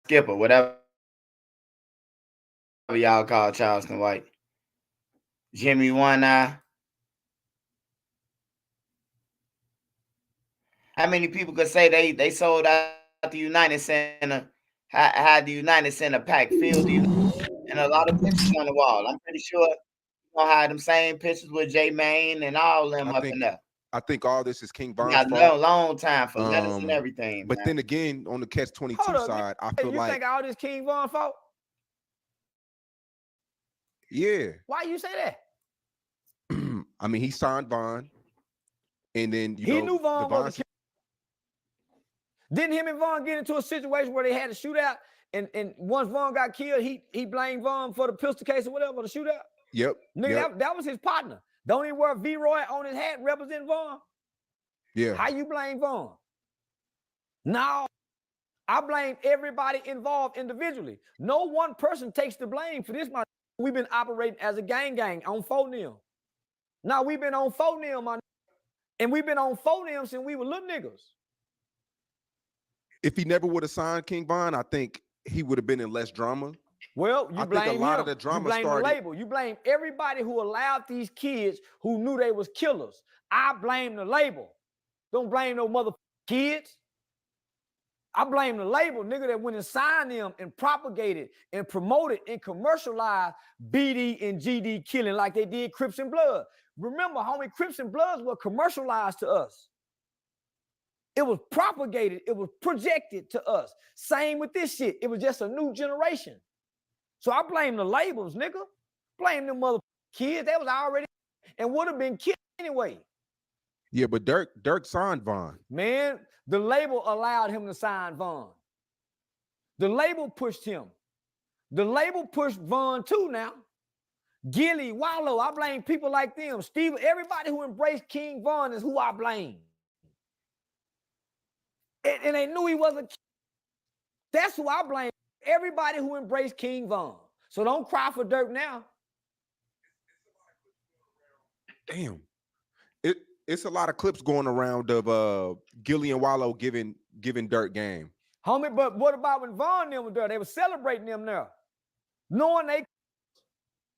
Skipper, whatever y'all call Charleston White. Jimmy One Eye. How many people could say they sold out the United Center? Had the United Center packed, filled the and a lot of pictures on the wall. I'm pretty sure you're gonna have them same pictures with J Mane and all them up in there. I think all this is King Von's Got fault. a long time for letters and everything. But man. then again, on the Catch 22 side, I feel you like think all this King Von fault? yeah. Why you say that? I mean, he signed Von, and then He knew Von was. Didn't him and Von get into a situation where they had a shootout, and once Von got killed, he blamed Von for the pistol case or whatever, the shootout? Yep. Nigga, yep. That was his partner. Don't he wear V-Roy on his hat representing Von? Yeah. How you blame Von? No. I blame everybody involved individually. No one person takes the blame for this. We've been operating as a gang on 4-nil. Now we've been on 4-nil, and we've been on 4-nil since we were little niggas. If he never would have signed King Von, I think he would have been in less drama. Well, you blame think a lot him. of the drama you blame started. the label. You blame everybody who allowed these kids who knew they was killers. I blame the label. Don't blame no motherfucking kids. I blame the label, nigga, that went and signed them and propagated and promoted and commercialized BD and GD killing like they did Crips and Blood. Remember, homie, Crips and Bloods were commercialized to us. It was propagated. It was projected to us. Same with this shit. It was just a new generation. So I blame the labels, nigga. Blame them mother kids. They was already and would have been killed anyway. Yeah, but Durk signed Von. Man, the label allowed him to sign Von. The label pushed him. The label pushed Von too now. Gilly, Wallow, I blame people like them. Steve, everybody who embraced King Von is who I blame. And they knew he wasn't. That's who I blame. Everybody who embraced King Von. So don't cry for Durk now. Damn. It's a lot of clips going around of Gilly and Wallow giving Durk game. Homie, but what about when Von and them were there? They were celebrating them there. Knowing they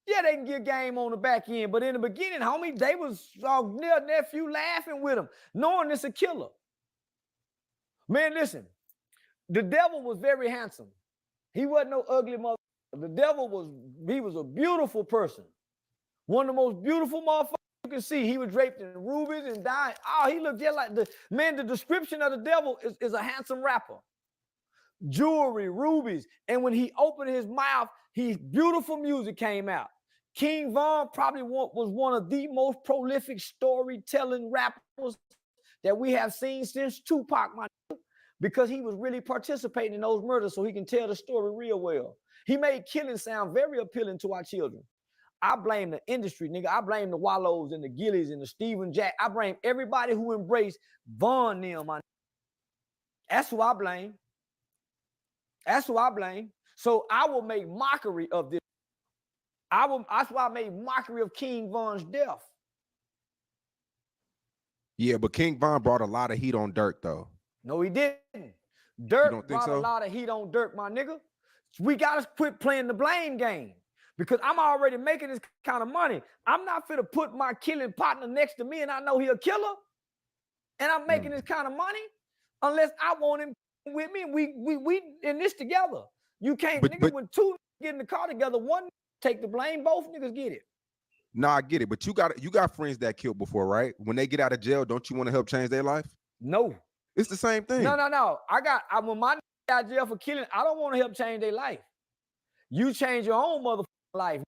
can get game on the back end. But in the beginning, homie, they was near nephew laughing with him, knowing it's a killer. Man, listen, the devil was very handsome. He wasn't no ugly mother. The devil was a beautiful person. One of the most beautiful motherfuckers you can see. He was draped in rubies and diamond. Oh, he looked just like the description of the devil is a handsome rapper. Jewelry, rubies. And when he opened his mouth, beautiful music came out. King Von probably was one of the most prolific storytelling rappers that we have seen since Tupac, because he was really participating in those murders so he can tell the story real well. He made killing sound very appealing to our children. I blame the industry, nigga. I blame the Wallows and the Gillies and the Steven Jack. I blame everybody who embraced Von them. That's who I blame. That's who I blame. So I will make mockery of this. That's why I made mockery of King Von's death. Yeah, but King Von brought a lot of heat on Durk, though. No, he didn't. Durk brought a lot of heat on Durk, my nigga. We got to quit playing the blame game because I'm already making this kind of money. I'm not finna put my killing partner next to me and I know he a killer and I'm making this kind of money unless I want him with me. We in this together. You can't, when two get in the car together, one take the blame, both niggas get it. Nah, I get it, but you got friends that killed before, right? When they get out of jail, don't you want to help change their life? No. It's the same thing. No. When my nigga out of jail for killing, I don't want to help change their life. You change your own motherfucking life.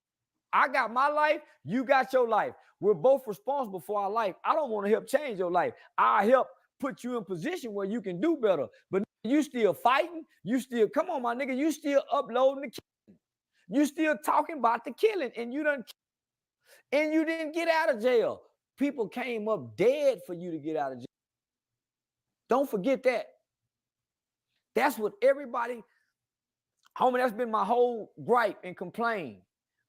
I got my life, you got your life. We're both responsible for our life. I don't want to help change your life. I help put you in position where you can do better. But you still fighting. You still, come on, my nigga, you still uploading the killing. You still talking about the killing and you didn't get out of jail. People came up dead for you to get out of jail. Don't forget that. That's what everybody, homie, that's been my whole gripe and complaint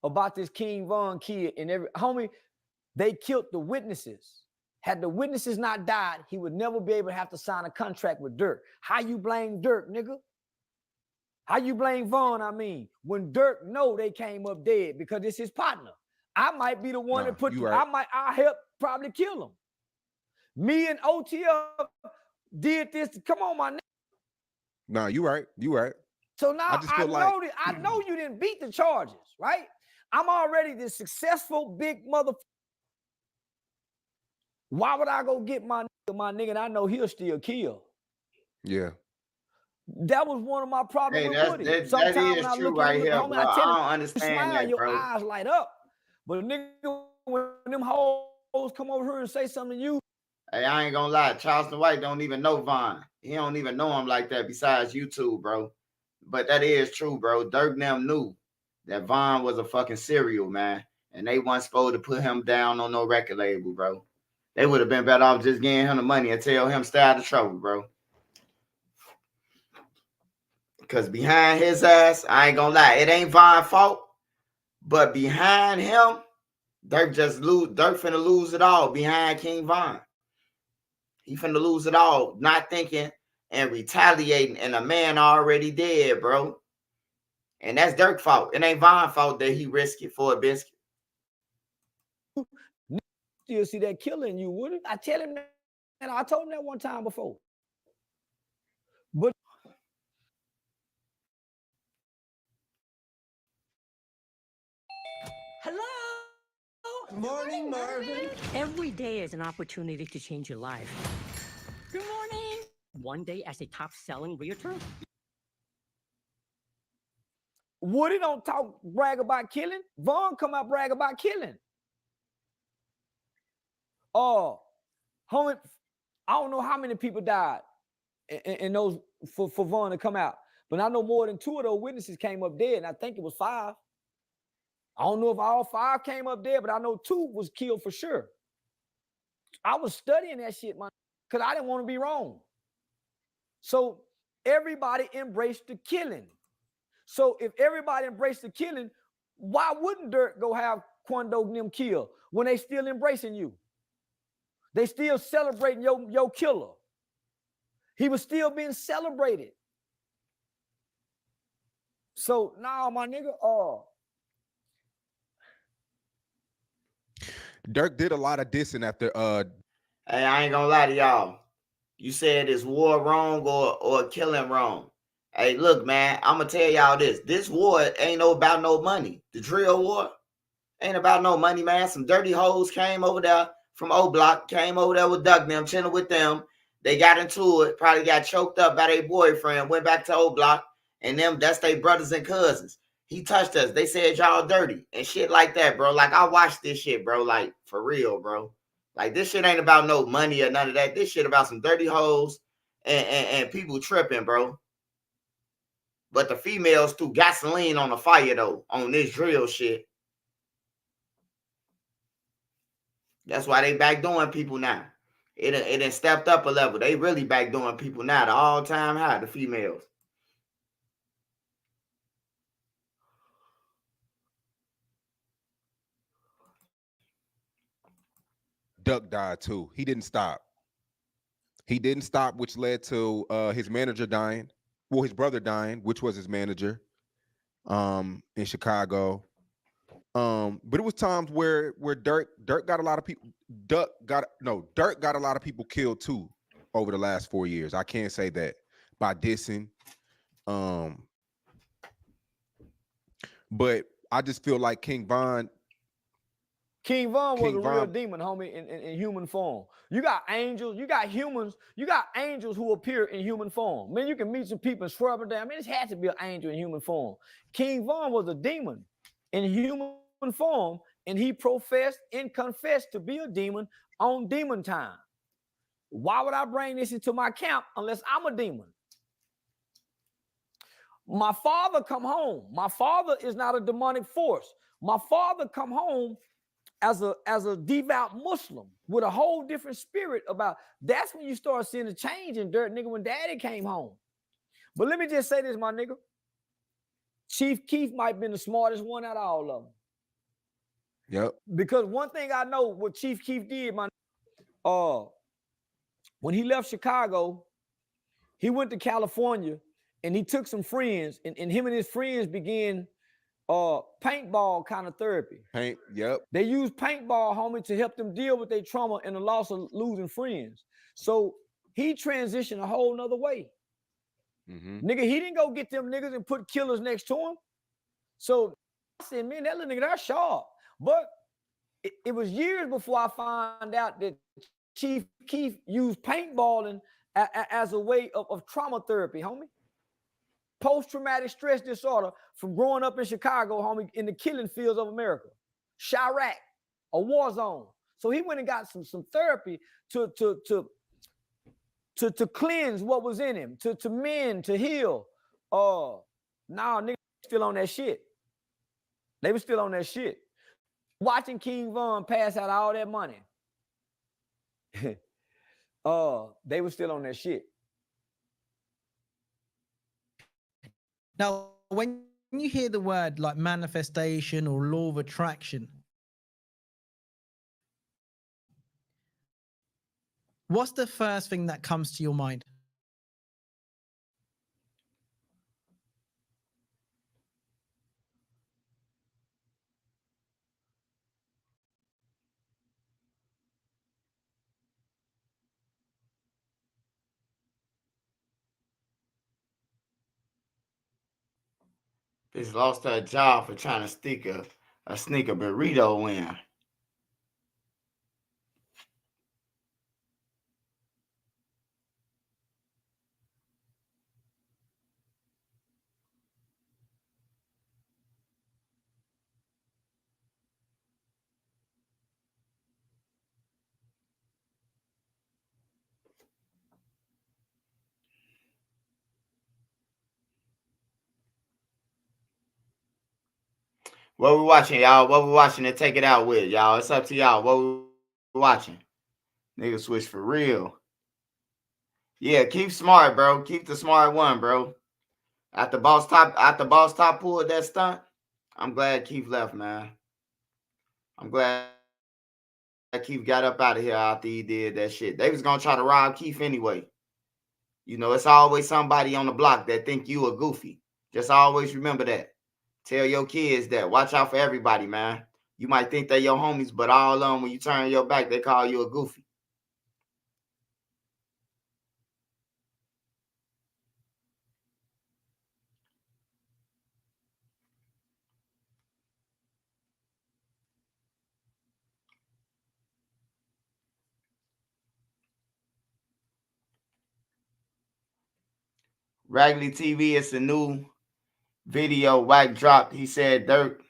about this King Von kid and homie, they killed the witnesses. Had the witnesses not died, he would never be able to have to sign a contract with Durk. How you blame Durk, nigga? How you blame Von, when Durk know they came up dead because it's his partner. I might be the one that put you, right. I help probably kill him. Me and OTF did this. Come on, my nigga. No, you right. So now I know you didn't beat the charges, right? I'm already the successful big motherfucker. Why would I go get my nigga, and I know he'll still kill? Yeah. That was one of my problems with Woody. Sometimes when I look at him, homie, I tell him, I don't understand that, your eyes light up. But nigga, when them hoes come over here and say something to you. Hey, I ain't gonna lie. Charleston White don't even know Von. He don't even know him like that besides YouTube, bro. But that is true, bro. Durk and them knew that Von was a fucking serial, man. And they weren't supposed to put him down on no record label, bro. They would have been better off just getting him the money and tell him stay out of trouble, bro. Cause behind his ass, I ain't gonna lie, it ain't Von's fault. But behind him, Durk finna lose it all behind King Von. He finna lose it all, not thinking and retaliating, and a man already dead, bro. And that's Durk's fault. It ain't Von's fault that he risked it for a biscuit. Still see that killer in you, wouldn't I? Tell him that, and I told him that one time before. But Hello? Morning, Marvin. Every day is an opportunity to change your life. Good morning. One day as a top-selling realtor. Woody don't brag about killing. Vaughn come out brag about killing. Oh, homie, I don't know how many people died in those for Vaughn to come out, but I know more than 2 of those witnesses came up dead, and I think it was 5. I don't know if all 5 came up dead, but I know 2 was killed for sure. I was studying that shit, man, because I didn't want to be wrong. So everybody embraced the killing. So if everybody embraced the killing, why wouldn't Durk go have Quando and them kill when they still embracing you? They still celebrating your killer. He was still being celebrated. So now, my nigga, Durk did a lot of dissing after Hey, I ain't gonna lie to y'all. You said is war wrong or killing wrong. Hey, look, man, I'm gonna tell y'all this. This war ain't about no money. The drill war ain't about no money, man. Some dirty hoes came over there from O Block, came over there with Duck them, chilling with them. They got into it, probably got choked up by their boyfriend, went back to O Block, and them, that's their brothers and cousins. He touched us. They said y'all dirty and shit like that, bro. Like, I watched this shit, bro. Like, for real, bro. Like, this shit ain't about no money or none of that. This shit about some dirty hoes and people tripping, bro. But the females threw gasoline on the fire, though, on this drill shit. That's why they back doing people now. It done stepped up a level. They really back doing people now. The all-time high, the females. Duck died too. He didn't stop. He didn't stop, which led to his manager dying. Well, his brother dying, which was his manager, in Chicago. But it was times where Durk got a lot of people. Durk got a lot of people killed too over the last 4 years. I can't say that by dissing. But I just feel like King Von was a real demon, homie, in human form. You got angels, you got humans, you got angels who appear in human form. Man, you can meet some people and swear up and down. Man, this had to be an angel in human form. King Von was a demon in human form, and he professed and confessed to be a demon on demon time. Why would I bring this into my camp unless I'm a demon? My father come home. My father is not a demonic force. My father come home as a devout Muslim with a whole different spirit about. That's when you start seeing a change in Durk, nigga, when daddy came home. But let me just say this, my nigga. Chief Keef might have been the smartest one out of all of them. Yep. Because one thing I know what Chief Keef did, when he left Chicago, he went to California and he took some friends, and him and his friends began paintball kind of therapy. Yep. They used paintball, homie, to help them deal with their trauma and the loss of losing friends. So he transitioned a whole nother way. Mm-hmm. Nigga, he didn't go get them niggas and put killers next to him. So I said, man, that little nigga, that's sharp. But it was years before I found out that Chief Keef used paintballing as a way of trauma therapy, homie. Post-traumatic stress disorder from growing up in Chicago, homie, in the killing fields of America. Chirac, a war zone. So he went and got some therapy to cleanse what was in him, to mend, to heal. Now niggas still on that shit. They were still on that shit. Watching King Von pass out all that money. They were still on that shit. Now, when you hear the word like manifestation or law of attraction, what's the first thing that comes to your mind? Bitch lost her job for trying to sneak a burrito in. What we watching, y'all? What we watching to take it out with, y'all? It's up to y'all. What we watching? Nigga switch for real. Yeah, keep smart, bro. Keep the smart one, bro. After boss top pulled that stunt, I'm glad Keith left, man. I'm glad Keith got up out of here after he did that shit. They was gonna try to rob Keith anyway. You know, it's always somebody on the block that think you a goofy. Just always remember that. Tell your kids that. Watch out for everybody, man. You might think they're your homies, but all of them, when you turn your back, they call you a goofy. Raggedy TV, it's a new video Wack dropped. He said Durk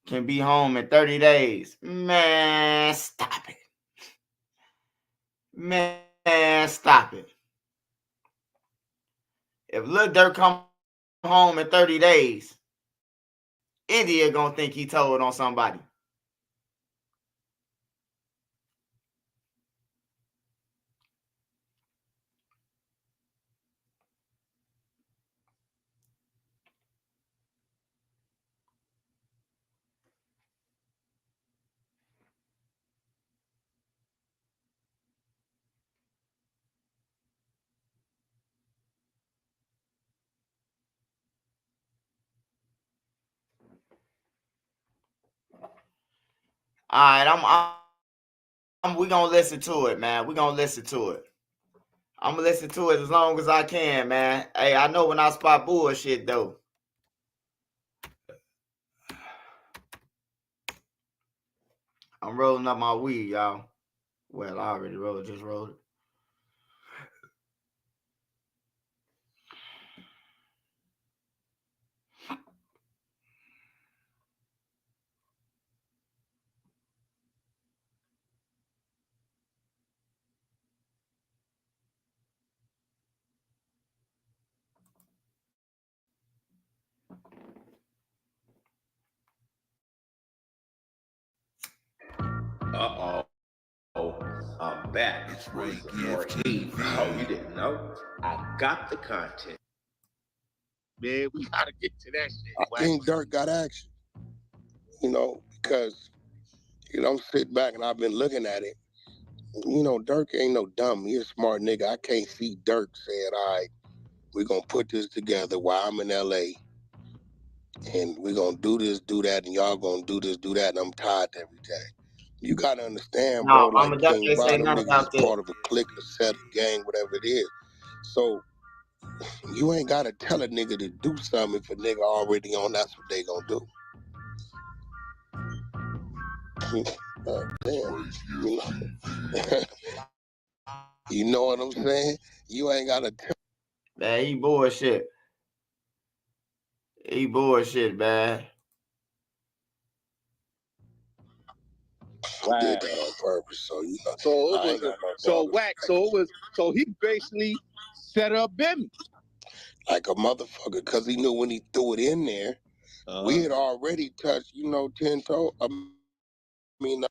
can be home in 30 days. Man, stop it. Man, stop it. If Lil Durk come home in 30 days, India gonna think he told on somebody. All right, we gonna listen to it, man. We gonna listen to it. I'm gonna listen to it as long as I can, man. Hey, I know when I spot bullshit though. I'm rolling up my weed, y'all. Well, I already just rolled it. Uh-oh. I'm back with some more heat. Oh, you didn't know? I got the content. Man, we gotta get to that shit. I think Durk got action, you know, because, you know, I'm sitting back and I've been looking at it. You know, Durk ain't no dumb. He a smart nigga. I can't see Durk saying, all right, we're going to put this together while I'm in L.A. and we're going to do this, do that, and y'all going to do this, do that, and I'm tired every day. You got to understand, bro, No, like King say Bottom nothing niggas about is this. part of a clique, a set, a gang, whatever it is. So you ain't got to tell a nigga to do something if a nigga already on that's what they going to do. Damn. You know what I'm saying? You ain't got to tell. Man, he bullshit. He bullshit, man. I did that on purpose, so you know. So it was so he basically set up Bimmy. Like a motherfucker, because he knew when he threw it in there, we had already touched, you know, 10 toes. Man,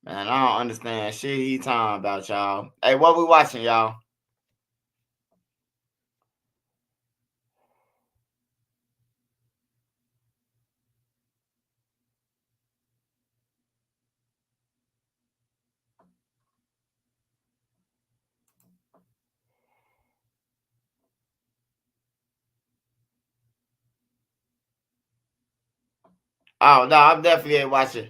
I don't understand shit he talking about, y'all. Hey, what we watching, y'all? Oh no, I'm definitely ain't watching.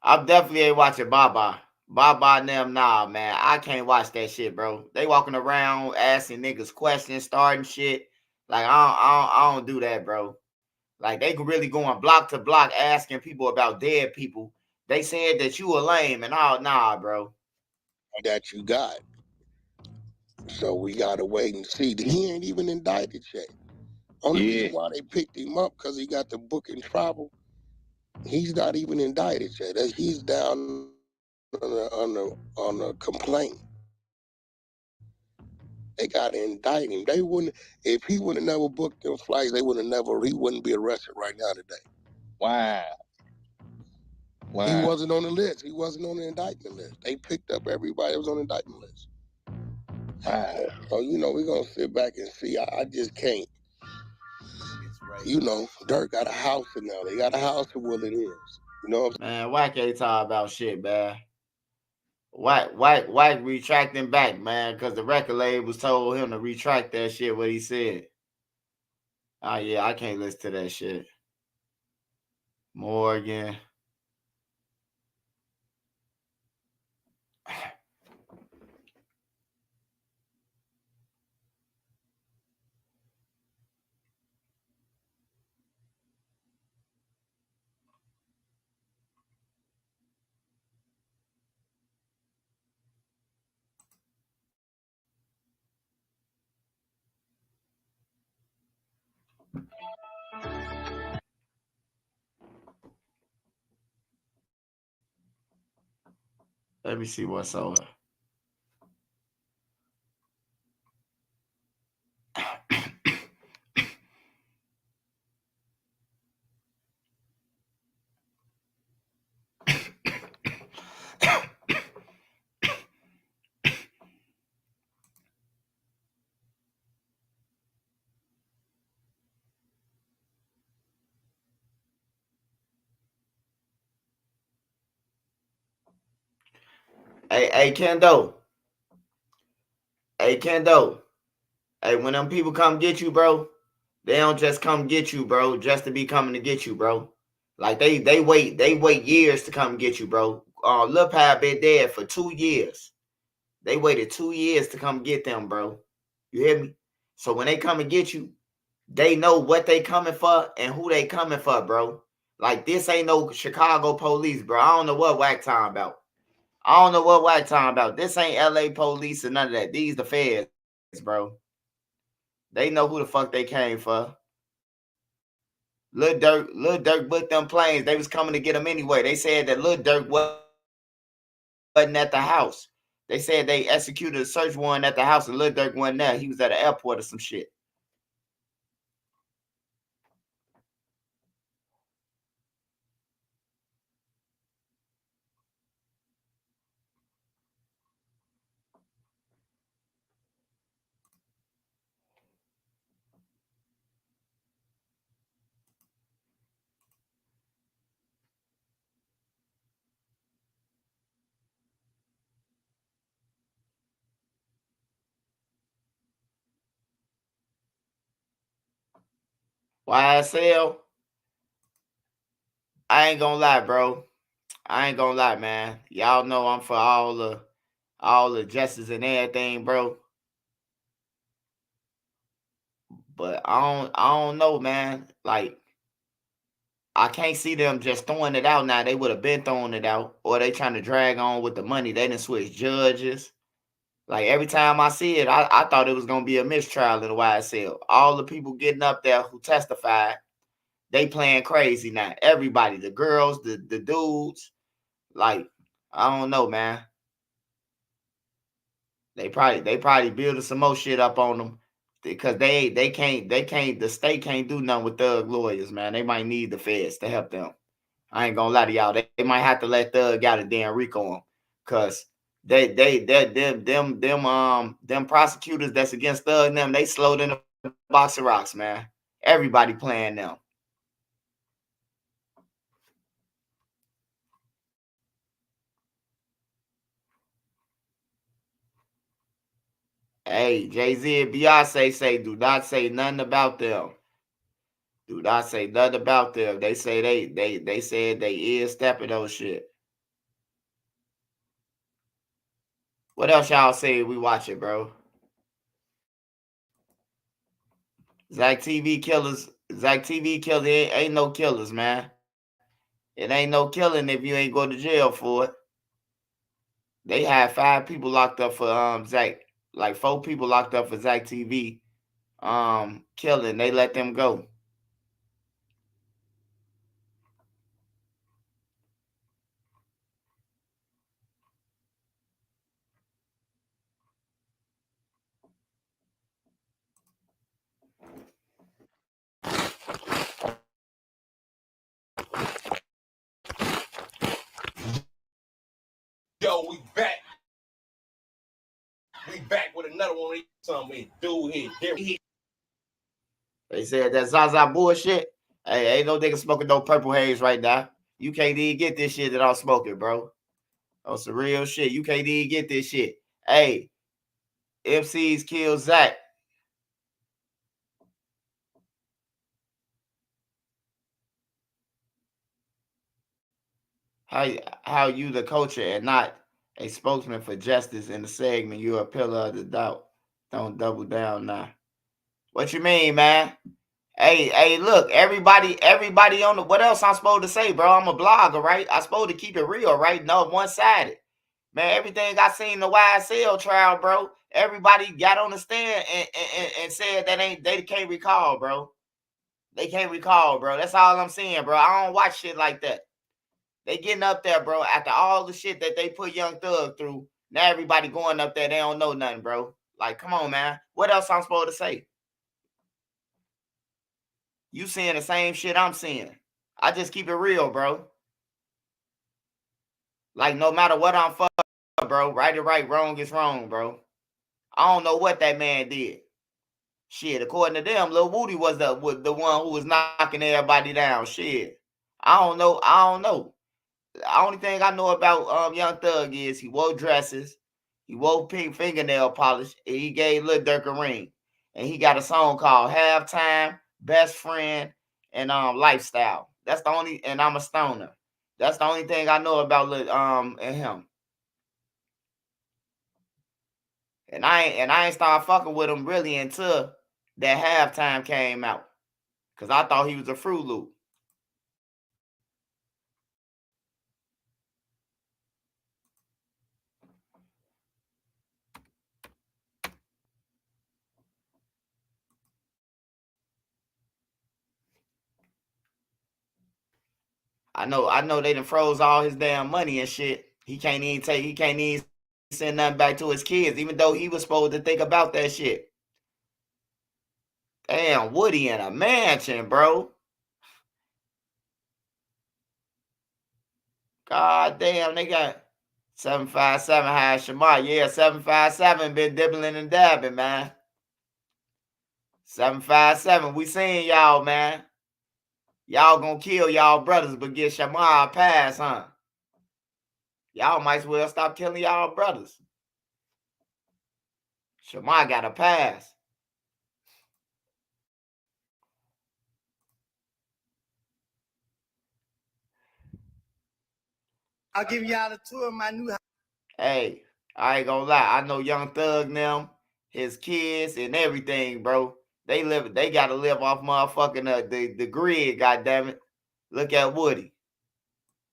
I'm definitely ain't watching Baba. Baba and them, nah, man. I can't watch that shit, bro. They walking around asking niggas questions, starting shit. Like I don't do that, bro. Like they really going block to block asking people about dead people. They said that you a lame and all, nah, bro. That you got. So we gotta wait and see. He ain't even indicted yet. Only reason why they picked him up because he got the book and travel. He's not even indicted yet. He's down on a complaint. They gotta indict him. They wouldn't if he would have never booked them flights, he wouldn't be arrested right now today. Wow. He wasn't on the list. He wasn't on the indictment list. They picked up everybody that was on the indictment list. So, we're going to sit back and see. I just can't. Durk got a house in now. They got a house in Woodland Hills. Man, why can't talk about shit, man? Why retracting back, man? Because the record labels told him to retract that shit, what he said. Oh, yeah, I can't listen to that shit. Morgan. Let me see what's on. Hey, Kendo. Hey, Kendo. Hey, when them people come get you, bro, they don't just come get you, bro, just to be coming to get you, bro. Like they wait years to come get you, bro. Lil Pab been dead for 2 years. They waited 2 years to come get them, bro. You hear me? So when they come and get you, they know what they coming for and who they coming for, bro. Like this ain't no Chicago police, bro. I don't know what Whack time about. I don't know what Whack time about. This ain't LA police or none of that. These the feds, bro. They know who the fuck they came for. Lil Durk booked them planes. They was coming to get him anyway. They said that Lil Durk wasn't at the house. They said they executed a search warrant at the house and Lil Durk wasn't there. He was at the airport or some shit. YSL, I ain't gonna lie, bro. I ain't gonna lie, man. Y'all know I'm for all the justice and everything, bro. But I don't know, man. Like I can't see them just throwing it out now. They would have been throwing it out, or they trying to drag on with the money. They didn't switch judges. Like every time I see it, I thought it was gonna be a mistrial in the YSL. All the people getting up there who testified, they playing crazy now. Everybody, the girls, the dudes, like I don't know, man. They probably building some more shit up on them because they can't the state can't do nothing with thug lawyers, man. They might need the feds to help them. I ain't gonna lie to y'all. They might have to let Thug out of Dan Rico on, cause them prosecutors that's against Thug and them, they slowed in the box of rocks, man. Everybody playing them. Hey, Jay-Z and Beyonce say do not say nothing about them. Do not say nothing about them. They say they said they is stepping on shit. What else y'all say we watch it, bro? Zach TV killers. Zach TV killers. Ain't no killers, man. It ain't no killing if you ain't go to jail for it. They had 5 people locked up for Zach. Like 4 people locked up for Zach TV killing. They let them go. Yo, we back. We back with another one. Something we do here. They said that Zaza bullshit. Hey, ain't no nigga smoking no purple haze right now. You can't even get this shit that I'm smoking, bro. On some real shit. You can't even get this shit. Hey, MCs kill Zach. How you the culture and not a spokesman for justice in the segment? You're a pillar of the doubt. Don't double down now. What you mean, man? Hey, look, everybody on the, what else I'm supposed to say, bro? I'm a blogger, right? I'm supposed to keep it real, right? No, one-sided. Man, everything I seen in the YSL trial, bro, everybody got on the stand and said that they can't recall, bro. They can't recall, bro. That's all I'm saying, bro. I don't watch shit like that. They getting up there, bro, after all the shit that they put Young Thug through. Now everybody going up there, they don't know nothing, bro. Like, come on, man. What else I'm supposed to say? You seeing the same shit I'm seeing. I just keep it real, bro. Like, no matter what I'm fucking, bro, right is right, wrong is wrong, bro. I don't know what that man did. Shit, according to them, Lil Woody was the one who was knocking everybody down. Shit. I don't know. The only thing I know about Young Thug is he wore dresses, he wore pink fingernail polish, and he gave Lil Durk a ring. And he got a song called Halftime, Best Friend, and Lifestyle. That's the only, and I'm a stoner. That's the only thing I know about and him. And I ain't started fucking with him really until that Halftime came out. Cause I thought he was a Fruit Loop. I know they done froze all his damn money and shit. He can't even send nothing back to his kids, even though he was supposed to think about that shit. Damn, Woody in a mansion, bro. God damn, they got 757 high Shamar. Yeah, 757 been dibbling and dabbing, man. 757, we seeing y'all, man. Y'all gonna kill y'all brothers, but get Shamar a pass, huh? Y'all might as well stop killing y'all brothers. Shamar got a pass. I'll give y'all a tour of my new house. Hey, I ain't gonna lie. I know Young Thug now, his kids and everything, bro. They gotta live off motherfucking the grid, goddammit. Look at Woody.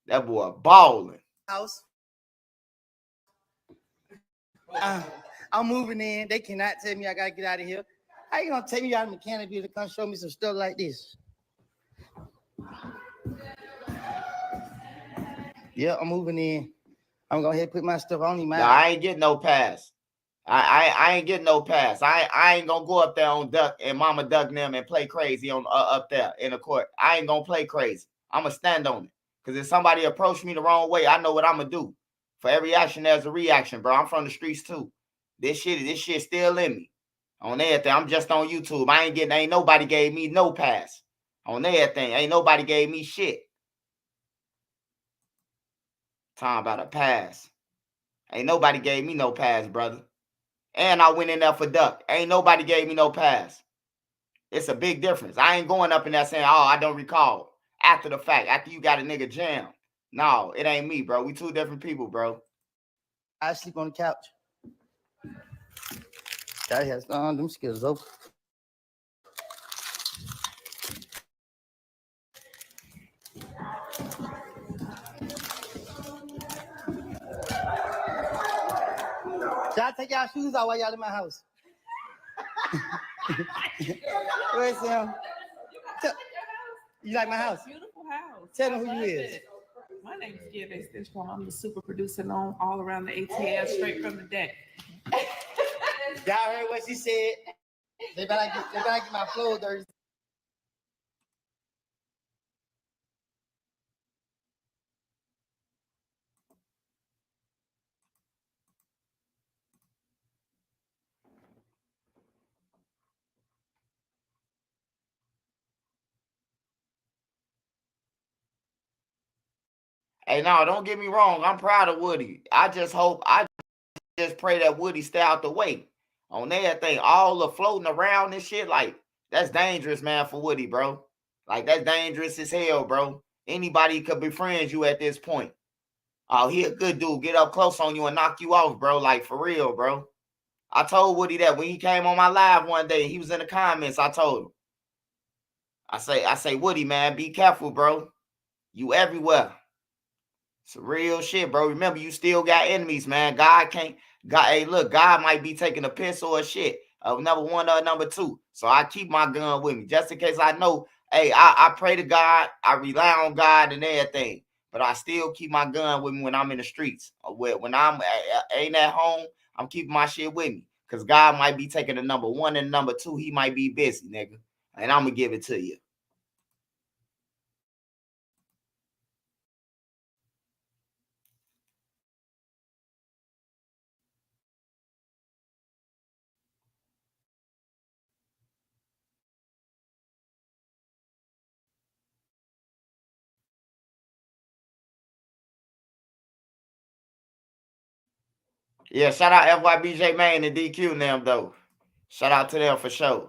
That boy balling. House. I'm moving in. They cannot tell me I gotta get out of here. How you gonna take me out of the canopy to come show me some stuff like this? Yeah, I'm moving in. I'm gonna go ahead and put my stuff on him. No, I ain't getting no pass. I ain't getting no pass. I ain't gonna go up there on Duck and Mama Duck and them and play crazy on up there in the court. I ain't gonna play crazy. I'm gonna stand on it. Cause if somebody approach me the wrong way, I know what I'm gonna do. For every action, there's a reaction, bro. I'm from the streets too. This shit still in me. On everything. I'm just on YouTube. Ain't nobody gave me no pass. On everything. Ain't nobody gave me shit. Talking about a pass. Ain't nobody gave me no pass, brother. And I went in there for Duck. Ain't nobody gave me no pass. It's a big difference. I ain't going up in there saying, oh, I don't recall. After the fact, after you got a nigga jammed. No, it ain't me, bro. We two different people, bro. I sleep on the couch. Daddy has them skills open. Y'all take y'all shoes out while y'all in my house. Where's Sam? You like my house? Beautiful house. Tell them who you is. My name is Gabby Stitchform. I'm the super producer known all around the ATL, straight from the deck. Y'all heard what she said. They better get my flow dirty. Hey, no, don't get me wrong. I'm proud of Woody. I just pray that Woody stay out the way. On everything, all the floating around and shit, like, that's dangerous, man, for Woody, bro. Like, that's dangerous as hell, bro. Anybody could befriend you at this point. Oh, he a good dude. Get up close on you and knock you off, bro. Like, for real, bro. I told Woody that when he came on my live one day, he was in the comments. I told him. I say, Woody, man, be careful, bro. You everywhere. It's real shit, bro. Remember, you still got enemies, man. Hey, look, God might be taking a piss or a shit of number one or number two. So I keep my gun with me just in case I know. Hey, I pray to God. I rely on God and everything. But I still keep my gun with me when I'm in the streets. When I'm ain't at home, I'm keeping my shit with me. Because God might be taking the number one and number two. He might be busy, nigga. And I'm going to give it to you. Yeah, shout out FYBJ Main and DQ and them, though. Shout out to them for sure.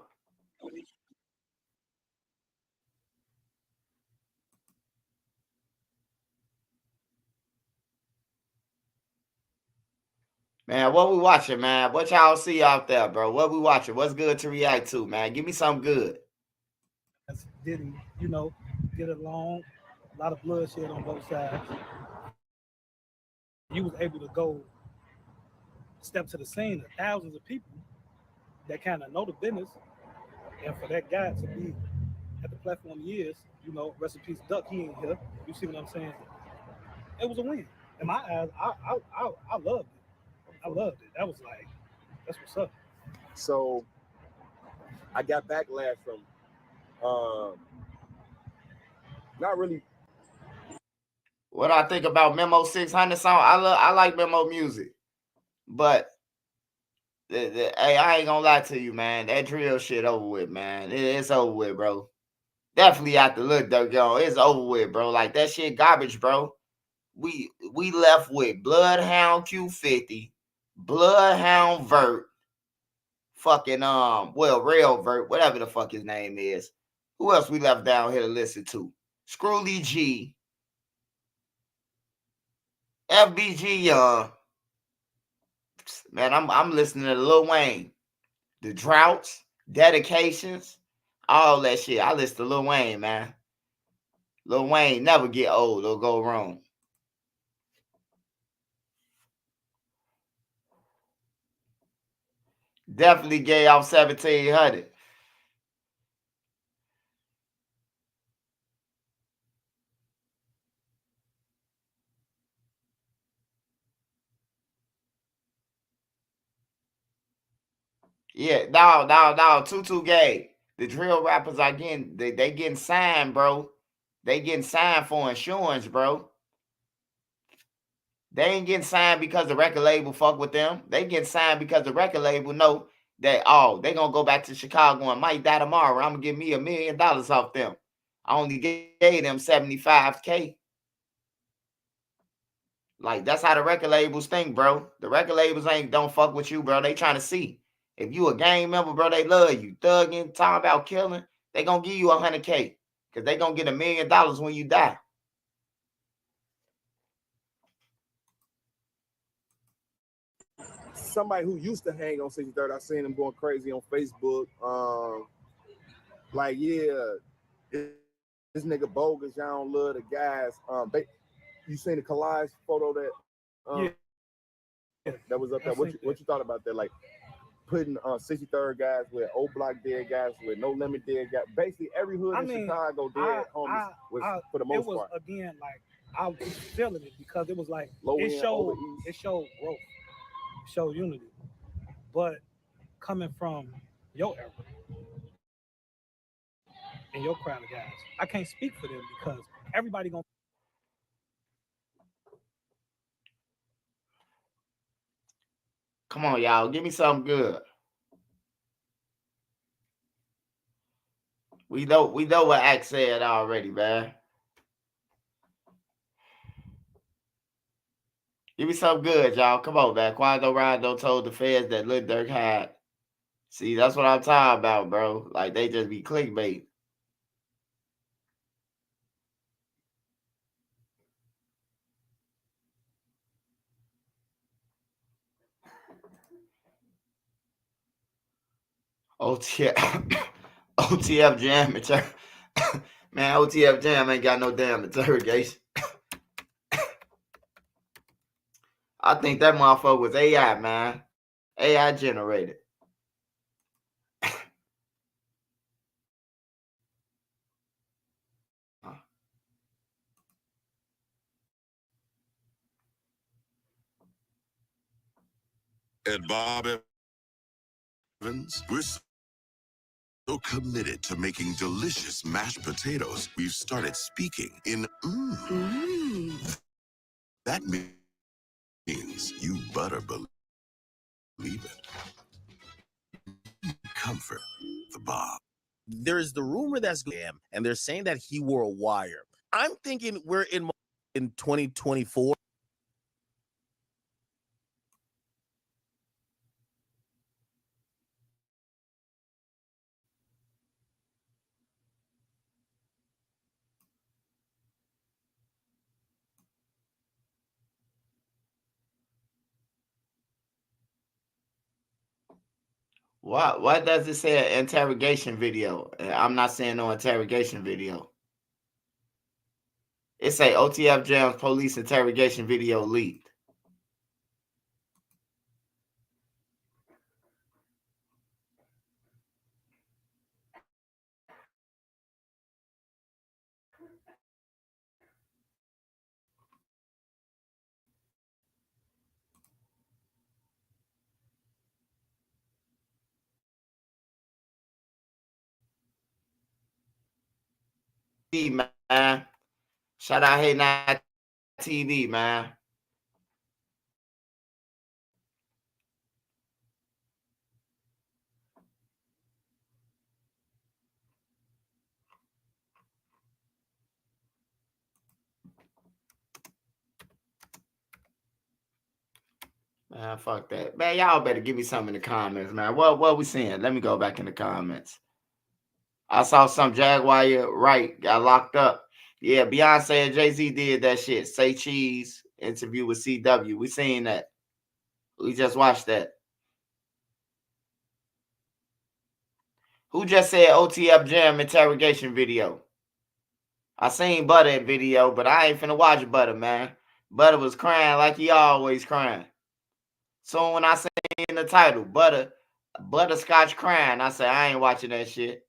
Man, what we watching, man? What y'all see out there, bro? What we watching? What's good to react to, man? Give me something good. Didn't, get along. A lot of bloodshed on both sides. You was able to go step to the scene of thousands of people that kind of know the business. And for that guy to be at the platform he is, rest in peace, Duck, he ain't here. You see what I'm saying? It was a win. In my eyes, I loved it. I loved it. That was like, that's what's up. So I got backlash from not really. What I think about Memo 600 song, I like Memo music. But hey, I ain't gonna lie to you, man. That drill shit over with, man. It's over with, bro. Definitely after Lil Durk, yo. It's over with, bro. Like, that shit garbage, bro. We left with Bloodhound Q50, Bloodhound Vert, fucking Rail Vert, whatever the fuck his name is. Who else we left down here to listen to? Screwly G, FBG Young. Man, I'm listening to Lil Wayne. The Droughts, Dedications, all that shit. I listen to Lil Wayne, man. Lil Wayne never get old or go wrong. Definitely gave off 1700. Yeah, no. 2 gay. The drill rappers are getting they getting signed, bro. They getting signed for insurance, bro. They ain't getting signed because the record label fuck with them. They getting signed because the record label know that, they gonna go back to Chicago and might die tomorrow. I'm gonna give me $1 million off them. I only gave them $75K. Like, that's how the record labels think, bro. The record labels don't fuck with you, bro. They trying to see. If you a gang member, bro, they love you. Thugging, talking about killing, they gonna give you $100K because they gonna get $1 million when you die. Somebody who used to hang on 63rd, I seen him going crazy on Facebook. Like, yeah, this nigga bogus. Y'all don't love the guys. You seen the collage photo that that was up there? What you thought about that? Like putting 63rd guys with old block dead guys with no limit dead guys. Basically, every hood in Chicago dead homies was for the most part. Again, like I was feeling it because it was like Low it end, showed over east. it showed growth, it showed unity. But coming from your era and your crowd of guys, I can't speak for them because everybody gonna. Come on, y'all, give me something good. We know what Axe said already, man. Give me something good, y'all. Come on, man. Quando Rondo told the feds that Lil Durk had. See, that's what I'm talking about, bro. Like, they just be clickbait. OTF Jam. Man, OTF Jam ain't got no damn interrogation. I think that motherfucker was AI, man. AI generated. At Bob Evans, we're so committed to making delicious mashed potatoes, we've started speaking in That means you better believe it. Comfort the Bob. There's the rumor that's and they're saying that he wore a wire. I'm thinking we're in 2024. Why does it say an interrogation video? I'm not saying no interrogation video. It say OTF Jams police interrogation video leaked. Man. Shout out Hey Night TV, man. Man, fuck that. Man, y'all better give me something in the comments, man. What we seeing? Let me go back in the comments. I saw some Jaguar right got locked up. Yeah, Beyonce and Jay-Z did that shit. Say Cheese interview with CW. We seen that. We just watched that. Who just said OTF Jam interrogation video? I seen Butter video, but I ain't finna watch Butter, man. Butter was crying like he always crying. So when I seen the title, Butterscotch crying, I said, I ain't watching that shit.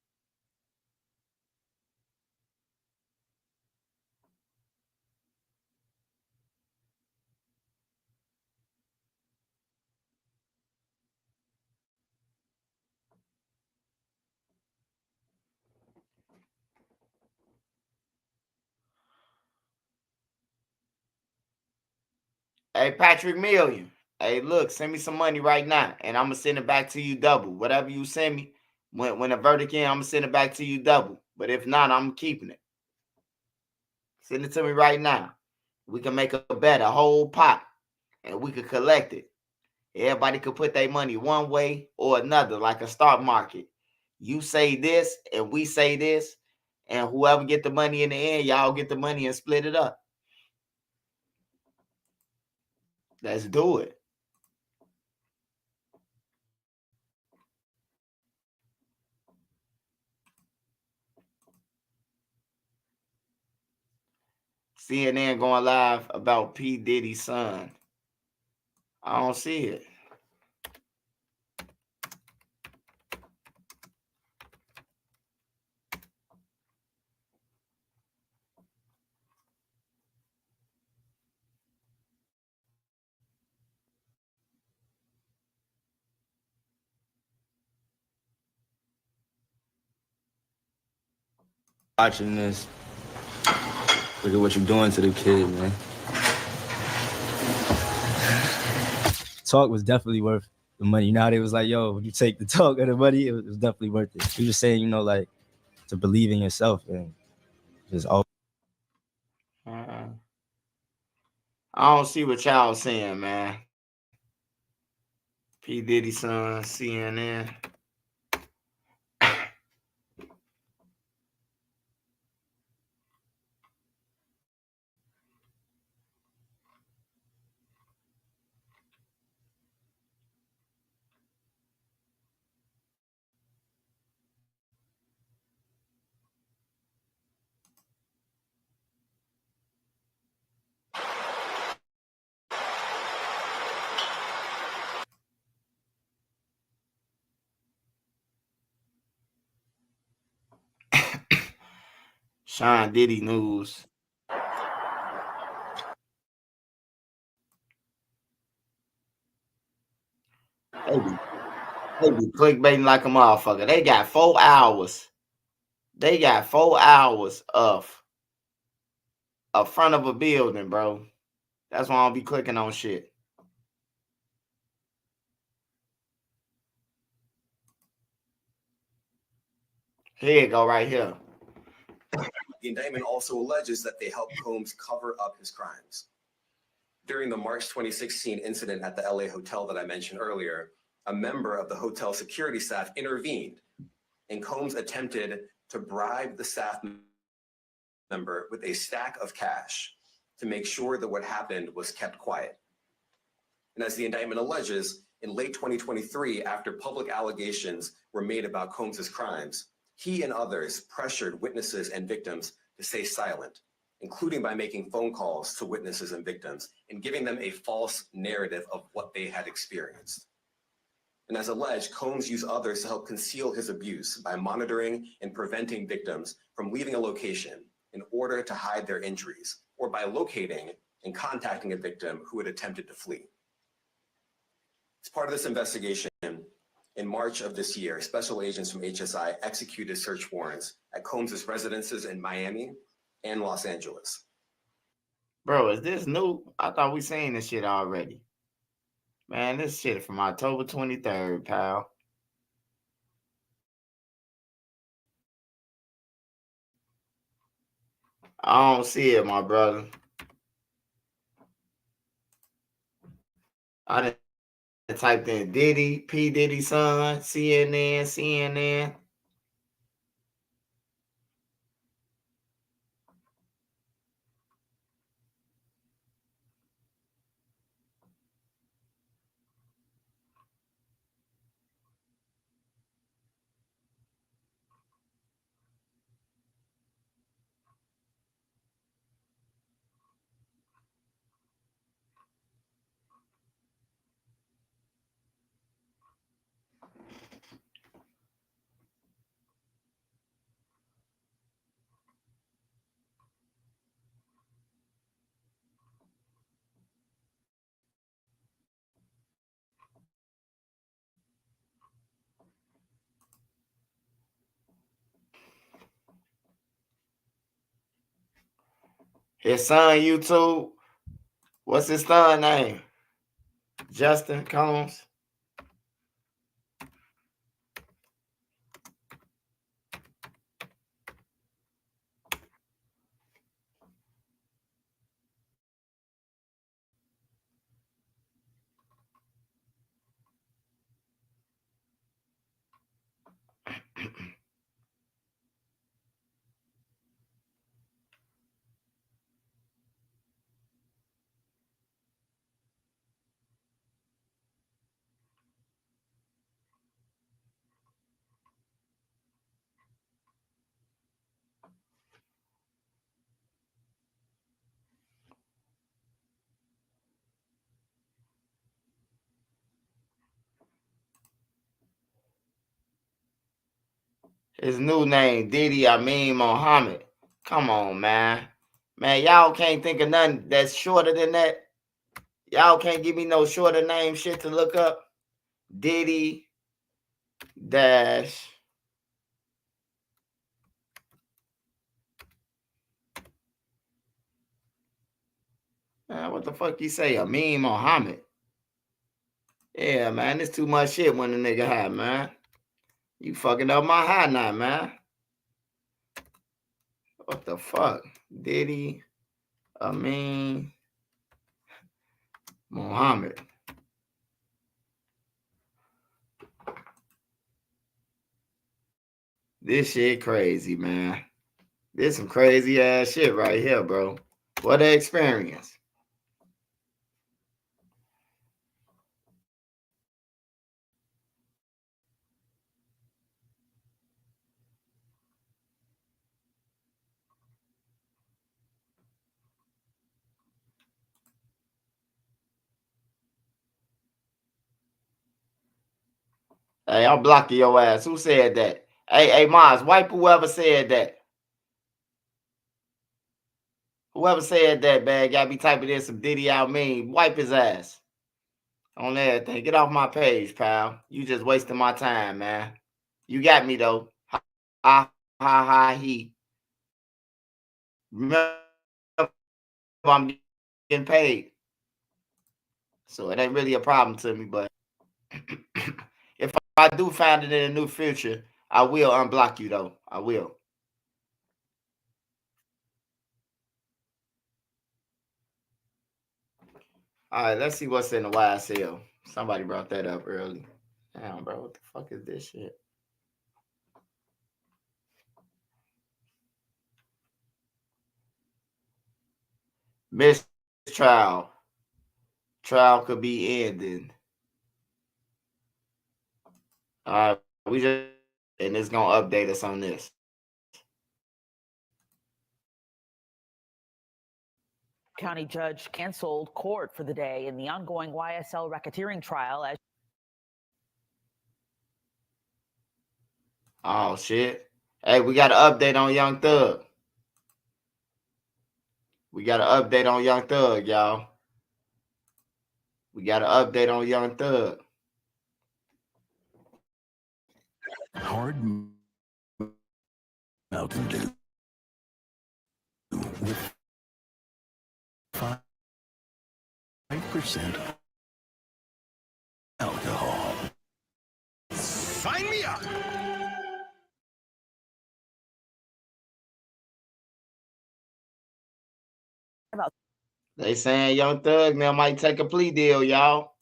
Hey, Patrick Million. Hey, look, send me some money right now, and I'm gonna send it back to you double. Whatever you send me, when the verdict in, I'm gonna send it back to you double. But if not, I'm keeping it. Send it to me right now. We can make a bet, a whole pot, and we can collect it. Everybody could put their money one way or another, like a stock market. You say this and we say this, and whoever get the money in the end, y'all get the money and split it up. Let's do it. CNN going live about P. Diddy's son. I don't see it. Watching this, look at what you're doing to the kid, man. Talk was definitely worth the money. You know how they was like, yo, when you take the talk of the money, it was definitely worth it. He was saying, you know, like, to believe in yourself and just all. I don't see what y'all saying, man. P. Diddy's son, CNN. Sean Diddy news. They be clickbaiting like a motherfucker. They got 4 hours. They got 4 hours of a front of a building, bro. That's why I don't be clicking on shit. Here you go, right here. The indictment also alleges that they helped Combs cover up his crimes. During the March 2016 incident at the LA hotel that I mentioned earlier, a member of the hotel security staff intervened, and Combs attempted to bribe the staff member with a stack of cash to make sure that what happened was kept quiet. And as the indictment alleges, in late 2023, after public allegations were made about Combs's crimes, he and others pressured witnesses and victims to stay silent, including by making phone calls to witnesses and victims and giving them a false narrative of what they had experienced. And as alleged, Combs used others to help conceal his abuse by monitoring and preventing victims from leaving a location in order to hide their injuries, or by locating and contacting a victim who had attempted to flee. As part of this investigation, in March of this year, special agents from HSI executed search warrants at Combs' residences in Miami and Los Angeles. Bro, is this new? I thought we seen this shit already. Man, this shit from October 23rd, pal. I don't see it, my brother. I done typed in Diddy, P. Diddy's son, CNN. His son, YouTube. What's his son name? Justin Combs. His new name, Diddy Amin Mohammed. Come on, man. Man, y'all can't think of nothing that's shorter than that. Y'all can't give me no shorter name shit to look up. Diddy dash man, what the fuck you say? Amin Mohammed. Yeah, man, it's too much shit when the nigga high, man. You fucking up my high now, man. What the fuck? Diddy Amin Mohammed. This shit crazy, man. This some crazy ass shit right here, bro. What an experience. Hey, I'm blocking your ass. Who said that? Hey, Maz, wipe whoever said that. Whoever said that, man, got me typing in some Diddy out mean. Wipe his ass on everything. Get off my page, pal. You just wasting my time, man. You got me, though. He. Remember, I'm getting paid. So it ain't really a problem to me, but if I do find it in the new future, I will unblock you, though. I will. All right, let's see what's in the YSL. Somebody brought that up early. Damn, bro, what the fuck is this shit? Mistrial. Trial could be ended. All right, we just, and it's gonna update us on this. County judge canceled court for the day in the ongoing YSL racketeering trial as Oh shit. Hey, we got an update on Young Thug. We got an update on Young Thug, y'all. We got an update on Young Thug. Hard Mountain Dew with 5% alcohol. Sign me up. They saying Young Thug now might take a plea deal, y'all.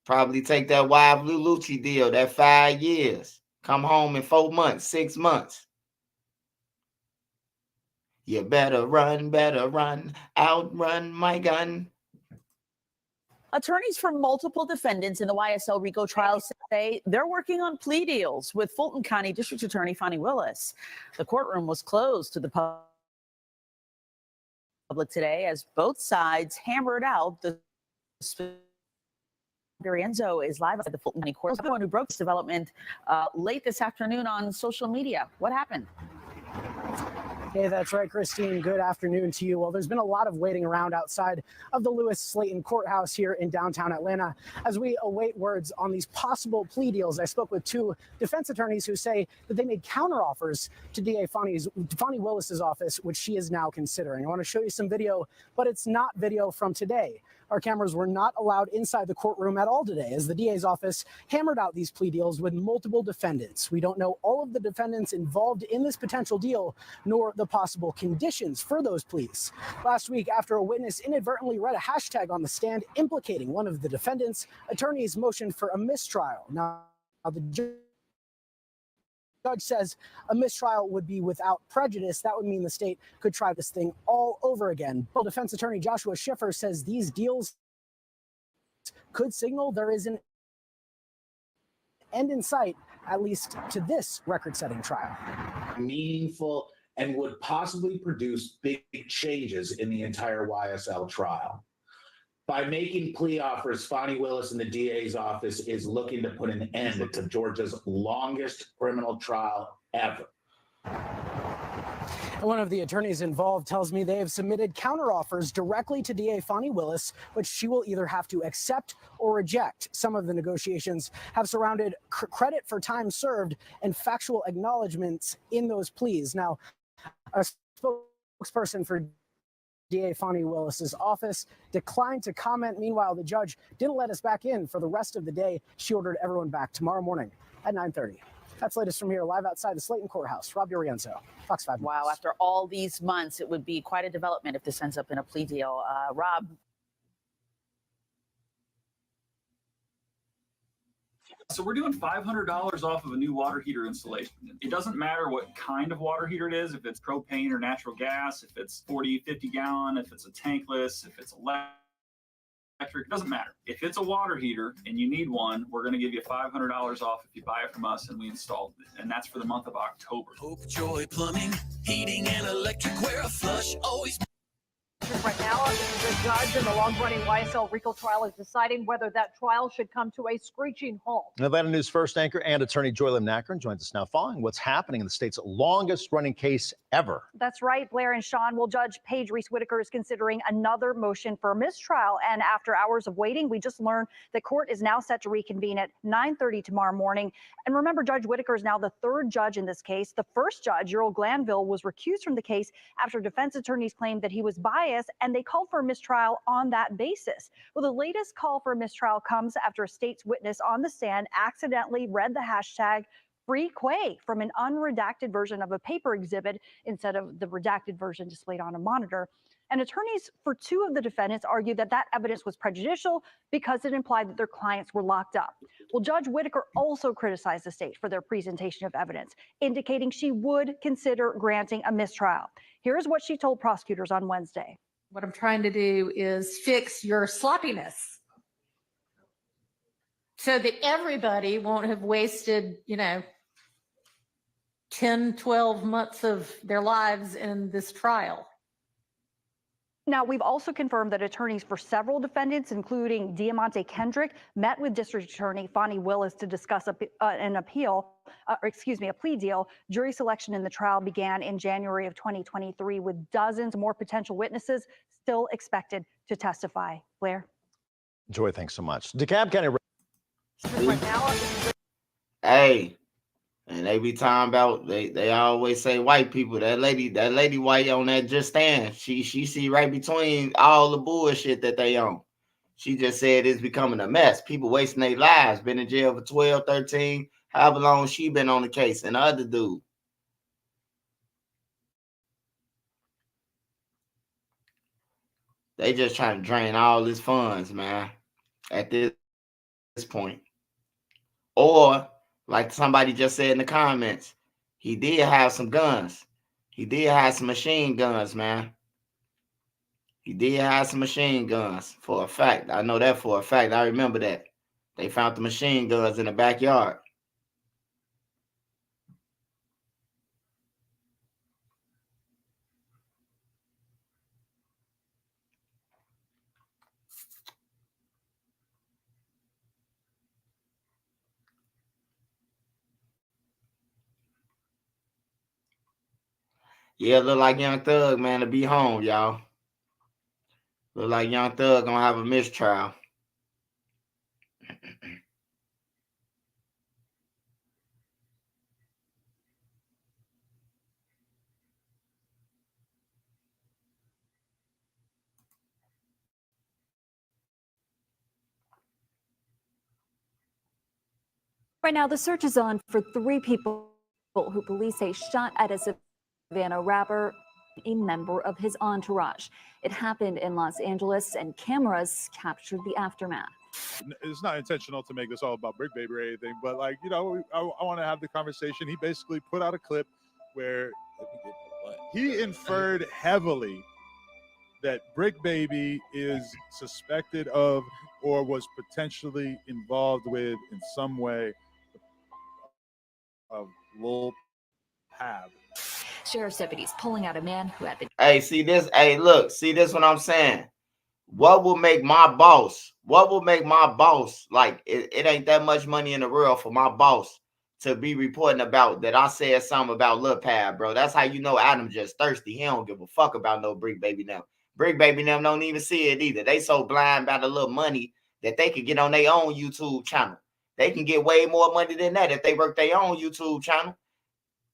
Probably take that Wild Blue Lucci deal, that 5 years. Come home in 4 months, 6 months. You better run, outrun my gun. attorneys for multiple defendants in the YSL RICO trial say they're working on plea deals with Fulton County District Attorney Fonnie Willis. The courtroom was closed to the public today as both sides hammered out the Enzo is live at the Fulton County Court. Everyone who broke this development late this afternoon on social media. What happened? Hey, that's right, Christine. Good afternoon to you. Well, there's been a lot of waiting around outside of the Lewis Slayton Courthouse here in downtown Atlanta as we await words on these possible plea deals. I spoke with 2 defense attorneys who say that they made counteroffers to DA Fonnie Willis's office, which she is now considering. I want to show you some video, but it's not video from today. Our cameras were not allowed inside the courtroom at all today as the DA's office hammered out these plea deals with multiple defendants. We don't know all of the defendants involved in this potential deal, nor the possible conditions for those pleas. Last week, after a witness inadvertently read a hashtag on the stand implicating one of the defendants, attorneys motioned for a mistrial. Now, the judge says a mistrial would be without prejudice. That would mean the state could try this thing all over again. Well, defense attorney Joshua Schiffer says these deals could signal there is an end in sight, at least to this record-setting trial. Meaningful and would possibly produce big changes in the entire YSL trial. By making plea offers, Fonnie Willis in the DA's office is looking to put an end to Georgia's longest criminal trial ever. One of the attorneys involved tells me they have submitted counteroffers directly to DA Fonnie Willis, which she will either have to accept or reject. Some of the negotiations have surrounded credit for time served and factual acknowledgments in those pleas. Now, a spokesperson for DA Fonnie Willis's office declined to comment. Meanwhile, the judge didn't let us back in for the rest of the day. She ordered everyone back tomorrow morning at 9:30. That's latest from here, live outside the Slayton Courthouse. Rob Urienzo, Fox 5 News. Wow, after all these months, it would be quite a development if this ends up in a plea deal. Rob. So we're doing $500 off of a new water heater installation. It doesn't matter what kind of water heater it is, if it's propane or natural gas, if it's 40, 50 gallon, if it's a tankless, if it's electric, it doesn't matter. If it's a water heater and you need one, we're going to give you $500 off if you buy it from us and we install it. And that's for the month of October. Hope Joy Plumbing, heating and electric, where a flush always. Right now, the judge in the long-running YSL RICO trial is deciding whether that trial should come to a screeching halt. Atlanta News First anchor and attorney Joylyn Nakron joins us now following what's happening in the state's longest-running case ever. That's right, Blair and Sean. Well, Judge Paige Reese Whitaker is considering another motion for mistrial. And after hours of waiting, we just learned that court is now set to reconvene at 9:30 tomorrow morning. And remember, Judge Whitaker is now the third judge in this case. The first judge, Earl Glanville, was recused from the case after defense attorneys claimed that he was biased, and they called for a mistrial on that basis. Well, the latest call for a mistrial comes after a state's witness on the stand accidentally read the hashtag Free Quay from an unredacted version of a paper exhibit instead of the redacted version displayed on a monitor. And attorneys for two of the defendants argued that that evidence was prejudicial because it implied that their clients were locked up. Well, Judge Whitaker also criticized the state for their presentation of evidence, indicating she would consider granting a mistrial. Here's what she told prosecutors on Wednesday. What I'm trying to do is fix your sloppiness so that everybody won't have wasted, 10, 12 months of their lives in this trial. Now, we've also confirmed that attorneys for several defendants, including Diamante Kendrick, met with District Attorney Fonnie Willis to discuss a plea deal. Jury selection in the trial began in January of 2023, with dozens more potential witnesses still expected to testify. Blair? Joy, thanks so much. DeKalb County. Right now, Hey, and they be talking about they always say white people. That lady white on that Just Stand. She see right between all the bullshit that they own. She just said it's becoming a mess. People wasting their lives, been in jail for 12, 13, however long she been on the case, and the other dude. They just trying to drain all his funds, man, at this point. Or, like somebody just said in the comments, he did have some guns. He did have some machine guns, man. He did have some machine guns for a fact. I know that for a fact. I remember that. They found the machine guns in the backyard. Yeah, look like Young Thug, man, to be home, y'all. Look like Young Thug gonna have a mistrial. Right now, the search is on for 3 people who police say shot at a Savannah rapper, a member of his entourage. It happened in Los Angeles, and cameras captured the aftermath. It's not intentional to make this all about Brick Baby or anything, but I want to have the conversation. He basically put out a clip where he inferred heavily that Brick Baby is suspected of or was potentially involved with in some way of Lil Pab. Sheriff's deputies pulling out a man who had been. Hey, see this? Hey, look, see this what I'm saying? What will make my boss? What will make my boss, like, it ain't that much money in the world for my boss to be reporting about that I said something about Lil Pab, bro. That's how you know Adam just thirsty. He don't give a fuck about no Brick Baby now. Brick Baby them don't even see it either. They so blind by the little money that they could get on their own YouTube channel. They can get way more money than that if they work their own YouTube channel.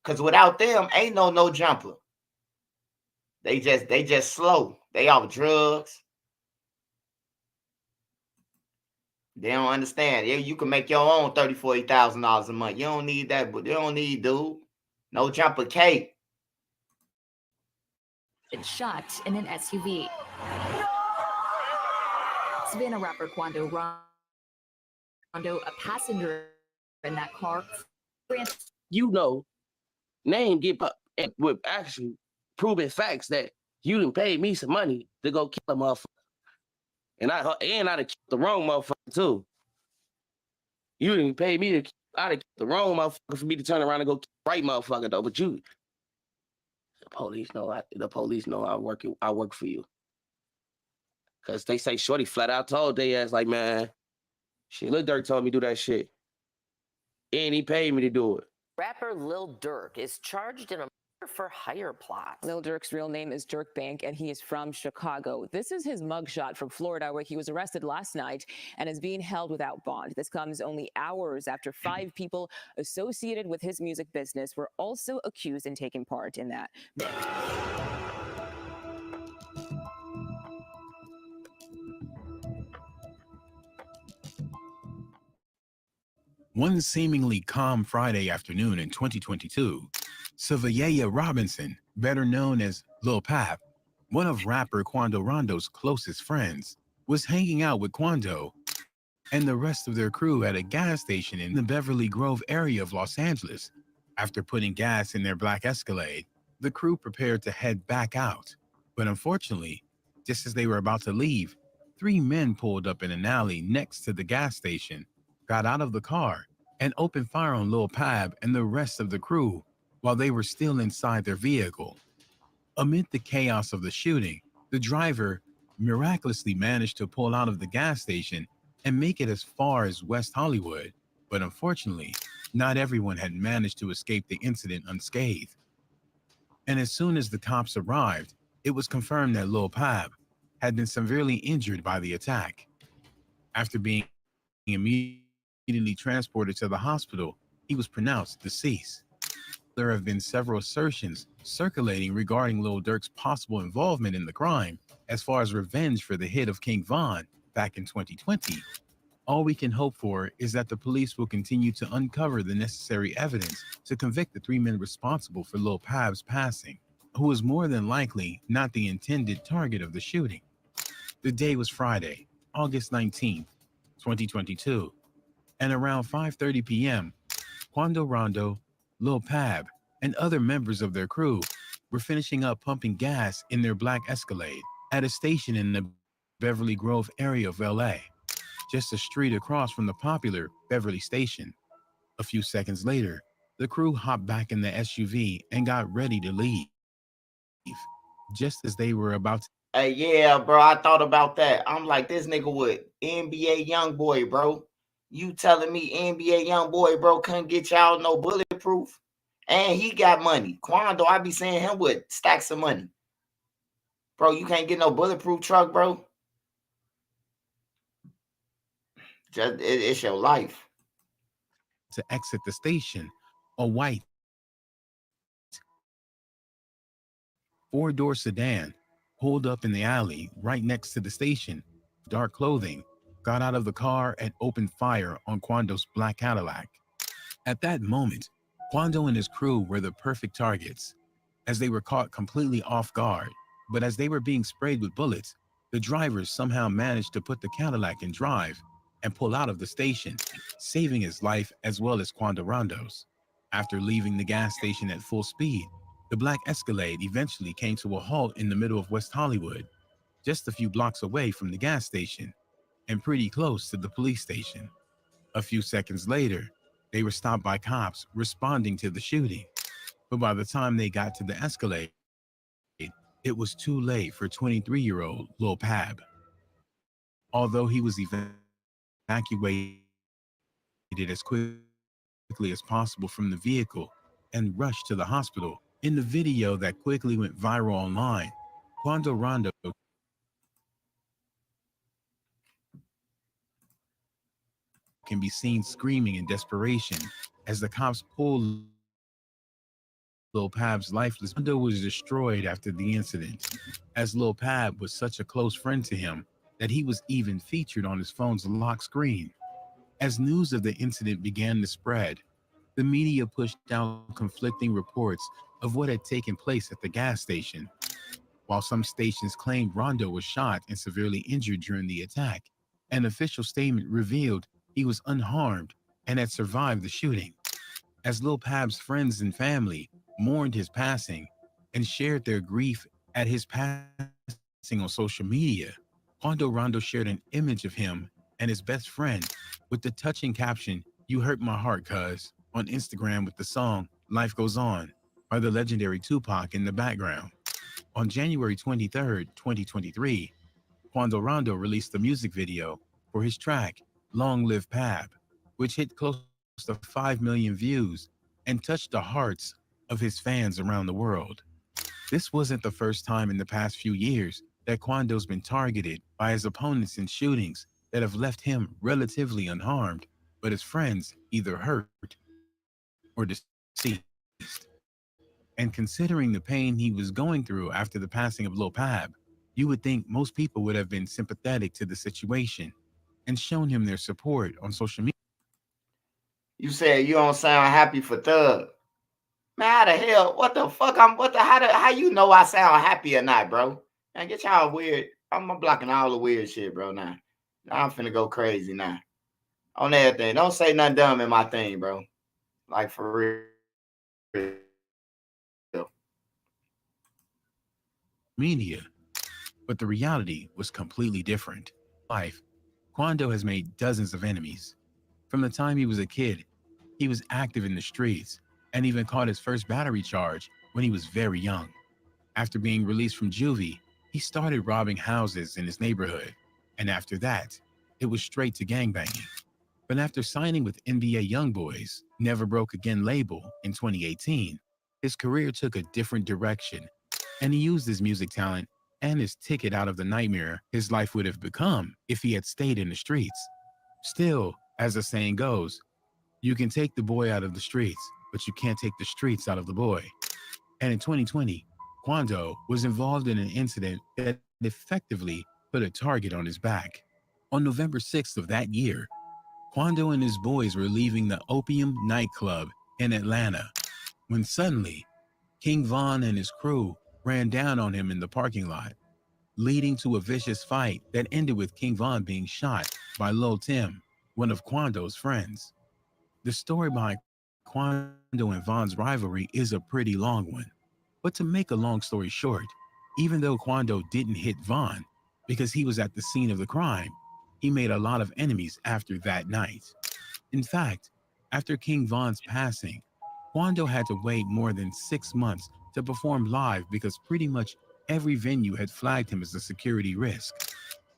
Cause without them, ain't no jumper. They just slow. They off drugs. They don't understand. Yeah, you can make your own $30,000, $40,000 a month. You don't need that, but you don't need, dude. No jumper cake. Been shot in an SUV. Savannah rapper Quando Rondo, a passenger in that car. You know, name get up with actually proven facts that you done paid me some money to go kill a motherfucker. And I done killed the wrong motherfucker too. You didn't pay me to I done killed the wrong motherfucker for me to turn around and go kill the right motherfucker though. But the police know I work for you. Cause they say Shorty flat out told they ass like, man, shit, Lil Durk told me to do that shit. And he paid me to do it. Rapper Lil Durk is charged in a for hire plot. Lil Durk's real name is Durk Bank, and he is from Chicago. This is his mugshot from Florida, where he was arrested last night and is being held without bond. This comes only hours after 5 people associated with his music business were also accused and taking part in that. One seemingly calm Friday afternoon in 2022, Savannah Robinson, better known as Lil Pab, one of rapper Quando Rondo's closest friends, was hanging out with Quando and the rest of their crew at a gas station in the Beverly Grove area of Los Angeles. After putting gas in their black Escalade, the crew prepared to head back out. But unfortunately, just as they were about to leave, 3 men pulled up in an alley next to the gas station, got out of the car, and opened fire on Lil Pab and the rest of the crew while they were still inside their vehicle. Amid the chaos of the shooting, the driver miraculously managed to pull out of the gas station and make it as far as West Hollywood, but unfortunately, not everyone had managed to escape the incident unscathed. And as soon as the cops arrived, it was confirmed that Lil Pab had been severely injured by the attack. After being immediately transported to the hospital, he was pronounced deceased. There have been several assertions circulating regarding Lil Durk's possible involvement in the crime as far as revenge for the hit of King Von back in 2020. All we can hope for is that the police will continue to uncover the necessary evidence to convict the 3 men responsible for Lil Pab's passing, who was more than likely not the intended target of the shooting. The day was Friday, August 19th, 2022, and around 5:30 p.m., Quando Rondo, Lil Pab, and other members of their crew were finishing up pumping gas in their black Escalade at a station in the Beverly Grove area of LA, just a street across from the popular Beverly Station. A few seconds later, the crew hopped back in the SUV and got ready to leave. Just as they were about to... Hey, yeah, bro, I thought about that. I'm like, this nigga with NBA Youngboy, bro. You telling me NBA Youngboy, bro, couldn't get y'all no bulletproof? And he got money. Quando, I be seeing him with stacks of money. Bro, you can't get no bulletproof truck, bro. Just it's your life. To exit the station, a white 4-door sedan pulled up in the alley right next to the station. Dark clothing, got out of the car and opened fire on Quando's black Cadillac. At that moment, Quando and his crew were the perfect targets, as they were caught completely off guard. But as they were being sprayed with bullets, the drivers somehow managed to put the Cadillac in drive and pull out of the station, saving his life as well as Quando Rondo's. After leaving the gas station at full speed, the black Escalade eventually came to a halt in the middle of West Hollywood, just a few blocks away from the gas station and pretty close to the police station. A few seconds later, they were stopped by cops responding to the shooting. But by the time they got to the Escalade, it was too late for 23-year-old Lil Pab. Although he was evacuated as quickly as possible from the vehicle and rushed to the hospital. In the video that quickly went viral online, Quando Rondo can be seen screaming in desperation as the cops pull Lil Pab's lifeless. Rondo was destroyed after the incident, as Lil Pab was such a close friend to him that he was even featured on his phone's lock screen. As news of the incident began to spread, the media pushed out conflicting reports of what had taken place at the gas station. While some stations claimed Rondo was shot and severely injured during the attack, an official statement revealed he was unharmed and had survived the shooting. As Lil Pab's friends and family mourned his passing and shared their grief at his passing on social media, Quando Rondo shared an image of him and his best friend with the touching caption, "You hurt my heart, cuz," on Instagram with the song "Life Goes On" by the legendary Tupac in the background. On January 23rd, 2023, Quando Rondo released the music video for his track "Long Live Pab," which hit close to 5 million views and touched the hearts of his fans around the world. This wasn't the first time in the past few years that Quando's been targeted by his opponents in shootings that have left him relatively unharmed, but his friends either hurt or deceased. And considering the pain he was going through after the passing of Lil Pab, you would think most people would have been sympathetic to the situation and shown him their support on social media. You said you don't sound happy for Thug. Man, how the hell? What the fuck? How you know I sound happy or not, bro? Man, get y'all weird. I'm blocking all the weird shit, bro. Now I'm finna go crazy now. On everything. Don't say nothing dumb in my thing, bro. Like for real. Media, but the reality was completely different. Life, Quando has made dozens of enemies. From the time he was a kid, he was active in the streets and even caught his first battery charge when he was very young. After being released from juvie, he started robbing houses in his neighborhood, and after that, it was straight to gangbanging. But after signing with NBA YoungBoy's Never Broke Again label in 2018, his career took a different direction, and he used his music talent and his ticket out of the nightmare his life would have become if he had stayed in the streets. Still, as the saying goes, you can take the boy out of the streets, but you can't take the streets out of the boy. And in 2020, Quando was involved in an incident that effectively put a target on his back. On November 6th of that year, Quando and his boys were leaving the Opium nightclub in Atlanta when suddenly King Von and his crew ran down on him in the parking lot, leading to a vicious fight that ended with King Von being shot by Lil Tim, one of Quando's friends. The story behind Quando and Von's rivalry is a pretty long one, but to make a long story short, even though Quando didn't hit Von because he was at the scene of the crime, he made a lot of enemies after that night. In fact, after King Von's passing, Quando had to wait more than 6 months to perform live because pretty much every venue had flagged him as a security risk.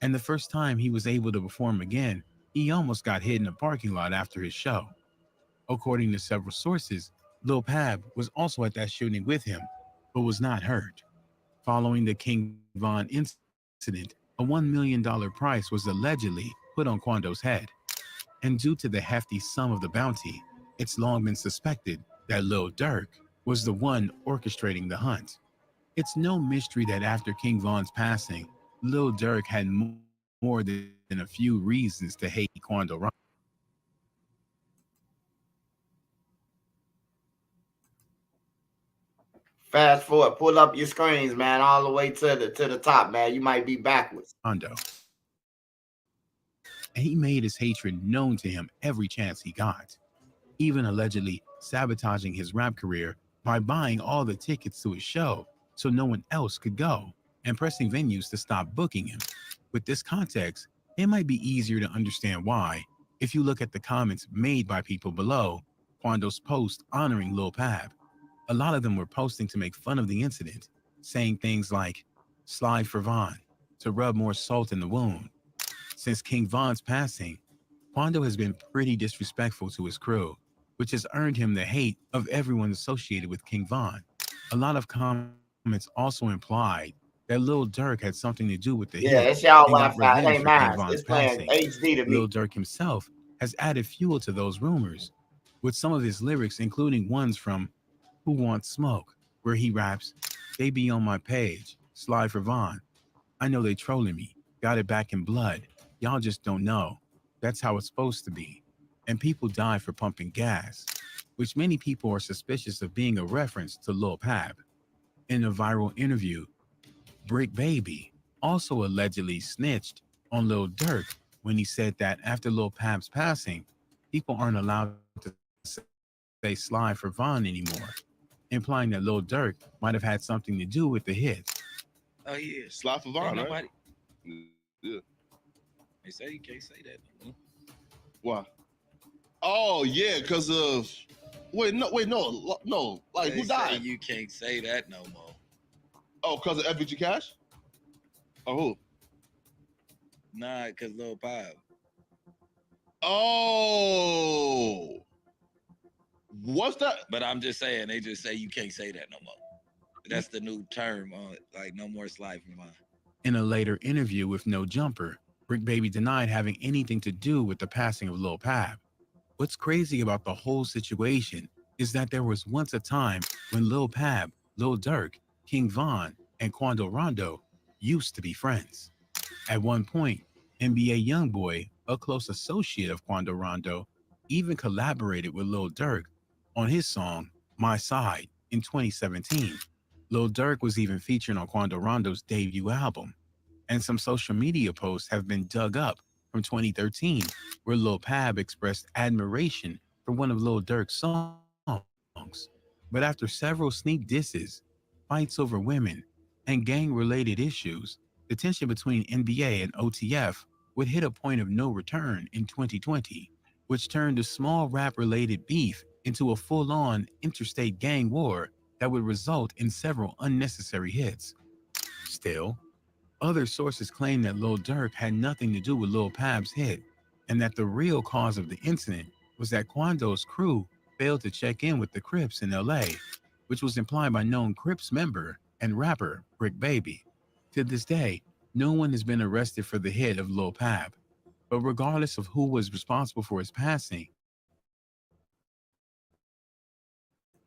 And the first time he was able to perform again, he almost got hit in a parking lot after his show. According to several sources, Lil Pab was also at that shooting with him, but was not hurt. Following the King Von incident, a $1 million price was allegedly put on Quando's head. And due to the hefty sum of the bounty, it's long been suspected that Lil Durk was the one orchestrating the hunt. It's no mystery that after King Von's passing, Lil Durk had more than a few reasons to hate Quando Rondo. Fast forward, pull up your screens, man, all the way to the top, man. You might be backwards. And he made his hatred known to him every chance he got, even allegedly sabotaging his rap career by buying all the tickets to his show so no one else could go, and pressing venues to stop booking him. With this context, it might be easier to understand why if you look at the comments made by people below Quando's post honoring Lil Pab. A lot of them were posting to make fun of the incident, saying things like, "Slide for Von," to rub more salt in the wound. Since King Von's passing, Quando has been pretty disrespectful to his crew, which has earned him the hate of everyone associated with King Von. A lot of comments also implied that Lil Durk had something to do with the Yeah, hit it's y'all and got Wi-Fi. It revenge ain't for King mine. Von's It's playing passing. HD to Lil me. Durk himself has added fuel to those rumors, with some of his lyrics including ones from Who Wants Smoke, where he raps, "They be on my page, slide for Von. I know they trolling me, got it back in blood. Y'all just don't know. That's how it's supposed to be." And people die for pumping gas, which many people are suspicious of being a reference to Lil Pab. In a viral interview, Brick Baby also allegedly snitched on Lil Durk when he said that after Lil Pab's passing, people aren't allowed to say slide for Von anymore, implying that Lil Durk might have had something to do with the hit. Oh yeah, Slide for Von, right? nobody. Yeah. They say you can't say that no more. Why? Oh yeah, because of no. Like They who say died? you can't say that no more. Oh, because of FBG Cash? Or who? Nah, cause Lil Pab. Oh, what's that? But I'm just saying, they just say you can't say that no more. That's the new term on like no more slide from mine. In a later interview with No Jumper, Brick Baby denied having anything to do with the passing of Lil Pab. What's crazy about the whole situation is that there was once a time when Lil Pab, Lil Durk, King Von, and Quando Rondo used to be friends. At one point, NBA Youngboy, a close associate of Quando Rondo, even collaborated with Lil Durk on his song My Side in 2017. Lil Durk was even featured on Quando Rondo's debut album, and some social media posts have been dug up from 2013 where Lil Pab expressed admiration for one of Lil Durk's songs. But after several sneak disses, fights over women, and gang-related issues, the tension between NBA and OTF would hit a point of no return in 2020, which turned a small rap-related beef into a full-on interstate gang war that would result in several unnecessary hits. Still, other sources claim that Lil Durk had nothing to do with Lil Pab's hit, and that the real cause of the incident was that Quando's crew failed to check in with the Crips in LA, which was implied by known Crips member and rapper Brick Baby. To this day, no one has been arrested for the hit of Lil Pab, but regardless of who was responsible for his passing,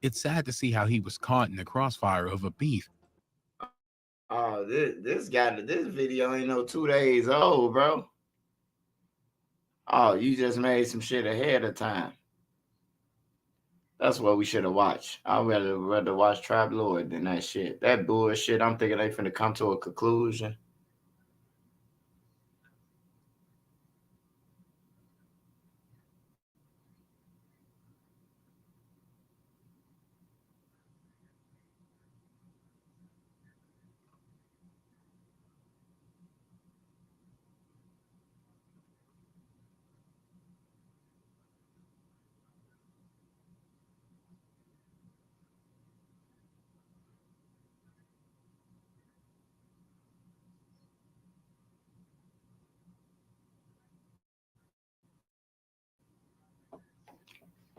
it's sad to see how he was caught in the crossfire of a beef. Oh, this video ain't no 2 days old, bro. Oh, you just made some shit ahead of time. That's what we should have watched. I'd rather watch Trap Lord than that shit. That bullshit. I'm thinking they finna come to a conclusion.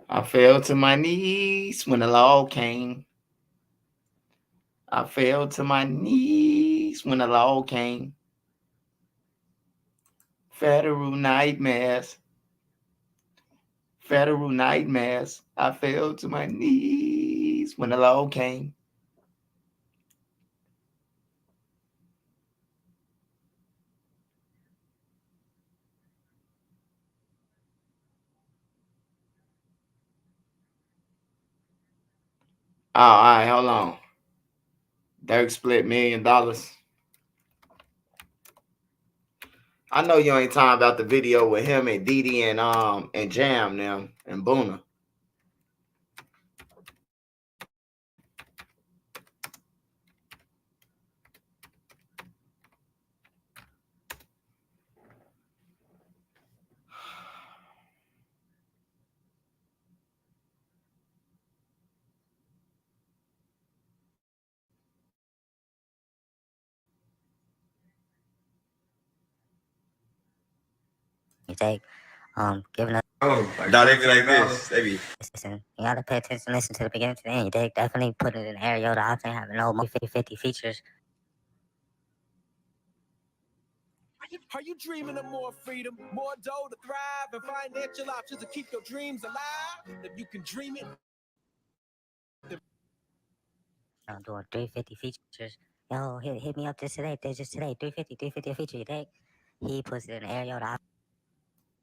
I fell to my knees when the law came. I fell to my knees when the law came. Federal nightmares. Federal nightmares. I fell to my knees when the law came. Oh, all right, hold on. Durk split $1 million. I know you ain't talking about the video with him and Didi and Jam them and Boona. You take, giving up. Oh, no, they be like this. They be. Listen, you gotta pay attention, listen to the beginning to the end. You dig? Definitely put it in the area. The option having no more 50-50 features. Are you dreaming of more freedom, more dough to thrive, and financial options to keep your dreams alive? If you can dream it. I'm doing 350 features. Yo, hit me up just today. 350 a feature. You dig? He puts it in the area. The option.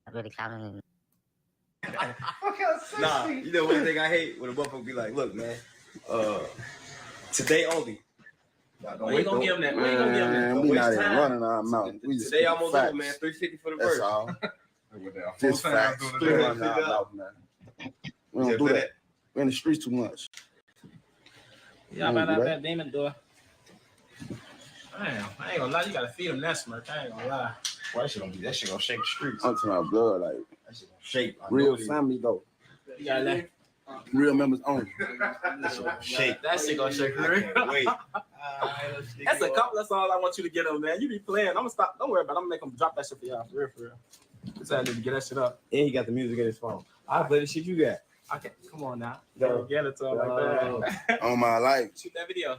I'm really counting. Nah, you know one thing I hate when a motherfucker be like, look, man, today only. We ain't gonna give him that. We ain't gonna give him that. We not even running our mouth. Today I'm gonna do, man. 350 for the verse. That's all. Just facts. We running our mouth, man. We don't do that. We're in the streets too much. Y'all about out that demon door. Damn, I ain't gonna lie. You gotta feed him that smirk. I ain't gonna lie. Boy, that shit gonna shake the streets. I'm talking about blood, like that shit gonna shake. Real family though. You gotta let. Real members only. That shit gonna shake. That shit gonna shake. Wait. That's a couple. That's all I want you to get him, man. You be playing. I'm gonna stop. Don't worry about it. I'm gonna make him drop that shit for y'all. For real. This I need to get that shit up. And he got the music in his phone. I'll play the shit you got. Okay, come on now. Get it to him like that. On my life. Shoot that video.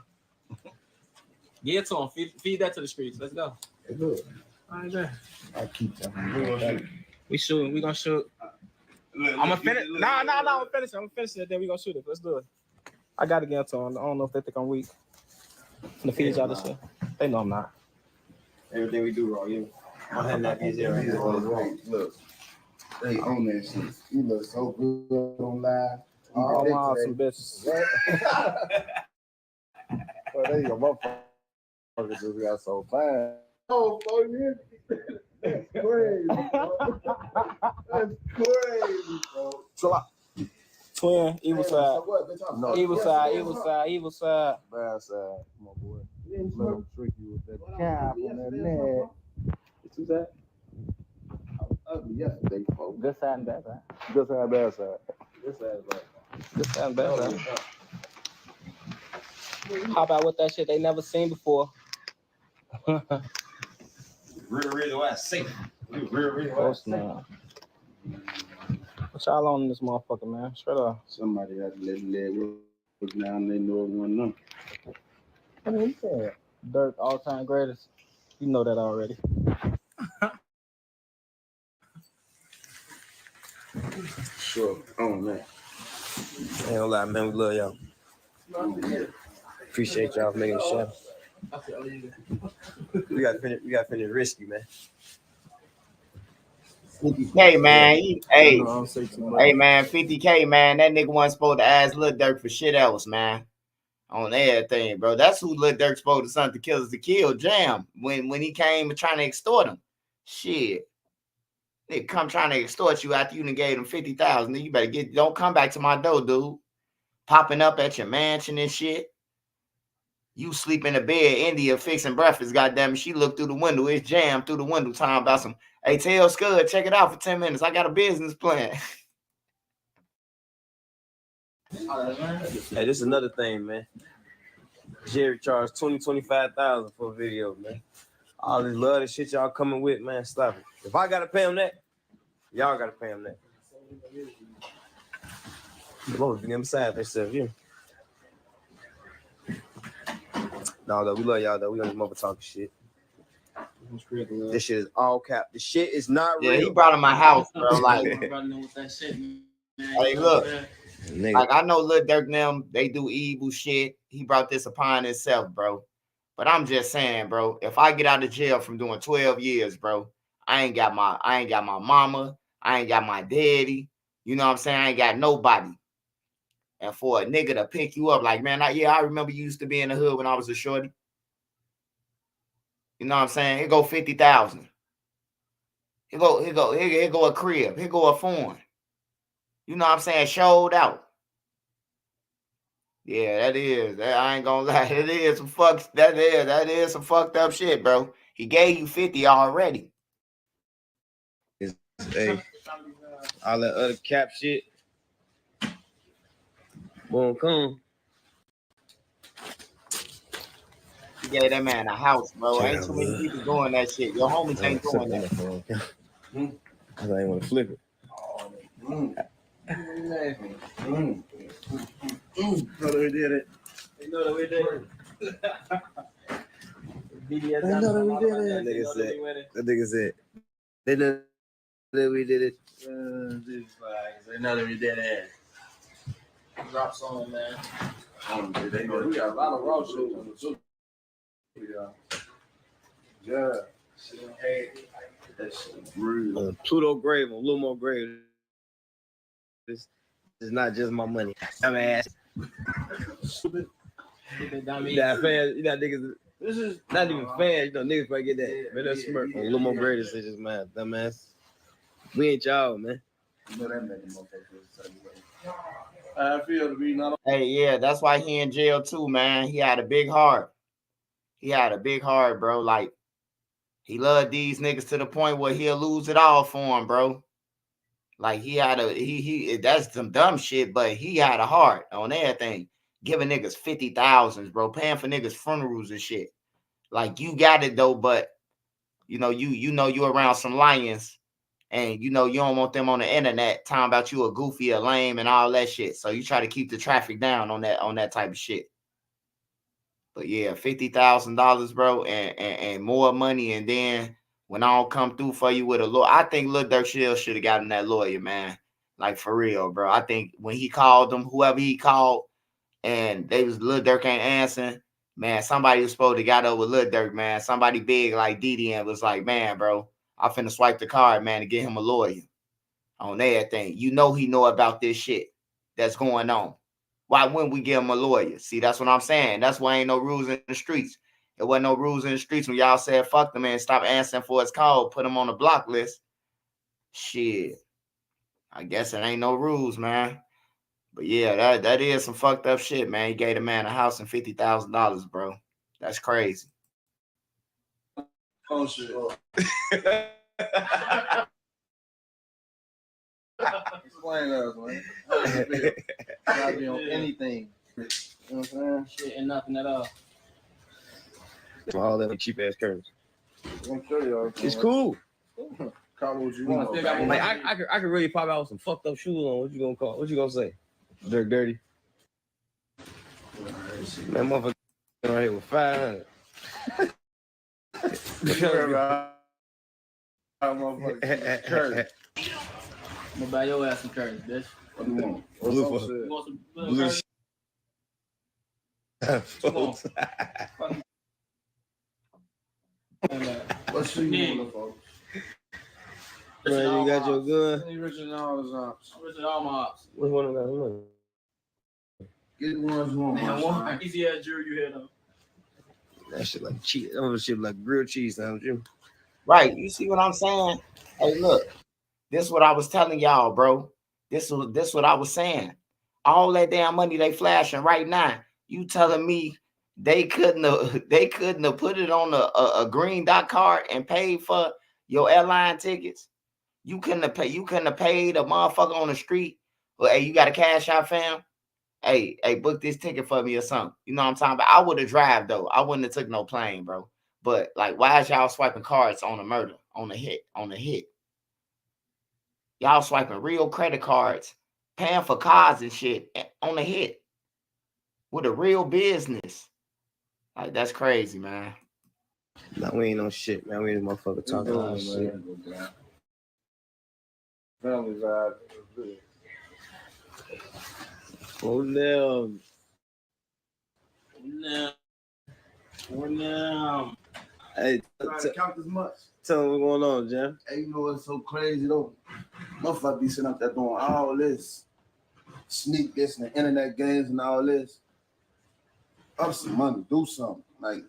Get it to him. Feed that to the streets. Let's go. Good. All right, there. I keep telling We shooting. We gonna shoot. I'm gonna finish. No. I'm gonna finish it. I'm gonna finish it. Then we gonna shoot it. Let's do it. I gotta get to him. I don't know if they think I'm weak. I'm gonna feed y'all this shit. They know I'm not. Everything we do wrong, you. I had that piece right here. Look, they own that shit. You look so good on live. Oh, my awesome bitches. Oh, there you go. Motherfucker just got so fine. Oh, that's crazy, bro. That's crazy, bro. Twin, evil side. No, Evil side. Bad side, my boy. Let him trick you with that cap on that neck. What you said? Ugly yesterday, folks. Good side and bad side. Good side, bad side. Good side, Good side and bad side. How about with that shit they never seen before? Real why safe. Real Close now. What y'all on this motherfucker, man? Straight up. Somebody had to let the leg look down. They know it wasn't them. I mean, he said Durk all-time greatest. You know that already. Sure, on that. Ain't gonna lie, man. We love y'all. Appreciate y'all for making the show. We got to finish risky, man. 50K, man. Hey, man, 50K, man. That nigga wasn't supposed to ask Lil Durk for shit else, man. On everything, bro. That's who Lil Durk supposed to send to killers to kill Jam when he came trying to extort him. Shit. They come trying to extort you after you done gave them 50,000. You better don't come back to my door, dude. Popping up at your mansion and shit. You sleep in the bed, India fixing breakfast, goddamn. She looked through the window. It's Jam through the window talking about some, hey, tell Scud, check it out for 10 minutes. I got a business plan. Hey, this is another thing, man. Jerry charged $25,000 for a video, man. All this love and shit y'all coming with, man, stop it. If I gotta pay him that, y'all gotta pay him that. The Lord be beside themselves, you. No, though, we love y'all, though. We on this mother talking shit. This shit is all cap. The shit is not real. Yeah, he brought him my house, bro. Like, hey, look. Like, I know Lil Durk and them, they do evil shit. He brought this upon himself, bro. But I'm just saying, bro, if I get out of jail from doing 12 years, bro, I ain't got my mama. I ain't got my daddy. You know what I'm saying? I ain't got nobody. And for a nigga to pick you up, like, man, I remember you used to be in the hood when I was a shorty. You know what I'm saying? Here go 50,000. Here go a crib. Here go a phone. You know what I'm saying? Showed out. Yeah, that is. I ain't gonna lie. That is some fucked up shit, bro. He gave you 50 already. Hey, all that other cap shit won't come. You gave that man a house, bro. Ain't too many people doing that shit. Your homies ain't doing that. Cause I ain't want to flip it. Know that we did it. You know that we did it. I know that we did it. That nigga said. They know that we did it. They know that we did it. Drop song, man. They know we got a lot of raw shit on the Zoom. Yeah. Pluto grave, a little more grave. This is not just my money. I'm ass. Stupid. You got fans, you got niggas. This is not even fans, you know, niggas probably get that. Man, that's smart. A little more grave, this is just mad, dumbass. We ain't y'all, man. You know that making motherfuckers. I feel to be not. Hey, yeah, that's why he in jail too, man. He had a big heart. He had a big heart, bro. Like, he loved these niggas to the point where he'll lose it all for him, bro. Like, he had a he that's some dumb shit, but he had a heart on everything. Giving niggas 50,000s, bro, paying for niggas funerals and shit. Like, you got it though, but you know you around some lions, and you know you don't want them on the internet talking about you a goofy, a lame, and all that shit. So you try to keep the traffic down on that type of shit. But yeah, $50,000, bro, and more money, and then when I don't come through for you with a lawyer, I think Lil Durk should have gotten that lawyer, man. Like, for real, bro. I think when he called them, whoever he called, and they was Lil Durk ain't answering, man, somebody was supposed to got up with Lil Durk, man. Somebody big like Didi and was like, man, bro, I finna swipe the card, man, to get him a lawyer on everything. You know he know about this shit that's going on. Why wouldn't we give him a lawyer? See, that's what I'm saying. That's why ain't no rules in the streets. There wasn't no rules in the streets when y'all said fuck the man, stop answering for his call, put him on the block list. Shit. I guess it ain't no rules, man. But yeah, that is some fucked up shit, man. He gave the man a house and $50,000, bro. That's crazy. Oh shit. Explain us, man. Gotta be on anything. You know what I'm saying? Shit and nothing at all. All that cheap ass curtains. I'm sure y'all. It's cool. Call what you want. Like I could really pop out with some fucked up shoes on. What you gonna call? What you gonna say? Dirk Dirty. Man, motherfucker right here with 500. Curtains. I'm gonna buy your ass some curtains, bitch. What do you want? Blue. You want some blue curtains? Come on. What shoe you want, folks? Man, you got your gun? Richard all his ops. Richard all my ops. Which one of them? Get the ones you want. Man, one easy ass jury you had on. That shit like cheese. That shit like grilled cheese, don't you? Right. You see what I'm saying? Hey, look. This is what I was telling y'all, bro. This what I was saying. All that damn money they flashing right now. You telling me they couldn't have put it on a green dot card and paid for your airline tickets? You couldn't have paid a motherfucker on the street. Well, hey, you got a cash out, fam? Hey, book this ticket for me or something. You know what I'm talking about? I would have drive though. I wouldn't have took no plane, bro. But like, why is y'all swiping cards on a murder, on a hit? Y'all swiping real credit cards, paying for cars and shit on a hit with a real business. Like, that's crazy, man. No, we ain't no shit, man. We ain't motherfucker talking about shit. Family vibe. Oh no. Hey, count as much. Tell me what's going on, Jam. Hey, you know what's so crazy though? Motherfucker be sitting up there doing all this, sneak this and the internet games and all this. Up some money, do something. Like,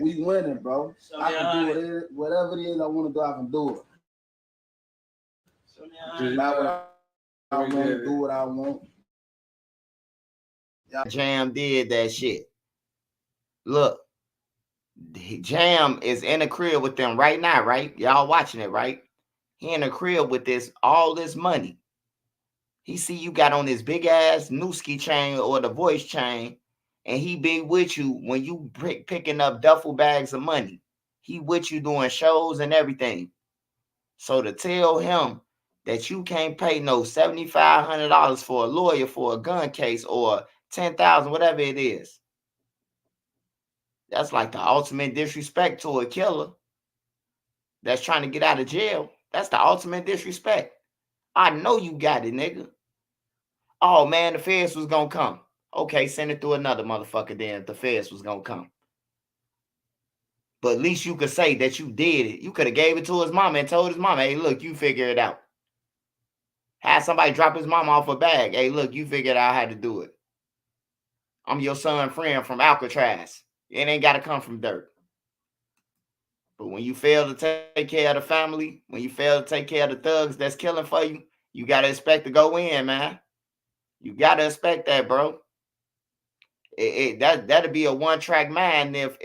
we winning, bro. I can do it. Whatever it is I want to do, I can do it. Not what I want to do what I want. Jam did that shit. Look, Jam is in the crib with them right now, right? Y'all watching it, right? He in the crib with all this money. He see you got on this big ass Newski chain or the voice chain, and he be with you when you picking up duffel bags of money. He with you doing shows and everything. So to tell him that you can't pay no $7,500 for a lawyer for a gun case or 10,000, whatever it is, that's like the ultimate disrespect to a killer that's trying to get out of jail. That's the ultimate disrespect. I know you got it, nigga. Oh man, the feds was gonna come. Okay, send it through another motherfucker then if the feds was gonna come. But at least you could say that you did it. You could have gave it to his mama and told his mama, hey, look, you figure it out. Had somebody drop his mama off a bag. Hey, look, you figured out how to do it. I'm your son friend from Alcatraz. It ain't got to come from dirt. But when you fail to take care of the family, when you fail to take care of the thugs that's killing for you, you got to expect to go in, man. You got to expect that, bro. That'd be a one-track mind if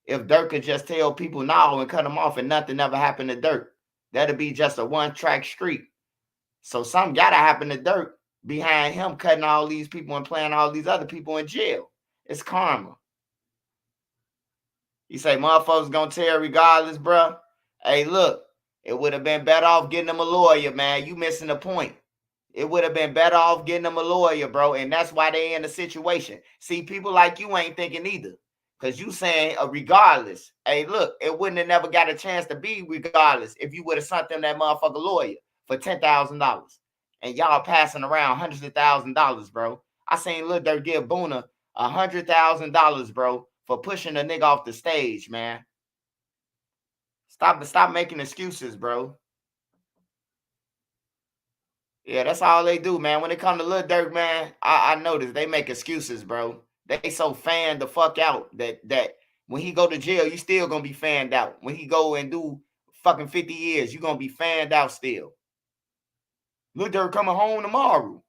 Durk could just tell people no and cut them off and nothing ever happened to Durk. That'd be just a one-track street. So something gotta happen to Durk behind him cutting all these people and playing all these other people in jail. It's karma. You say motherfuckers gonna tell regardless, bro. Hey, look, it would have been better off getting them a lawyer, man. You missing the point. It would have been better off getting them a lawyer, bro. And that's why they in the situation. See, people like you ain't thinking either. Because you saying regardless. Hey, look, it wouldn't have never got a chance to be regardless if you would have sent them that motherfucker lawyer for $10,000. And y'all passing around hundreds of $1,000s, bro. I seen Lil Durk give Boona $100,000, bro, for pushing a nigga off the stage, man. Stop making excuses, bro. Yeah, that's all they do, man. When it come to Lil Durk, man, I notice they make excuses, bro. They so fanned the fuck out that when he go to jail, you still gonna be fanned out. When he go and do fucking 50 years, you gonna be fanned out still. Lil Durk coming home tomorrow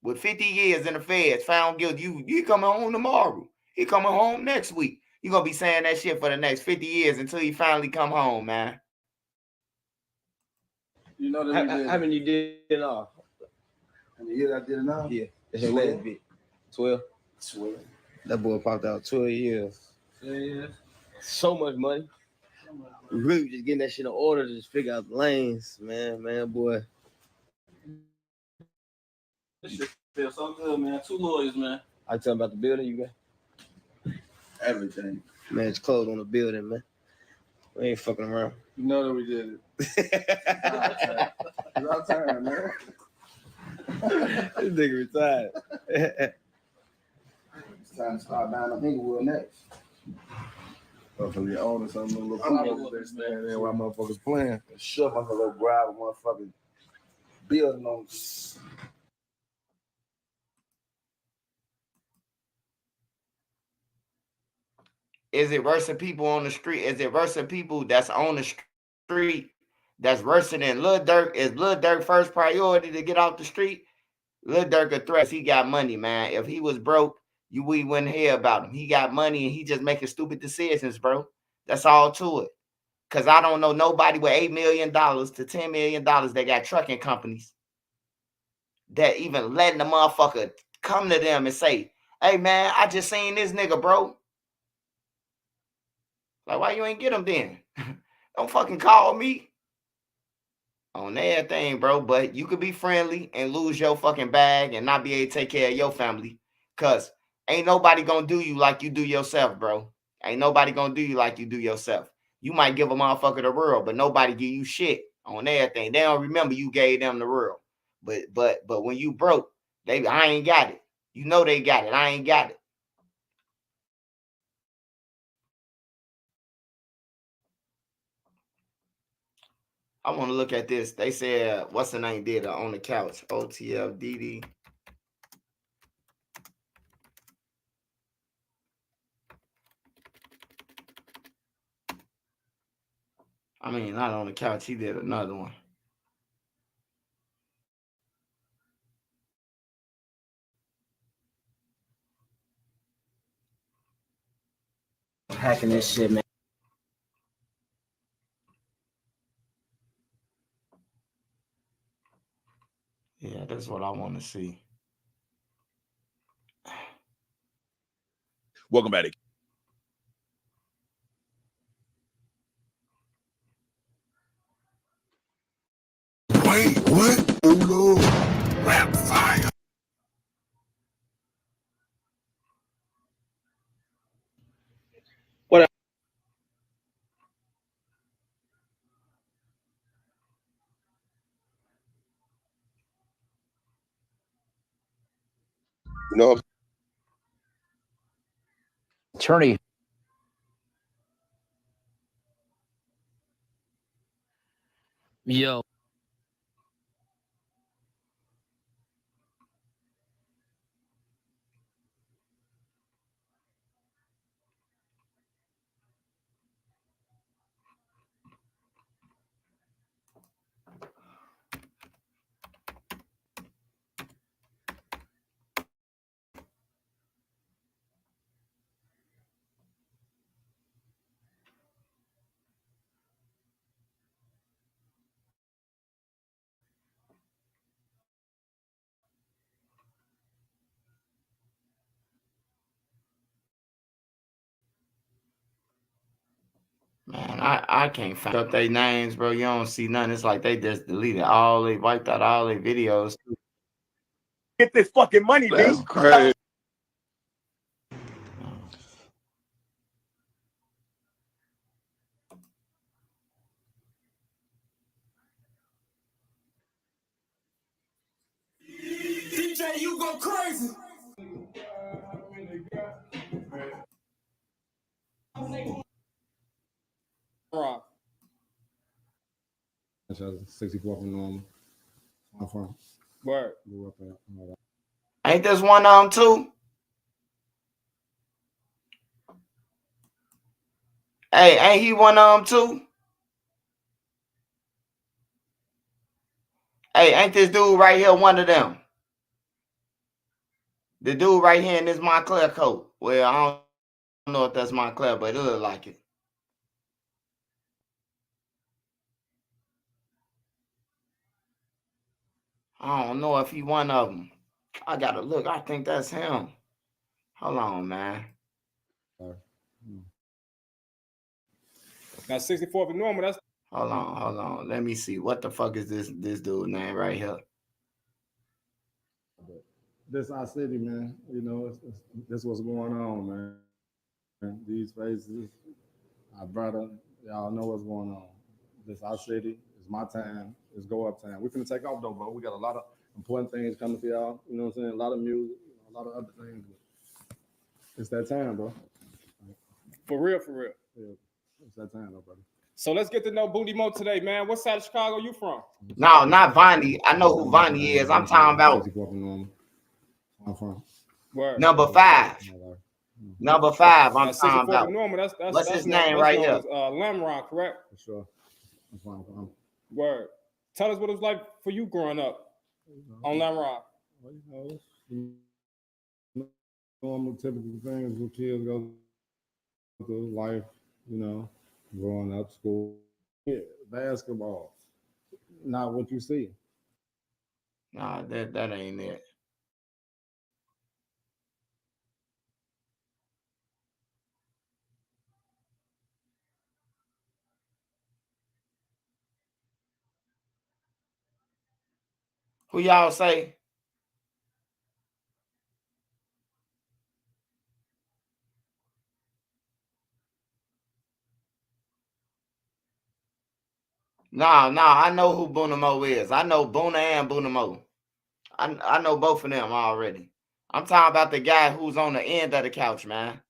with 50 years in the feds, found guilty. You coming home tomorrow. He coming home next week. You gonna be saying that shit for the next 50 years until he finally come home, man. You know that how many you did it all? How many years I did it now? Yeah. That's your last bit. 12? 12. That boy popped out 12 years. Yeah. So much money. We really just getting that shit in order to just figure out the lanes, man, boy. This shit feels so good, man. 2 lawyers, man. I tell about the building you got? Everything. Man, it's closed on the building, man. We ain't fucking around. You know that we did it. It's our turn, man. This nigga retired. It's time to start down on Inglewood next. Hopefully, owning something little problem. Stand there while motherfuckers playing. Sure, motherfucker grab a motherfucking building on. Is it worse than people on the street? Is it worse than people that's on the street that's worse than Lil Durk? Is Lil Durk first priority to get off the street? Lil Durk a threat. He got money, man. If he was broke, we wouldn't hear about him. He got money and he just making stupid decisions, bro. That's all to it. Because I don't know nobody with $8 million to $10 million that got trucking companies that even letting the motherfucker come to them and say, hey, man, I just seen this nigga, bro. Like, why you ain't get him then? Don't fucking call me. On everything, bro. But you could be friendly and lose your fucking bag and not be able to take care of your family. Because ain't nobody going to do you like you do yourself, bro. Ain't nobody going to do you like you do yourself. You might give a motherfucker the world, but nobody give you shit on everything. They don't remember you gave them the world. But when you broke, I ain't got it. You know they got it. I ain't got it. I want to look at this. They said, what's the name did on the couch? OTF DD. I mean, not on the couch. He did another one. Hacking this shit, man. Yeah, that's what I want to see. Welcome back. Oh Lord, rap fire. What? You know, Attorney. Yo. Man, I can't find up their names, bro. You don't see nothing. It's like they just deleted all, they wiped out all their videos. Get this fucking money, That's B. crazy. DJ, you go crazy. Rock. 64 from normal. I'm from. Word. Grew up in. Ain't this one of them too? Hey, ain't he one of them too? Hey, ain't this dude right here one of them? The dude right here in this Montclair coat. Well, I don't know if that's Montclair, but it look like it. I don't know if he one of them. I gotta look. I think that's him. Hold on, man. Now 64 for normal. That's Hold on. Let me see. What the fuck is this dude name right here? This our city, man. You know, this what's going on, man. These faces, our brother, y'all know what's going on. This our city. It's my time. It's go up time. We're finna take off though, bro. We got a lot of important things coming for y'all. You know what I'm saying? A lot of music, a lot of other things. It's that time, bro. for real, for real. Yeah, it's that time, though, brother. So let's get to know Booty Mo today, man. What side of Chicago you from? No, not Vonnie. I know who Vonnie is. I'm talking about I'm from. Word. Number 5. Number 5. I'm Now, talking 64 about. for normal. What's his name right here? Lemron, correct? For sure. That's where I'm from. Word. Tell us what it was like for you growing up on Lemron. Well, you know, normal, typical things with kids go through life, you know, growing up, school, yeah, basketball, not what you see. Nah, that ain't it. Who y'all say? Nah, I know who Boonamo is. I know Boona and Boonamo. I know both of them already. I'm talking about the guy who's on the end of the couch, man.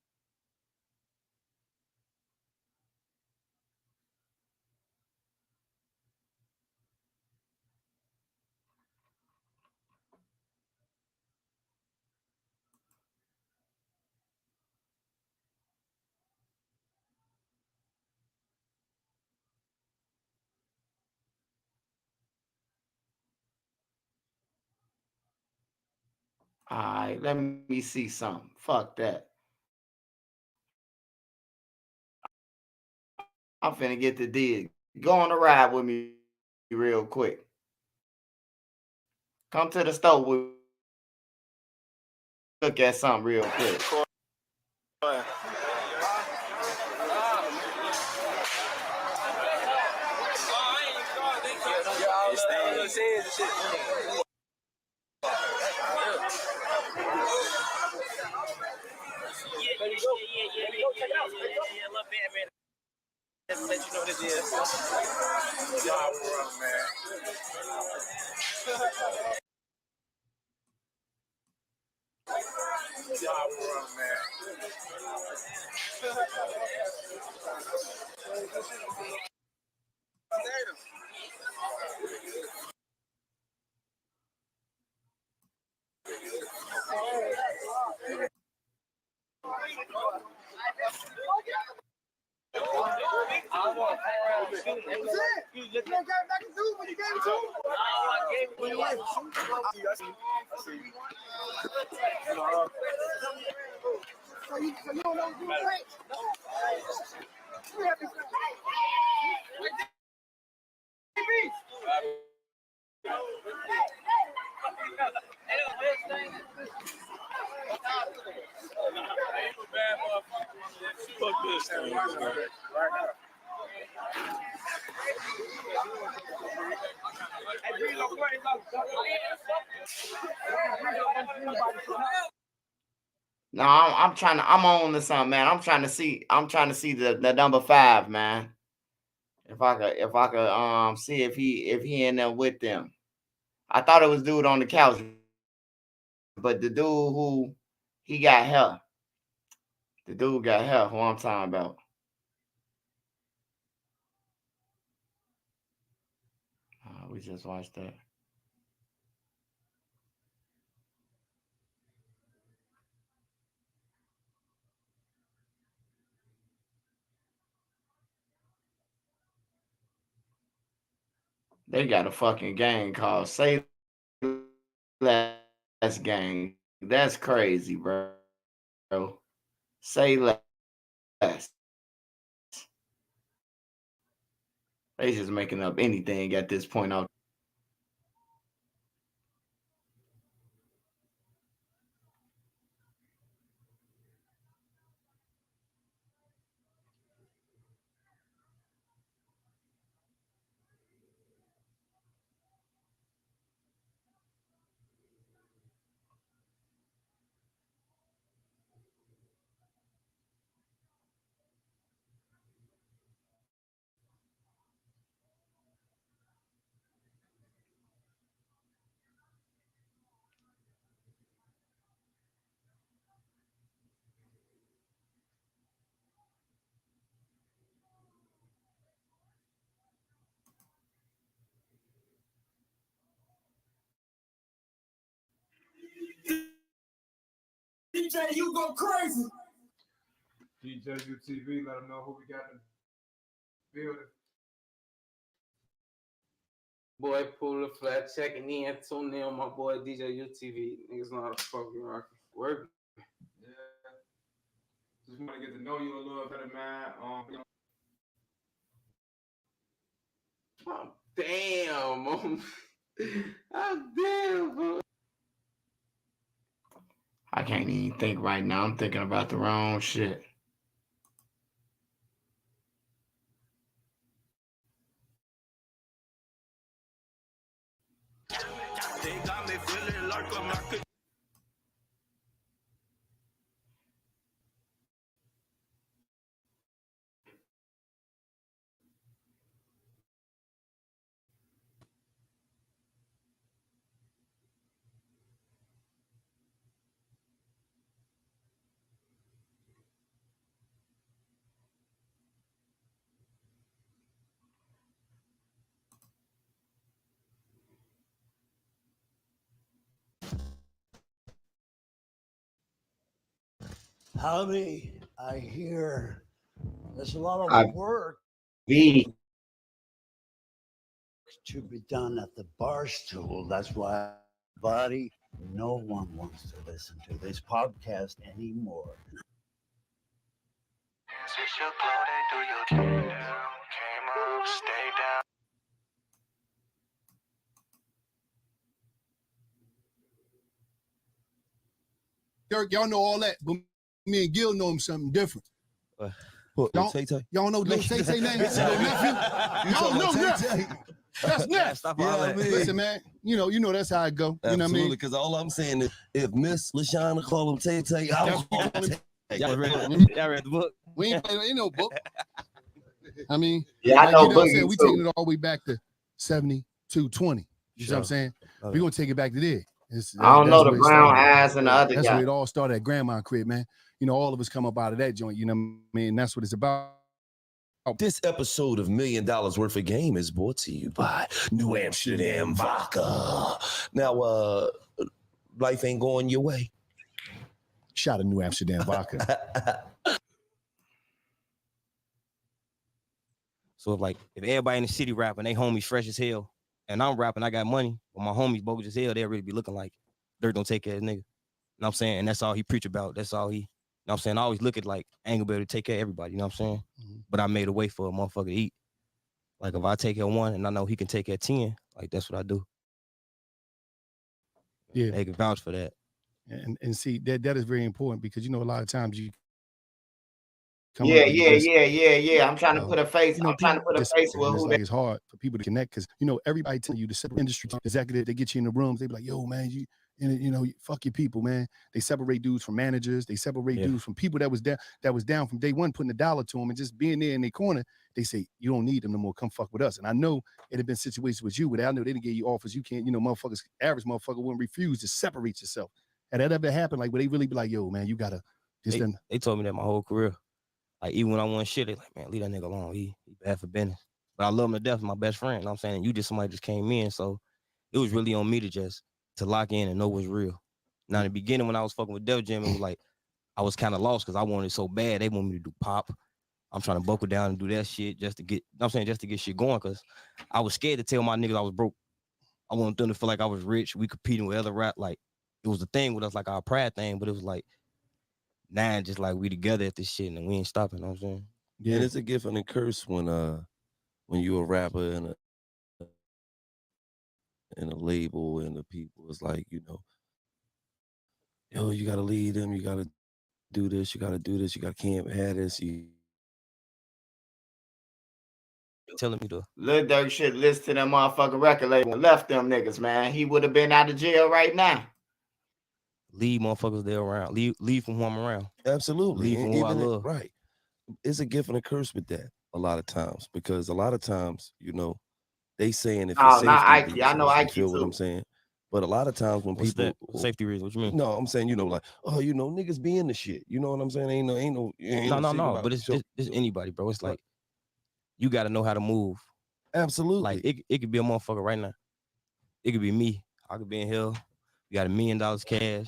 All right, let me see something. Fuck that. I'm finna get the dig. Go on a ride with me real quick. Come to the store with look at something real quick. Let you know what it is. Y'all run, man. Y'all run, man. Fuck this thing, No, I'm trying to. I'm on to something, man. I'm trying to see the number 5, man. If I could see if he in there with them. I thought it was dude on the couch, but the dude who he got help. The dude got help. Who I'm talking about. We just watched that. They got a fucking game called Say Less Gang. That's crazy, bro. Say Less. They just making up anything at this point out. DJ, you go crazy. DJ UTV, let them know who we got in the building. Boy, pull the flat, checking in, tuning in on my boy DJ UTV. Niggas know how to fucking rock. Work. Yeah. Just want to get to know you a little better, man. Oh, damn. Oh, damn, bro. I can't even think right now. I'm thinking about the wrong shit. They got me feeling like I'm not good. Howdy, I hear there's a lot I- of work V. to be done at the bar stool. That's why, buddy, no one wants to listen to this podcast anymore. Durk, y'all know all that, but me and Gil know him something different. What, Y'all- Tay-Tay? Y'all know Lil Tay-Tay name? Little nephew? Y'all know that. That's next. Stop You know all what I that. mean? Listen, man. You know that's how it go. You know what I Absolutely, mean? because all I'm saying is, if Miss LaShawna call him Tay, I'll call him Tay. Y'all read the book? We ain't playing ain't no book. I mean, Yeah, I like, know you know what I'm Boogie saying? We too. taking it all the way back to 72-20. You know what I'm saying? We're gonna take it back to there. I don't know the where it brown started. eyes and the other That's guy. where it all started at Grandma crib, man. You know, all of us come up out of that joint. You know what I mean? That's what it's about. This episode of $1 Million Worth of Game is brought to you by New Amsterdam Vodka. Now, life ain't going your way. Shot of New Amsterdam Vodka. So if everybody in the city rapping, they homies fresh as hell, and I'm rapping, I got money, but my homies bogus as hell, they'll really be looking like Durk don't take care of his nigga. You know what I'm saying? And that's all he preach about. That's all he, you know what I'm saying? I always look at like, I ain't gonna be able to take care of everybody, you know what I'm saying? But I made a way for a motherfucker to eat. Like if I take care of one and I know he can take care of 10, like that's what I do. Yeah. They can vouch for that. And see, that is very important because, you know, a lot of times you come Yeah, up and you just, I'm trying to put a face. you know, I'm trying to put a just- face with and it's who like they. it's hard for people to connect because, you know, everybody tell you the separate industry executive, they get you in the rooms, they be like, yo, man, you know, fuck your people, man. They separate dudes from managers, they separate dudes from people that was down from day one, putting a dollar to them and just being there in their corner. They say, you don't need them no more, come fuck with us. And I know it had been situations with you where I know they didn't give you offers, you can't, you know, motherfuckers, average motherfucker wouldn't refuse to separate yourself. Had that ever happened, like where they really be like, yo, man, you gotta just They told me that my whole career. Like even when I won shit, they like, man, leave that nigga alone. He bad for business. But I love him to death, my best friend. You know what I'm saying? And you just somebody just came in. So it was really on me to lock in and know what's real. Now in the beginning when I was fucking with Def Jam, it was like I was kind of lost because I wanted it so bad. They want me to do pop. I'm trying to buckle down and do that shit just to get, you know what I'm saying, just to get shit going because I was scared to tell my niggas I was broke. I wanted them to feel like I was rich. We competing with other rap. Like it was a thing with us, like our pride thing, but it was like, now just like we together at this shit and we ain't stopping, you know what I'm saying? Yeah, and it's a gift and a curse when you a rapper and a label and the people. It's like, you know, yo, you gotta lead them, you gotta do this, you gotta do this, you gotta can't have this. You telling me to Lil Durk should listen to them motherfucking record label and left them niggas, man. He would have been out of jail right now. leave motherfuckers there around. Leave from who I'm around. Absolutely. Leave from And who I even love. right. It's a gift and a curse with that a lot of times because a lot of times, you know, they saying if Oh, it's not safety Ike. I know reasons, you Ike feel what too. I'm saying? But a lot of times when What's people that? Safety reasons, what you mean? No, I'm saying, you know, like, oh, you know, niggas be in the shit. You know what I'm saying? Ain't no shit No. about But it. it's anybody, bro. It's like you gotta know how to move. Absolutely. Like it could be a motherfucker right now. It could be me. I could be in here. We got $1 million cash.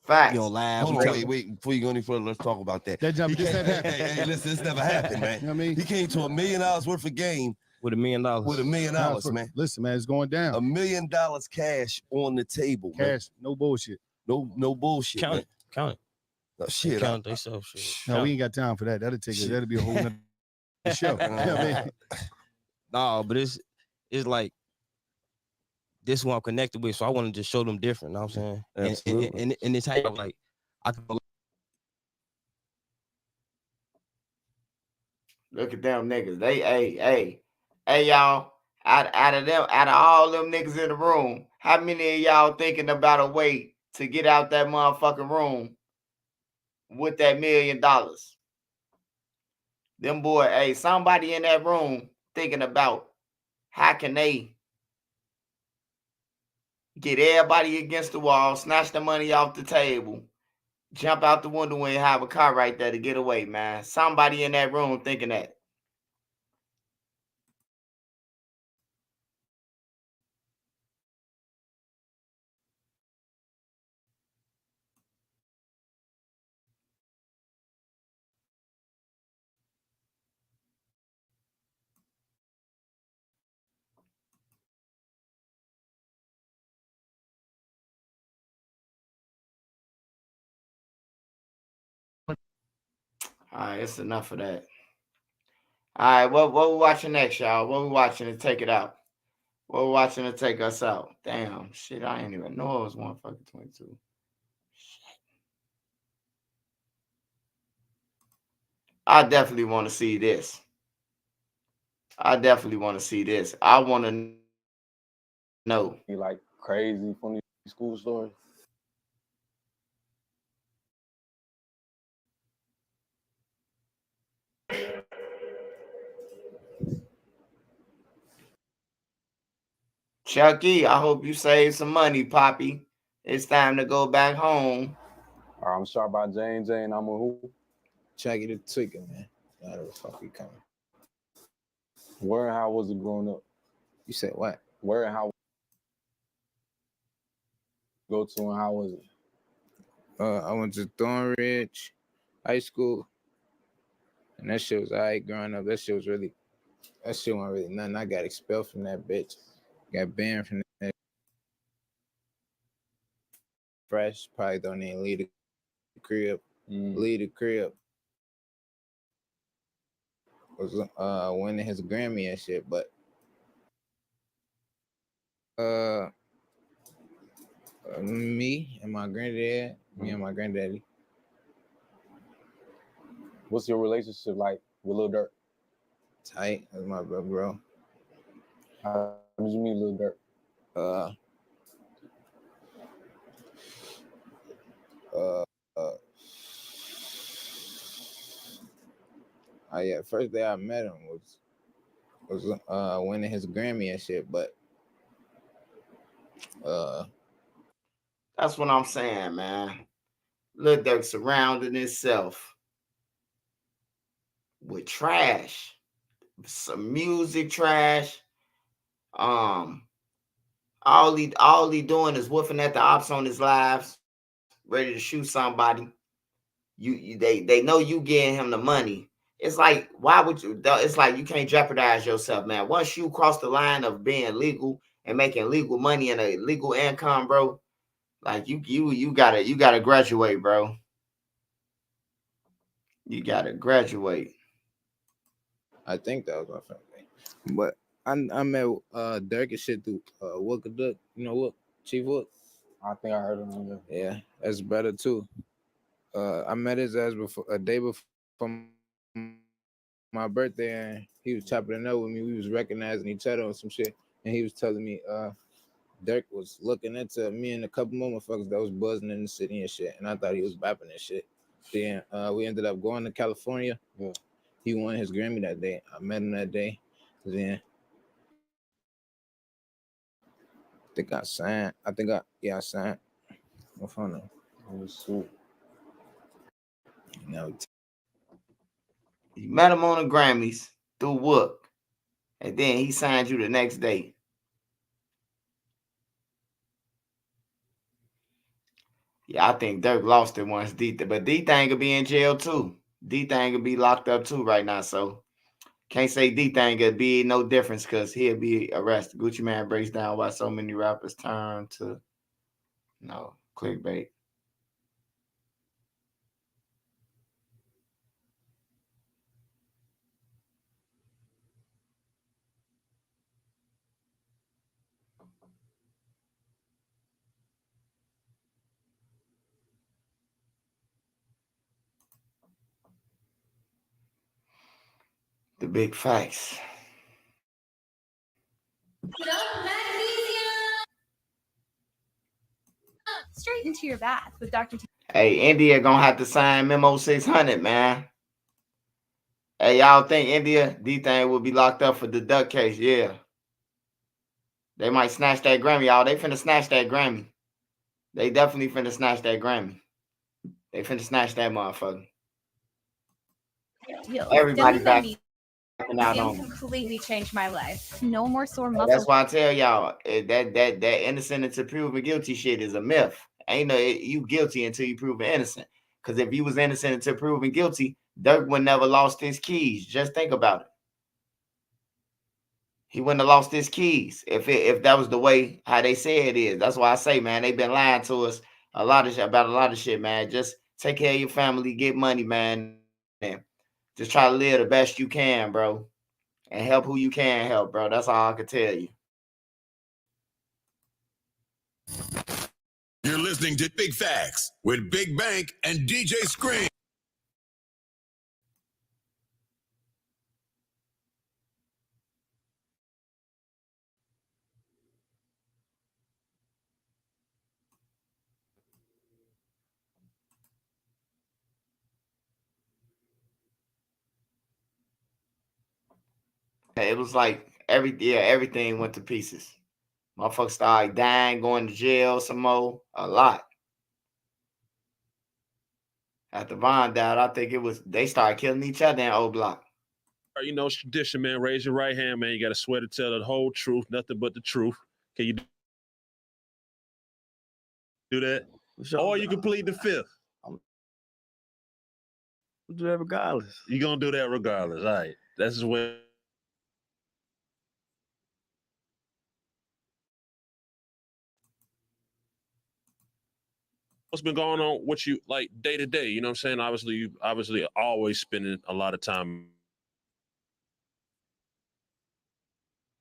Facts. You know, live. Hold on, wait. Before you go any further, let's talk about that. That jump, this never happened. Hey, listen, this never happened, man. You know what I mean? He came to $1 million worth of game with $1 million. With $1 million, man. Listen, man, it's going down. $1 million cash on the table, man. Cash, no bullshit. No bullshit. Count man. it. Count it. No, shit. Count they self shit. No, we ain't got time for that. That'll be a whole nother show. You know what I mean? No, but it's like this is who I'm connected with, so I want to just show them different. You know what I'm saying? Absolutely. And it's how like I can Look at them niggas. They, hey, y'all. Out of all them niggas in the room, how many of y'all thinking about a way to get out that motherfucking room with that $1 million? Them boy, hey, somebody in that room thinking about how can they get everybody against the wall, snatch the money off the table, jump out the window and have a car right there to get away, man. Somebody in that room thinking that. All right, it's enough of that. All right, what we watching next, y'all? What we watching to take it out? What we watching to take us out? Damn, shit, I ain't even know it was 1:22. Shit. I definitely want to see this. I definitely want to see this. I want to know. You like crazy funny school stories? Chucky, I hope you save some money, Poppy. It's time to go back home. All right, I'm sharp by Jane. I'm a who? Chucky the Tweaker, man. How the fuck he coming? Where and how was it growing up? You said what? Where and how go to and how was it? I went to Thornridge High School, and that shit was alright growing up. That shit wasn't really nothing. I got expelled from that bitch. Got banned from that. Fresh, probably don't even leave the crib. Leave the crib. Was winning his Grammy and shit, but me and my granddad, me and my granddaddy. What's your relationship like with Lil Durk? Tight, that's my bro. How did you meet Lil Durk? Yeah, first day I met him was winning his Grammy and shit, but That's what I'm saying, man. Lil Durk surrounding himself with trash, some music trash. All he doing is woofing at the ops on his lives, ready to shoot somebody. They know you getting him the money. It's like, why would you? It's like you can't jeopardize yourself, man. Once you cross the line of being legal and making legal money and a legal income, bro, like you gotta graduate, bro. You gotta graduate. I think that was my family. But I met Durk and shit through Wooka Duck. You know what? Chief Wook? I think I heard of him. Yeah, that's better too. I met his ass a day before my birthday, and he was chopping it up with me. We was recognizing each other on some shit, and he was telling me Durk was looking into me and a couple more motherfuckers that was buzzing in the city and shit, and I thought he was bapping and shit. Then we ended up going to California. Yeah. He won his Grammy that day. I met him that day. Then I signed. I signed. My phone number. Oh, sweet. You met him on the Grammys through Wook, and then he signed you the next day. Yeah, I think Durk lost it once but D-Thang could be in jail too. D-Thang could be locked up too right now, so can't say D-Thang could be no difference because he'll be arrested. Gucci Mane breaks down why so many rappers turn to clickbait. The big facts. Straight into your bath with Dr. Hey, India gonna have to sign Memo 600, man. Hey, y'all think India D-Thang will be locked up for the Duck case? Yeah. They might snatch that Grammy, y'all. They finna snatch that Grammy. They definitely finna snatch that Grammy. They finna snatch that motherfucker. Everybody backing out on them. Completely changed my life. No more sore muscles. That's why I tell y'all that innocent until proven guilty shit is a myth. Ain't no you guilty until you proven innocent. Because if you was innocent until proven guilty, Durk would never lost his keys. Just think about it. He wouldn't have lost his keys if that was the way how they say it is. That's why I say, man, they've been lying to us about a lot of shit, man. Just take care of your family, get money, man, and just try to live the best you can, bro, and help who you can help, bro. That's all I can tell you. You're listening to Big Facts with Big Bank and DJ Scream. It was like everything went to pieces. Motherfuckers started dying, going to jail some more, a lot. After Von died, I think they started killing each other in O Block. You know, it's tradition, man. Raise your right hand, man. You got to swear to tell the whole truth, nothing but the truth. Can you do that? Or you can plead the fifth. We'll do that regardless. You're going to do that regardless. All right. That's the way. What's been going on with you, like, day to day? You know what I'm saying? Obviously, always spending a lot of time.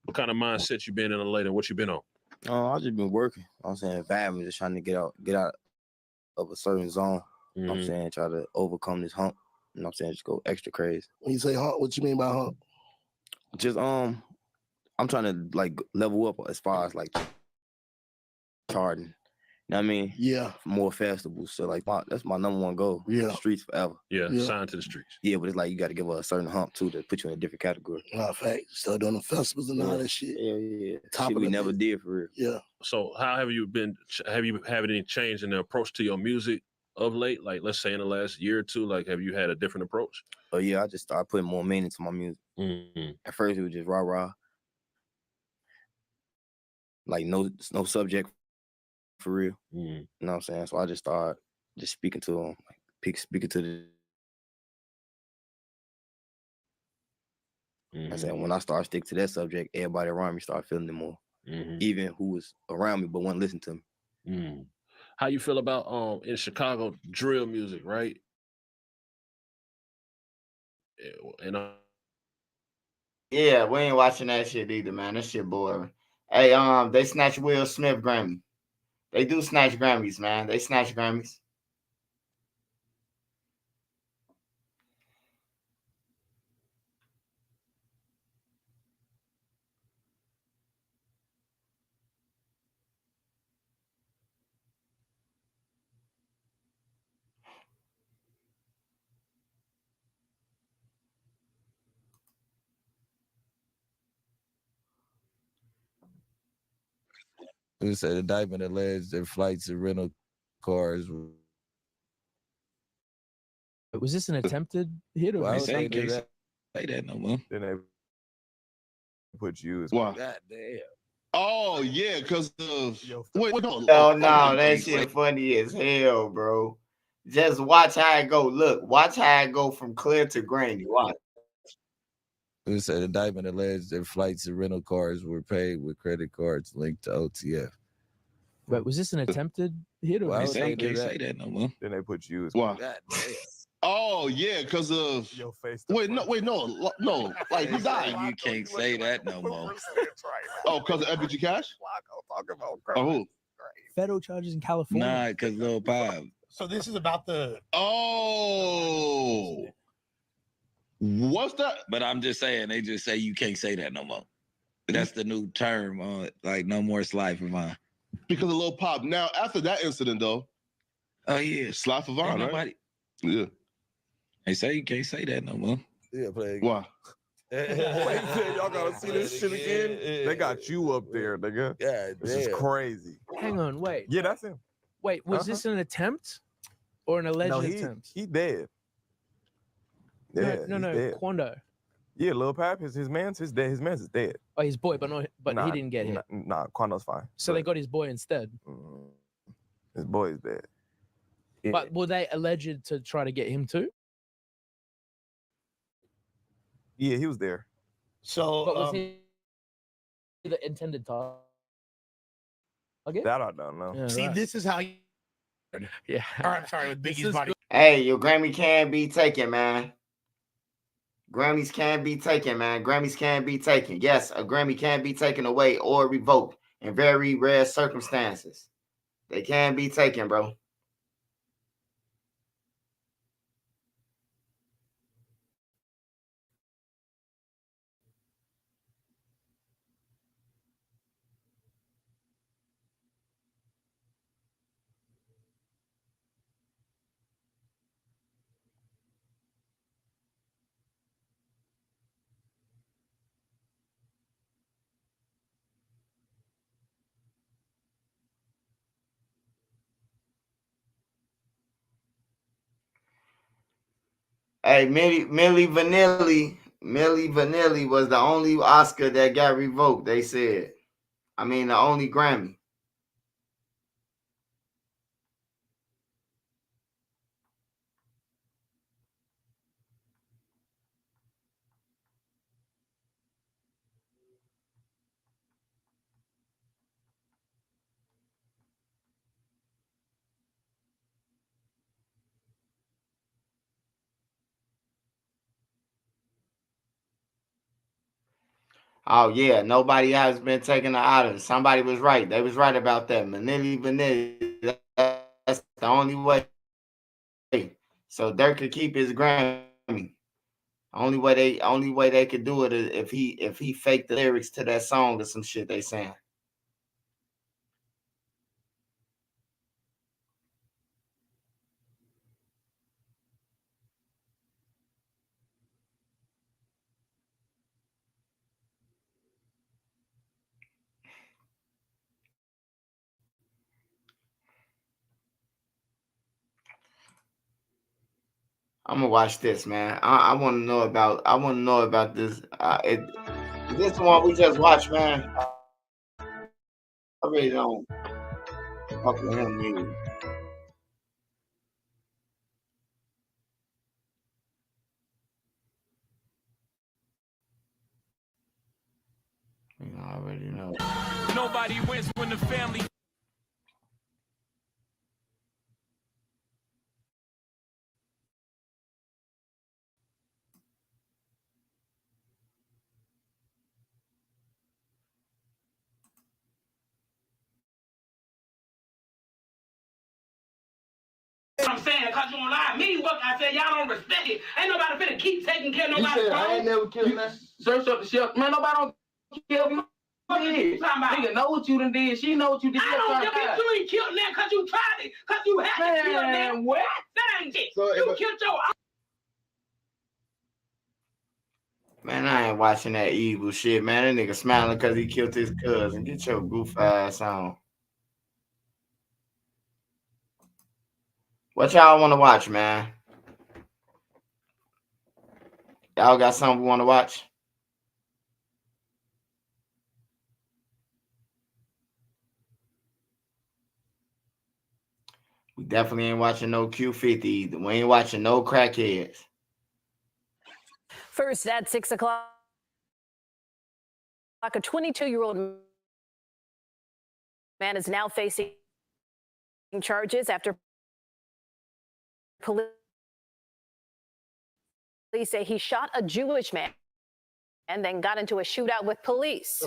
What kind of mindset you been in lately? What you been on? I just been working. I'm saying, vibing, just trying to get out of a certain zone. You know what I'm saying, try to overcome this hump. You know what I'm saying, just go extra crazy. When you say hump, what you mean by hump? Just I'm trying to like level up as far as like charting. You know what I mean? Yeah. More festivals. So like that's my number one goal. Yeah. Streets forever. Yeah, signed to the streets. Yeah, but it's like you got to give a certain hump too to put you in a different category. Fact. Still doing the festivals and all that shit. Yeah. Top Shit of we the never did for real. Yeah. So how have you been? Have you had any change in the approach to your music of late? Like, let's say in the last year or two, like, have you had a different approach? Oh yeah, I just started putting more meaning to my music. At first it was just rah, like no subject for real. You know what I'm saying? So I just started just speaking to them, like speaking to the. I said when I start sticking to that subject, everybody around me start feeling it more. Even who was around me but wouldn't listen to me. How you feel about in Chicago drill music, right? And Yeah, we ain't watching that shit either, man. That shit boring. Hey, they snatched Will Smith Grammy. They do snatch Grammys, man. They snatch Grammys. Who said the indictment alleged their flights and rental cars were. Was this an attempted hit or Well, I was don't it think something? say that no more. Then they put you as God damn. Oh yeah, because of wait, no, No, that shit funny as hell, bro. Just watch how it go. Look, watch how it go from clear to grainy. Watch. Who said the indictment alleged their flights and rental cars were paid with credit cards linked to OTF. Wait, was this an attempted hit or Well, I was don't it think something? say that no more. Then they put you as God damn. Oh yeah, because of your face. Wait, no, like who died? You can't say that no more. Oh, because of FBG Cash? Oh, who? Federal charges in California. Nah, because Lil Pop. So this is about the. Oh, what's that? But I'm just saying, they just say you can't say that no more. That's the new term, like no more slide for mine. Because of Lil Pop. Now, after that incident, though. Oh yeah, slide for Vaughn, right? Yeah. They say you can't say that no more. Yeah, play again. Why? Wait, y'all gotta see this shit again. They got you up there, nigga. God This is damn. crazy. Hang on, wait. Yeah, that's him. Wait, was this an attempt or an alleged No, attempt? he dead. Yeah, no, he's dead. Quando. Yeah, Lil Pap, his man's dead. His man's is dead. Oh, his boy, but Nah, he didn't get hit. Nah, Quando's fine. So they got his boy instead. His boy is dead. Yeah. But were they alleged to try to get him too? Yeah, he was there. So, But was he the intended target? That I don't know. Yeah, See, right. this is how you. Yeah. All right, sorry, with This Biggie's is body. Hey, your Grammy can be taken, man. Grammys can be taken, man. Grammys can be taken. Yes, a Grammy can be taken away or revoked in very rare circumstances. They can be taken, bro. Hey, Millie Vanilli was the only Oscar that got revoked, they said. I mean, the only Grammy. Oh yeah, nobody has been taken out of it. Somebody was right. They was right about that. Manili Vanilli, that's the only way. So Dirk could keep his Grammy. Only way they could do it is if he faked the lyrics to that song or some shit they saying. I'm gonna watch this, man. I want to know about. I want to know about this. Is this the one we just watched, man? I really don't fuck with him either. I already know. Nobody wins when the family. I'm saying, cause you don't lie. Me, what I said, y'all don't respect it. Ain't nobody finna keep taking care of You nobody's said I phone. ain't never killed nothing. Search up the shelf. Man, nobody don't kill me. Nigga know what you done did. She know what you did. I don't give a you ain't killed that cause you tried it. Cause you had to kill that. Man, what? That ain't it. So you killed your Man, I ain't watching that evil shit, man. That nigga smiling because he killed his cousin. Get your goof ass on. What y'all want to watch, man? Y'all got something we want to watch? We definitely ain't watching no Q50 either. We ain't watching no crackheads. First at 6 o'clock, a 22-year-old man is now facing charges after police say he shot a Jewish man and then got into a shootout with police.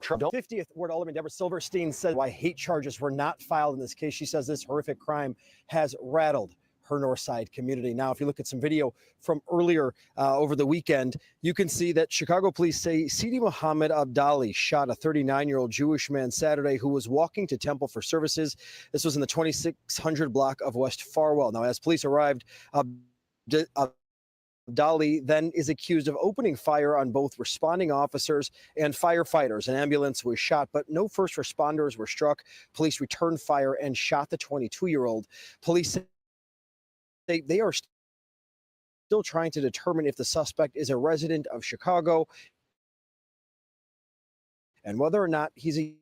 50th Ward Alderman Deborah Silverstein said why hate charges were not filed in this case. She says this horrific crime has rattled her Northside community. Now, if you look at some video from earlier over the weekend, you can see that Chicago police say Sidi Mohammed Abdali shot a 39-year-old Jewish man Saturday who was walking to Temple for services. This was in the 2600 block of West Farwell. Now, as police arrived, Abdali then is accused of opening fire on both responding officers and firefighters. An ambulance was shot, but no first responders were struck. Police returned fire and shot the 22-year-old. Police say they are still trying to determine if the suspect is a resident of Chicago and whether or not he's a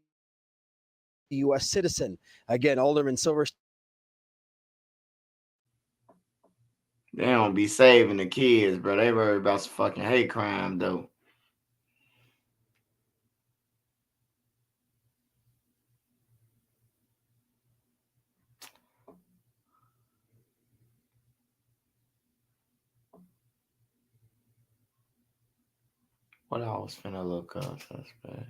U.S. citizen. Again, Alderman Silverstein. They don't be saving the kids, bro. They worry about some fucking hate crime, though. What I was finna look up, suspect.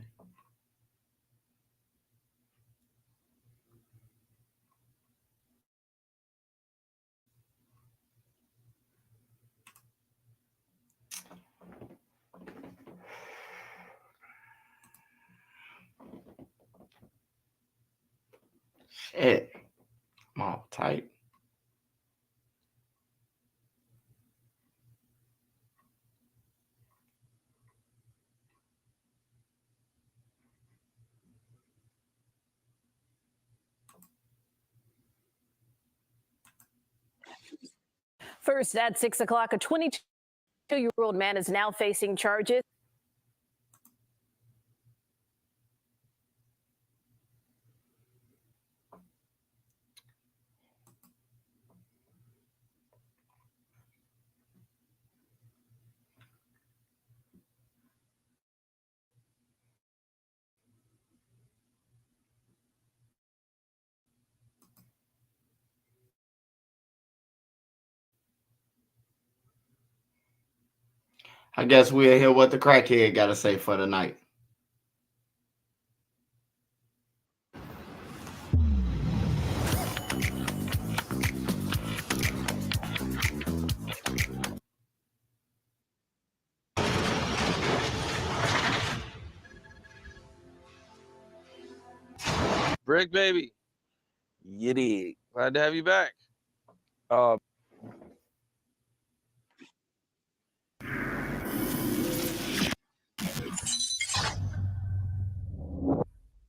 Shit. I'm all tight. First First at 6 o'clock, a 22-year-old man is now facing charges. I guess we'll hear what the crackhead got to say for the night. Brick baby, You dig? glad to have you back.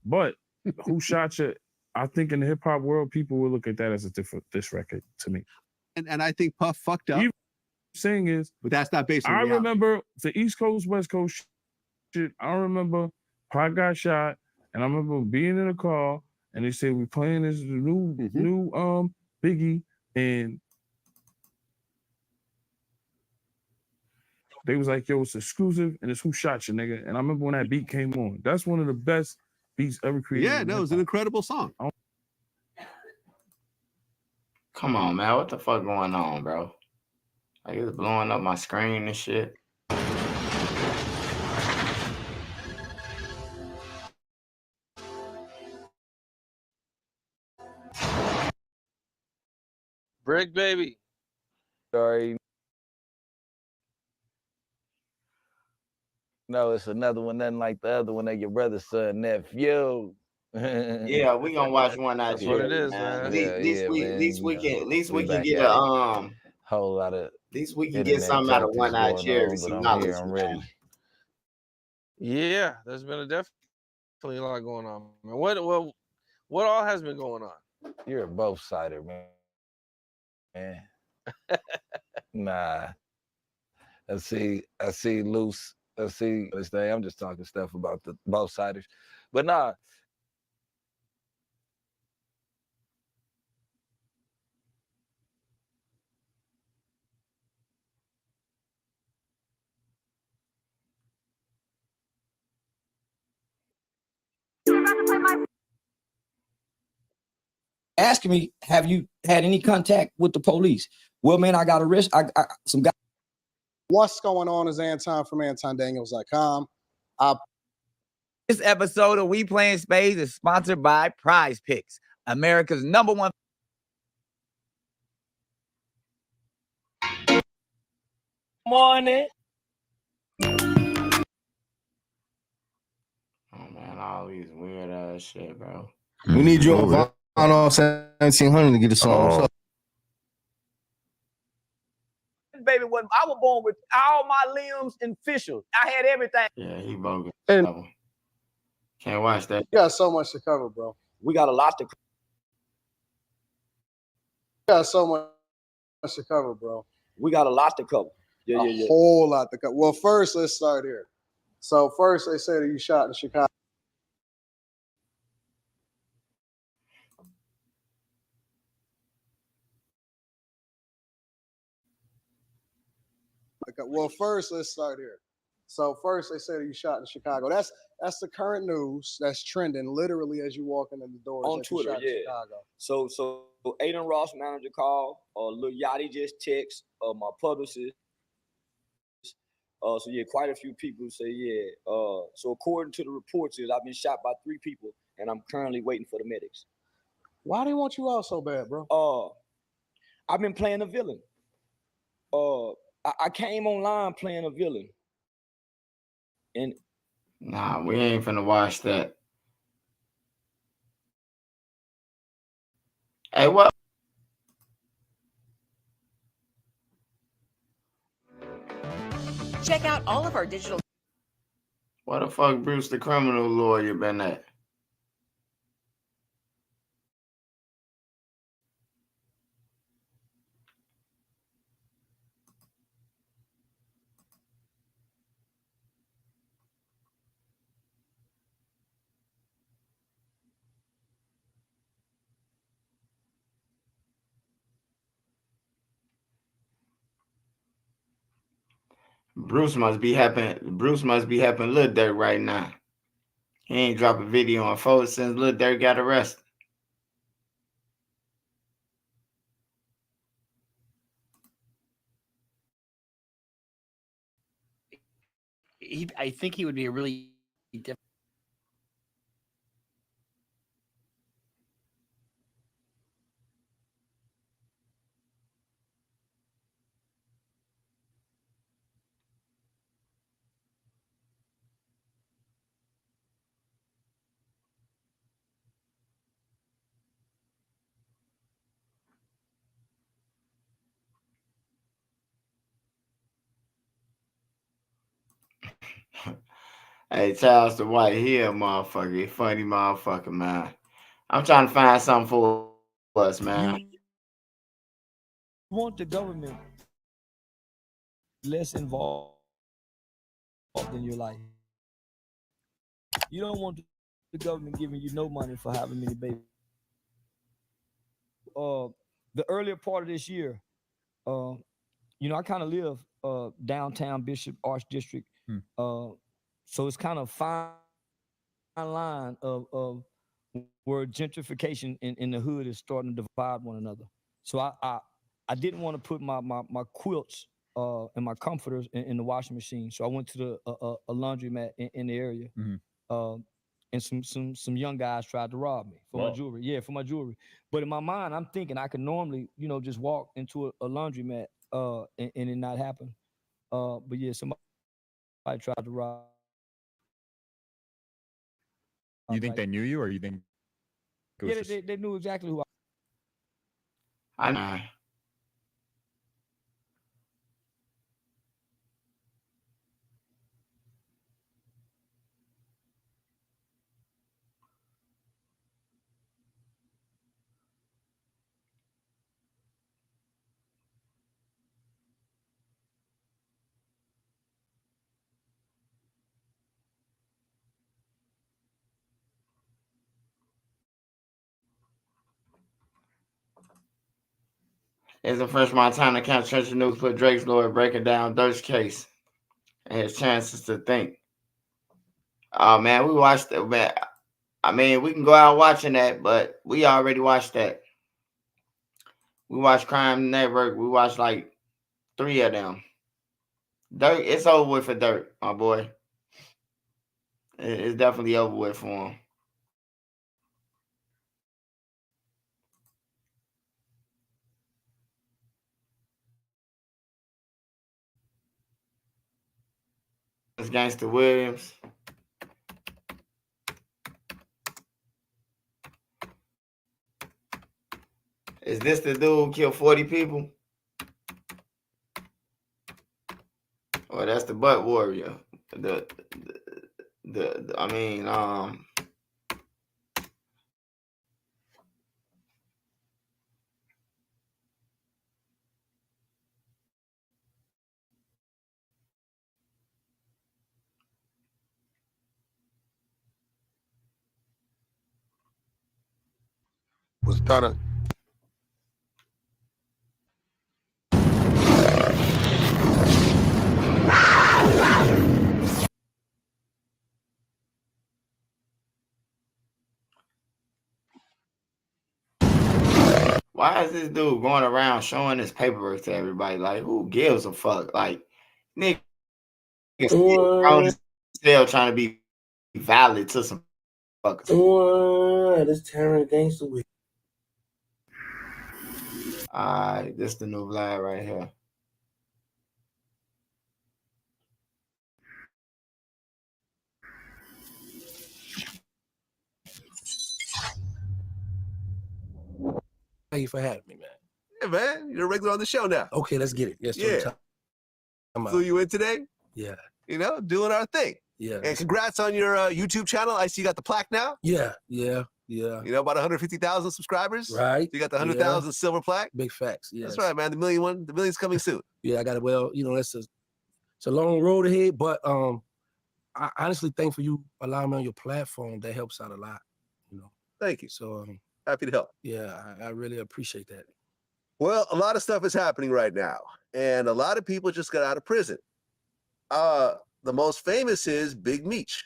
But who shot you? I think in the hip hop world, people will look at that as a different diss record to me. And I think Puff fucked up. Even saying is, but that's not based on I reality. remember the East Coast, West Coast shit. I remember Pac got shot, and I remember being in a car, and they said we playing this new Biggie, and they was like, yo, it's exclusive, and it's who shot you, nigga. And I remember when that beat came on. That's one of the best beats ever created. Yeah, no, it was an incredible song. Come on, man. What the fuck going on, bro? Like, it's blowing up my screen and shit. Brick baby. Sorry. No, it's another one, nothing like the other one that your brother's son, nephew. Yeah, we gonna watch one out That's here. what it is, man. man. At least we can get a a whole lot of At least we can internet get something out of tactics one eye going cherry. on, but Some I'm knowledge, here, I'm ready. man. Yeah, there's been definitely a lot going on. Man. What all has been going on? You're a both-sider, man. Nah. I see loose. I see this thing. I'm just talking stuff about the both-siders. But nah. Asking me, have you had any contact with the police? Well, man, I got arrested. Some guy. What's going on is Anton from AntonDaniels.com. This episode of We Playing Spades is sponsored by Prize Picks, America's #1. Morning. Oh man, all these weird ass shit, bro. We need you on Vinyl 1700 to get a song. So. Baby, I was born with all my limbs and fissures. I had everything. Yeah, he bogus. And can't watch that. You got so much to cover, bro. We got a lot to. You got so much to cover, bro. We got a lot to cover. Yeah. A whole lot to cover. Well, first, let's start here. So first, they said that you shot in Chicago. Well, first, let's start here. So first, they said that you shot in Chicago. That's the current news. That's trending literally as you walk into the doors On that you Twitter, shot in yeah. Chicago. So Aiden Ross, manager, called. Lil Yachty just text. My publicist. So yeah, quite a few people say yeah. So according to the reports, I've been shot by 3 people, and I'm currently waiting for the medics. Why they want you out so bad, bro? I've been playing a villain. I came online playing a villain. And nah, we ain't finna watch that. Hey, what? Check out all of our digital. What the fuck Bruce the criminal lawyer been at? Bruce must be helping Lil Durk right now. He ain't dropped a video on folks since Lil Durk got arrested. I think he would be a really different. Hey, Charles the White, he a motherfucker. He funny motherfucker, man. I'm trying to find something for us, man. You want the government less involved in your life. You don't want the government giving you no money for having many babies. The earlier part of this year, I kind of live downtown Bishop Arts District. So it's kind of fine line of where gentrification in the hood is starting to divide one another. So I didn't want to put my quilts and my comforters in the washing machine. So I went to a laundromat in the area. And some young guys tried to rob me for my jewelry. Yeah, for my jewelry. But in my mind, I'm thinking I could normally, just walk into a laundromat and it not happen. But yeah, somebody tried to rob. You think they knew you, or you think? Yeah, they knew exactly who I know. It's the first Montana County Church of News put Drake's lawyer breaking down Durk's case and his chances to think. Oh man, we watched it, man. I mean, we can go out watching that, but we already watched that. We watched Crime Network. We watched like 3 of them. Durk, it's over with for Durk, my boy. It's definitely over with for him. It's Gangster Williams. Is this the dude who killed 40 people? Or that's the butt warrior. Was kind of. Why is this dude going around showing his paperwork to everybody? Like, who gives a fuck? Like, nigga still trying to be valid to some fuckers. This Terror Gangster Week. Alright, this the new Vlad right here. Thank you for having me, man. Yeah, man. You're a regular on the show now. Okay, let's get it. Yes, Yeah. Flew you in today? Yeah. Doing our thing. Yeah. And congrats on your YouTube channel. I see you got the plaque now. Yeah. About 150,000 subscribers. Right. So you got the 100,000 silver plaque. Big facts. Yes. That's right, man. The million's coming soon. Yeah, I got it. Well, it's a long road ahead, but I honestly thank for you allowing me on your platform. That helps out a lot. Thank you. So happy to help. Yeah, I really appreciate that. Well, a lot of stuff is happening right now, and a lot of people just got out of prison. The most famous is Big Meech.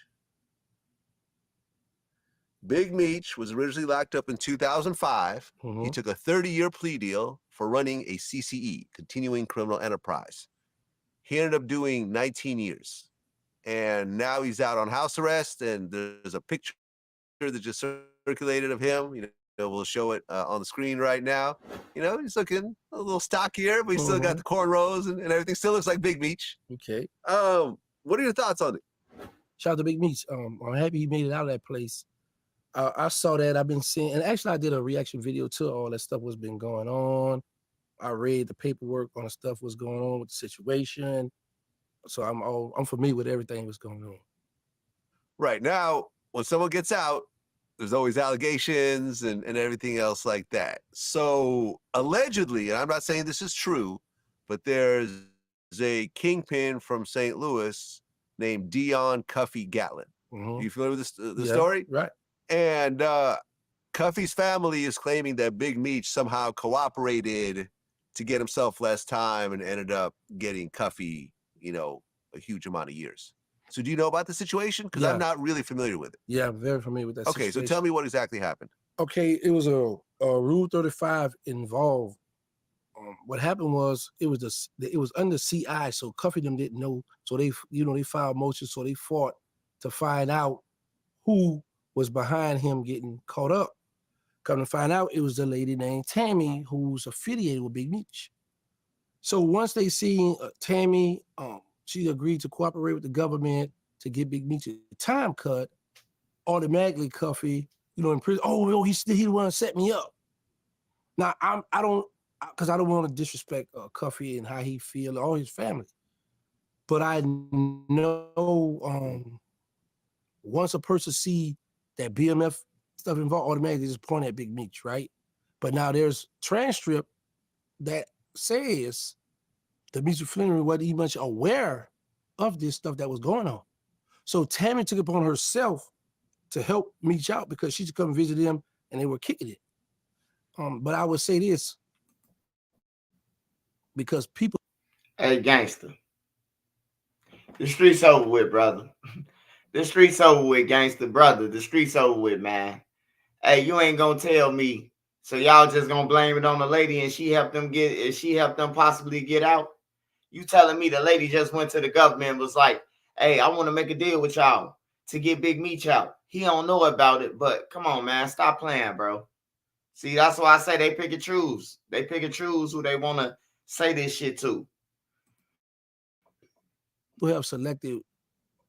Big Meech was originally locked up in 2005. He took a 30-year plea deal for running a CCE, continuing criminal enterprise. He ended up doing 19 years. And now he's out on house arrest, and there's a picture that just circulated of him. You know, we'll show it on the screen right now. You know, he's looking a little stockier, but he's still got the cornrows and everything. Still looks like Big Meech. Okay. What are your thoughts on it? Shout out to Big Meech. I'm happy he made it out of that place. I saw that. I've been seeing, and actually I did a reaction video to all that stuff what's been going on. I read the paperwork on the stuff what's going on with the situation. So I'm familiar with everything that's going on. Right. Now, when someone gets out, there's always allegations and everything else like that. So allegedly, and I'm not saying this is true, but there's a kingpin from St. Louis named Dion Cuffy Gatlin. Are you familiar with the story? Right. And Cuffy's family is claiming that Big Meech somehow cooperated to get himself less time and ended up getting Cuffy, you know, a huge amount of years. So do you know about the situation? Because I'm not really familiar with it. Yeah, I'm very familiar with that situation. Okay, so tell me what exactly happened. Okay, it was a Rule 35 involved. What happened was it was under CI, so Cuffy them didn't know. So they filed motions, so they fought to find out who was behind him getting caught up. Come to find out, it was a lady named Tammy who's affiliated with Big Meech. So once they seen Tammy, she agreed to cooperate with the government to get Big Meech a time cut. Automatically, Cuffy, in prison. Oh, he the one to set me up. Now I don't want to disrespect Cuffy and how he feel, all his family. But I know once a person see that BMF stuff involved, automatically just point at Big Meech, right? But now there's transcript that says the Meech Flannery wasn't even much aware of this stuff that was going on. So Tammy took it upon herself to help Meech out because she should come visit him and they were kicking it. But I would say this, because people. Hey, gangster. The street's over with, brother. The street's over with, gangster, brother. The street's over with, man. Hey, you ain't gonna tell me. So y'all just gonna blame it on the lady and she helped them possibly get out? You telling me the lady just went to the government and was like, hey, I want to make a deal with y'all to get Big Meech out. He don't know about it, but come on, man. Stop playing, bro. See, that's why I say they pick and choose. They pick and choose who they want to say this shit to. We have selected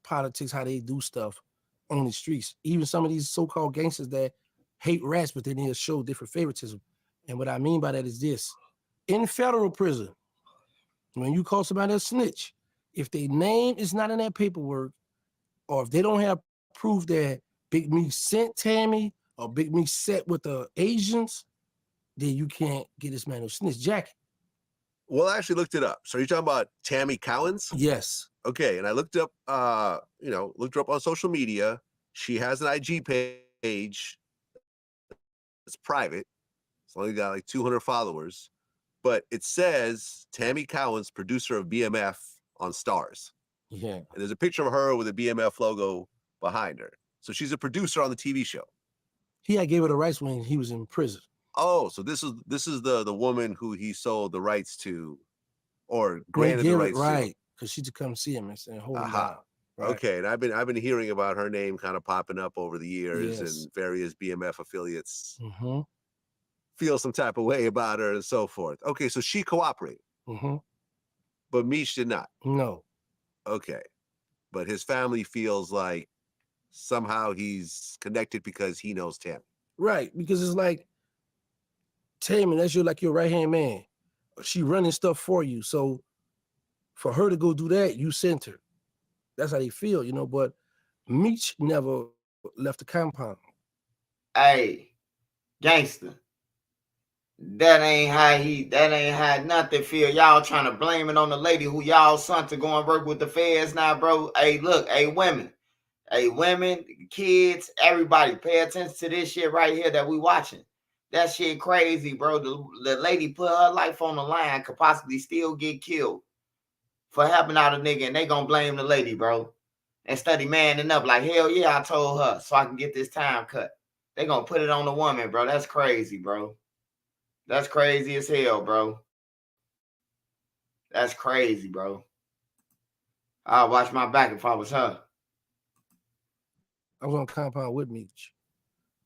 politics, how they do stuff on the streets. Even some of these so-called gangsters that hate rats, but then they'll show different favoritism. And what I mean by that is this. In federal prison, when you call somebody a snitch, if their name is not in that paperwork, or if they don't have proof that Big Meech sent Tammy or Big Meech sat with the Asians, then you can't get this man a snitch jacket. Well, I actually looked it up. So you're talking about Tammy Cowens? Yes. Okay, and I looked up, looked her up on social media. She has an IG page. It's private. It's only got like 200 followers. But it says Tammy Cowens, producer of BMF on Stars. Yeah. And there's a picture of her with a BMF logo behind her. So she's a producer on the TV show. He had gave her the rights when he was in prison. Oh, so this is the woman who he sold the rights to, or granted the rights to. Right, because she to come see him and say, hold him down. Right. Okay, and I've been hearing about her name kind of popping up over the years, and various BMF affiliates feel some type of way about her and so forth. Okay, so she cooperated, but Meech did not. No. Okay, but his family feels like somehow he's connected because he knows Tammy. Right, because it's like, Tammy, that's your right-hand man. She running stuff for you. So for her to go do that, you sent her. That's how they feel, but Meech never left the compound. Hey, gangster. That ain't how nothing feel. Y'all trying to blame it on the lady who y'all sent to go and work with the feds now, bro. Hey, look, women, kids, everybody, pay attention to this shit right here that we watching. That shit crazy, bro. The lady put her life on the line, could possibly still get killed for helping out a nigga, and they gonna blame the lady, bro. Instead of manning up like, hell yeah, I told her so I can get this time cut. They gonna put it on the woman, bro. That's crazy, bro. That's crazy as hell, bro. That's crazy, bro. I'll watch my back if I was her. I was on compound with Meech.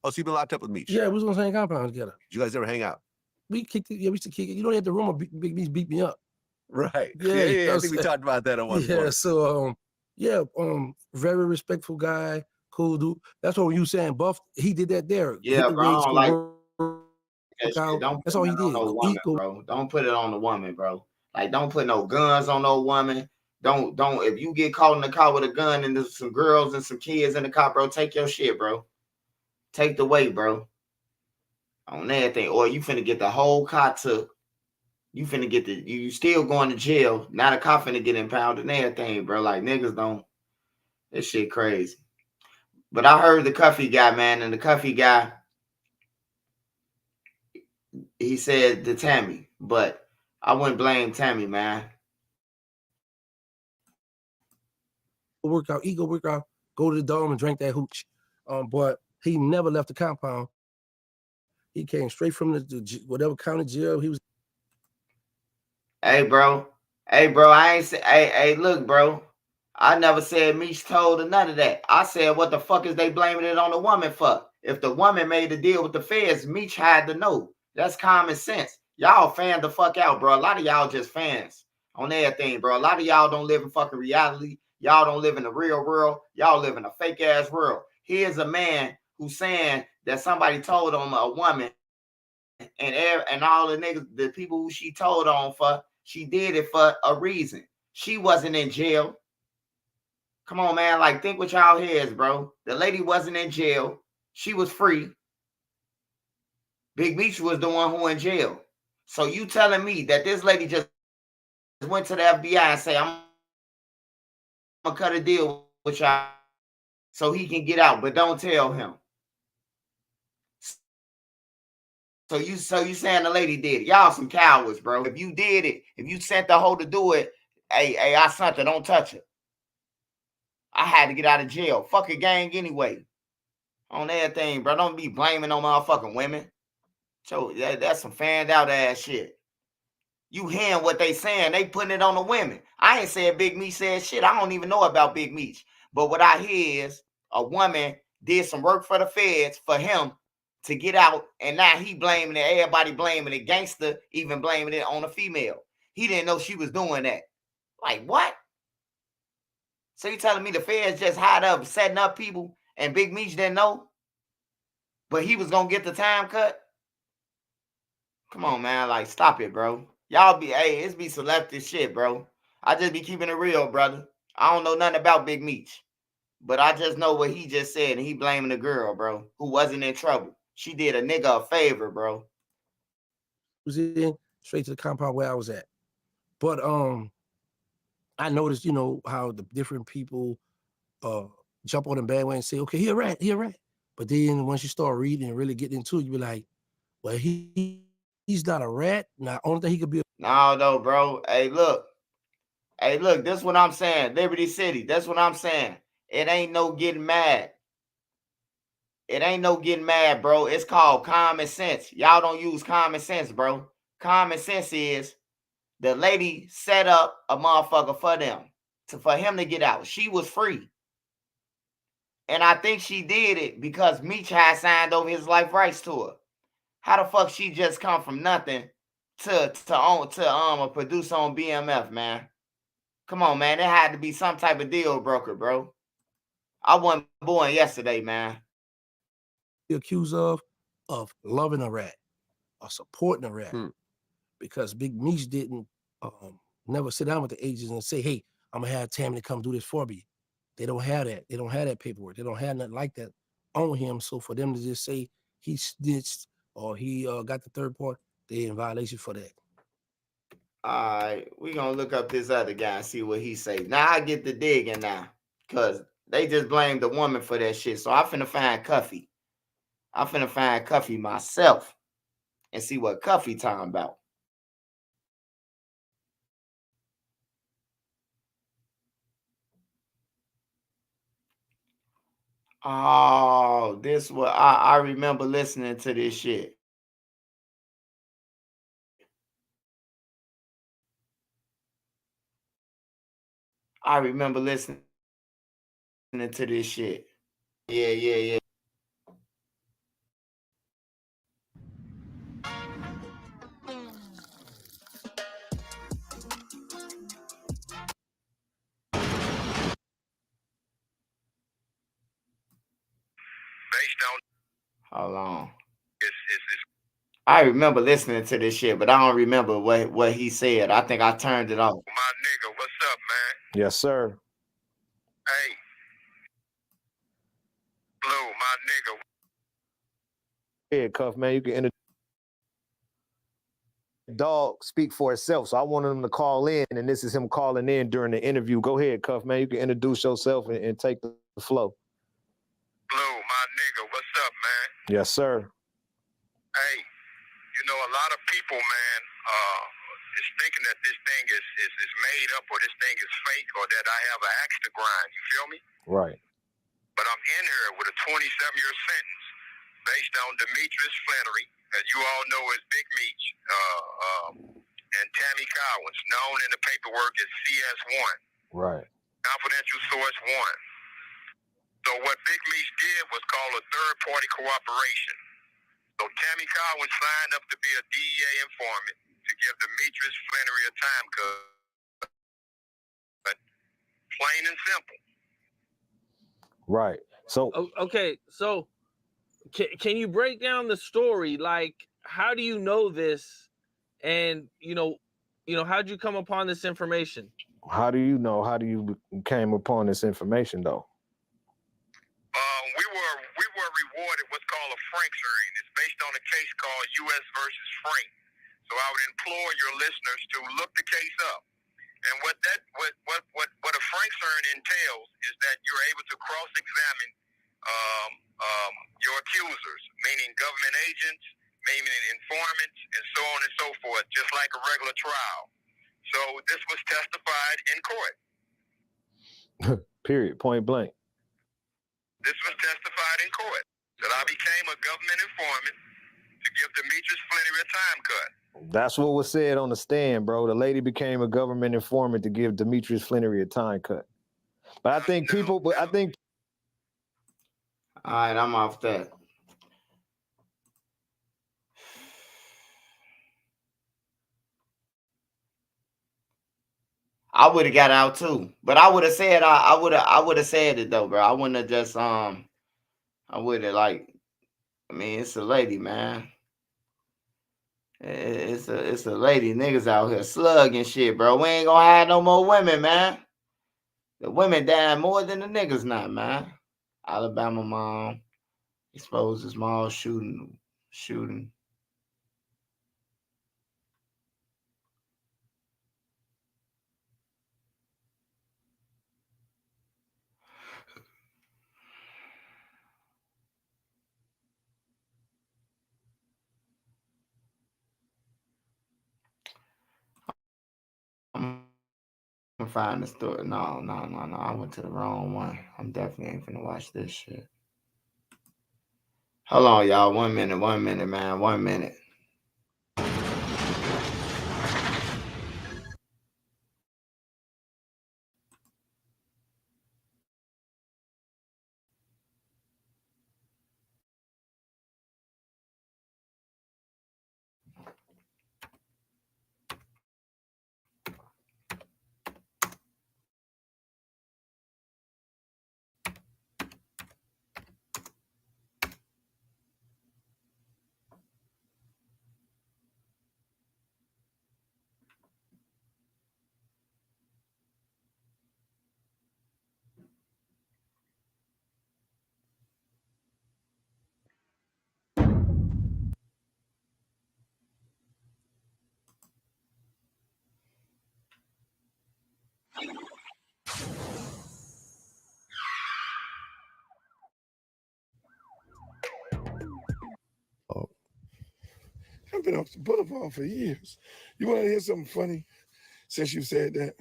Oh, so you've been locked up with Meech? Yeah, we was on the same compound together. Did you guys ever hang out? We kicked it. Yeah, we used to kick it. You know, they had the rumor Big Meech beat me up. Right. Yeah, Yeah. I think we talked about that on one Yeah, point. so very respectful guy, cool dude. That's what you saying, Buff. He did that there. Yeah, Hit the bro. I weights, don't go like work out. Don't That's put all he that on did. no Go woman, eat, go. bro. Don't put it on the woman, bro. Like, don't put no guns on no woman. Don't. If you get caught in the car with a gun and there's some girls and some kids in the car, bro, take your shit, bro. Take the weight, bro. On everything. Or you finna get the whole car took. You finna get you still going to jail. Now the car finna get impounded and everything, bro. Like, niggas don't. This shit crazy. But I heard the Cuffy guy, man, and the Cuffy guy, he said to Tammy, but I wouldn't blame Tammy, man. Work out, go work out, go to the dome and drink that hooch. But he never left the compound. He came straight from the whatever county jail he was. Hey, bro. I ain't say. Hey, look, bro. I never said Meech told or none of that. I said, what the fuck is they blaming it on the woman for? If the woman made the deal with the feds, Meech had to know. That's common sense. Y'all fan the fuck out, bro. A lot of y'all just fans on everything, bro. A lot of y'all don't live in fucking reality. Y'all don't live in the real world. Y'all live in a fake ass world. Here's a man who's saying that somebody told him, a woman, and all the niggas, the people who she told on for, she did it for a reason. She wasn't in jail. Come on, man. Like, think with y'all heads, bro. The lady wasn't in jail. She was free. Big Meech was the one who in jail. So you telling me that this lady just went to the FBI and say, I'm gonna cut a deal with y'all so he can get out, but don't tell him. So you saying the lady did it. Y'all some cowards, bro. If you did it, if you sent the hoe to do it, hey, I sent her, don't touch her. I had to get out of jail. Fuck a gang anyway. On everything, bro. Don't be blaming on motherfucking women. So that's some fanned out ass shit. You hearing what they saying? They putting it on the women. I ain't saying Big Meech said shit. I don't even know about Big Meech. But what I hear is a woman did some work for the feds for him to get out, and now he blaming it. Everybody blaming it. Gangster even blaming it on a female. He didn't know she was doing that. Like, what? So you telling me the feds just hired up, setting up people, and Big Meech didn't know? But he was gonna get the time cut? Come on, man. Like, stop it, bro. Y'all be, it's be selective shit, bro. I just be keeping it real, brother. I don't know nothing about Big Meech. But I just know what he just said, and he blaming the girl, bro, who wasn't in trouble. She did a nigga a favor, bro. Was in straight to the compound where I was at. But I noticed, how the different people jump on the bandwagon and say, okay, he a rat. But then once you start reading and really getting into it, you be like, well, he's not a rat. Now, only thing he could be. No, bro. Hey, look, this is what I'm saying. Liberty City, that's what I'm saying. It ain't no getting mad. It ain't no getting mad, bro. It's called common sense. Y'all don't use common sense, bro. Common sense is the lady set up a motherfucker for them, for him to get out. She was free. And I think she did it because Meech had signed over his life rights to her. How the fuck she just come from nothing to a producer on BMF, man? Come on, man. There had to be some type of deal broker, bro. I wasn't born yesterday, man. Accused of loving a rat or supporting a rat because Big Meech didn't never sit down with the agents and say, hey, I'm gonna have Tammy to come do this for me. They don't have that. They don't have that paperwork. They don't have nothing like that on him. So for them to just say he snitched or he got the third part, they're in violation for that. All right, we gonna look up this other guy and see what he say. Now I get the digging now, cause they just blamed the woman for that shit. So I finna find Cuffy. I finna find Cuffy myself and see what Cuffy talking about. Oh, this what I remember listening to this shit. I remember listening to this shit. Yeah. Hold on. I remember listening to this shit, but I don't remember what he said. I think I turned it off. My nigga, what's up, man? Yes, sir. Hey. Blue, my nigga. Yeah, Cuff, man, you can enter. Dog speak for itself, so I wanted him to call in, and this is him calling in during the interview. Go ahead, Cuff, man. You can introduce yourself and take the flow. Blue, my nigga, what's up, man? Yes, sir. Hey, you know, a lot of people, man, is thinking that this thing is made up or this thing is fake or that I have an axe to grind. You feel me? Right. But I'm in here with a 27-year sentence based on Demetrius Flannery, as you all know as Big Meech, and Tammy Cowens, known in the paperwork as CS1. Right. Confidential source 1. So what Big Meech did was call a third-party cooperation. So Tammy Cowens signed up to be a DEA informant to give Demetrius Flannery a time cut. Plain and simple. Right. So okay, so can you break down the story? Like, how do you know this? And how'd you come upon this information? how do you know? How do you came upon this information though? We were rewarded what's called a Franks hearing. It's based on a case called U.S. versus Frank. So I would implore your listeners to look the case up. And what a Franks hearing entails is that you're able to cross-examine your accusers, meaning government agents, meaning informants, and so on and so forth, just like a regular trial. So this was testified in court. Period. Point blank. This was testified in court that I became a government informant to give Demetrius Flannery a time cut. That's what was said on the stand, bro. The lady became a government informant to give Demetrius Flannery a time cut. But I think All right, I'm off that. I would have got out too, but I would have said I would have said it though, bro. I wouldn't have just I would have it's a lady, man. It's a lady. Niggas out here slugging shit, bro. We ain't gonna have no more women, man. The women dying more than the niggas now, man. Alabama mom exposed a small shooting. I'm gonna find the story. No. I went to the wrong one. I'm definitely ain't finna watch this shit. Hold on, y'all. 1 minute, man. 1 minute. I've been off the boulevard for years. You want to hear something funny? Since you said that,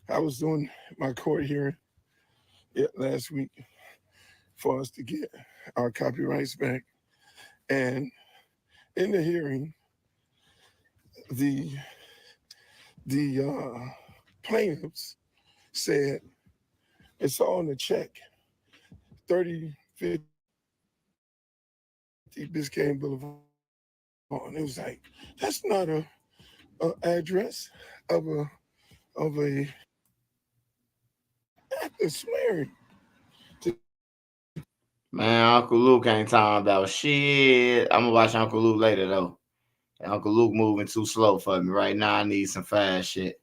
I was doing my court hearing last week for us to get our copyrights back. And in the hearing, the plaintiffs said it's on the check, 3050 Biscayne Boulevard. And it was like, that's not a address of a actor swearing. Man, Uncle Luke ain't talking about shit. I'm gonna watch Uncle Luke later though. Uncle Luke moving too slow for me right now. I need some fast shit.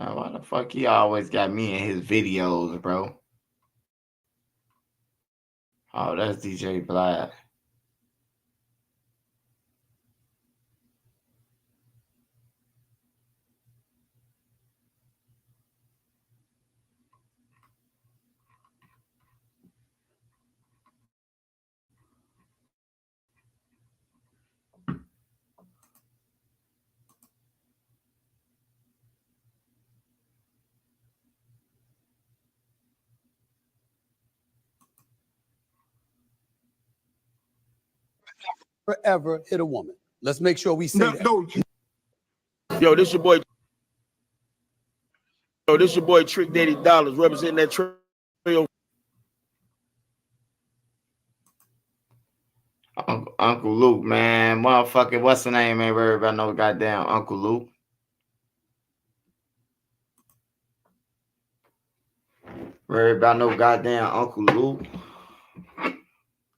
Why the fuck he always got me in his videos, bro? Oh, that's DJ Black. Ever hit a woman. Let's make sure we say that. No. Yo, this your boy. Yo, this your boy Trick Daddy Dollars representing that trail. Uncle Luke, man. Motherfucker, what's the name? Ain't worried about no goddamn Uncle Luke. Worried about no goddamn Uncle Luke.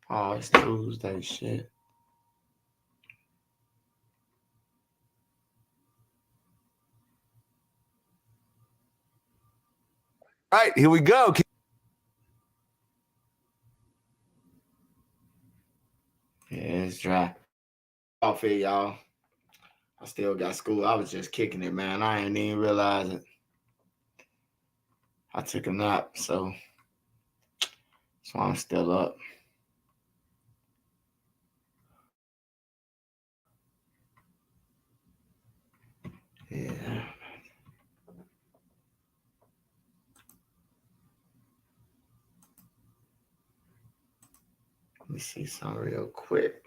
Oh, it's Tuesday, shit. All right, here we go. Yeah, it's dry. Off here, y'all. I still got school. I was just kicking it, man. I ain't even realize it. I took a nap, so I'm still up. Yeah. Let me see something real quick.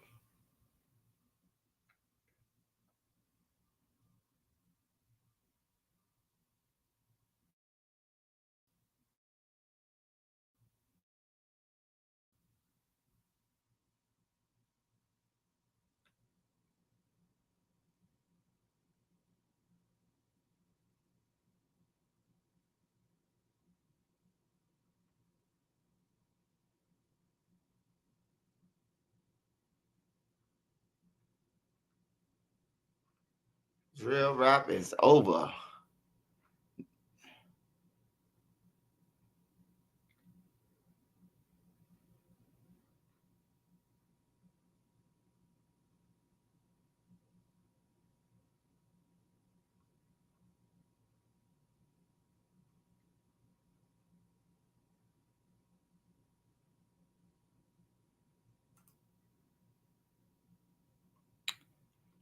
Drill rap is over.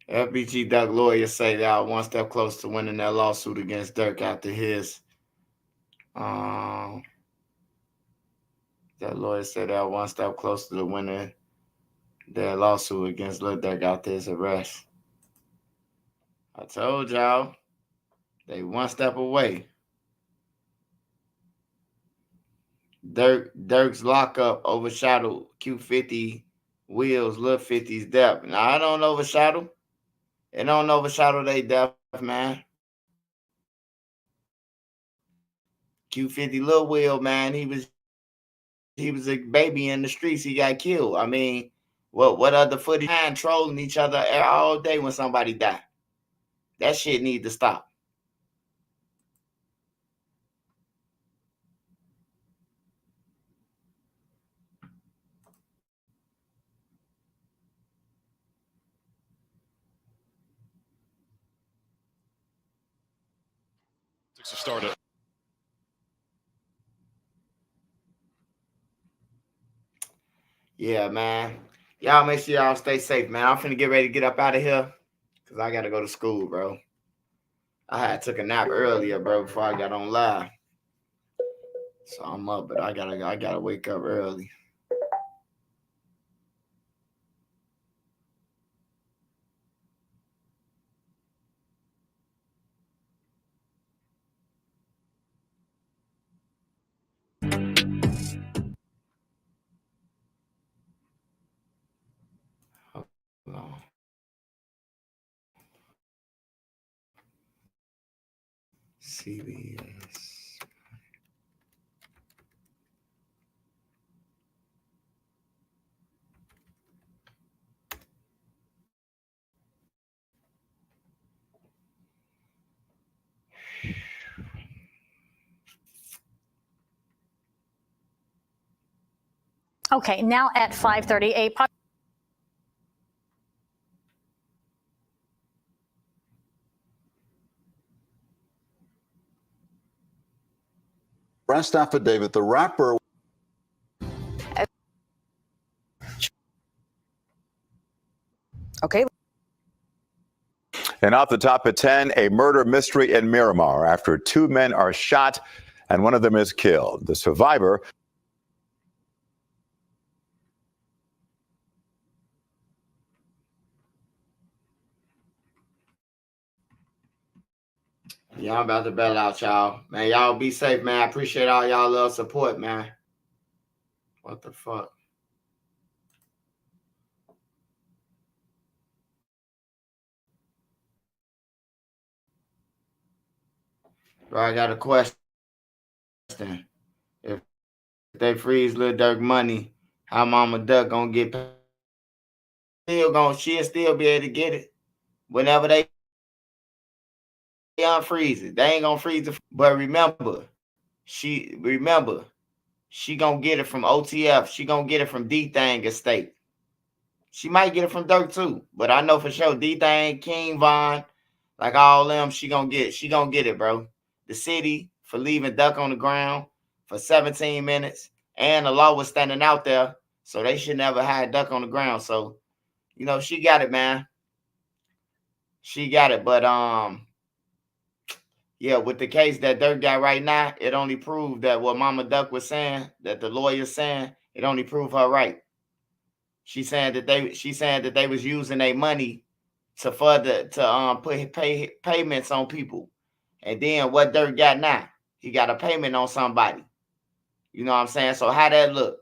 FBG Duck lawyers say they are one step close to winning that lawsuit against Durk after his. That lawyer said they are one step closer to winning their lawsuit against Lil Durk after his arrest. I told y'all, they one step away. Durk's lockup overshadowed Q50 Will's Lil 50's death. Now I don't overshadow. It don't overshadow their death, man. Q50 Lil Will, man, he was a baby in the streets. He got killed. I mean, what other footage trolling each other all day when somebody died? That shit need to stop. started. Yeah, man. Y'all make sure y'all stay safe, man. I'm finna get ready to get up out of here because I gotta go to school, bro. I had took a nap earlier, bro, before I got on live. So I'm up, but I gotta wake up early. Hold on. CBS. Okay, now at 5:30, a Arrest affidavit, the rapper. Okay. And off the top at 10, a murder mystery in Miramar after two men are shot and one of them is killed. The survivor. Yeah, I'm about to bail out, y'all. Man, y'all be safe, man. I appreciate all y'all love support, man. What the fuck? Bro, I got a question. If they freeze Lil Durk money, how Mama Duck gonna get paid? She'll still be able to get it whenever they unfreeze it. They ain't gonna freeze it. But remember, she gonna get it from OTF. She gonna get it from D-Thang estate. She might get it from Durk too, but I know for sure D-Thang, King Von, like all them, she gonna get it, bro. The city for leaving Duck on the ground for 17 minutes, and the law was standing out there, so they should never have Duck on the ground. So, you know, she got it, man. She got it, but yeah, with the case that Durk got right now, it only proved that what Mama Duck was saying, that the lawyer's saying, it only proved her right. She's saying that they was using their money to further to pay payments on people. And then what Durk got now? He got a payment on somebody. You know what I'm saying? So how that look?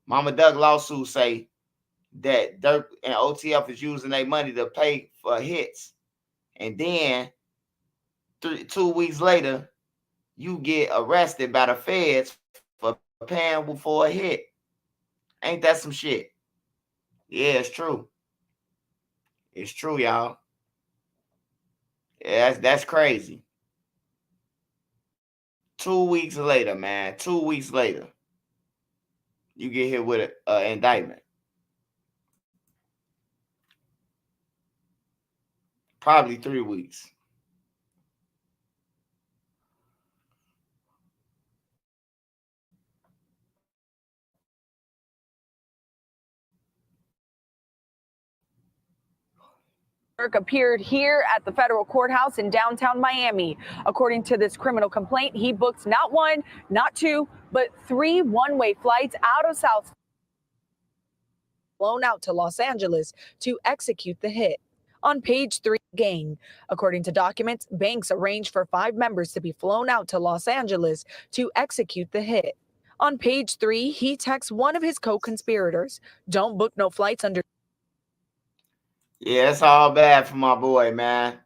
Mama Duck lawsuit say that Durk and OTF is using their money to pay for hits. And then 2 weeks later, you get arrested by the feds for paying for a hit. Ain't that some shit? Yeah, it's true. It's true, y'all. Yeah, that's crazy. 2 weeks later, man. 2 weeks later, you get hit with an indictment. Probably 3 weeks. Durk appeared here at the federal courthouse in downtown Miami. According to this criminal complaint, he booked not one, not two, but 3 one-way flights out of South, flown out to Los Angeles to execute the hit. On page 3, gang. According to documents, Banks arranged for 5 members to be flown out to Los Angeles to execute the hit. On page 3, he texts one of his co-conspirators, "Don't book no flights under." Yeah, it's all bad for my boy, man.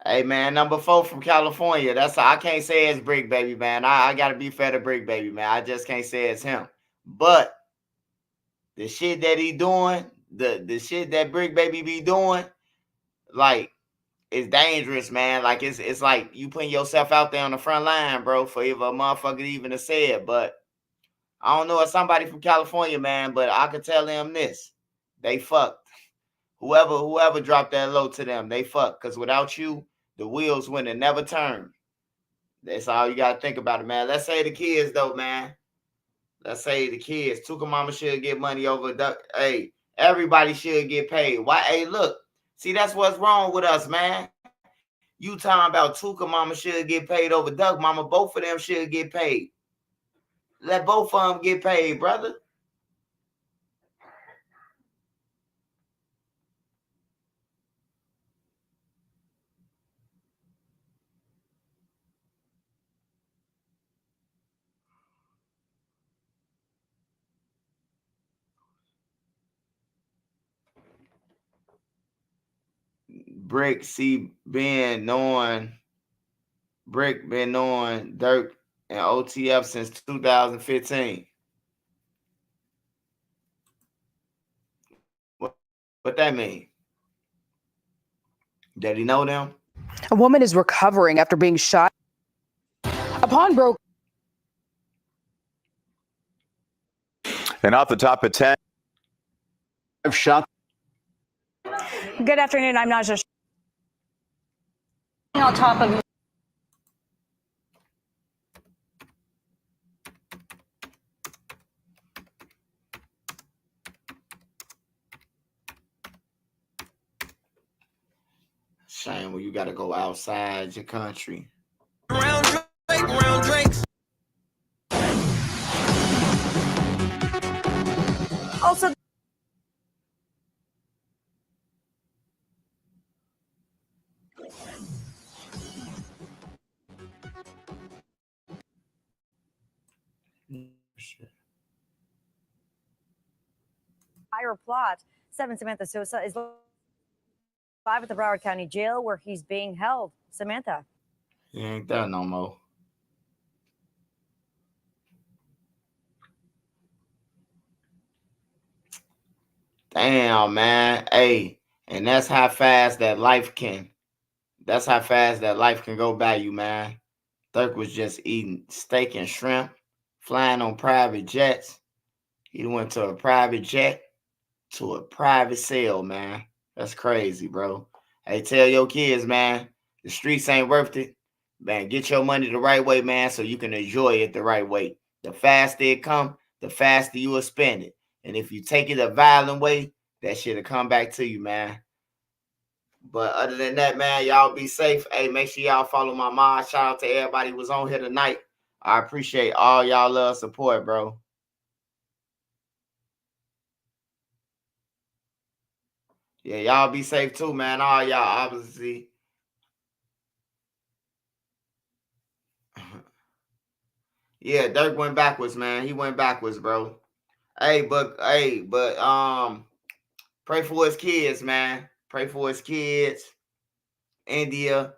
Hey, man, number 4 from California. That's I can't say it's Brick Baby, man. I gotta be fair to Brick Baby, man. I just can't say it's him. But the shit that he doing, the shit that Brick Baby be doing, like, it's dangerous, man. Like it's like you putting yourself out there on the front line, bro, for if a motherfucker even to say it. But I don't know if somebody from California, man, but I could tell them this. They fucked. Whoever dropped that low to them, they fuck. Because without you, the wheels wouldn't have never turned. That's all you got to think about it, man. Let's say the kids, though, man. Let's say the kids. Tuka Mama should get money over Duck. Hey, everybody should get paid. Why? Hey, look. See, that's what's wrong with us, man. You talking about Tuka Mama should get paid over Duck Mama. Both of them should get paid. Let both of them get paid, brother. Brick been knowing Durk and OTF since 2015. What that mean? Did he know them? A woman is recovering after being shot upon broke. And off the top of 10, I've shot. Good afternoon. I'm Naja. On top of Shame when you got to go outside your country. Round drinks. also. Ira plot. 7 Samantha Sosa is live at the Broward County Jail where he's being held. Samantha. He ain't there no more. Damn, man. Hey, and that's how fast that life can. That's how fast that life can go by you, man. Durk was just eating steak and shrimp, flying on private jets. He went to a private jet to a private cell, man. That's crazy, bro. Hey, tell your kids, man, the streets ain't worth it. Man, get your money the right way, man, so you can enjoy it the right way. The faster it come, the faster you will spend it. And if you take it a violent way, that shit'll come back to you, man. But other than that, man, y'all be safe. Hey, make sure y'all follow my mom. Shout out to everybody who was on here tonight. I appreciate all y'all love support, bro. Yeah, y'all be safe too, man. All y'all, obviously. Yeah, Durk went backwards, man. He went backwards, bro. Hey, but pray for his kids, man. Pray for his kids. India,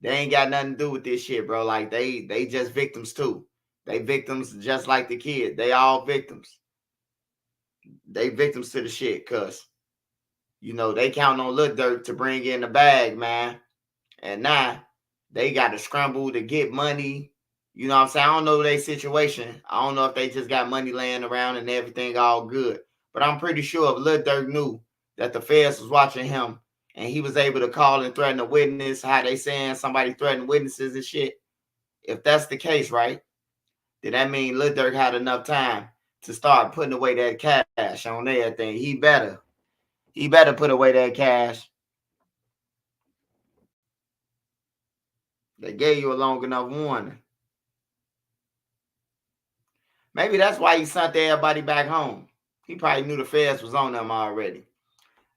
they ain't got nothing to do with this shit, bro. Like they just victims too. They victims just like the kid. They all victims. They victims to the shit, cuz you know they count on Lil Durk to bring in the bag, man. And now they got to scramble to get money. You know what I'm saying? I don't know their situation. I don't know if they just got money laying around and everything all good. But I'm pretty sure if Lil Durk knew that the feds was watching him and he was able to call and threaten a witness, how they saying somebody threatened witnesses and shit. If that's the case, right? Then that mean Lil Durk had enough time to start putting away that cash on everything. He better put away that cash. They gave you a long enough warning. Maybe that's why he sent everybody back home. He probably knew the feds was on them already.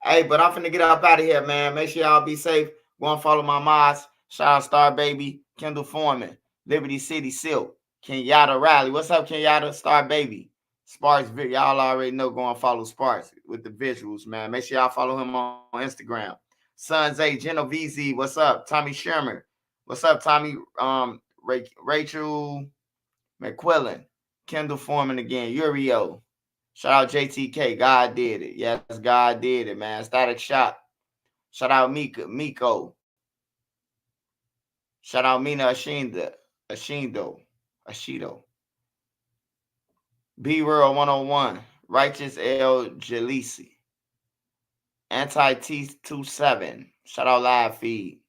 Hey, but I'm finna get up out of here, man. Make sure y'all be safe. Go and follow my mods. Shout out Star Baby, Kendall Foreman, Liberty City Silk, Kenyatta Riley. What's up, Kenyatta? Star Baby. Sparks, y'all already know. Go and follow Sparks with the visuals, man. Make sure y'all follow him on Instagram. Sons A, Genovese. What's up? Tommy Sherman. What's up, Tommy? Rachel McQuillan. Kendall Foreman again. Urio. Shout out JTK. God did it. Yes, God did it, man. Static Shot. Shout out Miko. Shout out Mina Ashido. B-World 101. Righteous L. Jalisi. Anti-T27. Shout out live feed.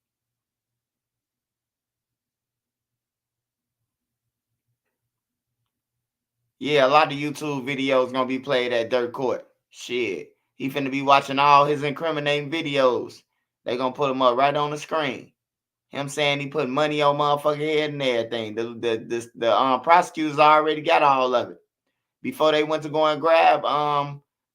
Yeah, a lot of YouTube videos gonna be played at Durk Court. Shit. He finna be watching all his incriminating videos. They gonna put them up right on the screen. Him saying he put money on motherfucking head and everything. The prosecutors already got all of it. Before they went to go and grab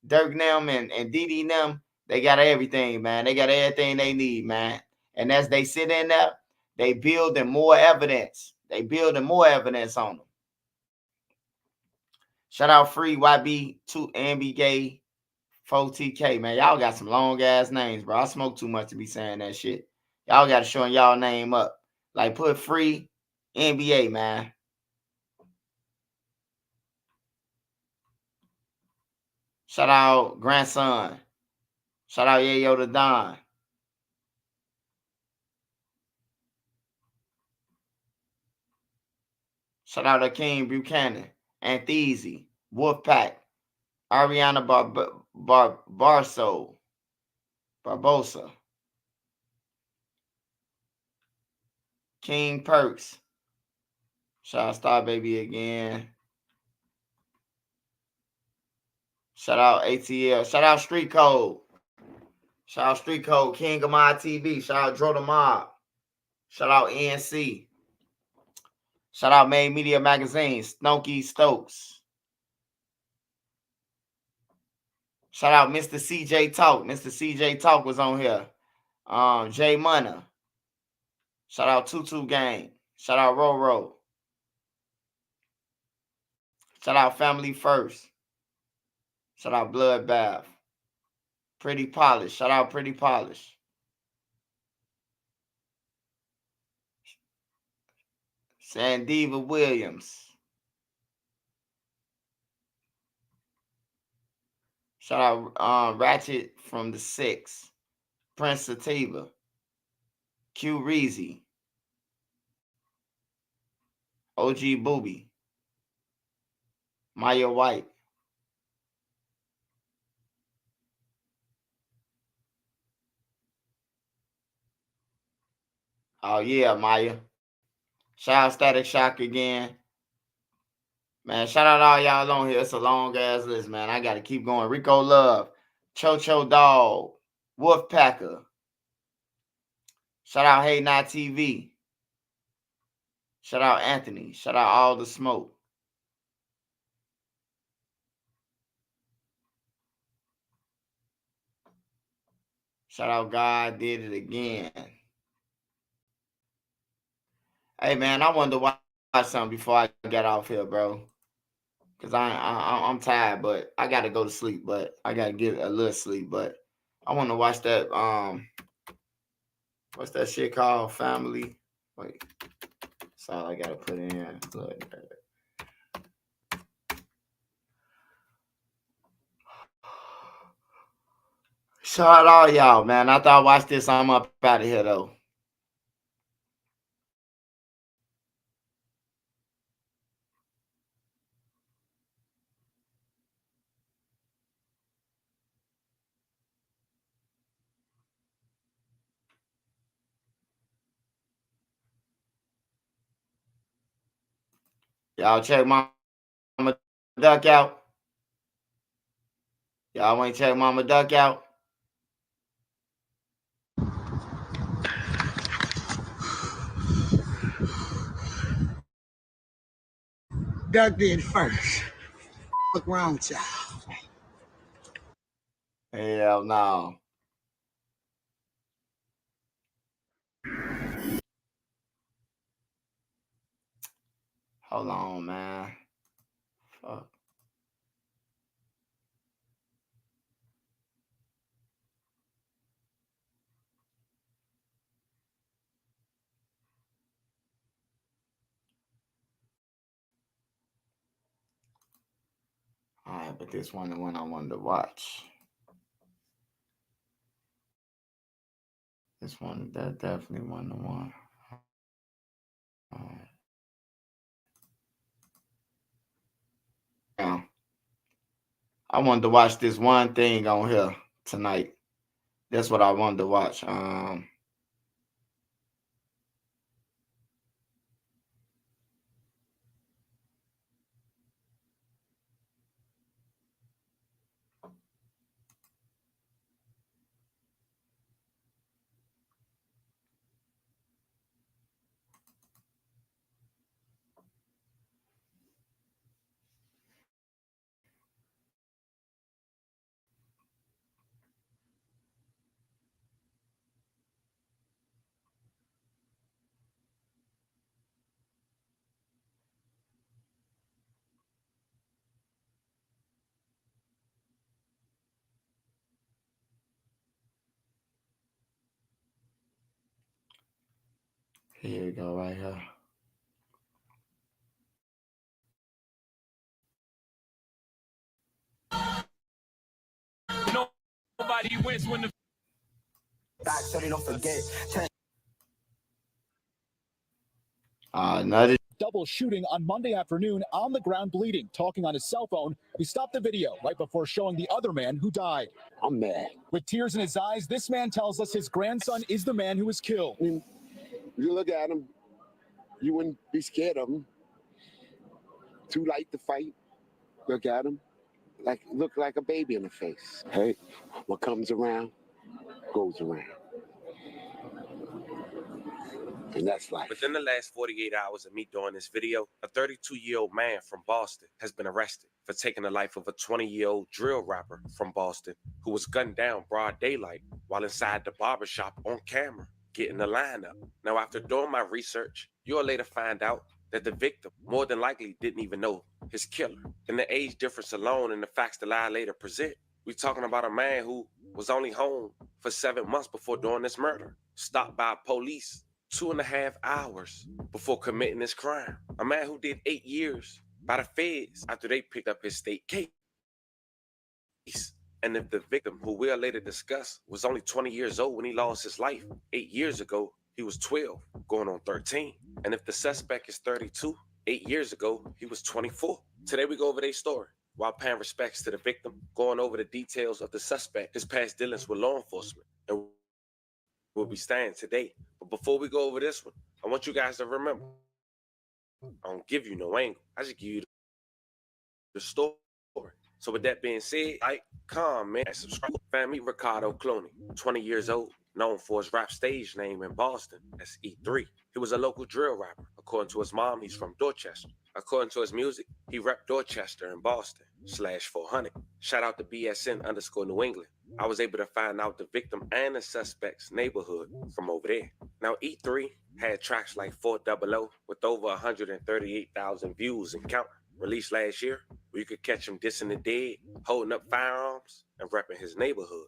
Durk them and Didi them, they got everything, man. They got everything they need, man. And as they sit in there, they building more evidence. They building more evidence on them. Shout out Free YB2 MBK 4TK, man. Y'all got some long ass names, bro. I smoke too much to be saying that shit. Y'all got to show y'all name up. Like put Free NBA, man. Shout out Grandson. Shout out Yayo the Don. Shout out to King Buchanan, Anthezi, Wolfpack, Ariana Barbosa, King Perks. Shout out Star Baby again. Shout out ATL. Shout out Street Code. Shout out Street Code, King of My TV. Shout out Dro the Mob. Shout out ENC. Shout out Main Media Magazine, Snokey Stokes. Shout out Mr. CJ Talk. Mr. CJ Talk was on here. Jay Munna. Shout out Tutu Gang. Shout out Roro. Shout out Family First. Shout out Bloodbath. Pretty Polish. Shout out Pretty Polish. Sandiva Williams. Shout out Ratchet from the 6. Prince Sativa. Q Reezy. OG Booby. Maya White. Oh yeah, Maya. Shout out Static Shock again. Man, shout out all y'all on here. It's a long ass list, man. I gotta keep going. Rico Love, Chocho Dog, Wolfpacker. Shout out Hey Not TV. Shout out Anthony. Shout out All the Smoke. Shout out God Did It Again. Hey man, I wanted to watch something before I get off here, bro. Cause I'm tired, but I gotta go to sleep. But I gotta get a little sleep. But I want to watch that. What's that shit called? Family. Wait, that's all I gotta put in. Shout out all y'all, man. After I watch this, I'm up out of here though. Y'all check Mama Duck out. Y'all ain't check Mama Duck out. Duck did first. What's wrong with y'all? Hell no. Hold on, man. Fuck. All right, but this one, the one I wanted to watch. This one, that definitely wasn't the one. All right. Yeah. I wanted to watch this one thing on here tonight. That's what I wanted to watch. Here you go, right here. Nobody wins when the back so they don't forget. Another double shooting on Monday afternoon on the ground bleeding, talking on his cell phone. We stopped the video right before showing the other man who died. I'm mad. With tears in his eyes, this man tells us his grandson is the man who was killed. I mean, you look at him, you wouldn't be scared of him. Too light to fight. Look at him, look like a baby in the face. Hey, what comes around goes around. And that's life. Within the last 48 hours of me doing this video, a 32-year-old man from Boston has been arrested for taking the life of a 20-year-old drill rapper from Boston who was gunned down broad daylight while inside the barbershop on camera, getting the line up. Now, after doing my research, you'll later find out that the victim more than likely didn't even know his killer. And the age difference alone and the facts that I later present, we're talking about a man who was only home for 7 months before doing this murder, stopped by police 2.5 hours before committing this crime. A man who did 8 years by the feds after they picked up his state case. And if the victim, who we'll later discuss, was only 20 years old when he lost his life 8 years ago, he was 12, going on 13. And if the suspect is 32, 8 years ago, he was 24. Today we go over their story, while paying respects to the victim, going over the details of the suspect, his past dealings with law enforcement, and where we stand today. But before we go over this one, I want you guys to remember, I don't give you no angle. I just give you the story. So with that being said, like, comment, and subscribe. Family Ricardo Clooney, 20 years old, known for his rap stage name in Boston as E3. He was a local drill rapper. According to his mom, he's from Dorchester. According to his music, he repped Dorchester in Boston, /400. Shout out to BSN_New England. I was able to find out the victim and the suspect's neighborhood from over there. Now, E3 had tracks like 400 with over 138,000 views and counting, released last year, where you could catch him dissing the dead, holding up firearms, and repping his neighborhood.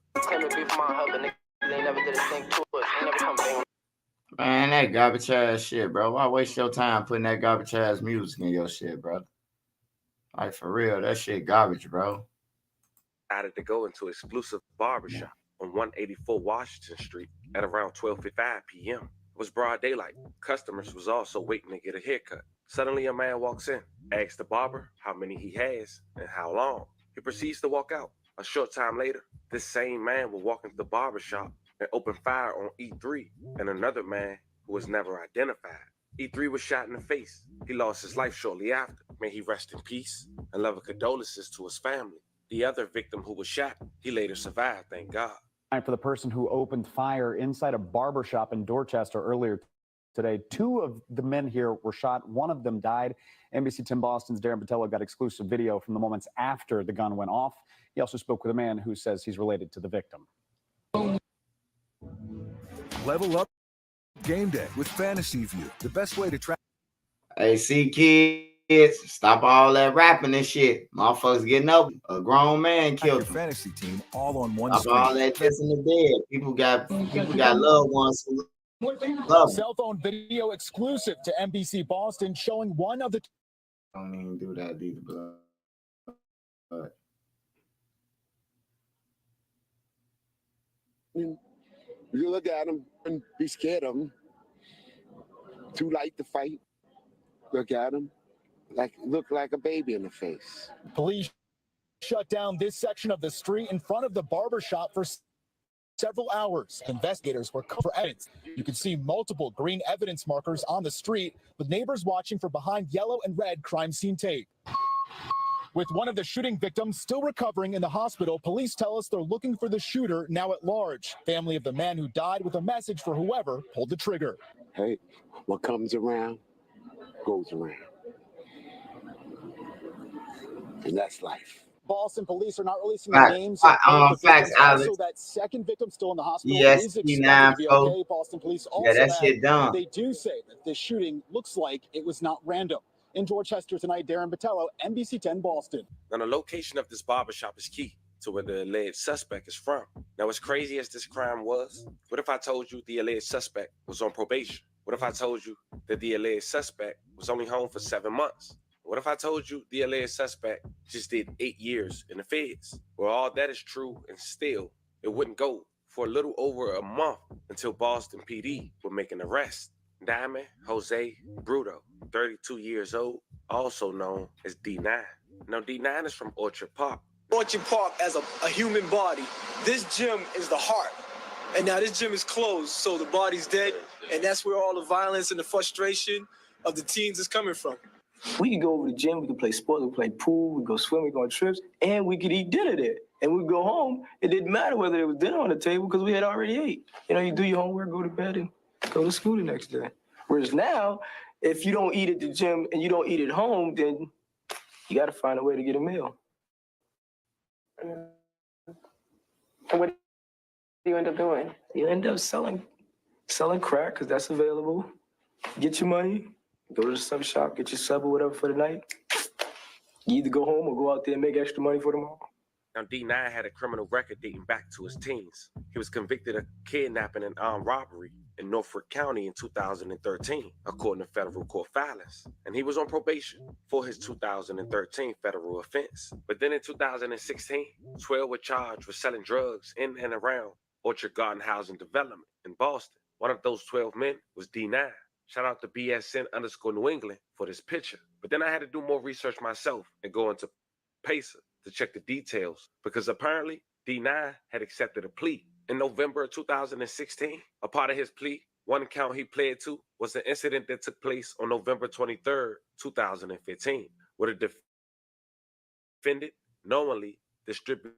Man, that garbage ass shit, bro. Why waste your time putting that garbage ass music in your shit, bro? Like, for real, that shit garbage, bro. Decided to go into exclusive barbershop on 184 Washington Street at around 12:55 p.m. It was broad daylight. Customers was also waiting to get a haircut. Suddenly, a man walks in, asks the barber how many he has and how long. He proceeds to walk out. A short time later, this same man will walk into the barbershop and open fire on E3 and another man who was never identified. E3 was shot in the face. He lost his life shortly after. May he rest in peace, and love and condolences to his family. The other victim who was shot, he later survived, thank God. For the person who opened fire inside a barbershop in Dorchester earlier today, 2 of the men here were shot. 1 of them died. NBC 10 Boston's Darren Patello got exclusive video from the moments after the gun went off. He also spoke with a man who says he's related to the victim. Level up game day with Fantasy View, the best way to track. Hey, see, kids, stop all that rapping and shit. Motherfuckers getting up. A grown man killed him. Fantasy team all on one Stop screen. all that kissing the dead. People got loved ones who love them. Cell phone video exclusive to NBC Boston showing one of the. Don't even do that either, but you look at him and be scared of him. Too light to fight. Look at him, look like a baby in the face. Police shut down this section of the street in front of the barbershop for several hours. Investigators were covering evidence. You can see multiple green evidence markers on the street, with neighbors watching from behind yellow and red crime scene tape. With one of the shooting victims still recovering in the hospital, police tell us they're looking for the shooter now at large. Family of the man who died with a message for whoever pulled the trigger. Hey, what comes around goes around. And that's life. Boston police are not releasing the names of both the Facts, victims. Alex. Also, that second victim still in the hospital Yes, is expected P9 to be Pro. okay. Boston police Yeah, also that add shit done. they do say that this shooting looks like it was not random. In Dorchester tonight, Darren Botello, NBC 10 Boston. Now, the location of this barbershop is key to where the alleged suspect is from. Now, as crazy as this crime was, what if I told you the alleged suspect was on probation? What if I told you that the alleged suspect was only home for 7 months? What if I told you the alleged suspect just did 8 years in the feds? Well, all that is true, and still, it wouldn't go for a little over a month until Boston PD would make an arrest. Diamond Jose Bruto, 32 years old, also known as D9. Now, D9 is from Orchard Park. Orchard Park as a human body. This gym is the heart. And now this gym is closed, so the body's dead, and that's where all the violence and the frustration of the teens is coming from. We could go over to the gym, we could play sports, we could play pool, we could go swim, we could go on trips, and we could eat dinner there. And we'd go home. It didn't matter whether there was dinner on the table because we had already ate. You know, you do your homework, go to bed, and go to school the next day. Whereas now, if you don't eat at the gym and you don't eat at home, then you got to find a way to get a meal. And what do you end up doing? You end up selling crack because that's available. Get your money, go to the sub shop, get your sub or whatever for the night. You either go home or go out there and make extra money for tomorrow. Now, D9 had a criminal record dating back to his teens. He was convicted of kidnapping and armed robbery in Norfolk County in 2013, according to federal court filings. And he was on probation for his 2013 federal offense. But then in 2016, 12 were charged with selling drugs in and around Orchard Garden Housing Development in Boston. One of those 12 men was D9. Shout out to BSN_New England for this picture. But then I had to do more research myself and go into Pacer to check the details, because apparently D9 had accepted a plea. In November of 2016, a part of his plea, one count he pled to, was the incident that took place on November 23rd, 2015, where the defendant knowingly distributed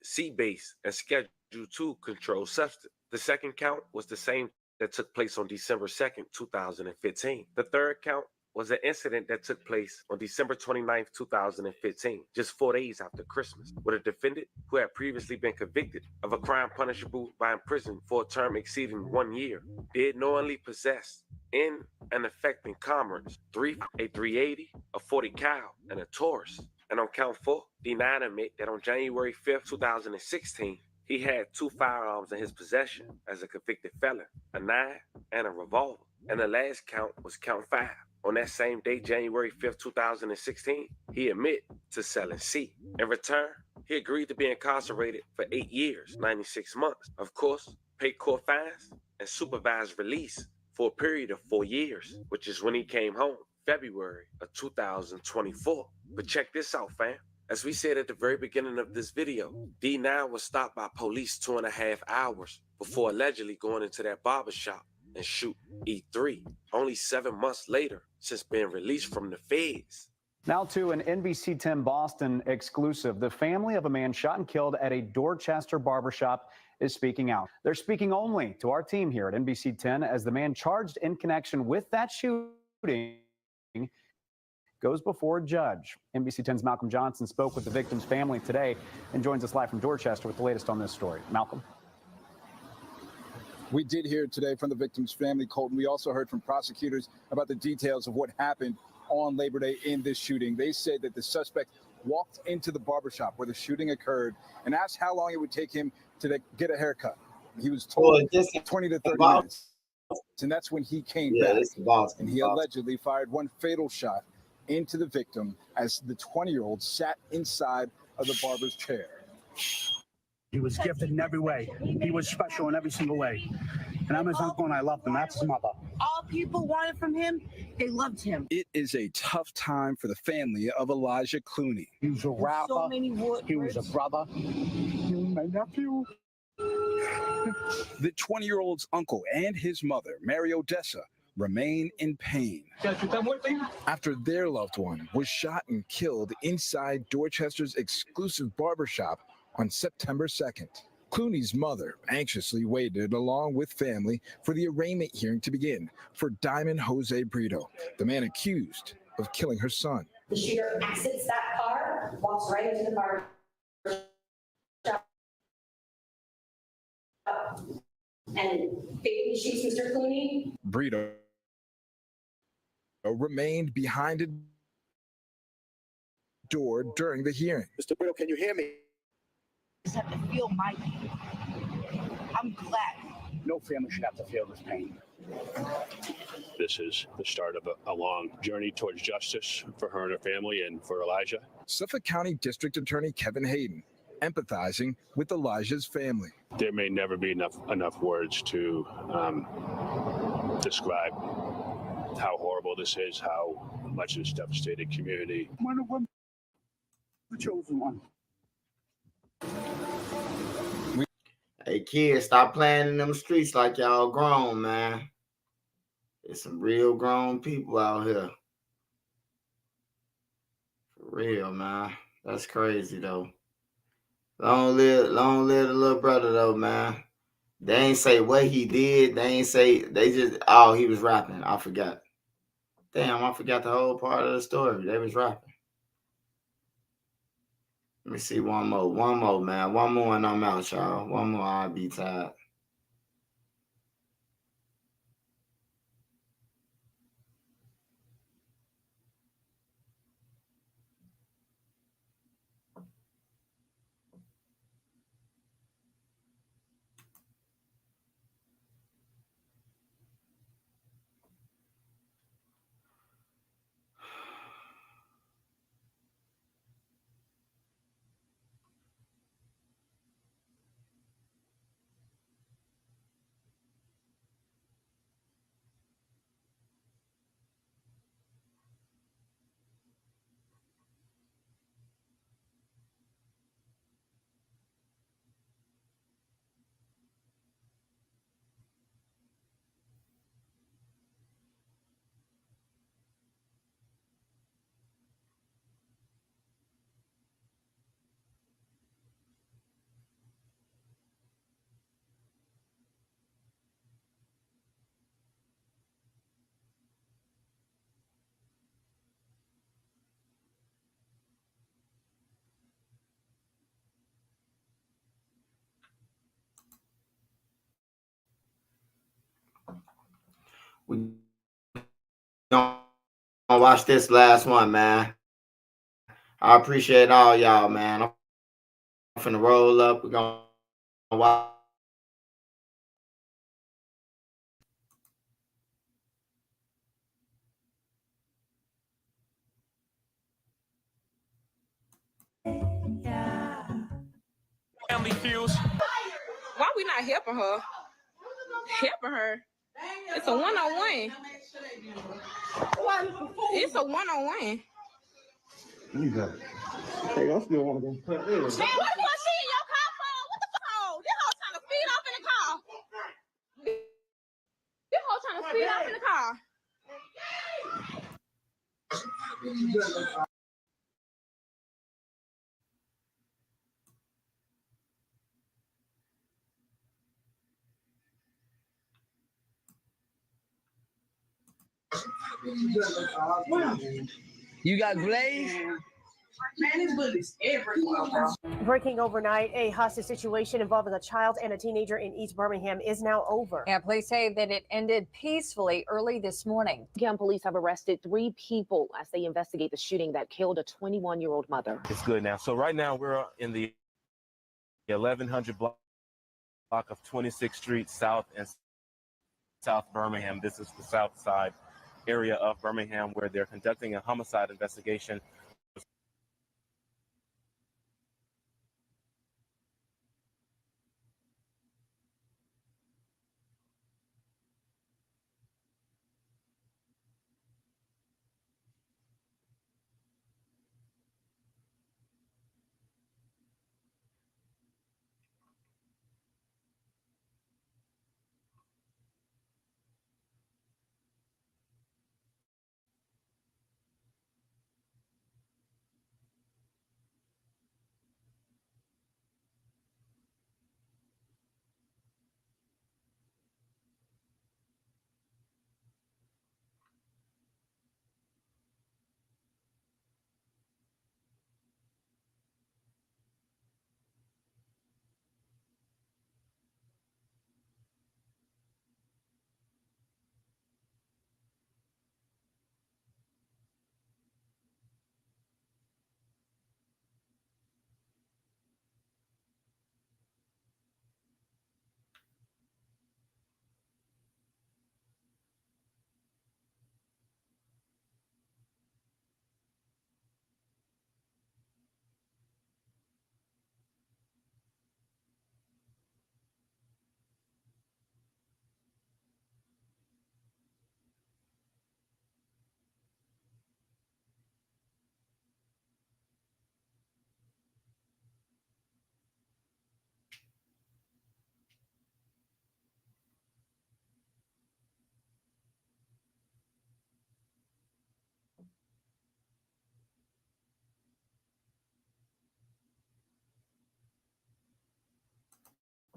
C-base and Schedule 2 controlled substance. The second count was the same that took place on December 2nd, 2015. The third count was an incident that took place on December 29th, 2015, just 4 days after Christmas, with a defendant who had previously been convicted of a crime punishable by imprisonment for a term exceeding 1 year, did knowingly possess in and affecting commerce a 380, a 40 cal, and a Taurus. And on count 4, D9 admit that on January 5th, 2016, he had 2 firearms in his possession as a convicted felon, a 9 and a revolver. And the last count was count 5. On that same day, January 5th, 2016, he admitted to selling C. In return, he agreed to be incarcerated for 8 years, 96 months. Of course, pay court fines and supervised release for a period of 4 years, which is when he came home, February of 2024. But check this out, fam. As we said at the very beginning of this video, D9 was stopped by police 2.5 hours before allegedly going into that barbershop and shoot E3, only 7 months later since being released from the feds. Now to an NBC 10 Boston exclusive. The family of a man shot and killed at a Dorchester barbershop is speaking out. They're speaking only to our team here at NBC 10 as the man charged in connection with that shooting goes before a judge. NBC 10's Malcolm Johnson spoke with the victim's family today and joins us live from Dorchester with the latest on this story. Malcolm. We did hear today from the victim's family, Colton. We also heard from prosecutors about the details of what happened on Labor Day in this shooting. They said that the suspect walked into the barbershop where the shooting occurred and asked how long it would take him to get a haircut. He was told 20 to 30 minutes. And that's when he came back. And he allegedly fired one fatal shot into the victim as the 20-year-old sat inside of the barber's chair. He was gifted in every way. He was special in every single way. And I'm his uncle and I loved him. That's his mother. All people wanted from him, they loved him. It is a tough time for the family of Elijah Clooney. He was a rapper. He was a brother. my nephew. The 20-year-old's uncle and his mother, Mary Odessa, remain in pain after their loved one was shot and killed inside Dorchester's exclusive barbershop on September 2nd. Clooney's mother anxiously waited along with family for the arraignment hearing to begin for Diamond Jose Brito, the man accused of killing her son. The shooter exits that car, walks right into the bar, and fatally shoots Mr. Clooney. Brito remained behind a door during the hearing. Mr. Brito, can you hear me? I just have to feel my pain. I'm glad. No family should have to feel this pain. This is the start of a long journey towards justice for her and her family and for Elijah. Suffolk County District Attorney Kevin Hayden empathizing with Elijah's family. There may never be enough words to describe how horrible this is, how much it's devastated community. One of them, the chosen one. Hey kids, stop playing in them streets like y'all grown, man. There's some real grown people out here. For real, man. That's crazy though. Long live the little brother though, man. They ain't say what he did. They ain't say, they just, oh, he was rapping. I forgot. Damn, I forgot the whole part of the story. They was rapping. Let me see one more, man. One more and I'm out, y'all. One more, I'll be tired. We gonna watch this last one, man. I appreciate all y'all, man. I'm finna roll up. We're gonna watch. Family feuds. Why we not helping her? Helping her. It's a one-on-one. It's a one-on-one. Hey, I'm still want to go. Man, what you want to see in your car for? What the fuck? Oh, this hoe trying to speed off in the car. This hoe trying to speed off in the car. You got Blaze? Breaking overnight, a hostage situation involving a child and a teenager in East Birmingham is now over. Yeah, police say that it ended peacefully early this morning. Birmingham police have arrested 3 people as they investigate the shooting that killed a 21-year-old mother. It's good now. So right now we're in the 1100 block of 26th Street South and South Birmingham. This is the south side area of Birmingham where they're conducting a homicide investigation.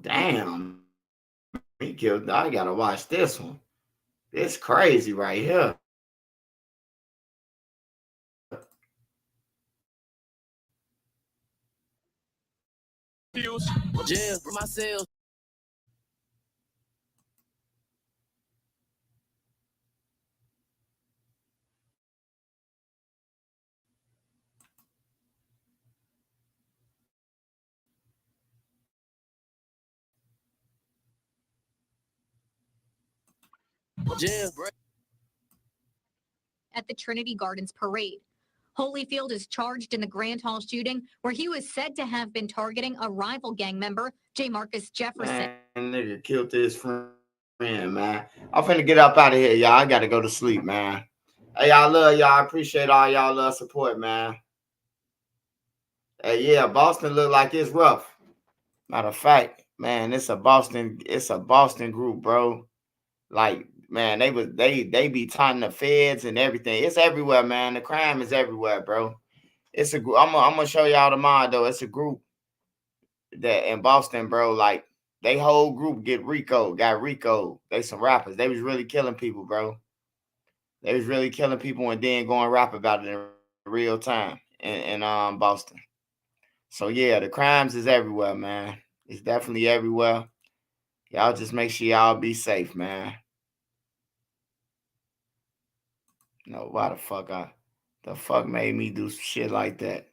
Damn. He killed. I gotta watch this one. It's crazy right here. Jail for myself. Jail. At the Trinity Gardens parade. Holyfield is charged in the Grand Hall shooting, where he was said to have been targeting a rival gang member, J. Marcus Jefferson. Man, nigga killed his friend, man. I'm finna get up out of here, y'all. I gotta go to sleep, man. Hey, y'all love y'all. I appreciate all y'all love support, man. Hey, yeah, Boston look like it's rough. Matter of fact, man, it's a Boston group, bro. Like, man, they be taunting the feds and everything. It's everywhere, man. The crime is everywhere, bro. It's a group. I'm gonna show y'all tomorrow, though. It's a group that in Boston, bro. Like, they whole group got Rico. They some rappers. They was really killing people, bro. They was really killing people and then going rap about it in real time in Boston. So yeah, the crimes is everywhere, man. It's definitely everywhere. Y'all just make sure y'all be safe, man. No, why the fuck made me do some shit like that?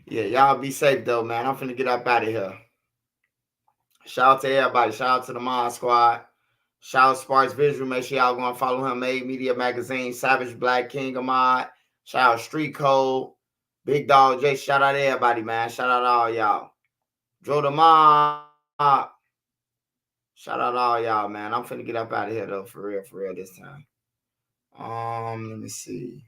Yeah, y'all be safe though, man. I'm finna get up out of here. Shout out to everybody. Shout out to the Mod Squad. Shout out to Sparks Visual. Make sure y'all go and follow him. Made Media Magazine, Savage Black King of Mod. Shout out Street Code, Big Dog J. Shout out to everybody, man. Shout out to all y'all. Joe the Mob. Shout out to all y'all, man. I'm finna get up out of here though, for real this time. Let me see.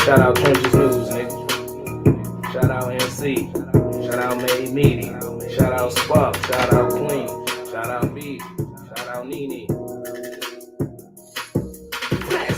Shout out Trenches News, nigga. Shout out MC. Shout out Made Media. Shout out Spark. Shout out Queen. Shout out B. Shout out Nene.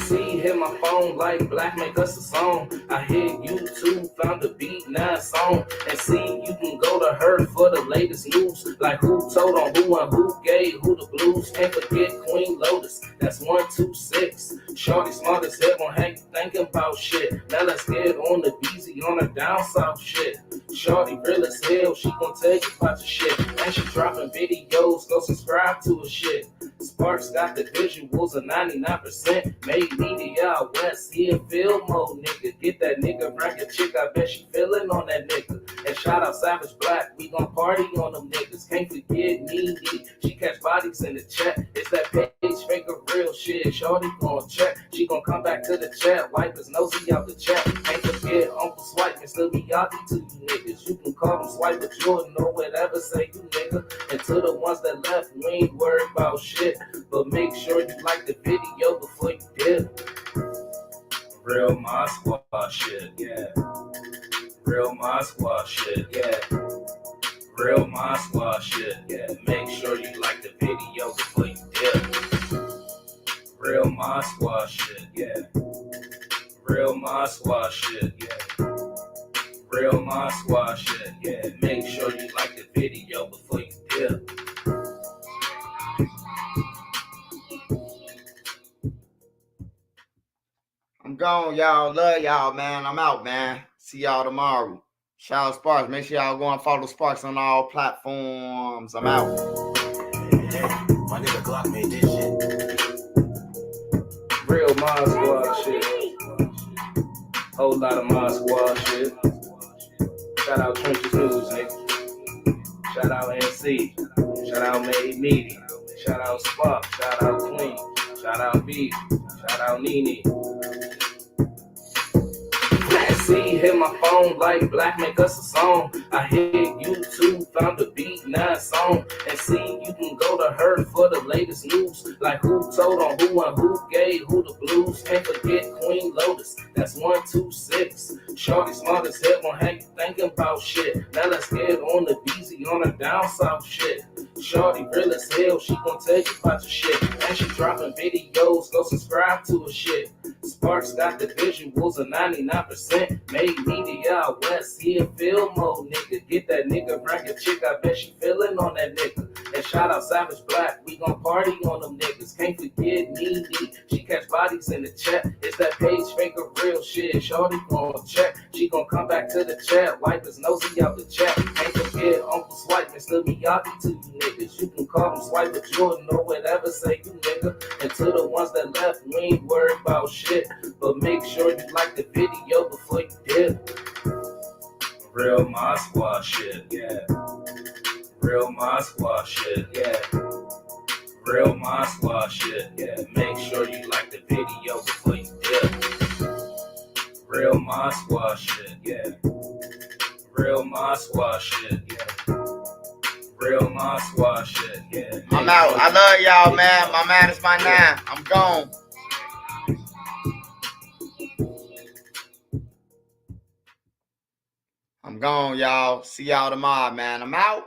See, hit my phone like Black make us a song. I hit YouTube, found the beat, now it's on. And see, you can go to her for the latest news. Like who told on who and who gave who the blues. Can't forget Queen Lotus, that's 126. Shorty smart as hell, gon' have you thinking about shit. Now let's get on the BZ on the down south shit. Shorty real as hell, she gon' tell you about your shit. And she dropping videos, go subscribe to her shit. Sparks got the visuals of 99%. Made media out west, see it feel mode, nigga. Get that nigga, bring your chick, I bet she feeling on that nigga. And shout out Savage Black, we gon' party on them niggas. Can't forget Nene, she catch bodies in the chat. It's that page, fake a real shit. Shorty gon' check, she gon' come back to the chat. Wipe his nosy out the chat. Can't forget Uncle Swipe and still be yachty to you niggas. You can call him Swipe, but you'll know whatever say you nigga. And to the ones that left, we ain't worried about shit. But make sure you like the video before you dip. Real Mod Squad shit, yeah. Real Mod Squad shit, yeah. Real Mod Squad shit, yeah. Make sure you like the video before you dip. Real Mod Squad shit, yeah. Real Mod Squad shit, yeah. Real Mod Squad shit, yeah. Make sure you like the video before you dip. I'm gone, y'all. Love y'all, man. I'm out, man. See y'all tomorrow. Shout out Sparks. Make sure y'all go and follow Sparks on all platforms. I'm out. My nigga Glock made this shit. Real Mod Squad shit. Whole lot of Mod Squad shit. Shout out Trenches News, nigga. Shout out MC. Shout out Made Media. Shout out Spark. Shout out Queen. Shout out B. Shout out Nene. See, hit my phone like Black make us a song. I hit YouTube, found the beat, now it's on. And see, you can go to her for the latest news. Like who told on who and who gave who the blues. Can't forget Queen Lotus, that's 126. Shorty smart as hell, won't have you thinking about shit. Now let's get on the BZ on the down south shit. Shorty real as hell, she gon' tell you about your shit. And she dropping videos, go subscribe to her shit. Sparks got the visuals of 99%. Made media out west, he a film mode nigga. Get that nigga bracket chick, I bet she feelin' on that nigga. And shout out Savage Black, we gon' party on them niggas. Can't forget me, she catch bodies in the chat. It's that page fake of real shit. Shorty gon' check, she gon' come back to the chat. Wipe his nosy out the chat. Can't forget Uncle Swipe, Mr. Miyagi to you niggas. You can call him Swipe, but Jordan or whatever, say you nigga. And to the ones that left, we ain't worried about shit. But make sure you like the video before you dip. Real Mod Squad shit, yeah. Real Mod Squad shit, yeah. Real Mod Squad shit, yeah. Make sure you like the video before you dip. Real Mod Squad shit, yeah. Real Mod Squad shit, yeah. Real Mod Squad shit, yeah. I'm out. I love y'all, man. My man is my nine. I'm gone. I'm gone, y'all. See y'all tomorrow, man. I'm out.